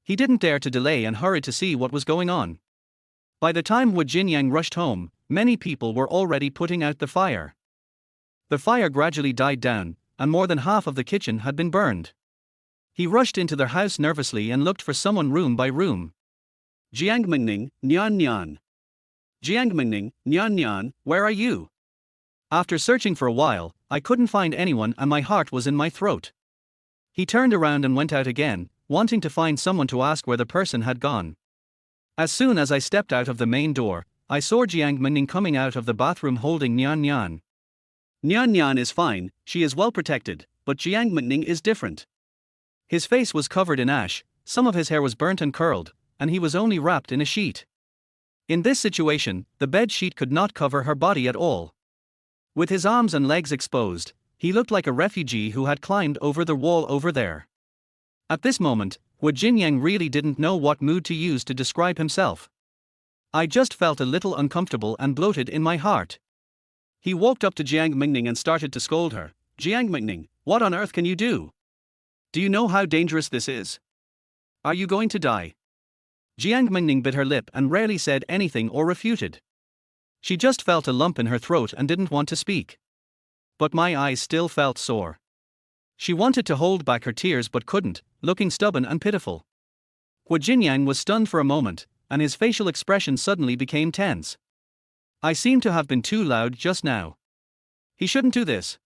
He didn't dare to delay and hurried to see what was going on. By the time Hu Jinyang rushed home, many people were already putting out the fire. The fire gradually died down, and more than half of the kitchen had been burned. He rushed into their house nervously and looked for someone room by room. "Jiang Mengning, Nyan Nyan. Jiang Mengning, Nyan Nyan, where are you?" After searching for a while, I couldn't find anyone and my heart was in my throat. He turned around and went out again, wanting to find someone to ask where the person had gone. As soon as I stepped out of the main door, I saw Jiang Mengning coming out of the bathroom holding Nyan Nyan. Nyan Nyan is fine, she is well protected, but Jiang Mengning is different. His face was covered in ash, some of his hair was burnt and curled, and he was only wrapped in a sheet. In this situation, the bed sheet could not cover her body at all. With his arms and legs exposed, he looked like a refugee who had climbed over the wall over there. At this moment, Hu Jinyang really didn't know what mood to use to describe himself. I just felt a little uncomfortable and bloated in my heart. He walked up to Jiang Mengning and started to scold her. "Jiang Mengning, what on earth can you do? Do you know how dangerous this is? Are you going to die?" Jiang Mengning bit her lip and rarely said anything or refuted. She just felt a lump in her throat and didn't want to speak. But my eyes still felt sore. She wanted to hold back her tears but couldn't, looking stubborn and pitiful. Hu Jinyang was stunned for a moment, and his facial expression suddenly became tense. I seem to have been too loud just now. He shouldn't do this.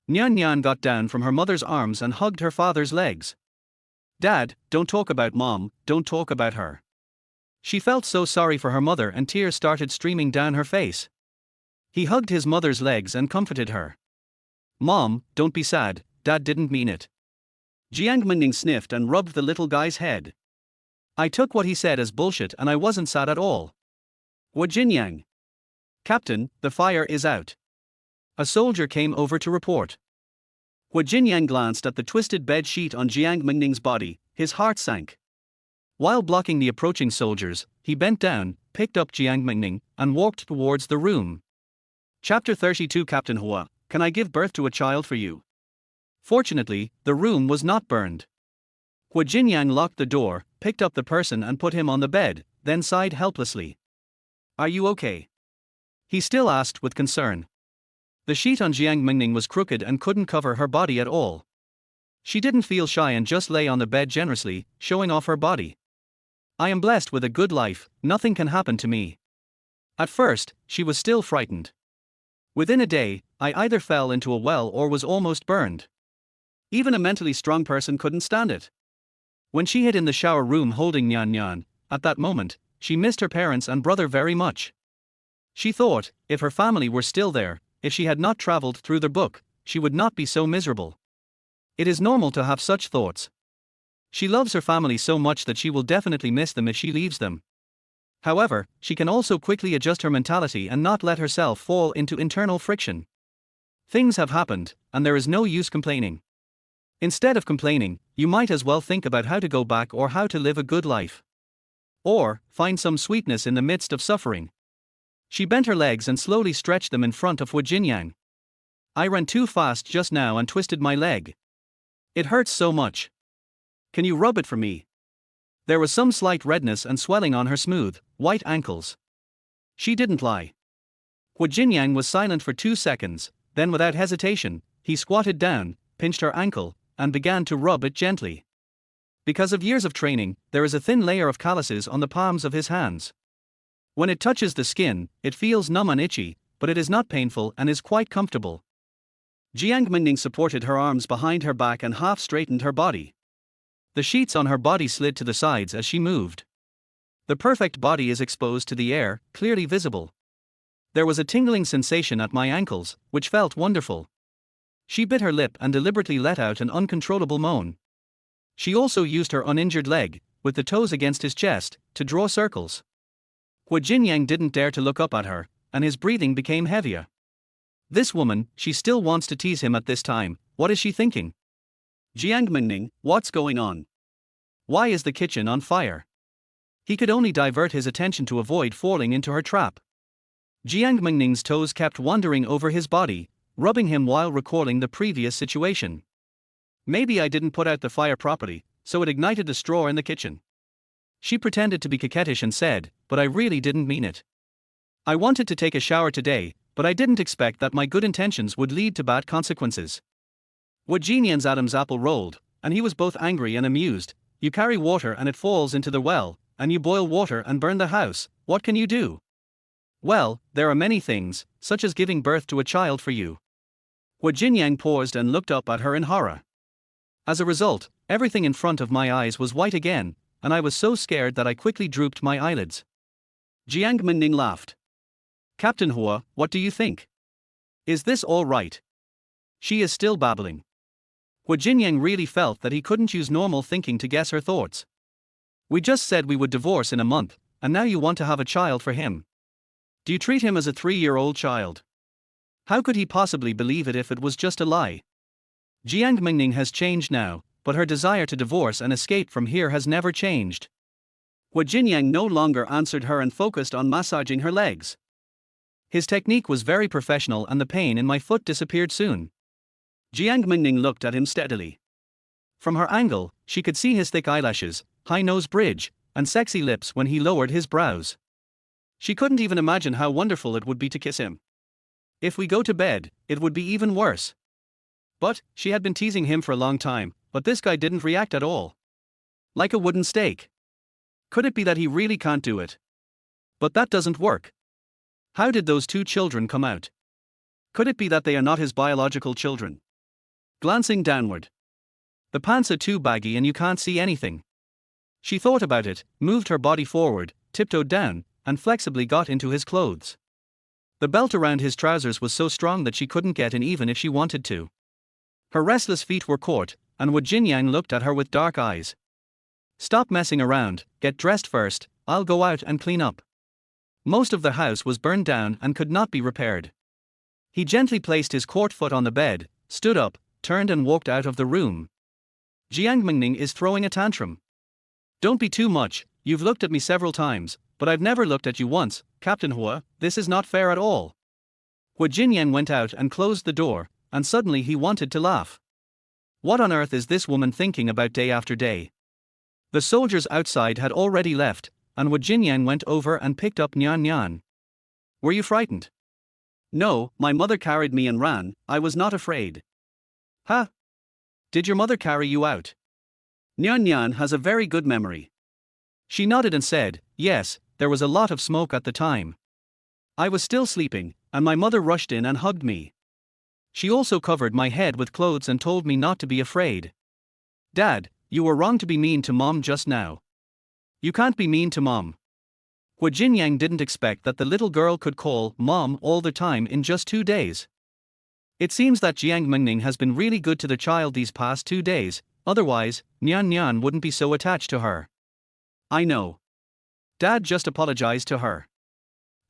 Nyan Nyan got down from her mother's arms and hugged her father's legs. Dad, don't talk about Mom, don't talk about her. She felt so sorry for her mother and tears started streaming down her face. He hugged his mother's legs and comforted her. Mom, don't be sad, Dad didn't mean it. Jiang Mengning sniffed and rubbed the little guy's head. I took what he said as bullshit and I wasn't sad at all. Hu Jinyang. Captain, the fire is out. A soldier came over to report. Hu Jinyang glanced at the twisted bed sheet on Jiang Mengning's body, his heart sank. While blocking the approaching soldiers, he bent down, picked up Jiang Mengning, and walked towards the room. Chapter 32 Captain Hua, can I give birth to a child for you? Fortunately, the room was not burned. Hu Jinyang locked the door, picked up the person and put him on the bed, then sighed helplessly. Are you okay? He still asked with concern. The sheet on Jiang Mengning was crooked and couldn't cover her body at all. She didn't feel shy and just lay on the bed generously, showing off her body. I am blessed with a good life, nothing can happen to me. At first, she was still frightened. Within a day, I either fell into a well or was almost burned. Even a mentally strong person couldn't stand it. When she hid in the shower room holding Nyan Nyan, at that moment, she missed her parents and brother very much. She thought, if her family were still there, if she had not traveled through the book, she would not be so miserable. It is normal to have such thoughts. She loves her family so much that she will definitely miss them if she leaves them. However, she can also quickly adjust her mentality and not let herself fall into internal friction. Things have happened, and there is no use complaining. Instead of complaining, you might as well think about how to go back or how to live a good life. Or, find some sweetness in the midst of suffering. She bent her legs and slowly stretched them in front of Hu Jinyang. I ran too fast just now and twisted my leg. It hurts so much. Can you rub it for me? There was some slight redness and swelling on her smooth, white ankles. She didn't lie. Hu Jinyang was silent for 2 seconds, then without hesitation, he squatted down, pinched her ankle, and began to rub it gently. Because of years of training, there is a thin layer of calluses on the palms of his hands. When it touches the skin, it feels numb and itchy, but it is not painful and is quite comfortable. Jiang Mengning supported her arms behind her back and half straightened her body. The sheets on her body slid to the sides as she moved. The perfect body is exposed to the air, clearly visible. There was a tingling sensation at my ankles, which felt wonderful. She bit her lip and deliberately let out an uncontrollable moan. She also used her uninjured leg, with the toes against his chest, to draw circles. Hu Jinyang didn't dare to look up at her, and his breathing became heavier. This woman, she still wants to tease him at this time, what is she thinking? Jiang Mengning, what's going on? Why is the kitchen on fire? He could only divert his attention to avoid falling into her trap. Jiang Mengning's toes kept wandering over his body, rubbing him while recalling the previous situation. Maybe I didn't put out the fire properly, so it ignited the straw in the kitchen. She pretended to be coquettish and said, but I really didn't mean it. I wanted to take a shower today, but I didn't expect that my good intentions would lead to bad consequences. Hu Jinyang's Adam's apple rolled, and he was both angry and amused. You carry water and it falls into the well, and you boil water and burn the house, what can you do? Well, there are many things, such as giving birth to a child for you. Hu Jinyang paused and looked up at her in horror. As a result, everything in front of my eyes was white again, and I was so scared that I quickly drooped my eyelids. Jiang Mengning laughed. Captain Hua, what do you think? Is this all right? She is still babbling. Hu Jinyang really felt that he couldn't use normal thinking to guess her thoughts. We just said we would divorce in a month, and now you want to have a child for him. Do you treat him as a 3-year-old child? How could he possibly believe it if it was just a lie? Jiang Mengning has changed now, but her desire to divorce and escape from here has never changed. Hu Jinyang no longer answered her and focused on massaging her legs. His technique was very professional and the pain in my foot disappeared soon. Jiang Mengning looked at him steadily. From her angle, she could see his thick eyelashes, high nose bridge, and sexy lips when he lowered his brows. She couldn't even imagine how wonderful it would be to kiss him. If we go to bed, it would be even worse. But she had been teasing him for a long time, but this guy didn't react at all. Like a wooden stake. Could it be that he really can't do it? But that doesn't work. How did those two children come out? Could it be that they are not his biological children? Glancing downward. The pants are too baggy and you can't see anything. She thought about it, moved her body forward, tiptoed down, and flexibly got into his clothes. The belt around his trousers was so strong that she couldn't get in even if she wanted to. Her restless feet were caught, and Wu Jinyang looked at her with dark eyes. Stop messing around, get dressed first, I'll go out and clean up. Most of the house was burned down and could not be repaired. He gently placed his court foot on the bed, stood up, turned and walked out of the room. Jiang Mengning is throwing a tantrum. Don't be too much, you've looked at me several times, but I've never looked at you once, Captain Hua, this is not fair at all. Wu Jinyang went out and closed the door, and suddenly he wanted to laugh. What on earth is this woman thinking about day after day? The soldiers outside had already left, and Wu Jinyang went over and picked up Nyan Nyan. Were you frightened? No, my mother carried me and ran, I was not afraid. Huh? Did your mother carry you out? Nyan Nyan has a very good memory. She nodded and said, yes, there was a lot of smoke at the time. I was still sleeping, and my mother rushed in and hugged me. She also covered my head with clothes and told me not to be afraid. Dad, you were wrong to be mean to Mom just now. You can't be mean to Mom. Wu Jinyang didn't expect that the little girl could call Mom all the time in just 2 days. It seems that Jiang Mengning has been really good to the child these past 2 days, otherwise, Nyan Nyan wouldn't be so attached to her. I know. Dad just apologized to her.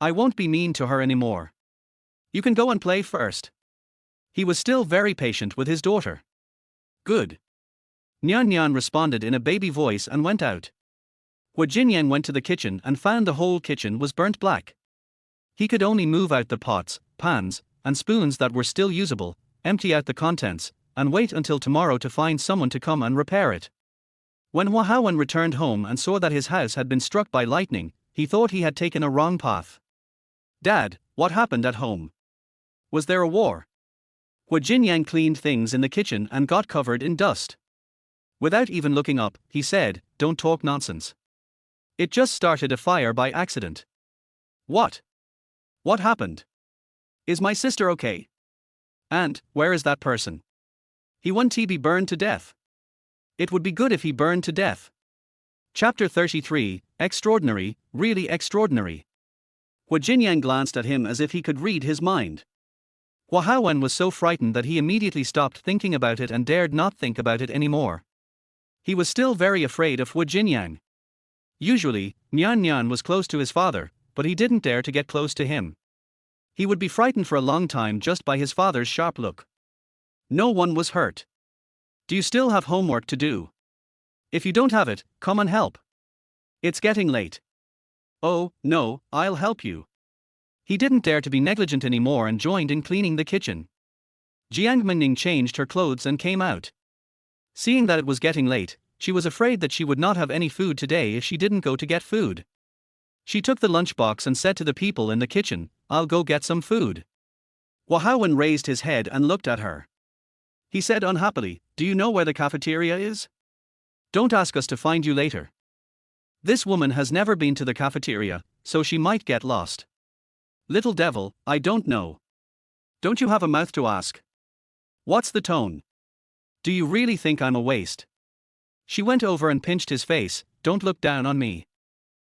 I won't be mean to her anymore. You can go and play first. He was still very patient with his daughter. Good. Nyan Nyan responded in a baby voice and went out. Wu Jinyang went to the kitchen and found the whole kitchen was burnt black. He could only move out the pots, pans, and spoons that were still usable, empty out the contents, and wait until tomorrow to find someone to come and repair it. When Hua Haowen returned home and saw that his house had been struck by lightning, he thought he had taken a wrong path. Dad, what happened at home? Was there a war? Wu Jinyang cleaned things in the kitchen and got covered in dust. Without even looking up, he said, don't talk nonsense. It just started a fire by accident. What? What happened? Is my sister okay? And, where is that person? He won't be burned to death. It would be good if he burned to death. Chapter 33, Extraordinary, Really Extraordinary. Wu Jinyang glanced at him as if he could read his mind. Hua Haowen was so frightened that he immediately stopped thinking about it and dared not think about it anymore. He was still very afraid of Wu Jinyang. Usually, Nyan Nyan was close to his father, but he didn't dare to get close to him. He would be frightened for a long time just by his father's sharp look. No one was hurt. Do you still have homework to do? If you don't have it, come and help. It's getting late. Oh, no, I'll help you. He didn't dare to be negligent anymore and joined in cleaning the kitchen. Jiang Mengning changed her clothes and came out. Seeing that it was getting late, she was afraid that she would not have any food today if she didn't go to get food. She took the lunchbox and said to the people in the kitchen, I'll go get some food. Hua Haowen raised his head and looked at her. He said unhappily, do you know where the cafeteria is? Don't ask us to find you later. This woman has never been to the cafeteria, so she might get lost. Little devil, I don't know. Don't you have a mouth to ask? What's the tone? Do you really think I'm a waste? She went over and pinched his face, don't look down on me.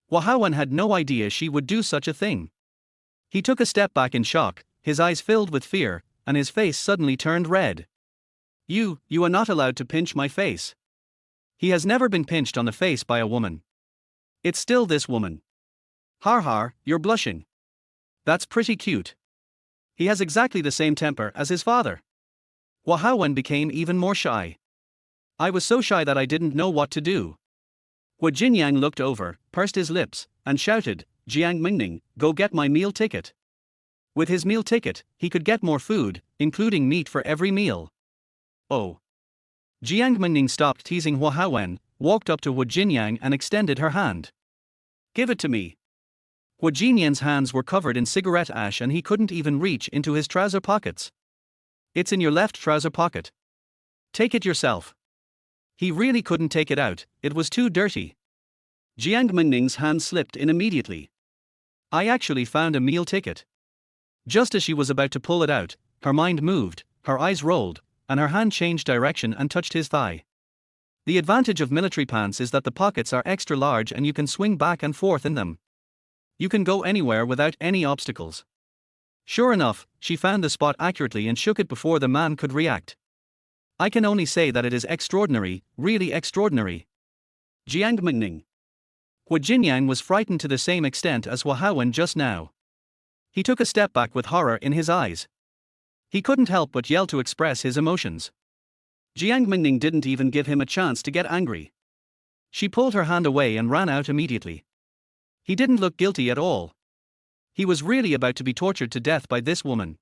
Hua Haowen had no idea she would do such a thing. He took a step back in shock, his eyes filled with fear, and his face suddenly turned red. You are not allowed to pinch my face. He has never been pinched on the face by a woman. It's still this woman. Har har, you're blushing. That's pretty cute. He has exactly the same temper as his father. Hua Haowen became even more shy. I was so shy that I didn't know what to do. Wu Jinyang looked over, pursed his lips, and shouted, Jiang Mengning, go get my meal ticket. With his meal ticket, he could get more food, including meat for every meal. Oh. Jiang Mengning stopped teasing Hua Haowen, walked up to Wu Jinyang and extended her hand. Give it to me. Wu Jinyang's hands were covered in cigarette ash and he couldn't even reach into his trouser pockets. It's in your left trouser pocket. Take it yourself. He really couldn't take it out, it was too dirty. Jiang Mengning's hand slipped in immediately. I actually found a meal ticket. Just as she was about to pull it out, her mind moved, her eyes rolled, and her hand changed direction and touched his thigh. The advantage of military pants is that the pockets are extra large and you can swing back and forth in them. You can go anywhere without any obstacles. Sure enough, she found the spot accurately and shook it before the man could react. I can only say that it is extraordinary, really extraordinary. Jiang Mengning. Hu Jinyang was frightened to the same extent as Hua Haowen just now. He took a step back with horror in his eyes. He couldn't help but yell to express his emotions. Jiang Mengning didn't even give him a chance to get angry. She pulled her hand away and ran out immediately. He didn't look guilty at all. He was really about to be tortured to death by this woman.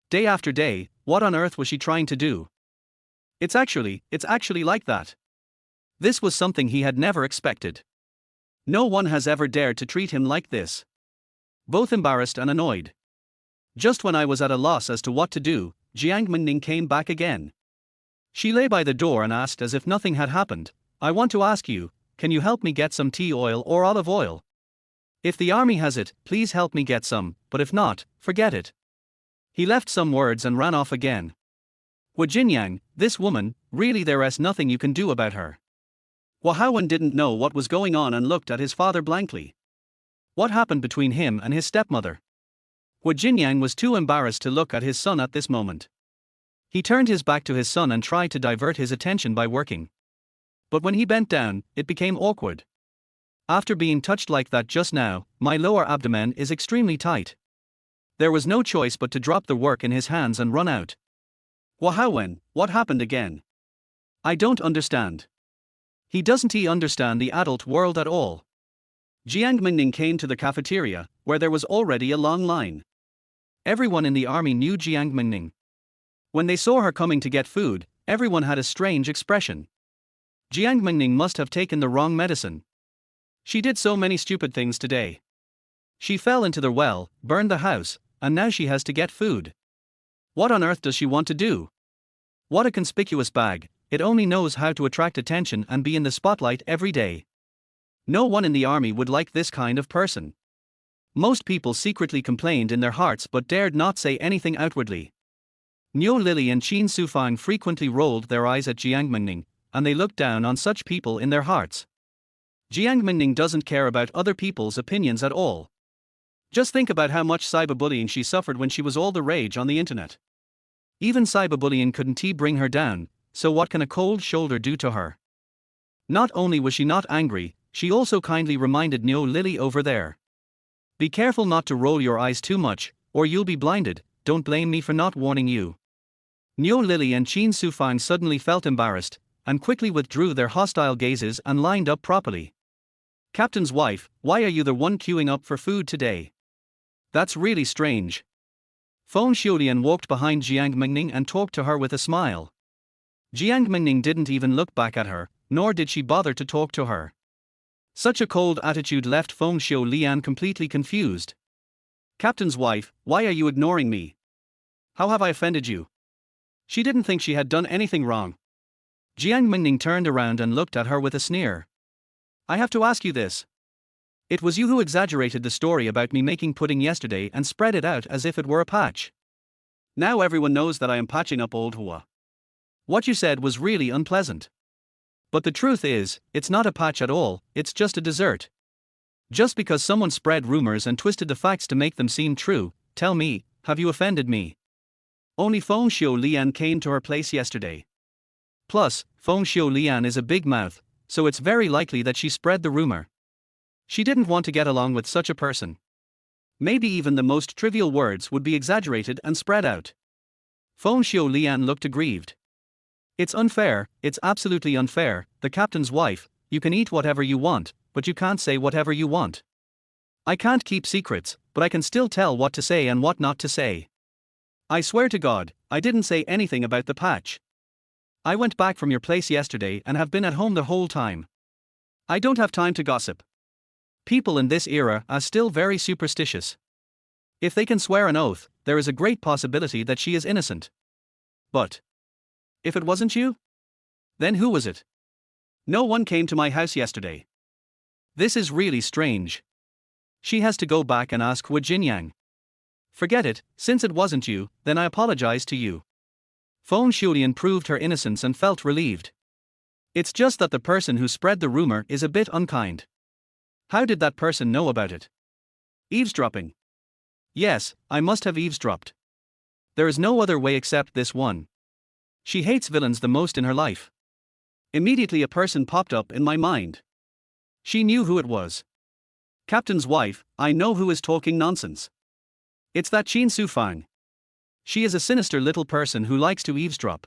Day after day, what on earth was she trying to do? It's actually like that. This was something he had never expected. No one has ever dared to treat him like this. Both embarrassed and annoyed. Just when I was at a loss as to what to do, Jiang Mengning came back again. She lay by the door and asked as if nothing had happened, I want to ask you, can you help me get some tea oil or olive oil? If the army has it, please help me get some, but if not, forget it. He left some words and ran off again. Hu Jinyang, this woman, really there is nothing you can do about her. Hua Haowen didn't know what was going on and looked at his father blankly. What happened between him and his stepmother? Hu Jinyang was too embarrassed to look at his son at this moment. He turned his back to his son and tried to divert his attention by working. But when he bent down, it became awkward. After being touched like that just now, my lower abdomen is extremely tight. There was no choice but to drop the work in his hands and run out. Hua Haowen, what happened again? I don't understand. He doesn't understand the adult world at all. Jiang Mengning came to the cafeteria, where there was already a long line. Everyone in the army knew Jiang Mengning. When they saw her coming to get food, everyone had a strange expression. Jiang Mengning must have taken the wrong medicine. She did so many stupid things today. She fell into the well, burned the house, and now she has to get food. What on earth does she want to do? What a conspicuous bag, it only knows how to attract attention and be in the spotlight every day. No one in the army would like this kind of person. Most people secretly complained in their hearts but dared not say anything outwardly. Niu Lili and Qin Sufang frequently rolled their eyes at Jiang Mengning, and they looked down on such people in their hearts. Jiang Mengning doesn't care about other people's opinions at all. Just think about how much cyberbullying she suffered when she was all the rage on the internet. Even cyberbullying couldn't bring her down, so what can a cold shoulder do to her? Not only was she not angry, she also kindly reminded Niu Lili over there. Be careful not to roll your eyes too much, or you'll be blinded, don't blame me for not warning you. Niu Lili and Qin Sufang suddenly felt embarrassed, and quickly withdrew their hostile gazes and lined up properly. Captain's wife, why are you the one queuing up for food today? That's really strange. Feng Xiulian walked behind Jiang Mengning and talked to her with a smile. Jiang Mengning didn't even look back at her, nor did she bother to talk to her. Such a cold attitude left Feng Xiulian completely confused. Captain's wife, why are you ignoring me? How have I offended you? She didn't think she had done anything wrong. Jiang Mengning turned around and looked at her with a sneer. I have to ask you this. It was you who exaggerated the story about me making pudding yesterday and spread it out as if it were a patch. Now everyone knows that I am patching up old Hua. What you said was really unpleasant. But the truth is, it's not a patch at all, it's just a dessert. Just because someone spread rumors and twisted the facts to make them seem true, tell me, have you offended me? Only Feng Xiulian came to her place yesterday. Plus, Feng Xiulian is a big mouth, so it's very likely that she spread the rumor. She didn't want to get along with such a person. Maybe even the most trivial words would be exaggerated and spread out. Feng Xiulian looked aggrieved. It's unfair, it's absolutely unfair, the captain's wife, you can eat whatever you want, but you can't say whatever you want. I can't keep secrets, but I can still tell what to say and what not to say. I swear to God, I didn't say anything about the patch. I went back from your place yesterday and have been at home the whole time. I don't have time to gossip. People in this era are still very superstitious. If they can swear an oath, there is a great possibility that she is innocent. But if it wasn't you? Then who was it? No one came to my house yesterday. This is really strange. She has to go back and ask Wu Jinyang. Forget it, since it wasn't you, then I apologize to you. Feng Shulian proved her innocence and felt relieved. It's just that the person who spread the rumor is a bit unkind. How did that person know about it? Eavesdropping. Yes, I must have eavesdropped. There is no other way except this one. She hates villains the most in her life. Immediately a person popped up in my mind. She knew who it was. Captain's wife, I know who is talking nonsense. It's that Qin Sufang. She is a sinister little person who likes to eavesdrop.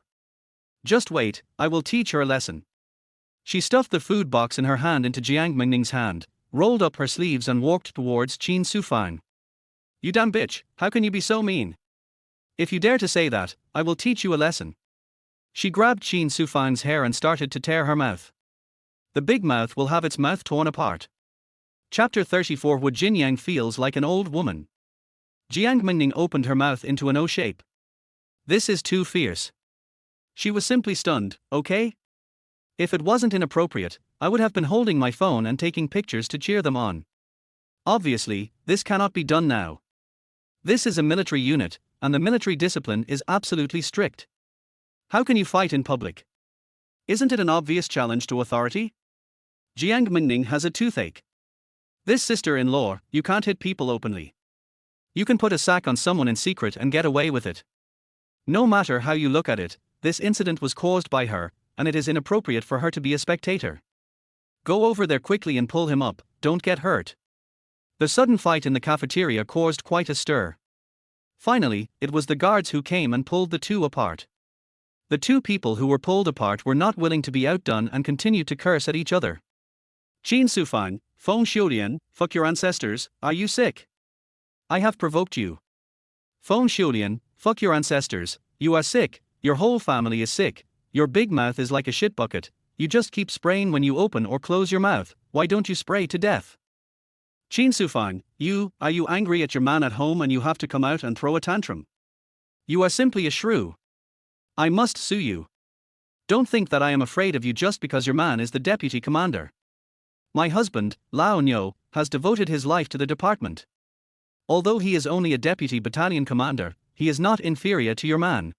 Just wait, I will teach her a lesson. She stuffed the food box in her hand into Jiang Mengning's hand, rolled up her sleeves and walked towards Qin Sufang. You damn bitch, how can you be so mean? If you dare to say that, I will teach you a lesson. She grabbed Qin Sufang's hair and started to tear her mouth. The big mouth will have its mouth torn apart. Chapter 34. Wu Jinyang feels like an old woman. Jiang Mengning opened her mouth into an O shape. This is too fierce. She was simply stunned, okay? If it wasn't inappropriate, I would have been holding my phone and taking pictures to cheer them on. Obviously, this cannot be done now. This is a military unit, and the military discipline is absolutely strict. How can you fight in public? Isn't it an obvious challenge to authority? Jiang Mengning has a toothache. This sister-in-law, you can't hit people openly. You can put a sack on someone in secret and get away with it. No matter how you look at it, this incident was caused by her, and it is inappropriate for her to be a spectator. Go over there quickly and pull him up, don't get hurt. The sudden fight in the cafeteria caused quite a stir. Finally, it was the guards who came and pulled the two apart. The two people who were pulled apart were not willing to be outdone and continued to curse at each other. Qin Sufang, Feng Shulian, fuck your ancestors, are you sick? I have provoked you. Feng Shulian, fuck your ancestors, you are sick, your whole family is sick, your big mouth is like a shit bucket, you just keep spraying when you open or close your mouth, why don't you spray to death? Qin Sufang, are you angry at your man at home and you have to come out and throw a tantrum? You are simply a shrew. I must sue you. Don't think that I am afraid of you just because your man is the deputy commander. My husband, Lao Nyo, has devoted his life to the department. Although he is only a deputy battalion commander, he is not inferior to your man.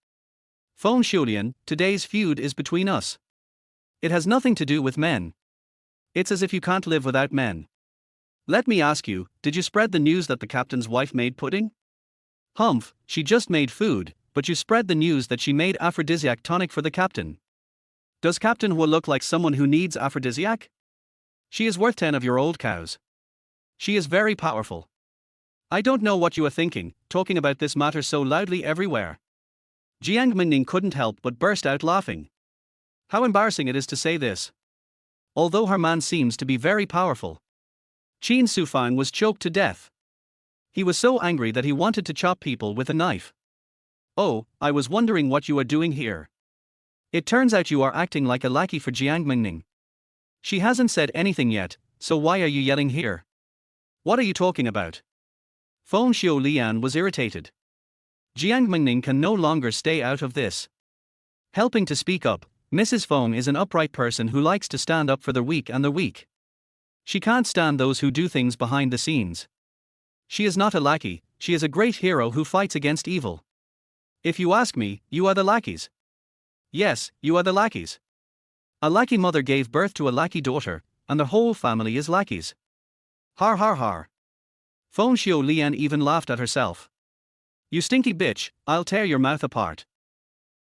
Feng Shulian, today's feud is between us. It has nothing to do with men. It's as if you can't live without men. Let me ask you, did you spread the news that the captain's wife made pudding? Humph, she just made food, but you spread the news that she made aphrodisiac tonic for the captain. Does Captain Wu look like someone who needs aphrodisiac? She is worth 10 of your old cows. She is very powerful. I don't know what you are thinking, talking about this matter so loudly everywhere. Jiang Mengning couldn't help but burst out laughing. How embarrassing it is to say this. Although her man seems to be very powerful. Qin Sufang was choked to death. He was so angry that he wanted to chop people with a knife. Oh, I was wondering what you are doing here. It turns out you are acting like a lackey for Jiang Mengning. She hasn't said anything yet, so why are you yelling here? What are you talking about? Feng Shulian was irritated. Jiang Mengning can no longer stay out of this. Helping to speak up, Mrs. Feng is an upright person who likes to stand up for the weak and the weak. She can't stand those who do things behind the scenes. She is not a lackey, she is a great hero who fights against evil. If you ask me, you are the lackeys. Yes, you are the lackeys. A lackey mother gave birth to a lackey daughter, and the whole family is lackeys. Har har har. Feng Shulian even laughed at herself. You stinky bitch, I'll tear your mouth apart.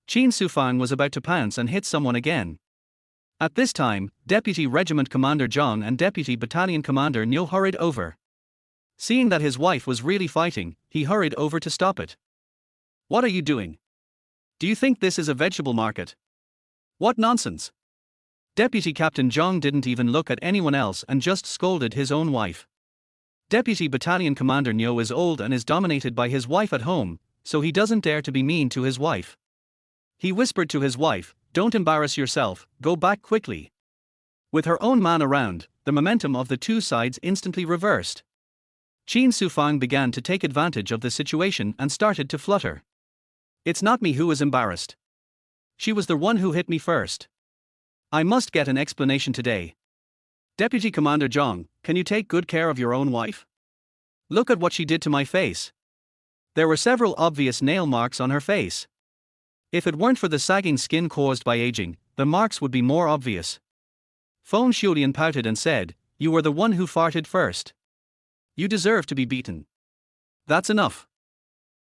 Qin Sufang was about to pounce and hit someone again. At this time, Deputy Regiment Commander Zhang and Deputy Battalion Commander Niu hurried over. Seeing that his wife was really fighting, he hurried over to stop it. What are you doing? Do you think this is a vegetable market? What nonsense! Deputy Captain Zhang didn't even look at anyone else and just scolded his own wife. Deputy Battalion Commander Niu is old and is dominated by his wife at home, so he doesn't dare to be mean to his wife. He whispered to his wife, "Don't embarrass yourself, go back quickly." With her own man around, the momentum of the two sides instantly reversed. Qin Sufang began to take advantage of the situation and started to flutter. It's not me who is embarrassed. She was the one who hit me first. I must get an explanation today. Deputy Commander Jiang, can you take good care of your own wife? Look at what she did to my face. There were several obvious nail marks on her face. If it weren't for the sagging skin caused by aging, the marks would be more obvious. Feng Shulian pouted and said, "You were the one who farted first. You deserve to be beaten. That's enough.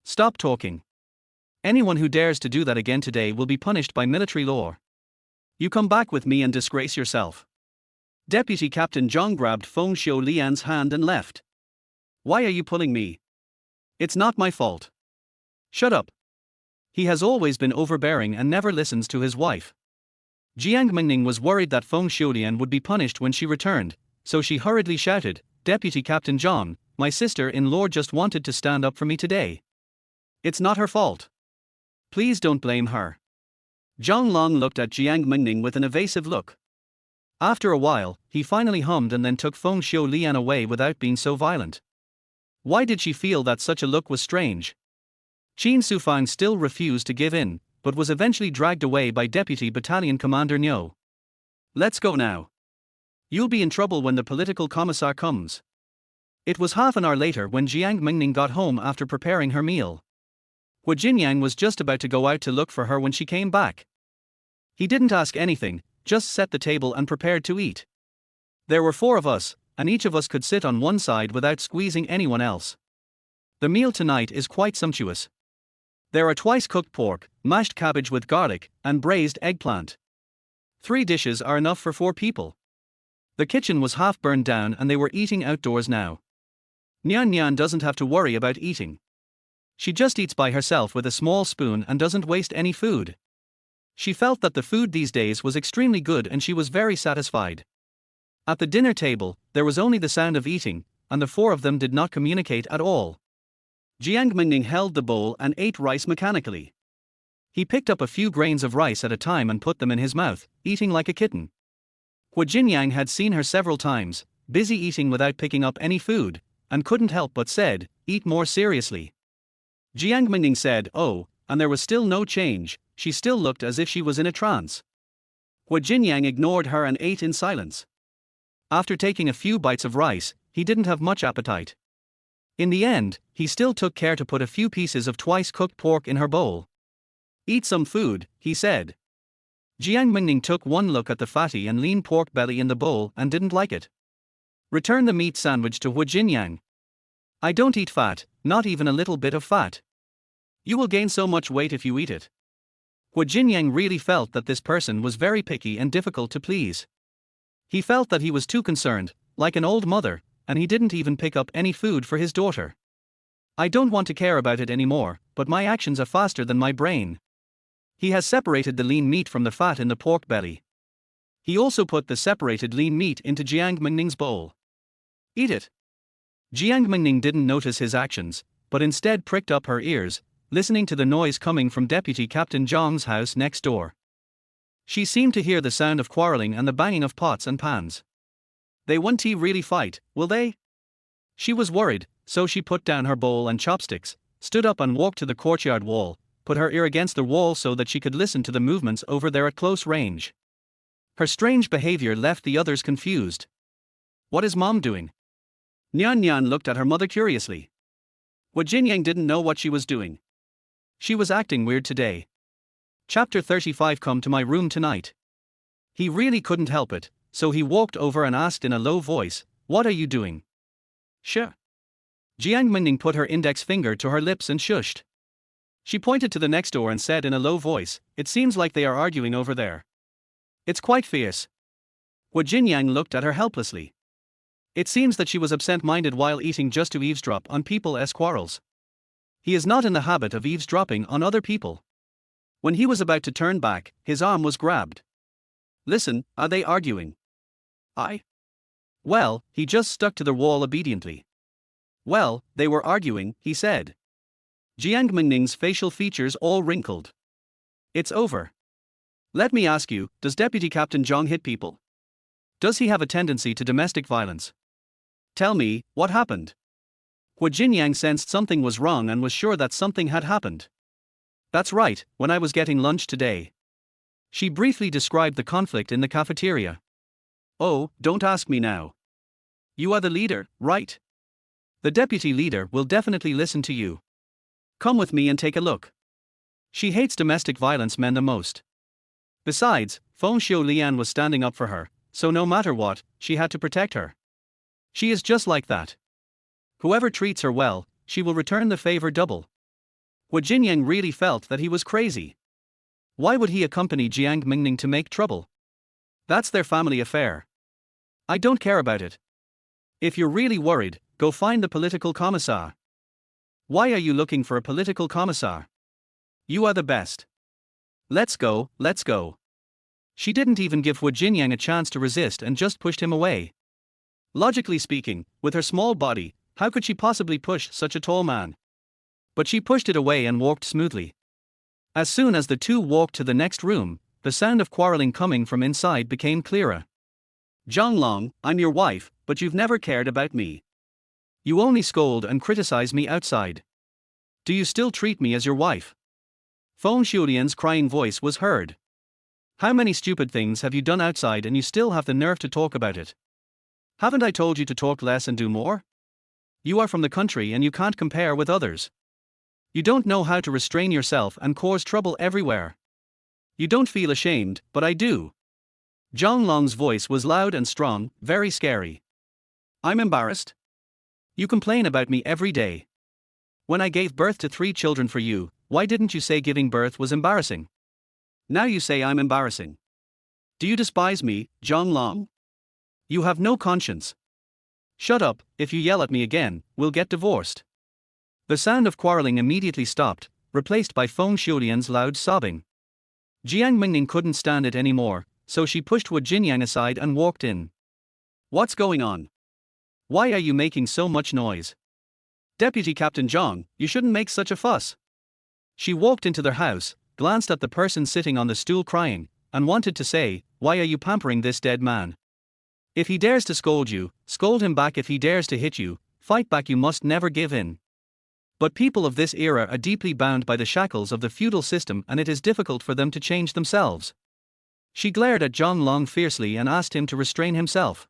Stop talking. Anyone who dares to do that again today will be punished by military law. You come back with me and disgrace yourself." Deputy Captain Zhang grabbed Feng Shulian's hand and left. "Why are you pulling me? It's not my fault." "Shut up." He has always been overbearing and never listens to his wife. Jiang Mengning was worried that Feng Shulian would be punished when she returned, so she hurriedly shouted, "Deputy Captain Zhang, my sister-in-law just wanted to stand up for me today. It's not her fault. Please don't blame her." Zhang Long looked at Jiang Mengning with an evasive look. After a while, he finally hummed and then took Feng Shulian away without being so violent. Why did she feel that such a look was strange? Qin Sufang still refused to give in, but was eventually dragged away by Deputy Battalion Commander Niu. "Let's go now. You'll be in trouble when the political commissar comes." It was half an hour later when Jiang Mengning got home after preparing her meal. Hu Jinyang was just about to go out to look for her when she came back. He didn't ask anything, just set the table and prepared to eat. There were 4 of us, and each of us could sit on one side without squeezing anyone else. The meal tonight is quite sumptuous. There are twice-cooked pork, mashed cabbage with garlic, and braised eggplant. 3 dishes are enough for 4 people. The kitchen was half burned down and they were eating outdoors now. Nyan Nyan doesn't have to worry about eating. She just eats by herself with a small spoon and doesn't waste any food. She felt that the food these days was extremely good and she was very satisfied. At the dinner table, there was only the sound of eating, and the 4 of them did not communicate at all. Jiang Mengning held the bowl and ate rice mechanically. He picked up a few grains of rice at a time and put them in his mouth, eating like a kitten. Hu Jinyang had seen her several times, busy eating without picking up any food, and couldn't help but said, "Eat more seriously." Jiang Mengning said, "Oh," and there was still no change, she still looked as if she was in a trance. Hu Jinyang ignored her and ate in silence. After taking a few bites of rice, he didn't have much appetite. In the end, he still took care to put a few pieces of twice-cooked pork in her bowl. "Eat some food," he said. Jiang Mengning took one look at the fatty and lean pork belly in the bowl and didn't like it. "Return the meat sandwich to Hu Jinyang. I don't eat fat, not even a little bit of fat. You will gain so much weight if you eat it." Hu Jinyang really felt that this person was very picky and difficult to please. He felt that he was too concerned, like an old mother, and he didn't even pick up any food for his daughter. "I don't want to care about it anymore, but my actions are faster than my brain." He has separated the lean meat from the fat in the pork belly. He also put the separated lean meat into Jiang Mengning's bowl. "Eat it." Jiang Mengning didn't notice his actions, but instead pricked up her ears, listening to the noise coming from Deputy Captain Zhang's house next door. She seemed to hear the sound of quarreling and the banging of pots and pans. They won't really fight, will they? She was worried, so she put down her bowl and chopsticks, stood up and walked to the courtyard wall, put her ear against the wall so that she could listen to the movements over there at close range. Her strange behavior left the others confused. "What is Mom doing?" Nyan Nyan looked at her mother curiously. Hu Jinyang didn't know what she was doing. She was acting weird today. Chapter 35. Come to my room tonight. He really couldn't help it, so he walked over and asked in a low voice, "What are you doing?" "Sure." Jiang Mengning put her index finger to her lips and shushed. She pointed to the next door and said in a low voice, "It seems like they are arguing over there. It's quite fierce." Hu Jinyang looked at her helplessly. It seems that she was absent-minded while eating just to eavesdrop on people's quarrels. He is not in the habit of eavesdropping on other people. When he was about to turn back, his arm was grabbed. "Listen, are they arguing?" Well, he just stuck to the wall obediently. "Well, they were arguing," he said. Jiang Mengning's facial features all wrinkled. "It's over. Let me ask you, does Deputy Captain Zhang hit people? Does he have a tendency to domestic violence? Tell me, what happened?" Hu Jinyang sensed something was wrong and was sure that something had happened. "That's right, when I was getting lunch today. She briefly described the conflict in the cafeteria. Oh, don't ask me now. You are the leader, right? The deputy leader will definitely listen to you. Come with me and take a look. She hates domestic violence men the most. Besides, Feng Xiulian was standing up for her, so no matter what, she had to protect her. She is just like that. Whoever treats her well, she will return the favor double. Hu Jinyang really felt that he was crazy. Why would he accompany Jiang Mengning to make trouble? That's their family affair. I don't care about it. If you're really worried, go find the political commissar. Why are you looking for a political commissar? You are the best. Let's go, let's go. She didn't even give Hu Jinyang a chance to resist and just pushed him away. Logically speaking, with her small body, how could she possibly push such a tall man? But she pushed it away and walked smoothly. As soon as the two walked to the next room, the sound of quarreling coming from inside became clearer. Zhang Long, I'm your wife, but you've never cared about me. You only scold and criticize me outside. Do you still treat me as your wife? Feng Xiulian's crying voice was heard. How many stupid things have you done outside and you still have the nerve to talk about it? Haven't I told you to talk less and do more? You are from the country and you can't compare with others. You don't know how to restrain yourself and cause trouble everywhere. You don't feel ashamed, but I do. Zhang Long's voice was loud and strong, very scary. I'm embarrassed. You complain about me every day. When I gave birth to 3 children for you, why didn't you say giving birth was embarrassing? Now you say I'm embarrassing. Do you despise me, Zhang Long? You have no conscience. Shut up, if you yell at me again, we'll get divorced. The sound of quarreling immediately stopped, replaced by Feng Xiulian's loud sobbing. Jiang Mengning couldn't stand it anymore, so she pushed Hu Jinyang aside and walked in. What's going on? Why are you making so much noise? Deputy Captain Zhang, you shouldn't make such a fuss. She walked into their house, glanced at the person sitting on the stool crying, and wanted to say, why are you pampering this dead man? If he dares to scold you, scold him back. If he dares to hit you, fight back. You must never give in. But people of this era are deeply bound by the shackles of the feudal system and it is difficult for them to change themselves. She glared at Zhang Long fiercely and asked him to restrain himself.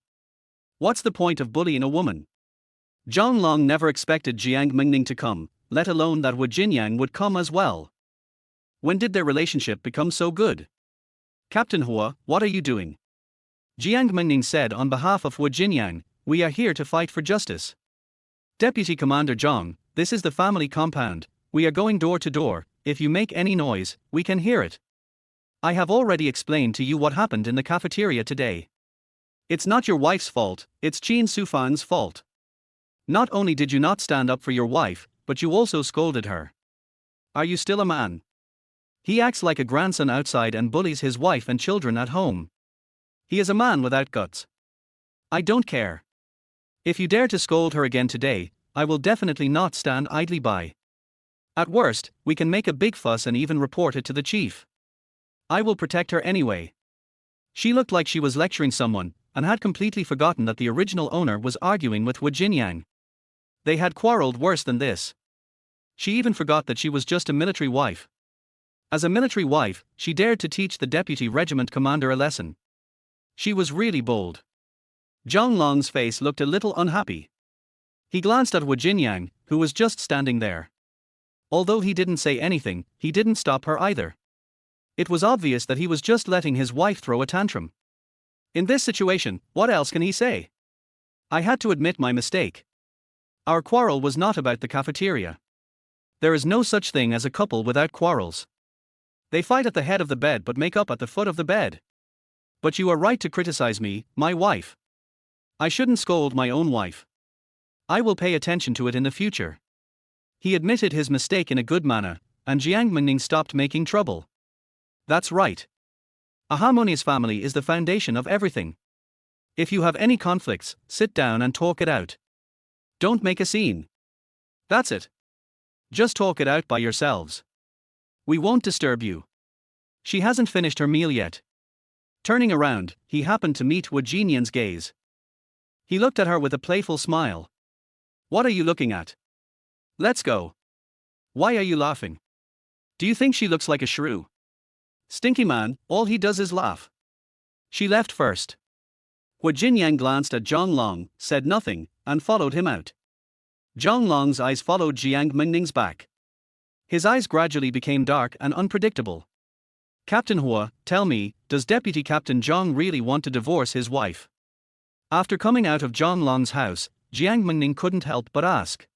What's the point of bullying a woman? Zhang Long never expected Jiang Mengning to come, let alone that Hu Jinyang would come as well. When did their relationship become so good? Captain Hua, what are you doing? Jiang Mengning said on behalf of Hu Jinyang, we are here to fight for justice. Deputy Commander Zhang, this is the family compound, we are going door to door, if you make any noise, we can hear it. I have already explained to you what happened in the cafeteria today. It's not your wife's fault, it's Qin Sufan's fault. Not only did you not stand up for your wife, but you also scolded her. Are you still a man? He acts like a grandson outside and bullies his wife and children at home. He is a man without guts. I don't care. If you dare to scold her again today, I will definitely not stand idly by. At worst, we can make a big fuss and even report it to the chief. I will protect her anyway. She looked like she was lecturing someone, and had completely forgotten that the original owner was arguing with Hu Jinyang. They had quarreled worse than this. She even forgot that she was just a military wife. As a military wife, she dared to teach the deputy regiment commander a lesson. She was really bold. Zhang Long's face looked a little unhappy. He glanced at Hu Jinyang, who was just standing there. Although he didn't say anything, he didn't stop her either. It was obvious that he was just letting his wife throw a tantrum. In this situation, what else can he say? I had to admit my mistake. Our quarrel was not about the cafeteria. There is no such thing as a couple without quarrels. They fight at the head of the bed but make up at the foot of the bed. But you are right to criticize me, my wife. I shouldn't scold my own wife. I will pay attention to it in the future. He admitted his mistake in a good manner, and Jiang Mengning stopped making trouble. That's right. A harmonious family is the foundation of everything. If you have any conflicts, sit down and talk it out. Don't make a scene. That's it. Just talk it out by yourselves. We won't disturb you. She hasn't finished her meal yet. Turning around, he happened to meet Hu Jinyang's gaze. He looked at her with a playful smile. What are you looking at? Let's go. Why are you laughing? Do you think she looks like a shrew? Stinky man, all he does is laugh. She left first. Hu Jinyang glanced at Zhang Long, said nothing, and followed him out. Zhang Long's eyes followed Jiang Mengning's back. His eyes gradually became dark and unpredictable. Captain Hua, tell me, does Deputy Captain Zhang really want to divorce his wife? After coming out of Zhang Long's house, Jiang Mengning couldn't help but ask.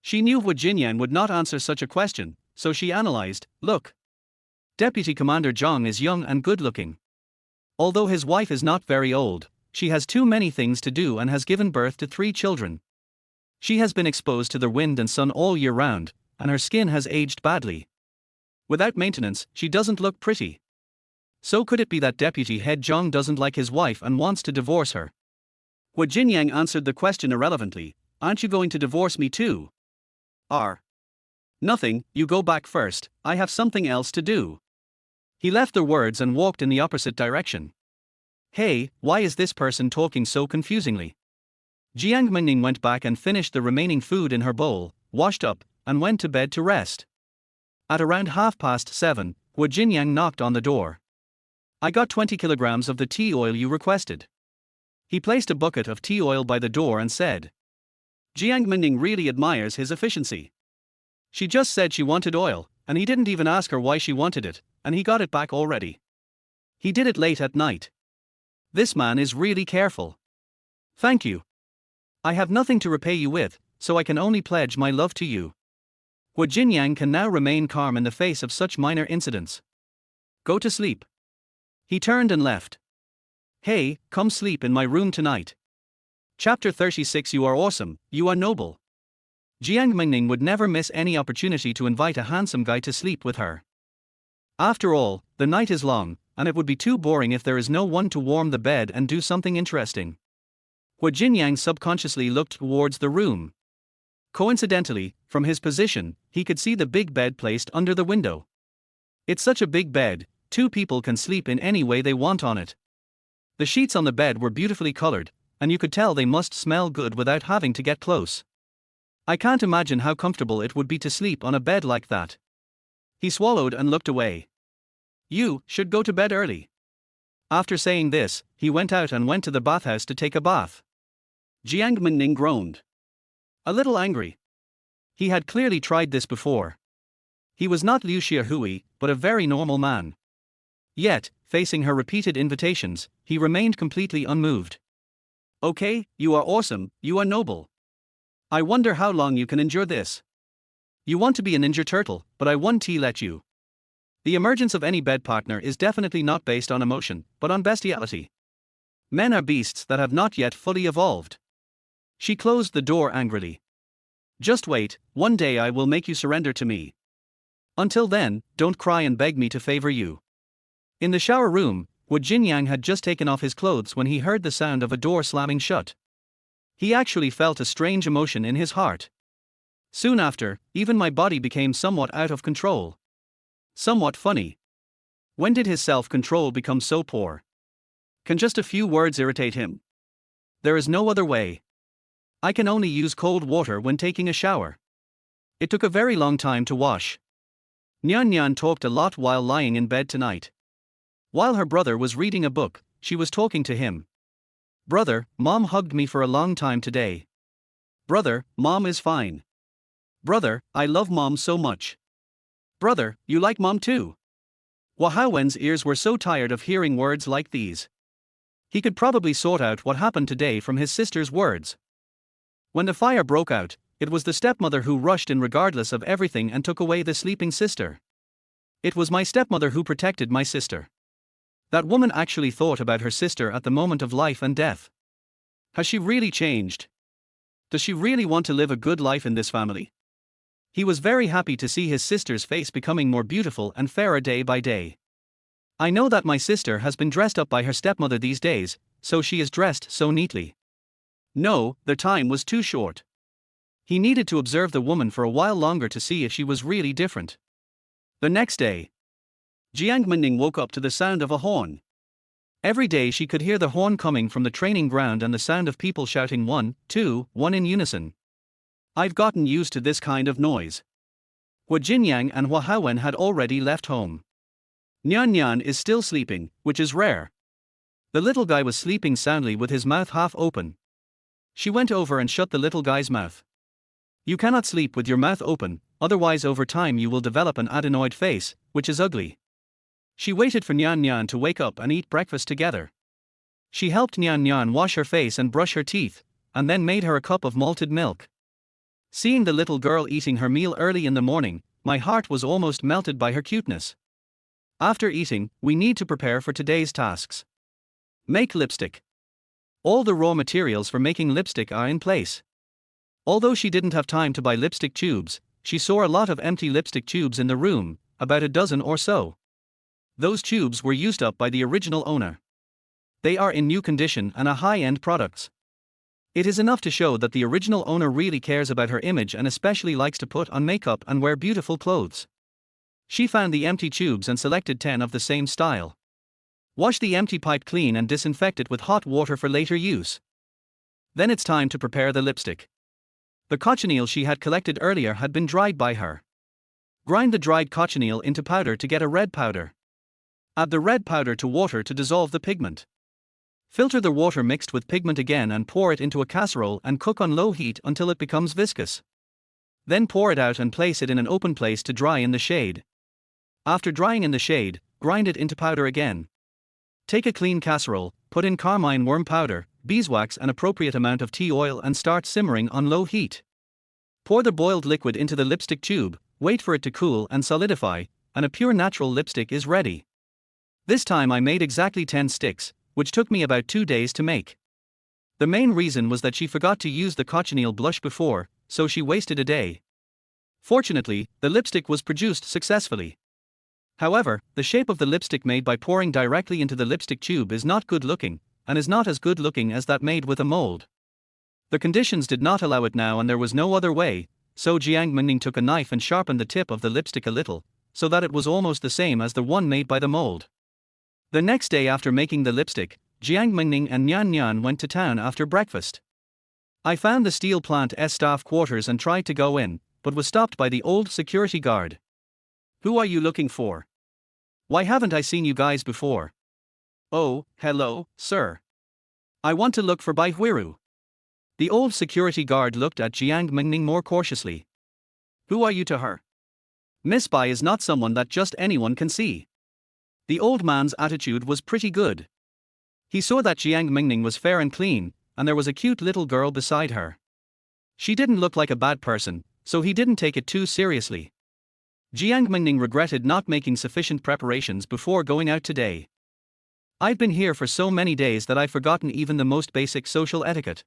She knew Hu Jinyan would not answer such a question, so she analyzed, look. Deputy Commander Zhang is young and good-looking. Although his wife is not very old, she has too many things to do and has given birth to 3 children. She has been exposed to the wind and sun all year round, and her skin has aged badly. Without maintenance, she doesn't look pretty. So could it be that Deputy Head Zhang doesn't like his wife and wants to divorce her? Hu Jinyang answered the question irrelevantly, aren't you going to divorce me too? Nothing, you go back first, I have something else to do. He left the words and walked in the opposite direction. Hey, why is this person talking so confusingly? Jiang Mengning went back and finished the remaining food in her bowl, washed up, and went to bed to rest. At around 7:30, Hu Jinyang knocked on the door. I got 20 kilograms of the tea oil you requested. He placed a bucket of tea oil by the door and said. Jiang Mengning really admires his efficiency. She just said she wanted oil, and he didn't even ask her why she wanted it, and he got it back already. He did it late at night. This man is really careful. Thank you. I have nothing to repay you with, so I can only pledge my love to you. Hu Jinyang can now remain calm in the face of such minor incidents. Go to sleep. He turned and left. Hey, come sleep in my room tonight. Chapter 36. You are awesome, you are noble. Jiang Mengning would never miss any opportunity to invite a handsome guy to sleep with her. After all, the night is long, and it would be too boring if there is no one to warm the bed and do something interesting. Hu Jinyang subconsciously looked towards the room. Coincidentally, from his position, he could see the big bed placed under the window. It's such a big bed, 2 people can sleep in any way they want on it. The sheets on the bed were beautifully colored, and you could tell they must smell good without having to get close. I can't imagine how comfortable it would be to sleep on a bed like that. He swallowed and looked away. You should go to bed early. After saying this, he went out and went to the bathhouse to take a bath. Jiang Mengning groaned. A little angry. He had clearly tried this before. He was not Liu Xiahui, but a very normal man. Yet, facing her repeated invitations, he remained completely unmoved. Okay, you are awesome, you are noble. I wonder how long you can endure this. You want to be a Ninja Turtle, but I won't let you. The emergence of any bed partner is definitely not based on emotion, but on bestiality. Men are beasts that have not yet fully evolved. She closed the door angrily. Just wait, one day I will make you surrender to me. Until then, don't cry and beg me to favor you. In the shower room, Hu Jinyang had just taken off his clothes when he heard the sound of a door slamming shut. He actually felt a strange emotion in his heart. Soon after, even my body became somewhat out of control. Somewhat funny. When did his self-control become so poor? Can just a few words irritate him? There is no other way. I can only use cold water when taking a shower. It took a very long time to wash. Nyan Nyan talked a lot while lying in bed tonight. While her brother was reading a book, she was talking to him. Brother, Mom hugged me for a long time today. Brother, Mom is fine. Brother, I love Mom so much. Brother, you like Mom too? Wahawen's ears were so tired of hearing words like these. He could probably sort out what happened today from his sister's words. When the fire broke out, it was the stepmother who rushed in regardless of everything and took away the sleeping sister. It was my stepmother who protected my sister. That woman actually thought about her sister at the moment of life and death. Has she really changed? Does she really want to live a good life in this family? He was very happy to see his sister's face becoming more beautiful and fairer day by day. I know that my sister has been dressed up by her stepmother these days, so she is dressed so neatly. No, the time was too short. He needed to observe the woman for a while longer to see if she was really different. The next day, Jiang Mengning woke up to the sound of a horn. Every day she could hear the horn coming from the training ground and the sound of people shouting 1, 2, 1 in unison. I've gotten used to this kind of noise. Hu Jinyang and Wahawen had already left home. Nyan Nyan is still sleeping, which is rare. The little guy was sleeping soundly with his mouth half open. She went over and shut the little guy's mouth. You cannot sleep with your mouth open, otherwise over time you will develop an adenoid face, which is ugly. She waited for Nyan Nyan to wake up and eat breakfast together. She helped Nyan Nyan wash her face and brush her teeth, and then made her a cup of malted milk. Seeing the little girl eating her meal early in the morning, my heart was almost melted by her cuteness. After eating, we need to prepare for today's tasks. Make lipstick. All the raw materials for making lipstick are in place. Although she didn't have time to buy lipstick tubes, she saw a lot of empty lipstick tubes in the room, about a dozen or so. Those tubes were used up by the original owner. They are in new condition and are high-end products. It is enough to show that the original owner really cares about her image and especially likes to put on makeup and wear beautiful clothes. She found the empty tubes and selected 10 of the same style. Wash the empty pipe clean and disinfect it with hot water for later use. Then it's time to prepare the lipstick. The cochineal she had collected earlier had been dried by her. Grind the dried cochineal into powder to get a red powder. Add the red powder to water to dissolve the pigment. Filter the water mixed with pigment again and pour it into a casserole and cook on low heat until it becomes viscous. Then pour it out and place it in an open place to dry in the shade. After drying in the shade, grind it into powder again. Take a clean casserole, put in carmine worm powder, beeswax and appropriate amount of tea oil and start simmering on low heat. Pour the boiled liquid into the lipstick tube, wait for it to cool and solidify, and a pure natural lipstick is ready. This time I made exactly 10 sticks, which took me about 2 days to make. The main reason was that she forgot to use the cochineal blush before, so she wasted a day. Fortunately, the lipstick was produced successfully. However, the shape of the lipstick made by pouring directly into the lipstick tube is not good looking, and is not as good looking as that made with a mold. The conditions did not allow it now and there was no other way, so Jiang Mengning took a knife and sharpened the tip of the lipstick a little, so that it was almost the same as the one made by the mold. The next day after making the lipstick, Jiang Mengning and Nyan Nyan went to town after breakfast. I found the steel plant's staff quarters and tried to go in, but was stopped by the old security guard. Who are you looking for? Why haven't I seen you guys before? Oh, hello, sir. I want to look for Bai Huiru. The old security guard looked at Jiang Mengning more cautiously. Who are you to her? Miss Bai is not someone that just anyone can see. The old man's attitude was pretty good. He saw that Jiang Mengning was fair and clean, and there was a cute little girl beside her. She didn't look like a bad person, so he didn't take it too seriously. Jiang Mengning regretted not making sufficient preparations before going out today. I've been here for so many days that I've forgotten even the most basic social etiquette.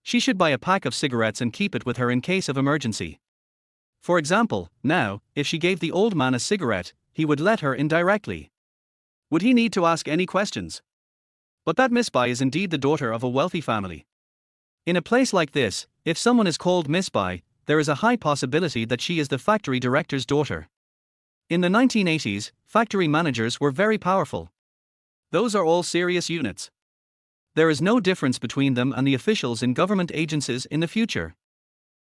She should buy a pack of cigarettes and keep it with her in case of emergency. For example, now, if she gave the old man a cigarette, he would let her in directly. Would he need to ask any questions? But that Miss Bai is indeed the daughter of a wealthy family. In a place like this, if someone is called Miss Bai, there is a high possibility that she is the factory director's daughter. In the 1980s, factory managers were very powerful. Those are all serious units. There is no difference between them and the officials in government agencies in the future.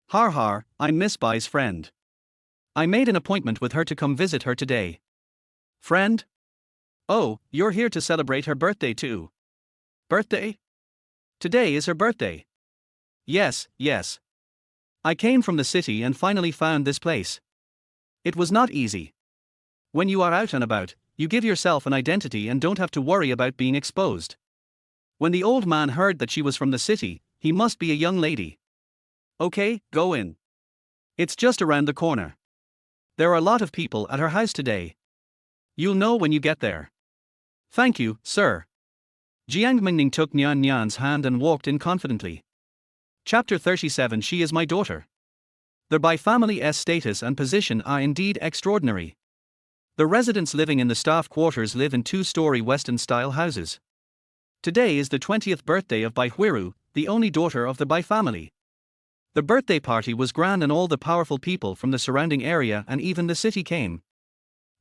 Har har, I'm Miss Bai's friend. I made an appointment with her to come visit her today. Friend? Oh, you're here to celebrate her birthday too. Birthday? Today is her birthday. Yes, yes. I came from the city and finally found this place. It was not easy. When you are out and about, you give yourself an identity and don't have to worry about being exposed. When the old man heard that she was from the city, he must be a young lady. Okay, go in. It's just around the corner. There are a lot of people at her house today. You'll know when you get there. Thank you, sir. Jiang Mengning took Nyan Nyan's hand and walked in confidently. Chapter 37. She is my daughter. The Bai family's status and position are indeed extraordinary. The residents living in the staff quarters live in 2-story Western-style houses. Today is the 20th birthday of Bai Huiru, the only daughter of the Bai family. The birthday party was grand and all the powerful people from the surrounding area and even the city came.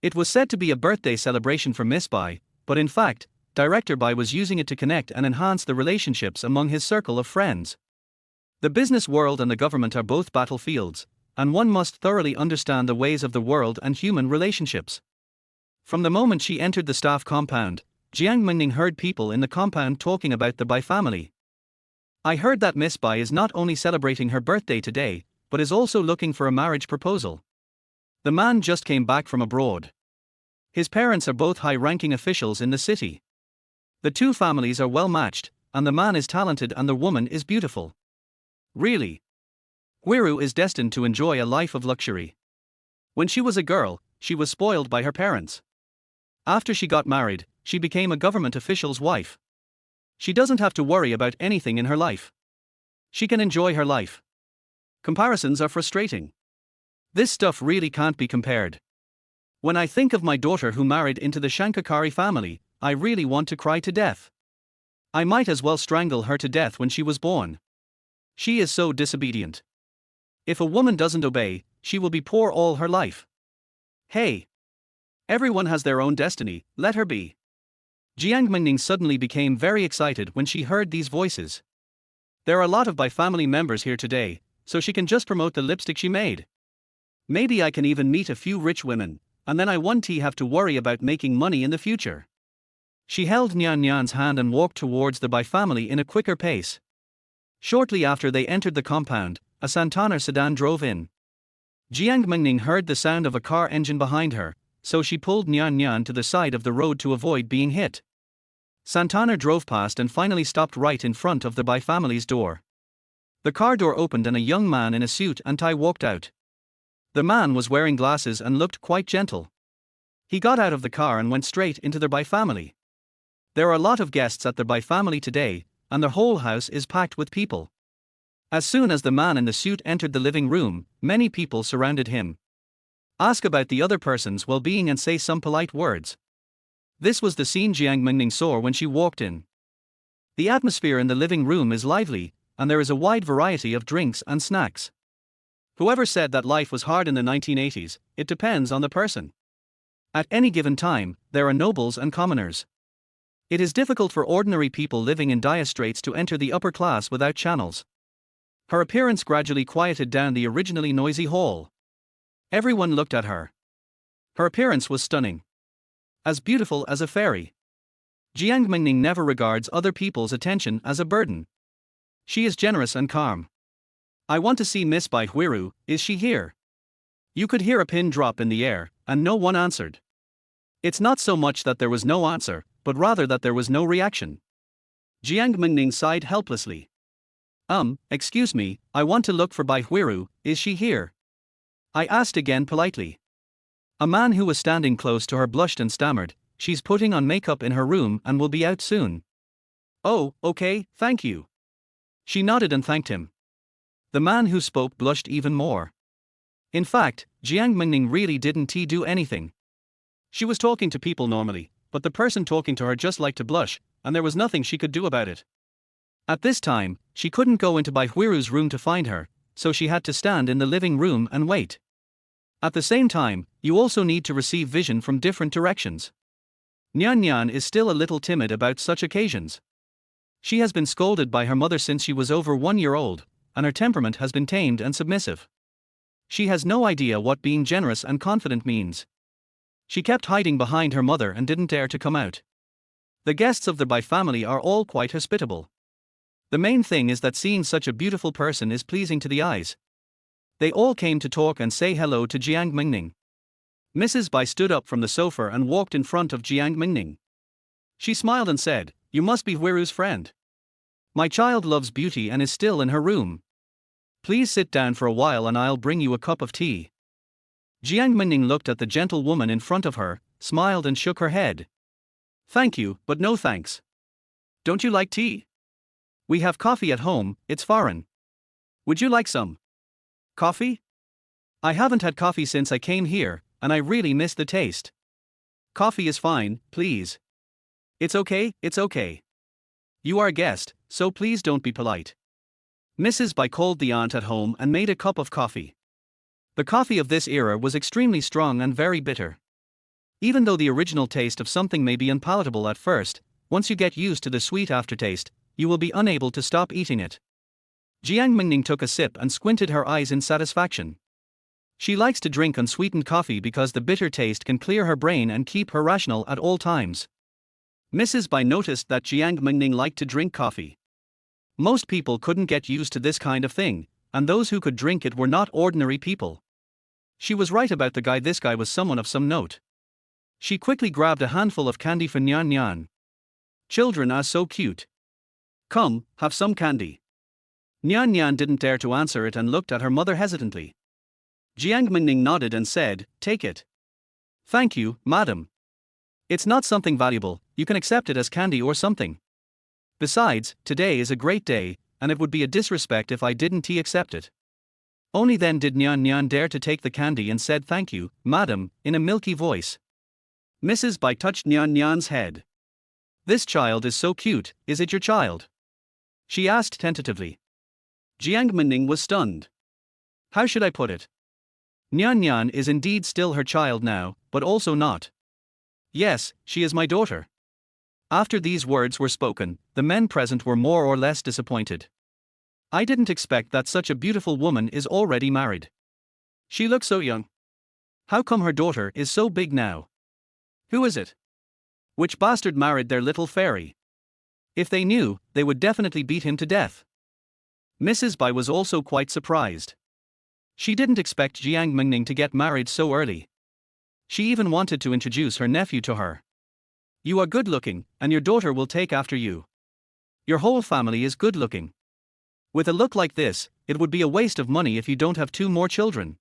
It was said to be a birthday celebration for Miss Bai, but in fact, Director Bai was using it to connect and enhance the relationships among his circle of friends. The business world and the government are both battlefields, and one must thoroughly understand the ways of the world and human relationships. From the moment she entered the staff compound, Jiang Mengning heard people in the compound talking about the Bai family. I heard that Miss Bai is not only celebrating her birthday today, but is also looking for a marriage proposal. The man just came back from abroad. His parents are both high-ranking officials in the city. The two families are well matched, and the man is talented and the woman is beautiful. Really? Huiru is destined to enjoy a life of luxury. When she was a girl, she was spoiled by her parents. After she got married, she became a government official's wife. She doesn't have to worry about anything in her life. She can enjoy her life. Comparisons are frustrating. This stuff really can't be compared. When I think of my daughter who married into the Shankakari family, I really want to cry to death. I might as well strangle her to death when she was born. She is so disobedient. If a woman doesn't obey, she will be poor all her life. Hey! Everyone has their own destiny, let her be. Jiang Mengning suddenly became very excited when she heard these voices. There are a lot of Bai family members here today, so she can just promote the lipstick she made. Maybe I can even meet a few rich women, and then I won't have to worry about making money in the future. She held Nyan Nyan's hand and walked towards the Bai family in a quicker pace. Shortly after they entered the compound, a Santana sedan drove in. Jiang Mengning heard the sound of a car engine behind her, so she pulled Nyan Nyan to the side of the road to avoid being hit. Santana drove past and finally stopped right in front of the Bai family's door. The car door opened and a young man in a suit and tie walked out. The man was wearing glasses and looked quite gentle. He got out of the car and went straight into the Bai family. There are a lot of guests at the Bai family today, and the whole house is packed with people. As soon as the man in the suit entered the living room, many people surrounded him. Ask about the other person's well-being and say some polite words. This was the scene Jiang Mengning saw when she walked in. The atmosphere in the living room is lively, and there is a wide variety of drinks and snacks. Whoever said that life was hard in the 1980s, it depends on the person. At any given time, there are nobles and commoners. It is difficult for ordinary people living in dire straits to enter the upper class without channels. Her appearance gradually quieted down the originally noisy hall. Everyone looked at her. Her appearance was stunning. As beautiful as a fairy. Jiang Mengning never regards other people's attention as a burden. She is generous and calm. I want to see Miss Bai Huiru, is she here? You could hear a pin drop in the air, and no one answered. It's not so much that there was no answer, but rather that there was no reaction. Jiang Mengning sighed helplessly. Excuse me, I want to look for Bai Huiru, is she here? I asked again politely. A man who was standing close to her blushed and stammered, she's putting on makeup in her room and will be out soon. Oh, okay, thank you. She nodded and thanked him. The man who spoke blushed even more. In fact, Jiang Mengning really didn't do anything. She was talking to people normally, but the person talking to her just liked to blush, and there was nothing she could do about it. At this time, she couldn't go into Bai Huiru's room to find her, so she had to stand in the living room and wait. At the same time, you also need to receive vision from different directions. Nyan Nyan is still a little timid about such occasions. She has been scolded by her mother since she was over 1 year old, and her temperament has been tamed and submissive. She has no idea what being generous and confident means. She kept hiding behind her mother and didn't dare to come out. The guests of the Bai family are all quite hospitable. The main thing is that seeing such a beautiful person is pleasing to the eyes. They all came to talk and say hello to Jiang Mengning. Mrs. Bai stood up from the sofa and walked in front of Jiang Mengning. She smiled and said, "You must be Huiru's friend. My child loves beauty and is still in her room. Please sit down for a while and I'll bring you a cup of tea." Jiang Mengning looked at the gentle woman in front of her, smiled and shook her head. "Thank you, but no thanks. Don't you like tea? We have coffee at home, it's foreign. Would you like some? Coffee? I haven't had coffee since I came here, and I really miss the taste. Coffee is fine, please. It's okay, it's okay. You are a guest, so please don't be polite." Mrs. Bai called the aunt at home and made a cup of coffee. The coffee of this era was extremely strong and very bitter. Even though the original taste of something may be unpalatable at first, once you get used to the sweet aftertaste, you will be unable to stop eating it. Jiang Mengning took a sip and squinted her eyes in satisfaction. She likes to drink unsweetened coffee because the bitter taste can clear her brain and keep her rational at all times. Mrs. Bai noticed that Jiang Mengning liked to drink coffee. Most people couldn't get used to this kind of thing, and those who could drink it were not ordinary people. She was right about the guy. This guy was someone of some note. She quickly grabbed a handful of candy for Nyan Nyan. Children are so cute. Come, have some candy. Nyan Nyan didn't dare to answer it and looked at her mother hesitantly. Jiang Mengning nodded and said, "Take it." "Thank you, madam. It's not something valuable, you can accept it as candy or something. Besides, today is a great day, and it would be a disrespect if I didn't accept it." Only then did Nyan Nyan dare to take the candy and said, "Thank you, madam," in a milky voice. Mrs. Bai touched Nyan Nyan's head. "This child is so cute, is it your child?" she asked tentatively. Jiang Mengning was stunned. How should I put it? Nyan Nyan is indeed still her child now, but also not. Yes, she is my daughter. After these words were spoken, the men present were more or less disappointed. I didn't expect that such a beautiful woman is already married. She looks so young. How come her daughter is so big now? Who is it? Which bastard married their little fairy? If they knew, they would definitely beat him to death. Mrs. Bai was also quite surprised. She didn't expect Jiang Mengning to get married so early. She even wanted to introduce her nephew to her. You are good looking, and your daughter will take after you. Your whole family is good looking. With a look like this, it would be a waste of money if you don't have 2 more children.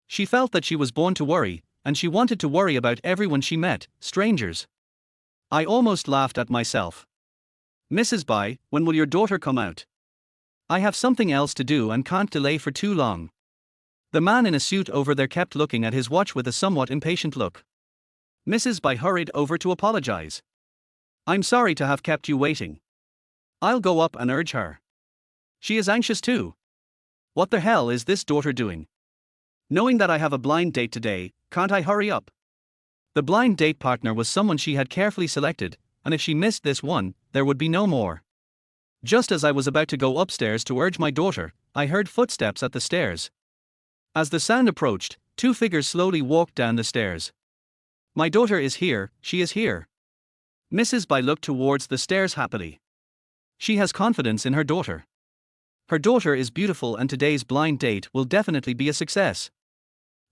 She felt that she was born to worry, and she wanted to worry about everyone she met, strangers. I almost laughed at myself. Mrs. Bai, when will your daughter come out? I have something else to do and can't delay for too long. The man in a suit over there kept looking at his watch with a somewhat impatient look. Mrs. Bai hurried over to apologize. I'm sorry to have kept you waiting. I'll go up and urge her. She is anxious too. What the hell is this daughter doing? Knowing that I have a blind date today, can't I hurry up? The blind date partner was someone she had carefully selected, and if she missed this one, there would be no more. Just as I was about to go upstairs to urge my daughter, I heard footsteps at the stairs. As the sound approached, 2 figures slowly walked down the stairs. My daughter is here, she is here. Mrs. Bai looked towards the stairs happily. She has confidence in her daughter. Her daughter is beautiful and today's blind date will definitely be a success.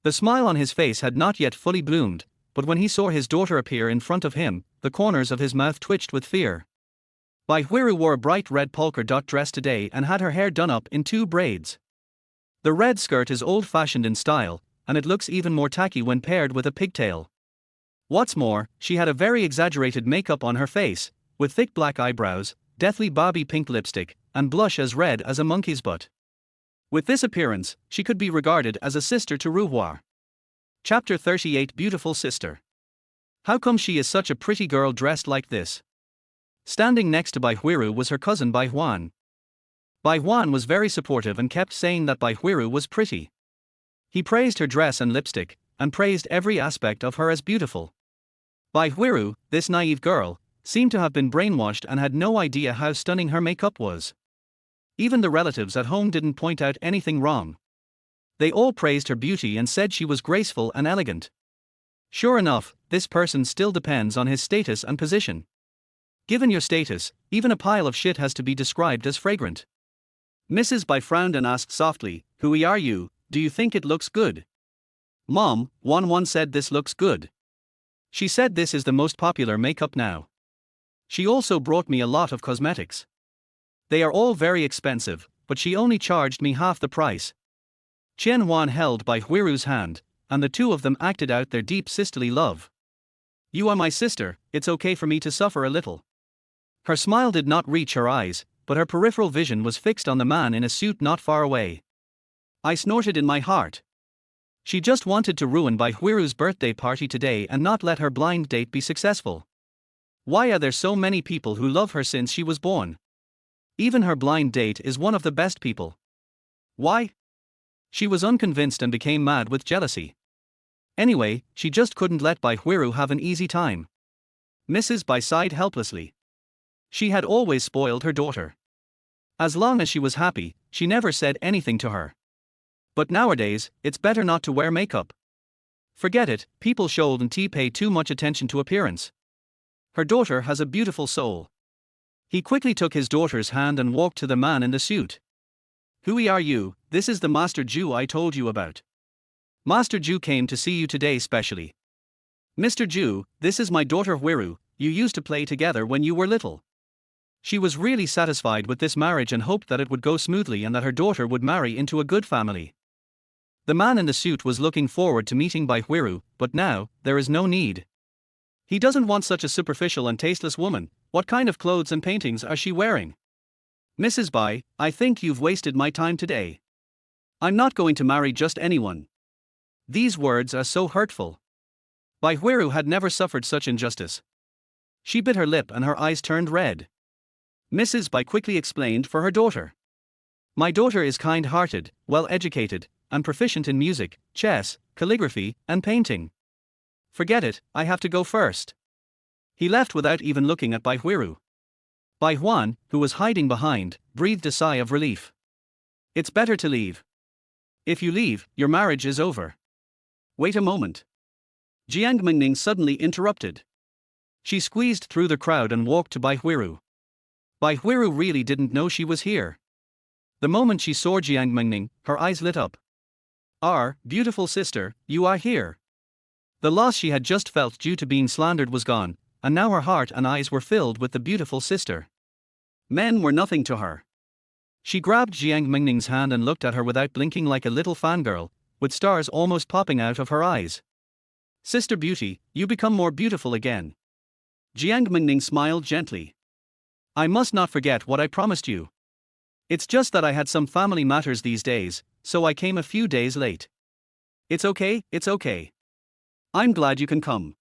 The smile on his face had not yet fully bloomed, but when he saw his daughter appear in front of him, the corners of his mouth twitched with fear. Bai Huiru wore a bright red polka dot dress today and had her hair done up in 2 braids. The red skirt is old-fashioned in style, and it looks even more tacky when paired with a pigtail. What's more, she had a very exaggerated makeup on her face, with thick black eyebrows, deathly Barbie pink lipstick, and blush as red as a monkey's butt. With this appearance, she could be regarded as a sister to Ruhua. Chapter 38 Beautiful Sister. How come she is such a pretty girl dressed like this? Standing next to Bai Huiru was her cousin Bai Huan. Bai Huan was very supportive and kept saying that Bai Huiru was pretty. He praised her dress and lipstick, and praised every aspect of her as beautiful. Bai Huiru, this naive girl, seemed to have been brainwashed and had no idea how stunning her makeup was. Even the relatives at home didn't point out anything wrong. They all praised her beauty and said she was graceful and elegant. Sure enough, this person still depends on his status and position. Given your status, even a pile of shit has to be described as fragrant. Mrs. Bai frowned and asked softly, "Who are you? Do you think it looks good?" "Mom, Wan said this looks good. She said this is the most popular makeup now. She also brought me a lot of cosmetics. They are all very expensive, but she only charged me half the price." Qian Huan held Bai Huiru's hand, and the 2 of them acted out their deep sisterly love. "You are my sister, it's okay for me to suffer a little." Her smile did not reach her eyes, but her peripheral vision was fixed on the man in a suit not far away. I snorted in my heart. She just wanted to ruin Bai Huiru's birthday party today and not let her blind date be successful. Why are there so many people who love her since she was born? Even her blind date is one of the best people. Why? She was unconvinced and became mad with jealousy. Anyway, she just couldn't let Bai Huiru have an easy time. Mrs. Bai sighed helplessly. She had always spoiled her daughter. As long as she was happy, she never said anything to her. But nowadays, it's better not to wear makeup. Forget it, people shouldn't pay too much attention to appearance. Her daughter has a beautiful soul. He quickly took his daughter's hand and walked to the man in the suit. Who are you? This is the Master Jew I told you about. Master Jew came to see you today specially. Mr. Jew, this is my daughter Hwiru, you used to play together when you were little. She was really satisfied with this marriage and hoped that it would go smoothly and that her daughter would marry into a good family. The man in the suit was looking forward to meeting Bai Hwiru, but now, there is no need. He doesn't want such a superficial and tasteless woman. What kind of clothes and paintings are she wearing? Mrs. Bai, I think you've wasted my time today. I'm not going to marry just anyone. These words are so hurtful. Bai Hwiru had never suffered such injustice. She bit her lip and her eyes turned red. Mrs. Bai quickly explained for her daughter. My daughter is kind-hearted, well-educated, and proficient in music, chess, calligraphy, and painting. Forget it, I have to go first. He left without even looking at Bai Hwiru. Bai Huan, who was hiding behind, breathed a sigh of relief. It's better to leave. If you leave, your marriage is over. Wait a moment. Jiang Mengning suddenly interrupted. She squeezed through the crowd and walked to Bai Hwiru. Bai Hwiru really didn't know she was here. The moment she saw Jiang Mengning, her eyes lit up. Our beautiful sister, you are here. The loss she had just felt due to being slandered was gone, and now her heart and eyes were filled with the beautiful sister. Men were nothing to her. She grabbed Jiang Mengning's hand and looked at her without blinking like a little fangirl, with stars almost popping out of her eyes. Sister Beauty, you become more beautiful again. Jiang Mengning smiled gently. I must not forget what I promised you. It's just that I had some family matters these days, so I came a few days late. It's okay, it's okay. I'm glad you can come.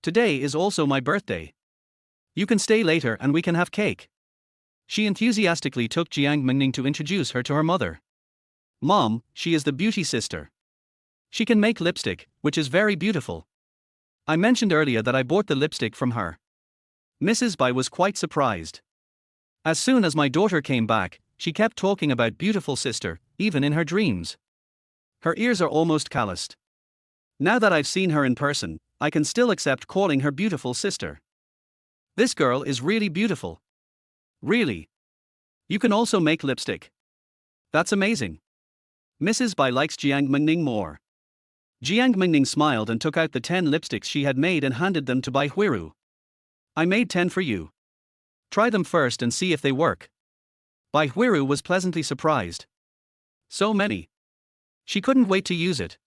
Today is also my birthday. You can stay later and we can have cake. She enthusiastically took Jiang Mengning to introduce her to her mother. Mom, she is the beauty sister. She can make lipstick, which is very beautiful. I mentioned earlier that I bought the lipstick from her. Mrs. Bai was quite surprised. As soon as my daughter came back, she kept talking about beautiful sister, even in her dreams. Her ears are almost calloused. Now that I've seen her in person, I can still accept calling her beautiful sister. This girl is really beautiful. Really? You can also make lipstick. That's amazing. Mrs. Bai likes Jiang Mengning more. Jiang Mengning smiled and took out the 10 lipsticks she had made and handed them to Bai Hwiru. I made 10 for you. Try them first and see if they work. Bai Hwiru was pleasantly surprised. So many. She couldn't wait to use it.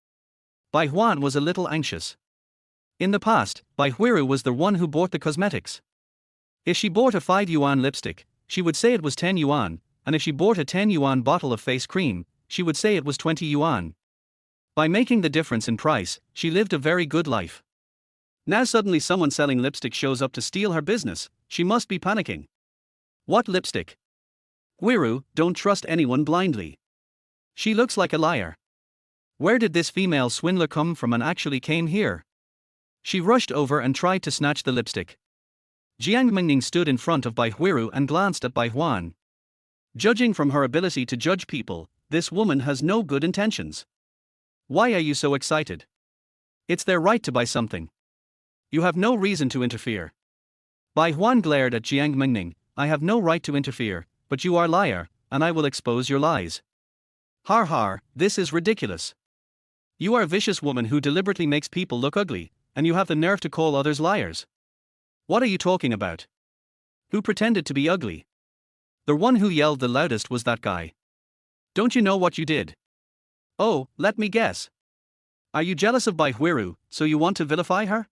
Bai Huan was a little anxious. In the past, Bai Hwiru was the one who bought the cosmetics. If she bought a 5 yuan lipstick, she would say it was 10 yuan, and if she bought a 10 yuan bottle of face cream, she would say it was 20 yuan. By making the difference in price, she lived a very good life. Now suddenly someone selling lipstick shows up to steal her business, she must be panicking. What lipstick? Hwiru, don't trust anyone blindly. She looks like a liar. Where did this female swindler come from and actually came here? She rushed over and tried to snatch the lipstick. Jiang Mengning stood in front of Bai Hwiru and glanced at Bai Huan. Judging from her ability to judge people, this woman has no good intentions. Why are you so excited? It's their right to buy something. You have no reason to interfere. Bai Huan glared at Jiang Mengning. I have no right to interfere, but you are a liar, and I will expose your lies. Har har, this is ridiculous. You are a vicious woman who deliberately makes people look ugly, and you have the nerve to call others liars. What are you talking about? Who pretended to be ugly? The one who yelled the loudest was that guy. Don't you know what you did? Oh, let me guess. Are you jealous of Bai Hwiru, so you want to vilify her?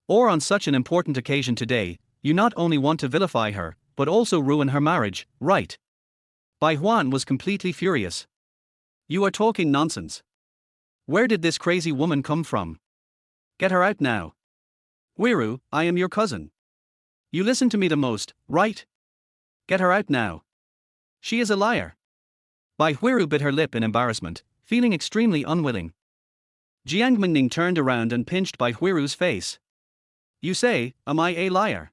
Or on such an important occasion today, you not only want to vilify her, but also ruin her marriage, right? Bai Huan was completely furious. You are talking nonsense. Where did this crazy woman come from? Get her out now. Hwiru, I am your cousin. You listen to me the most, right? Get her out now. She is a liar. Bai Hwiru bit her lip in embarrassment, feeling extremely unwilling. Jiang Mengning turned around and pinched Bai Hwiru's face. You say, am I a liar?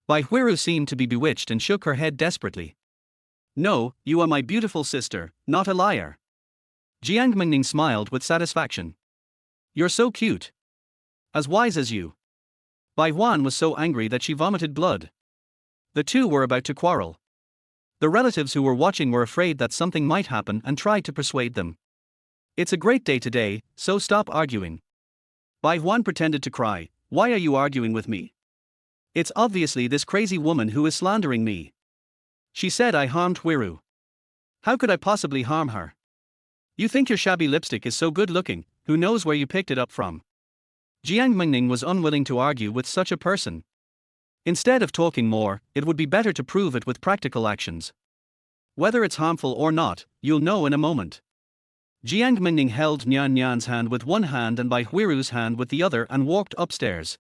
Bai Hwiru seemed to be bewitched and shook her head desperately. No, you are my beautiful sister, not a liar. Jiang Mengning smiled with satisfaction. You're so cute. As wise as you. Bai Huan was so angry that she vomited blood. The two were about to quarrel. The relatives who were watching were afraid that something might happen and tried to persuade them. It's a great day today, so stop arguing. Bai Huan pretended to cry. Why are you arguing with me? It's obviously this crazy woman who is slandering me. She said I harmed Huiru. How could I possibly harm her? You think your shabby lipstick is so good looking, who knows where you picked it up from? Jiang Mengning was unwilling to argue with such a person. Instead of talking more, it would be better to prove it with practical actions. Whether it's harmful or not, you'll know in a moment. Jiang Mengning held Nian Nian's hand with one hand and Bai Huiru's hand with the other and walked upstairs.